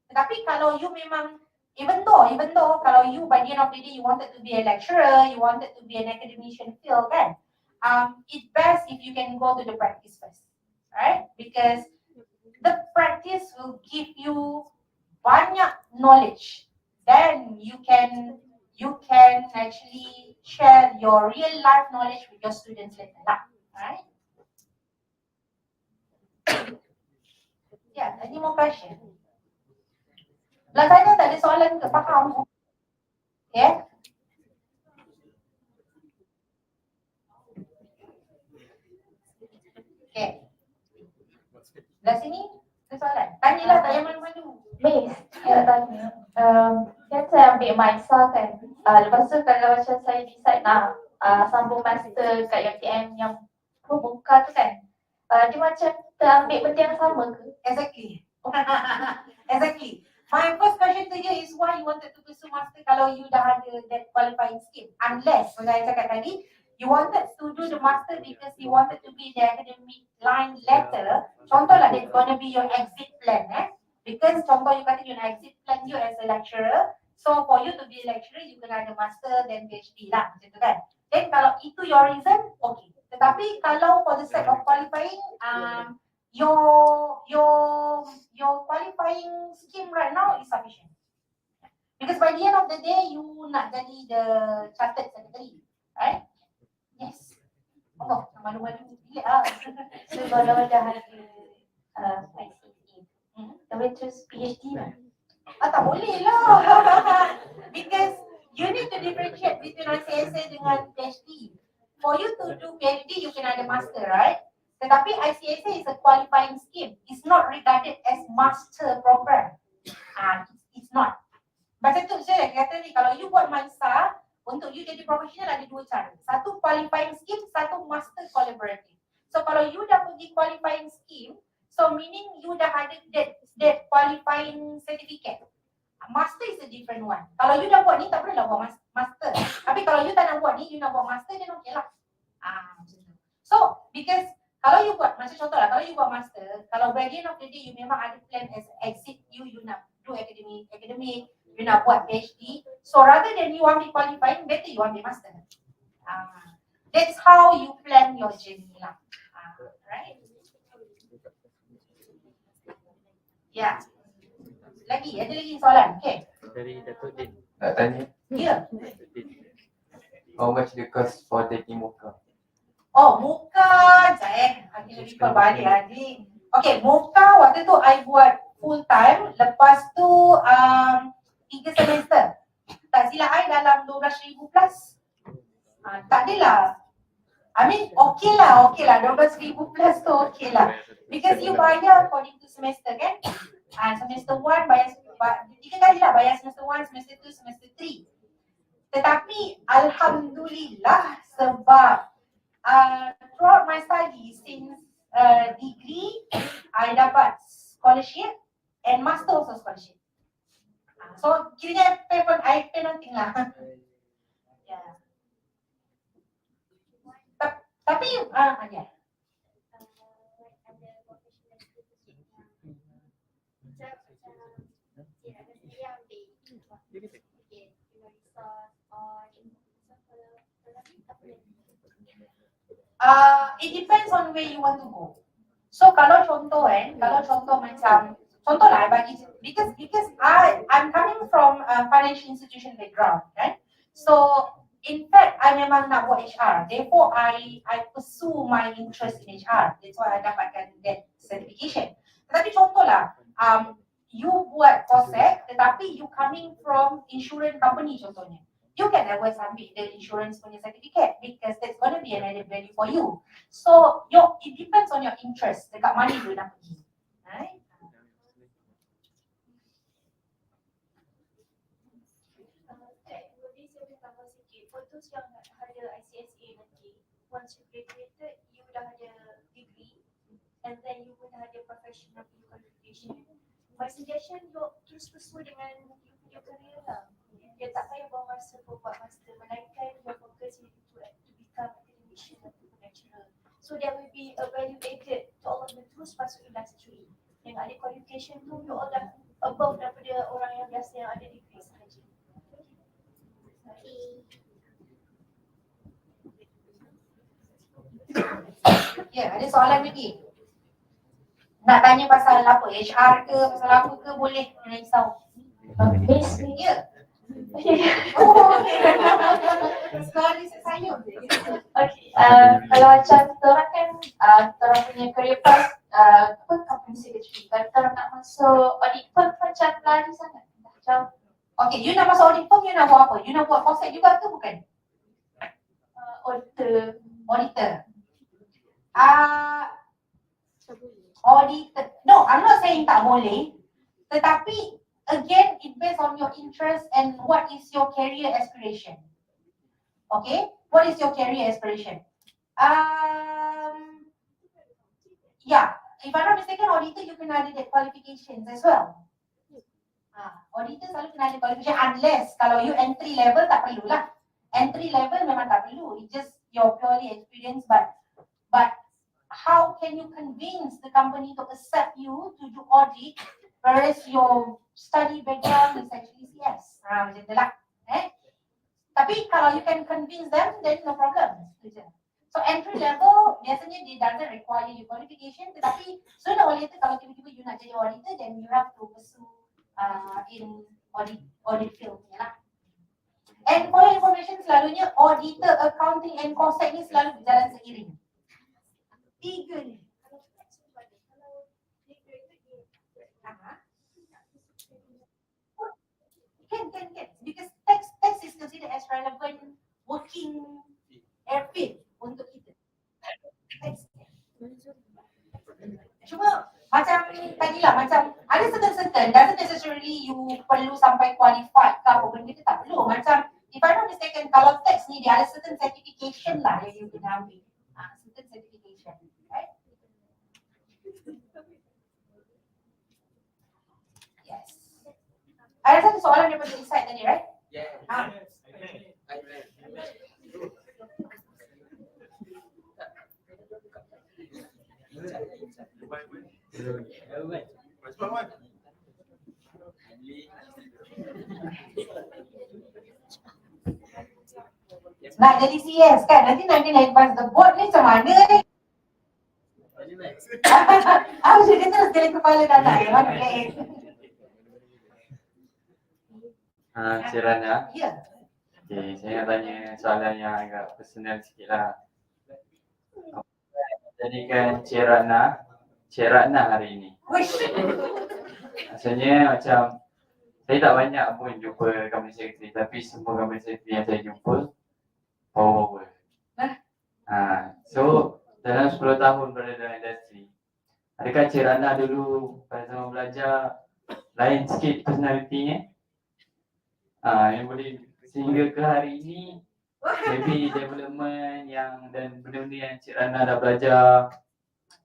Speaker 13: Tetapi kalau you memang, even though kalau you by the end of the day you wanted to be a lecturer, you wanted to be an academician field kan, it's best if you can go to the practice first, right? Because the practice will give you banyak knowledge. Then you can actually share your real life knowledge with your students later lah, right? Yeah, any more question? Belakangnya tak ada soalan ke? Faham? Okay. Okay. Belah sini, ada soalan? Tanyalah, tak payah malu-malu.
Speaker 2: Miss, saya tanya. Kan saya ambil MAISA kan. Lepas tu kalau macam saya decide nak sambung master kat UTM yang membuka tu kan. Dia macam kita ambil benda yang sama ke?
Speaker 13: Exactly. My first question to you is why you wanted to pursue master kalau you dah ada that qualifying scheme? Unless, macam saya cakap tadi, you wanted to do the master because you wanted to be the academic line later. Contohlah, that's gonna be your exit plan, Because contoh you kata you nak exit plan you as a lecturer. So for you to be a lecturer, you kena ada master then PhD lah, macam tu kan. Then kalau itu your reason, okay. Tetapi kalau for the sake of qualifying, your qualifying scheme right now is sufficient. Because by the end of the day, you nak jadi the chartered secretary, right? Yes. Oh, malu-malu gila lah.
Speaker 4: So kalau dah ada ICT, tapi terus PhD lah.
Speaker 13: Tak boleh lah. Because you need to differentiate between ICSA dengan PhD. For you to do PhD, you can ada master, right? Tetapi ICSA is a qualifying scheme. It's not regarded as master program. It's not. Macam tu saya kata ni, kalau you buat MANSA, untuk you jadi profesional ada dua cara. Satu qualifying scheme, satu master collaborative. So kalau you dah pergi qualifying scheme, so meaning you dah ada that qualifying certificate. Master is a different one. Kalau you dah buat ni, tak perlu lah buat master. Tapi kalau you tak nak buat ni, you nak buat master, then okay lah. Macam tu. So, because kalau you buat, macam contoh lah, kalau you buat master, kalau by the end of the day, you memang ada plan as exit you nak do academic, you nak buat PhD. So rather than you ambil qualifying, better you ambil master. That's how you plan your journey lah. Right? Yeah. Ada lagi soalan? Okay.
Speaker 12: Dari Datuk Din.
Speaker 10: Nak tanya?
Speaker 13: Ya.
Speaker 10: How much the cost for taking MOOCA?
Speaker 13: Oh, MOOCA, Aku lebih balik lagi. Okay, MOOCA waktu tu I buat full time. Lepas tu 3 semester. Tak silap I dalam 12,000 plus. Tak adalah. I mean, okay lah. 12,000 plus tu okay lah. Because you bayar according to semester kan? Semester 1 bayar 3 kali lah, bayar semester 1, semester 2, semester 3. Tetapi Alhamdulillah sebab throughout my study since degree, I dapat scholarship and master also scholarship. So kiranya I pay nothing lah. Yeah. Tapi yeah. It depends on where you want to go. So kalau contoh macam contohlah bagi because I'm coming from a financial institution background, kan? So in fact I memang nak buat HR. Therefore I pursue my interest in HR. That's why I dapatkan that certification. Tetapi contohlah you buat COSEC tetapi you coming from insurance company contohnya. You can always ambil the insurance punya certificate because that's going to be an added value for you. So it depends on your interest. Dekat mana you nak pergi. Right?
Speaker 4: For those yang nak ada ICSA nanti, once you graduated, you dah ada degree and then you pun dah ada professional qualification. My suggestion, you terus pursue dengan your career lah. Dia tak payah buang masa buat master, melainkan your focus is to become academician atau lecturer. So there will be a value added to all of the terus masuk industri. Yang ada qualification tu, you all dah above daripada orang yang biasa yang ada degree sahaja.
Speaker 13: Ya, ada soalan lagi? Nak tanya pasal apa? HR ke, pasal apa ke, boleh risau.
Speaker 4: Miss,
Speaker 13: ya. Oh, sorry saya.
Speaker 4: Okay, kalau macam korang kan, korang punya career path, company secretary. Kalau korang nak masuk audit firm macam lari sangat. Macam,
Speaker 13: okay, you nak masuk audit firm, you nak buat apa? You nak buat COSEC juga ke bukan?
Speaker 4: auditor.
Speaker 13: Auditor. No, I'm not saying tak boleh. Tetapi again, it based on your interest and what is your career aspiration. Okay, what is your career aspiration? Yeah, if I'm not mistaken, auditor you can add the qualifications as well. Auditor selalu kena ada qualification unless kalau you entry level tak perlulah. Entry level memang tak perlu. It's just your purely experience, but how can you convince the company to accept you to do audit whereas your study background is actually CS? Macam tu lah. Tapi kalau you can convince them, then no problem. So entry level biasanya dia doesn't require your qualification, tetapi sooner or later kalau tiba-tiba you nak jadi auditor, then you have to pursue in audit field lah. And for your information, selalunya auditor, accounting and COSEC ni selalu berjalan seiring. Tiga ni. Can. Because tax is considered as relevant working field untuk kita. Cuma macam tadilah, macam ada certain doesn't necessarily you perlu sampai qualified ke apa benda, tak perlu. Macam if I'm not mistaken, kalau tax ni dia ada certain certification lah yang you kena ambil. Certain certification, right? Yes. Ada satu soalan daripada insight tadi, right?
Speaker 6: Yeah.
Speaker 13: Nak jadi CS kan, nanti naik bus the board ni macam mana ni? Aku jadi terus geleng kepala dah nak yang mana lain.
Speaker 12: Cik Rana.
Speaker 13: Ya.
Speaker 12: Okay, saya nak tanya soalan yang agak personal sikit lah. Jadikan Cik Rana hari ini. Maksudnya macam saya tak banyak pun jumpa company secretary, tapi semua company secretary yang saya jumpa power. So dalam 10 tahun berada dalam industri, adakah Cik Rana dulu pada zaman belajar lain sikit personalitinya? Yang boleh sehingga ke hari ini maybe development yang dan benda-benda yang Cik Rana dah belajar,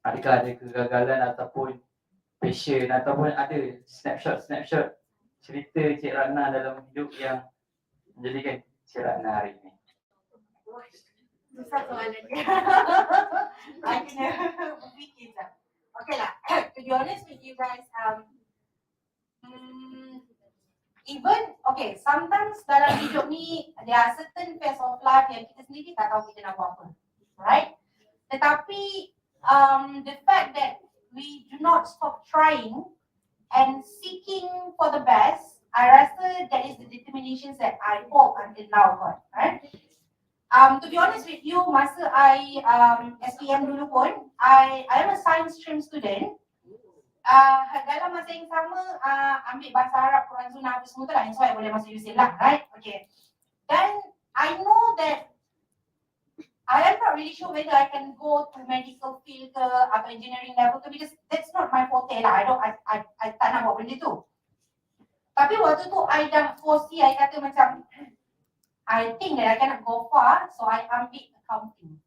Speaker 12: adakah ada kegagalan ataupun passion ataupun ada snapshot cerita Cik Rana dalam hidup yang menjadikan Cik Rana hari ini?
Speaker 13: Susah soalan dia. I kena berfikir sekejap. Okay lah, to be honest with you guys, even, okay, sometimes dalam hidup ni, there are certain phase of life yang kita sendiri tak tahu kita nak buat apa. Right? Tetapi, the fact that we do not stop trying and seeking for the best, I rasa that is the determination that I hold until now, right? To be honest with you, masa I SPM dulu pun, I am a science stream student. Dalam masa yang sama, ambil bahasa Arab, Quran Sunnah apa semua tu lah, so I boleh masuk USIL lah, right? Okay. Then, I know that I am not really sure whether I can go to medical field ke atau engineering level ke, because that's not my forte lah. I tak nak buat benda tu. Tapi waktu tu, I dah foresee, I kata macam, I think that I cannot go far, so I ambil accounting.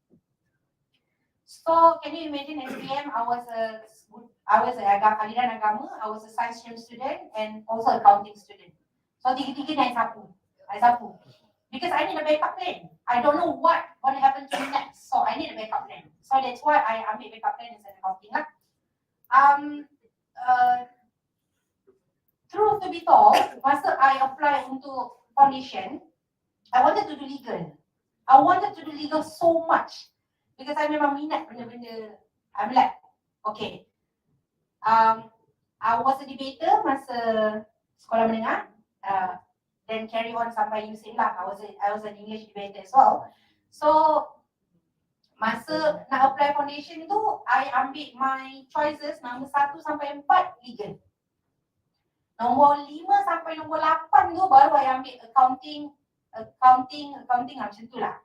Speaker 13: So, can you imagine SPM, I was a aliran agama, I was a science stream student and also accounting student. So, tiga-tiga naik sapu. I sapu. Because I need a backup plan. I don't know what going to happen to me next. So, I need a backup plan. So, that's why I ambil backup plan as an accounting lah. Truth to be told, masa I apply untuk foundation, I wanted to do legal. I wanted to do legal so much because I memang minat benda-benda. I'm like, okay. I was a debater masa sekolah menengah, then carry on sampai USIL lah. I was an English debater as well. So masa nak apply foundation tu, I ambil my choices nombor 1 sampai 4 legal. Nombor 5 sampai nombor 8 tu baru I ambil accounting macam tu lah.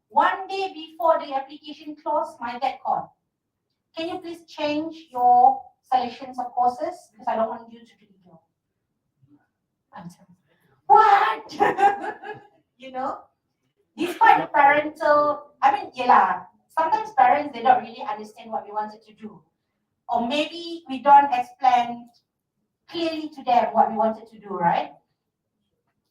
Speaker 13: One day before the application closed, my dad called. Can you please change your selections of courses? Because I don't want you to do legal. I'm sorry. What? You know? Despite the parental, I mean, yelah, sometimes parents, they don't really understand what we wanted to do. Or maybe we don't explain clearly to them what we wanted to do, right?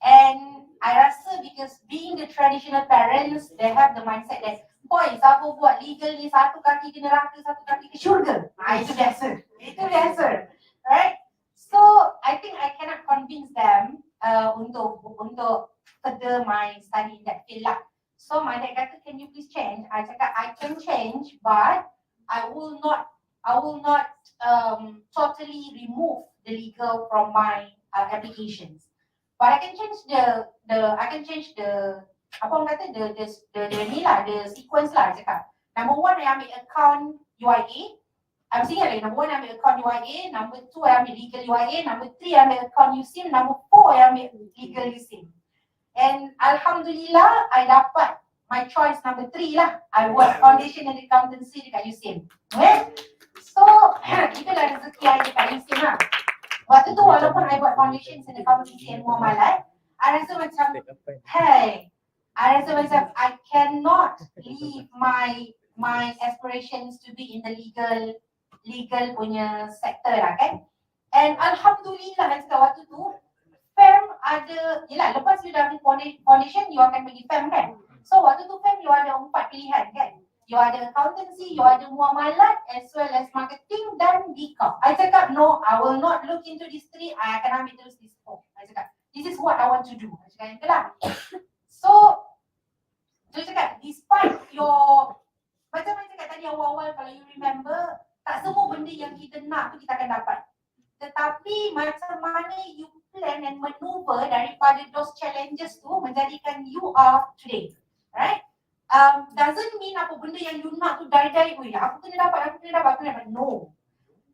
Speaker 13: And I rasa because being the traditional parents, they have the mindset that, boy, siapa buat legal ni satu kaki ke neraka, satu kaki ke syurga. Itu biasa. Itu biasa. Right? So, I think I cannot convince them untuk further my study in that field lah. So, my dad kata, can you please change? I cakap, I can change, but I will not totally remove the legal from my applications. But I can change the apa orang kata the ni lah, the sequence lah cakap. Number one, I ambil account UIA. I'm saying like number one, I ambil account UIA. Number two, I ambil legal UIA. Number three, I ambil account USIM. Number four, I ambil legal USIM. And Alhamdulillah, I dapat my choice number three lah. I buat foundation and accountancy dekat USIM. Okay? So, itulah rezeki I dekat USIM lah. Waktu tu walaupun I buat foundation and accountancy and muamalat, I rasa macam, hey, I rasa macam I cannot leave my aspirations to be in the legal punya sector lah kan. And Alhamdulillah waktu tu, FEM ada, yelah lepas you dah ambil foundation, you akan pergi FEM kan. So waktu tu FEM you ada 4 pilihan kan. You ada accountancy, you ada muamalat, as well as marketing dan BCAR'S. I cakap, no, I will not look into these 3, I akan ambil terus these 4. I cakap, this is what I want to do. I cakap, itulah. So, saya cakap, despite your, macam saya cakap tadi awal-awal, kalau you remember, tak semua benda yang kita nak tu kita akan dapat. Tetapi macam mana you plan and maneuver daripada those challenges tu menjadikan you are today. Right? Doesn't mean apa benda yang you nak tu dari-dari, aku kena dapat. No.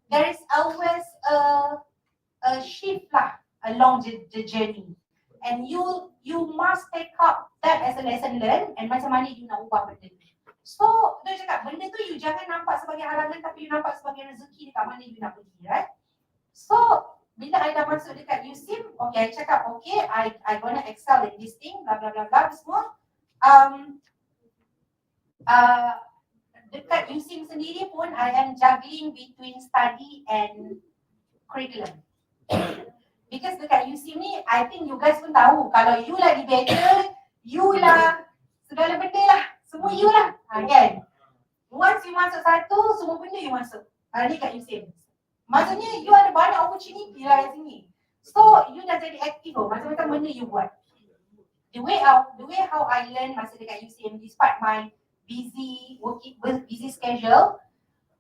Speaker 13: There is always a shift lah along the journey. And you must take up that as a lesson learned and macam mana you nak ubah benda tu. So, dia cakap, benda tu you jangan nampak sebagai halangan tapi you nampak sebagai rezeki dekat mana you nak pergi, right? So, bila I dah masuk dekat USIM, okay, I cakap, okay, I gonna excel in this thing, blah blah blah blah semua. Dekat USIM sendiri pun I am juggling between study and curriculum. Because dekat USIM ni, I think you guys pun tahu, kalau you lah debater, you lah segala benda lah, semua you lah, kan? Once you masuk satu, semua benda you masuk. Ni kat USIM. Maksudnya you ada banyak opportunity lah kat sini. So, you dah jadi aktif macam-macam benda you buat. The way how I learn masa dekat USIM, despite my busy schedule,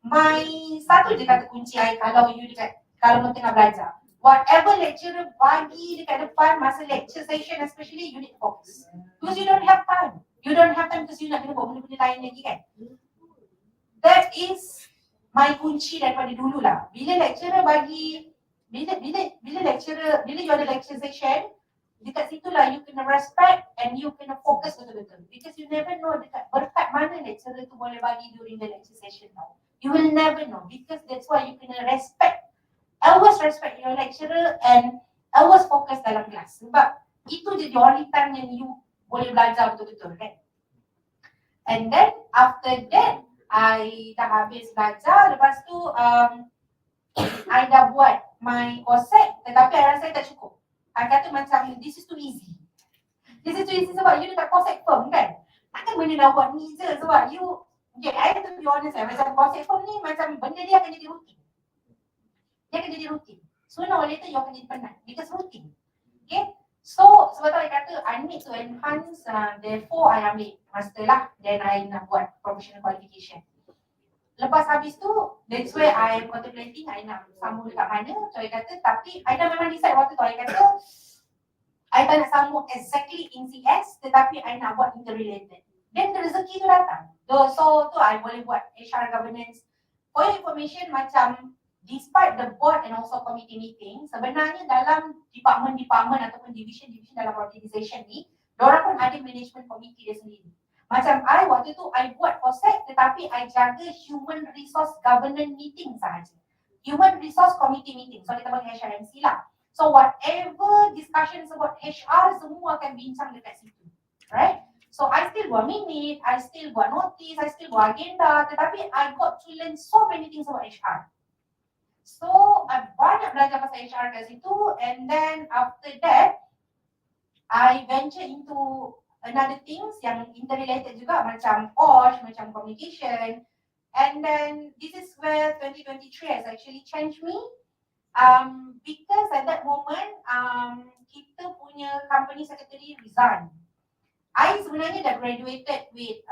Speaker 13: my satu je kata kunci I kalau tengah belajar. Whatever lecturer bagi dekat depan masa lecture session especially, you need to focus. Because you don't have time. You don't have time because you nak kena buat benda-benda lain lagi kan. That is my kunci daripada dulu lah. Bila lecturer bagi, bila you ada lecture session, dekat situ lah you kena respect and you kena fokus betul-betul. Because you never know dekat berkat mana lecturer tu boleh bagi during the lecture session tau. You will never know because that's why you kena respect. Always respect your lecturer and always fokus dalam kelas. Sebab itu je the only time yang you boleh belajar betul-betul kan. And then after that, I dah habis belajar. Lepas tu, I dah buat my COSEC tetapi I rasa tak cukup. I kata macam, this is too easy. This is too easy sebab you dekat COSEC firm kan. Takkan benda nak buat ni je sebab you, okay, I have to be honest macam COSEC firm ni macam benda dia akan jadi rutin. Dia akan jadi rutin. Sooner or later you akan jadi penat because rutin. Okay. So, sebab tu I kata, I need to enhance, therefore I ambil master lah. Then I nak buat professional qualification. Lepas habis tu, that's where I am contemplating, I nak sambung dekat mana. So, I kata, tapi I dah memang decide waktu tu. I kata, I tak nak sambung exactly in CS, tetapi I nak buat interrelated. Then rezeki tu datang. So, tu I boleh buat HR governance. For your information, macam despite the board and also committee meeting, sebenarnya dalam department ataupun division dalam organisation ni, diorang pun ada management committee dia sendiri. Macam I waktu tu, I buat COSEC tetapi I jaga human resource governance meeting sahaja. Human resource committee meeting. So kita panggil HRMC lah. So whatever discussions about HR, semua akan bincang dekat situ. Right? So I still buat minute, I still buat notice, I still buat agenda, tetapi I got to learn so many things about HR. So I banyak belajar pasal HR kat situ, and then after that I venture into another things yang interrelated juga, macam OSH, macam communication. And then this is where 2023 has actually changed me. Because at that moment, kita punya company secretary resign. I sebenarnya dah graduated with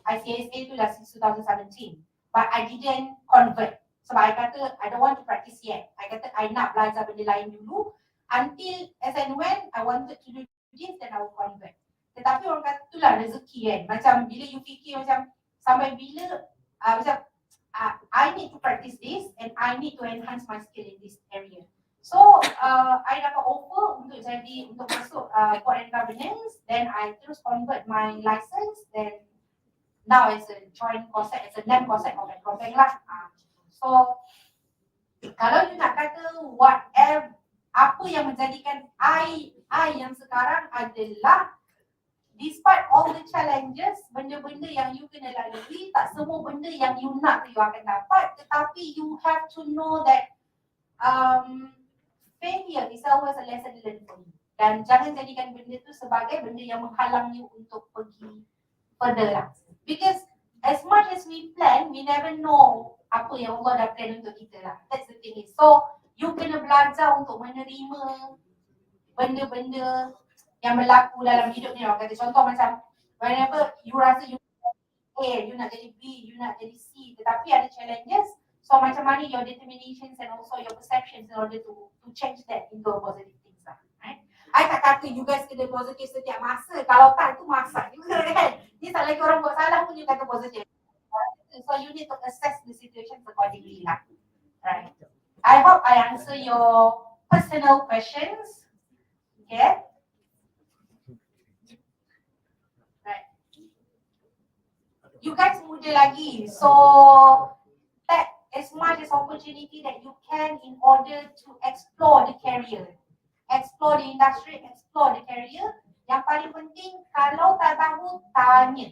Speaker 13: ICSA tu dah since 2017, but I didn't convert. Sebab I kata I don't want to practice yet. I kata I nak belajar benda lain dulu until as and when I wanted to do this, then I will convert. Tetapi orang kata itulah rezeki kan. Macam bila you fikir macam sampai bila macam I need to practice this and I need to enhance my skill in this area. So I dapat offer untuk masuk board and governance, then I terus convert my license, then now it's a joint concept, it's a NAM concept of AGROBANK lah. So kalau you nak kata whatever, apa yang menjadikan I yang sekarang adalah despite all the challenges, benda-benda yang you kena lalui, tak semua benda yang you nak you akan dapat, tetapi you have to know that failure is always a lesson learned for you. Dan jangan jadikan benda tu sebagai benda yang menghalang you untuk pergi further lah. Because as much as we plan, we never know apa yang Allah dah plan untuk kita lah. That's the thing is. So, you kena belajar untuk menerima benda-benda yang berlaku dalam hidup ni. Orang kata contoh macam whenever you rasa you A, you nak jadi B, you nak jadi C, tetapi ada challenges. So macam mana your determinations and also your perceptions in order to change that into a positive things lah. Right? I tak kata you guys kena positif setiap masa. Kalau tak, itu masak juga kan. Ni tak lagi orang buat salah pun you kata positif. So you need to assess the situation accordingly lah. Right? I hope I answer your personal questions. Okay? Right. You guys muda lagi. So take as much as opportunity that you can in order to explore the career. Explore the industry, explore the career. Yang paling penting, kalau tak tahu, tanya.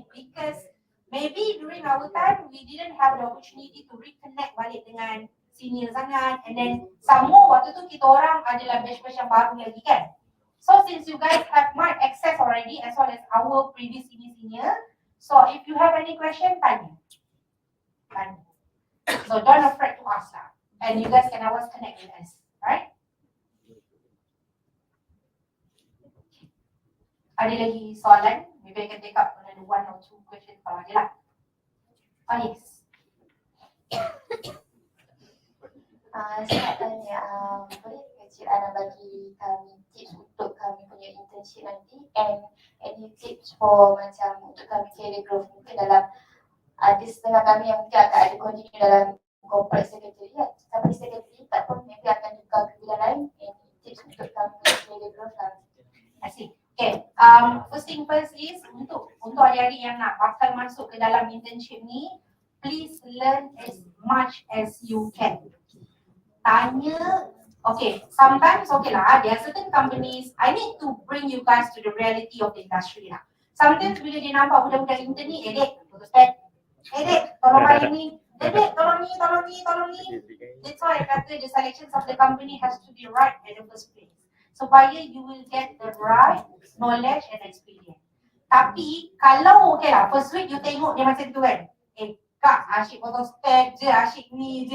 Speaker 13: Because maybe during our time, we didn't have the opportunity to reconnect balik dengan senior sangat. And then, some more, waktu tu kita orang adalah batch-batch yang baru lagi kan. So, since you guys have my access already, as well as our previous senior, so if you have any question, tanya. So, don't afraid to ask lah. And you guys can always connect with us, right? Ada lagi soalan? Maybe I can take up another 1 or 2 questions kalau ada lah. Oh yes.
Speaker 4: Saya nak tanya, boleh Cik Ana bagi kami tips untuk kami punya internship nanti, and any tips for macam untuk kami career growth mungkin dalam ada setengah kami yang mungkin akan ada continue dalam corporate secretariat, sampai secretary tak pun maybe akan tukar ke bidang lain, any tips untuk kami punya career growth lah.
Speaker 13: I see. Okay, first thing first is untuk adik-adik yang nak bakal masuk ke dalam internship ni, please learn as much as you can. Tanya, okay, sometimes okay lah, there are certain companies, I need to bring you guys to the reality of the industry lah. Sometimes bila dia nampak budak-budak intern ni, dek, tolong bayar ni, dek, tolong ni. That's why I kata the selections of the company has to be right in the first place. Supaya you will get the right knowledge and experience. Tapi kalau okay lah, first week you tengok dia macam tu kan, kak asyik potong step je, asyik ni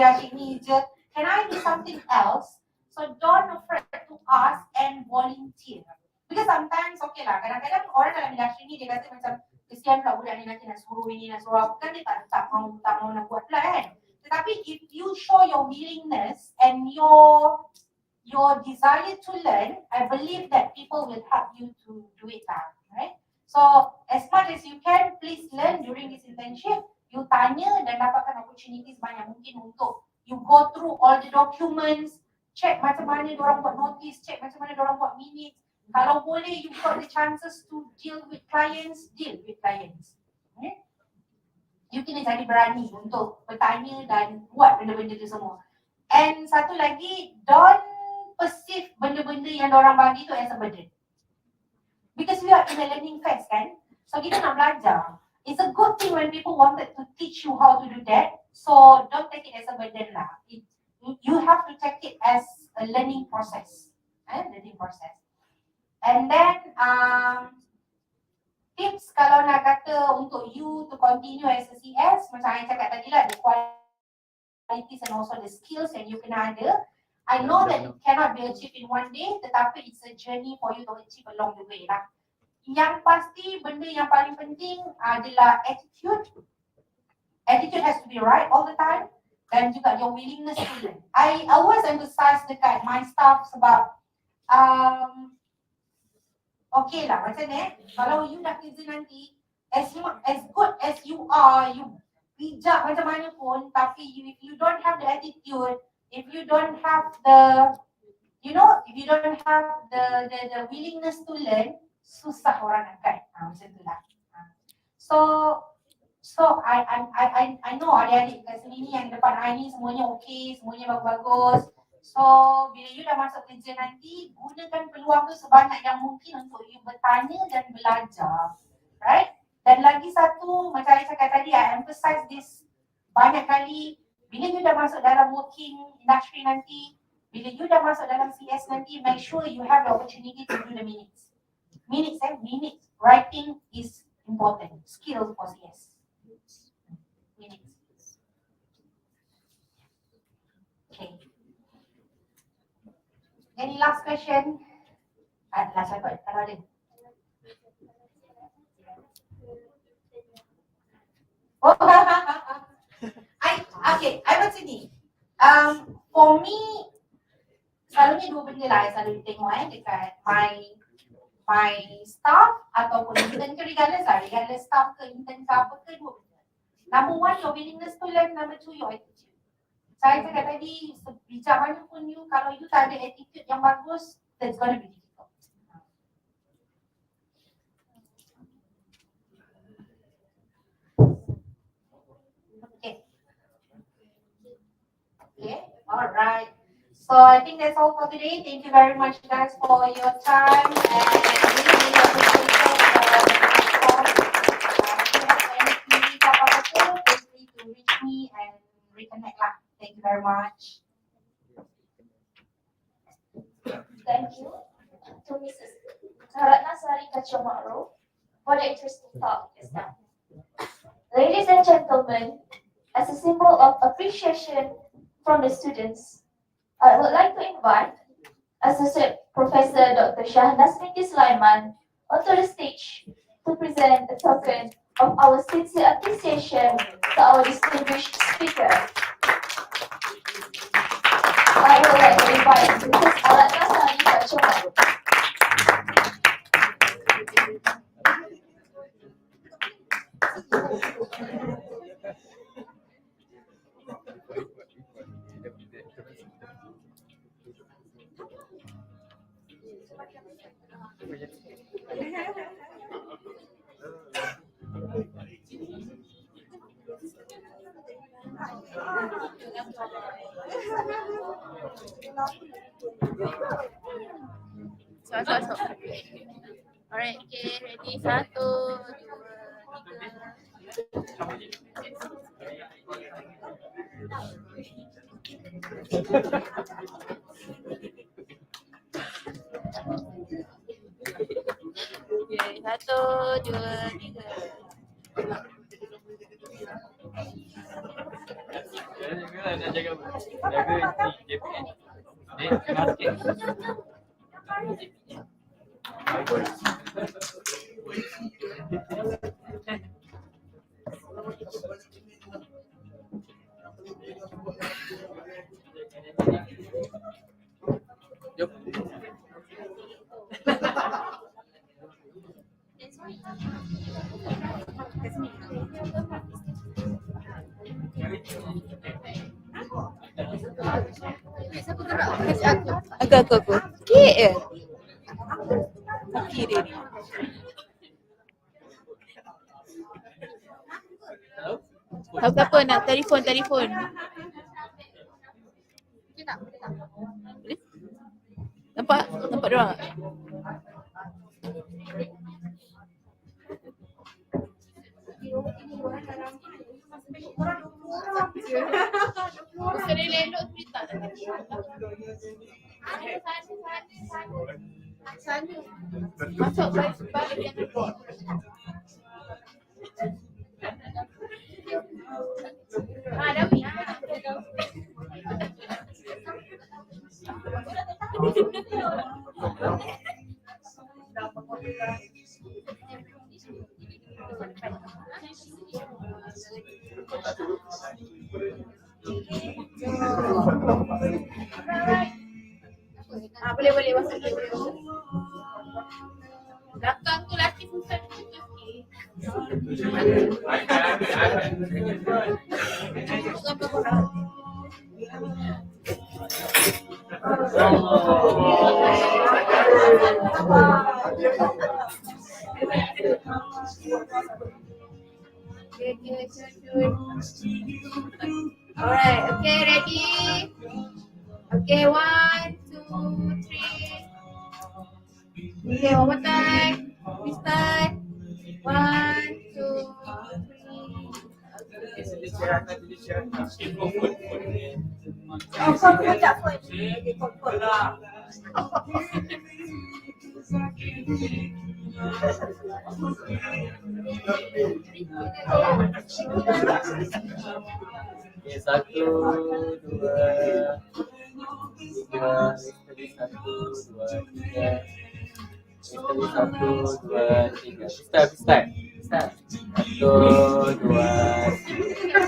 Speaker 13: je, can I do something else? So don't afraid to ask and volunteer. Because sometimes okay lah, kadang-kadang orang dalam industri ni dia kata macam kesian pula budak ni nanti nak suruh ini, nak suruh apa, kan dia tak mau nak buat pula kan. Tetapi if you show your willingness and your desire to learn, I believe that people will help you to do it now, right? So as much as you can, please learn during this internship. You tanya dan dapatkan opportunity sebanyak mungkin untuk you go through all the documents, check macam mana diorang buat notice, check macam mana diorang buat minutes. Kalau boleh, you got the chances to deal with clients. Okay? You kena jadi berani untuk bertanya dan buat benda-benda tu semua. And satu lagi, don't perceive benda-benda yang diorang bagi tu as a burden. Because we are in a learning phase kan. So kita nak belajar. It's a good thing when people wanted to teach you how to do that. So don't take it as a burden lah. You have to take it as a learning process. Learning process. And then tips kalau nak kata untuk you to continue as a CS, macam saya cakap tadi lah, the qualities and also the skills yang you kena ada. I know that it cannot be achieved in one day, tetapi it's a journey for you to achieve along the way lah. Yang pasti benda yang paling penting adalah attitude. Attitude has to be right all the time, dan juga your willingness to learn. I always emphasize dekat my staff sebab okay lah macam ni, kalau you dah kerja nanti, as good as you are, you bijak macam mana pun, tapi if you don't have the attitude, if you don't have the, if you don't have the willingness to learn, susah orang nak guide. Macam tu lah. So I know adik-adik kat sini ni yang depan I ni semuanya okey, semuanya bagus-bagus. So bila you dah masuk kerja nanti, gunakan peluang tu sebanyak yang mungkin untuk you bertanya dan belajar. Right? Dan lagi satu, macam saya cakap tadi, I emphasize this banyak kali, bila you dah masuk dalam working industry nanti, bila you dah masuk dalam CS nanti, make sure you have the opportunity to do the minutes. Minutes. Writing is important. Skill for CS. Minutes. Okay. Any last question? Last one, kalau ada. Oh, I macam ni. For me, selalunya dua benda lah yang selalu tengok dekat my staff ataupun intern ke regardless staff ke intern ke apa ke, dua benda. Number one, your willingness to learn. Number two, your attitude. Saya cakap tadi, sebijak mana pun you, kalau you tak ada attitude yang bagus, that's gonna be difficult. Okay, alright. So I think that's all for today. Thank you very much guys for your time, and really appreciate if you have any queries apa-apa, feel free to reach me and reconnect lah. Thank you very much.
Speaker 2: Thank you to Mrs. ARRHARATNASARI KACHONG for the interesting talk just now. Ladies and gentlemen, as a symbol of appreciation from the students, I would like to invite Associate Professor Dr. Shahnas binti Sulaiman onto the stage to present a token of our sincere appreciation to our distinguished speaker. I would like to invite Mrs. ARRHARATNASARI KACHONG.
Speaker 11: So. Alright, okay, ready. 1, 2, 2. Aku. Sikit je. Kaki dia ni. Tahu apa nak telefon. Nampak dia orang? Sering elok cerita nanti. Sana. Masuk balik yang report. Ada mi. Boleh masuk boleh masuk. Belakang tu laki susah sikit. Alright, okay, ready? Okay, 1, 2, 3. Okay, one more time. We start. 1, 2, 3. Oh, kau pun tak pun. Dia confirm lah.
Speaker 12: Okay, 1, 2, 3. Satu, dua, tiga. Satu, dua, tiga. Start. 1, 2, 3.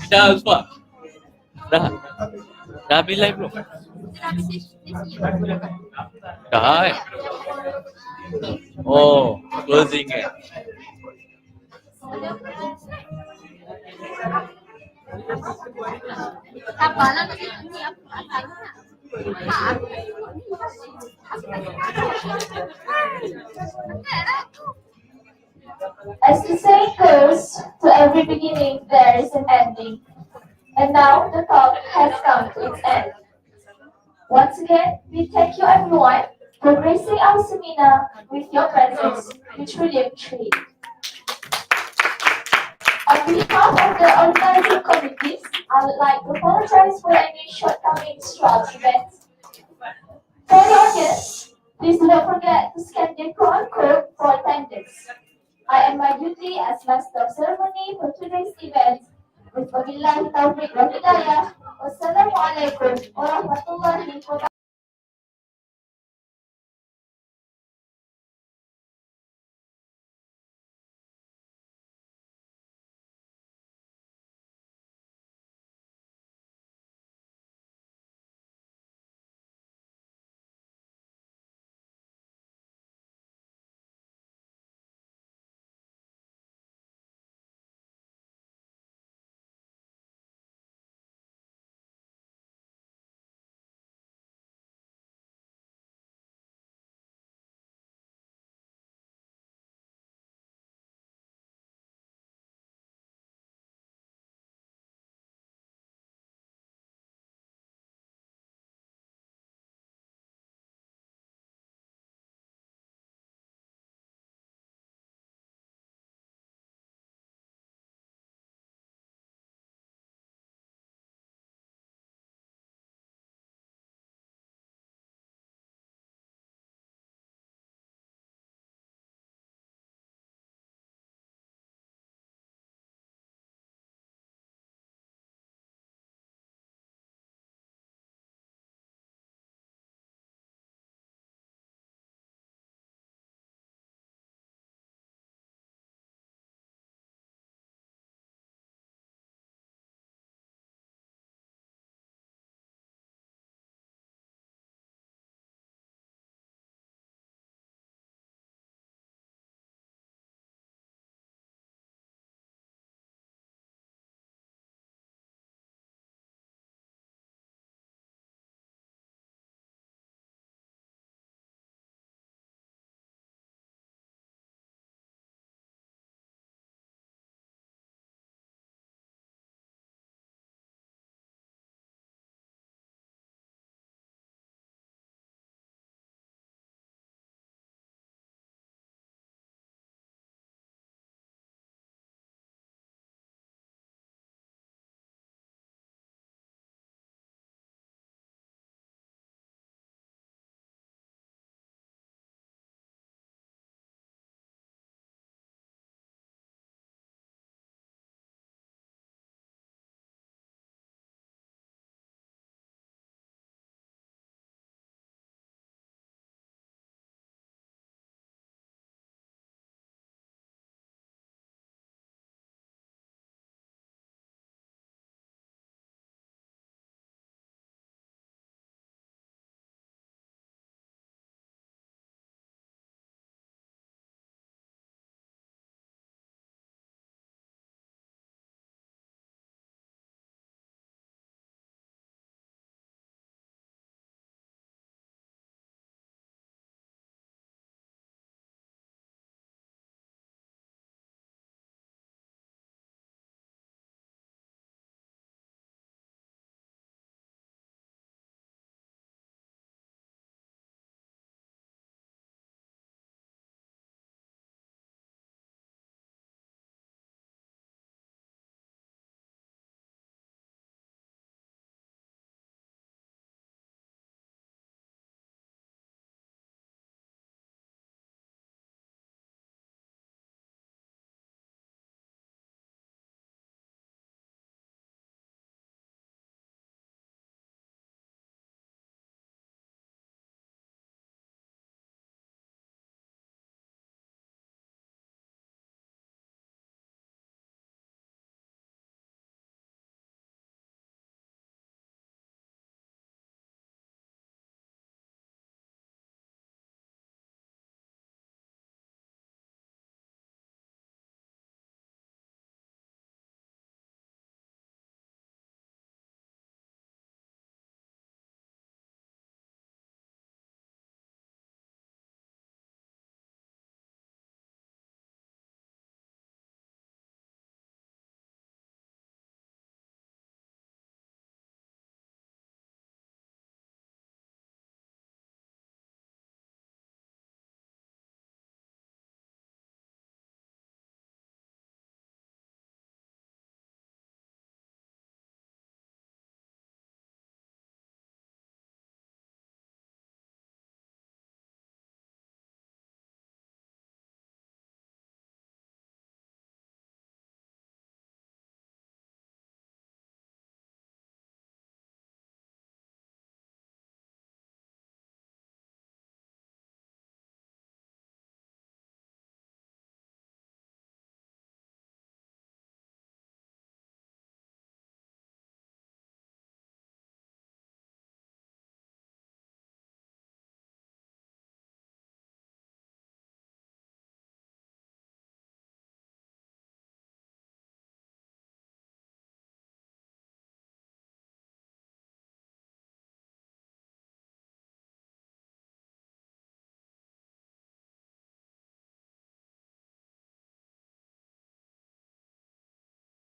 Speaker 12: Dah semua? Dah habis live belum? Dah Oh, closing
Speaker 11: Apalah nanti apa?
Speaker 2: As the saying goes, to every beginning there is an ending. And now the talk has come to its end. Once again, we thank you everyone for gracing our seminar with your presence. We truly appreciate. On behalf of the organizing committees, I would like to apologize for any shortcomings throughout the event. For the audience, please do not forget to scan the QR code for attendance. I am my duty as Master of Ceremony for today's event. Wabillahi taufiq wal hidayah. Wassalamualaikum warahmatullahi wabarakatuh.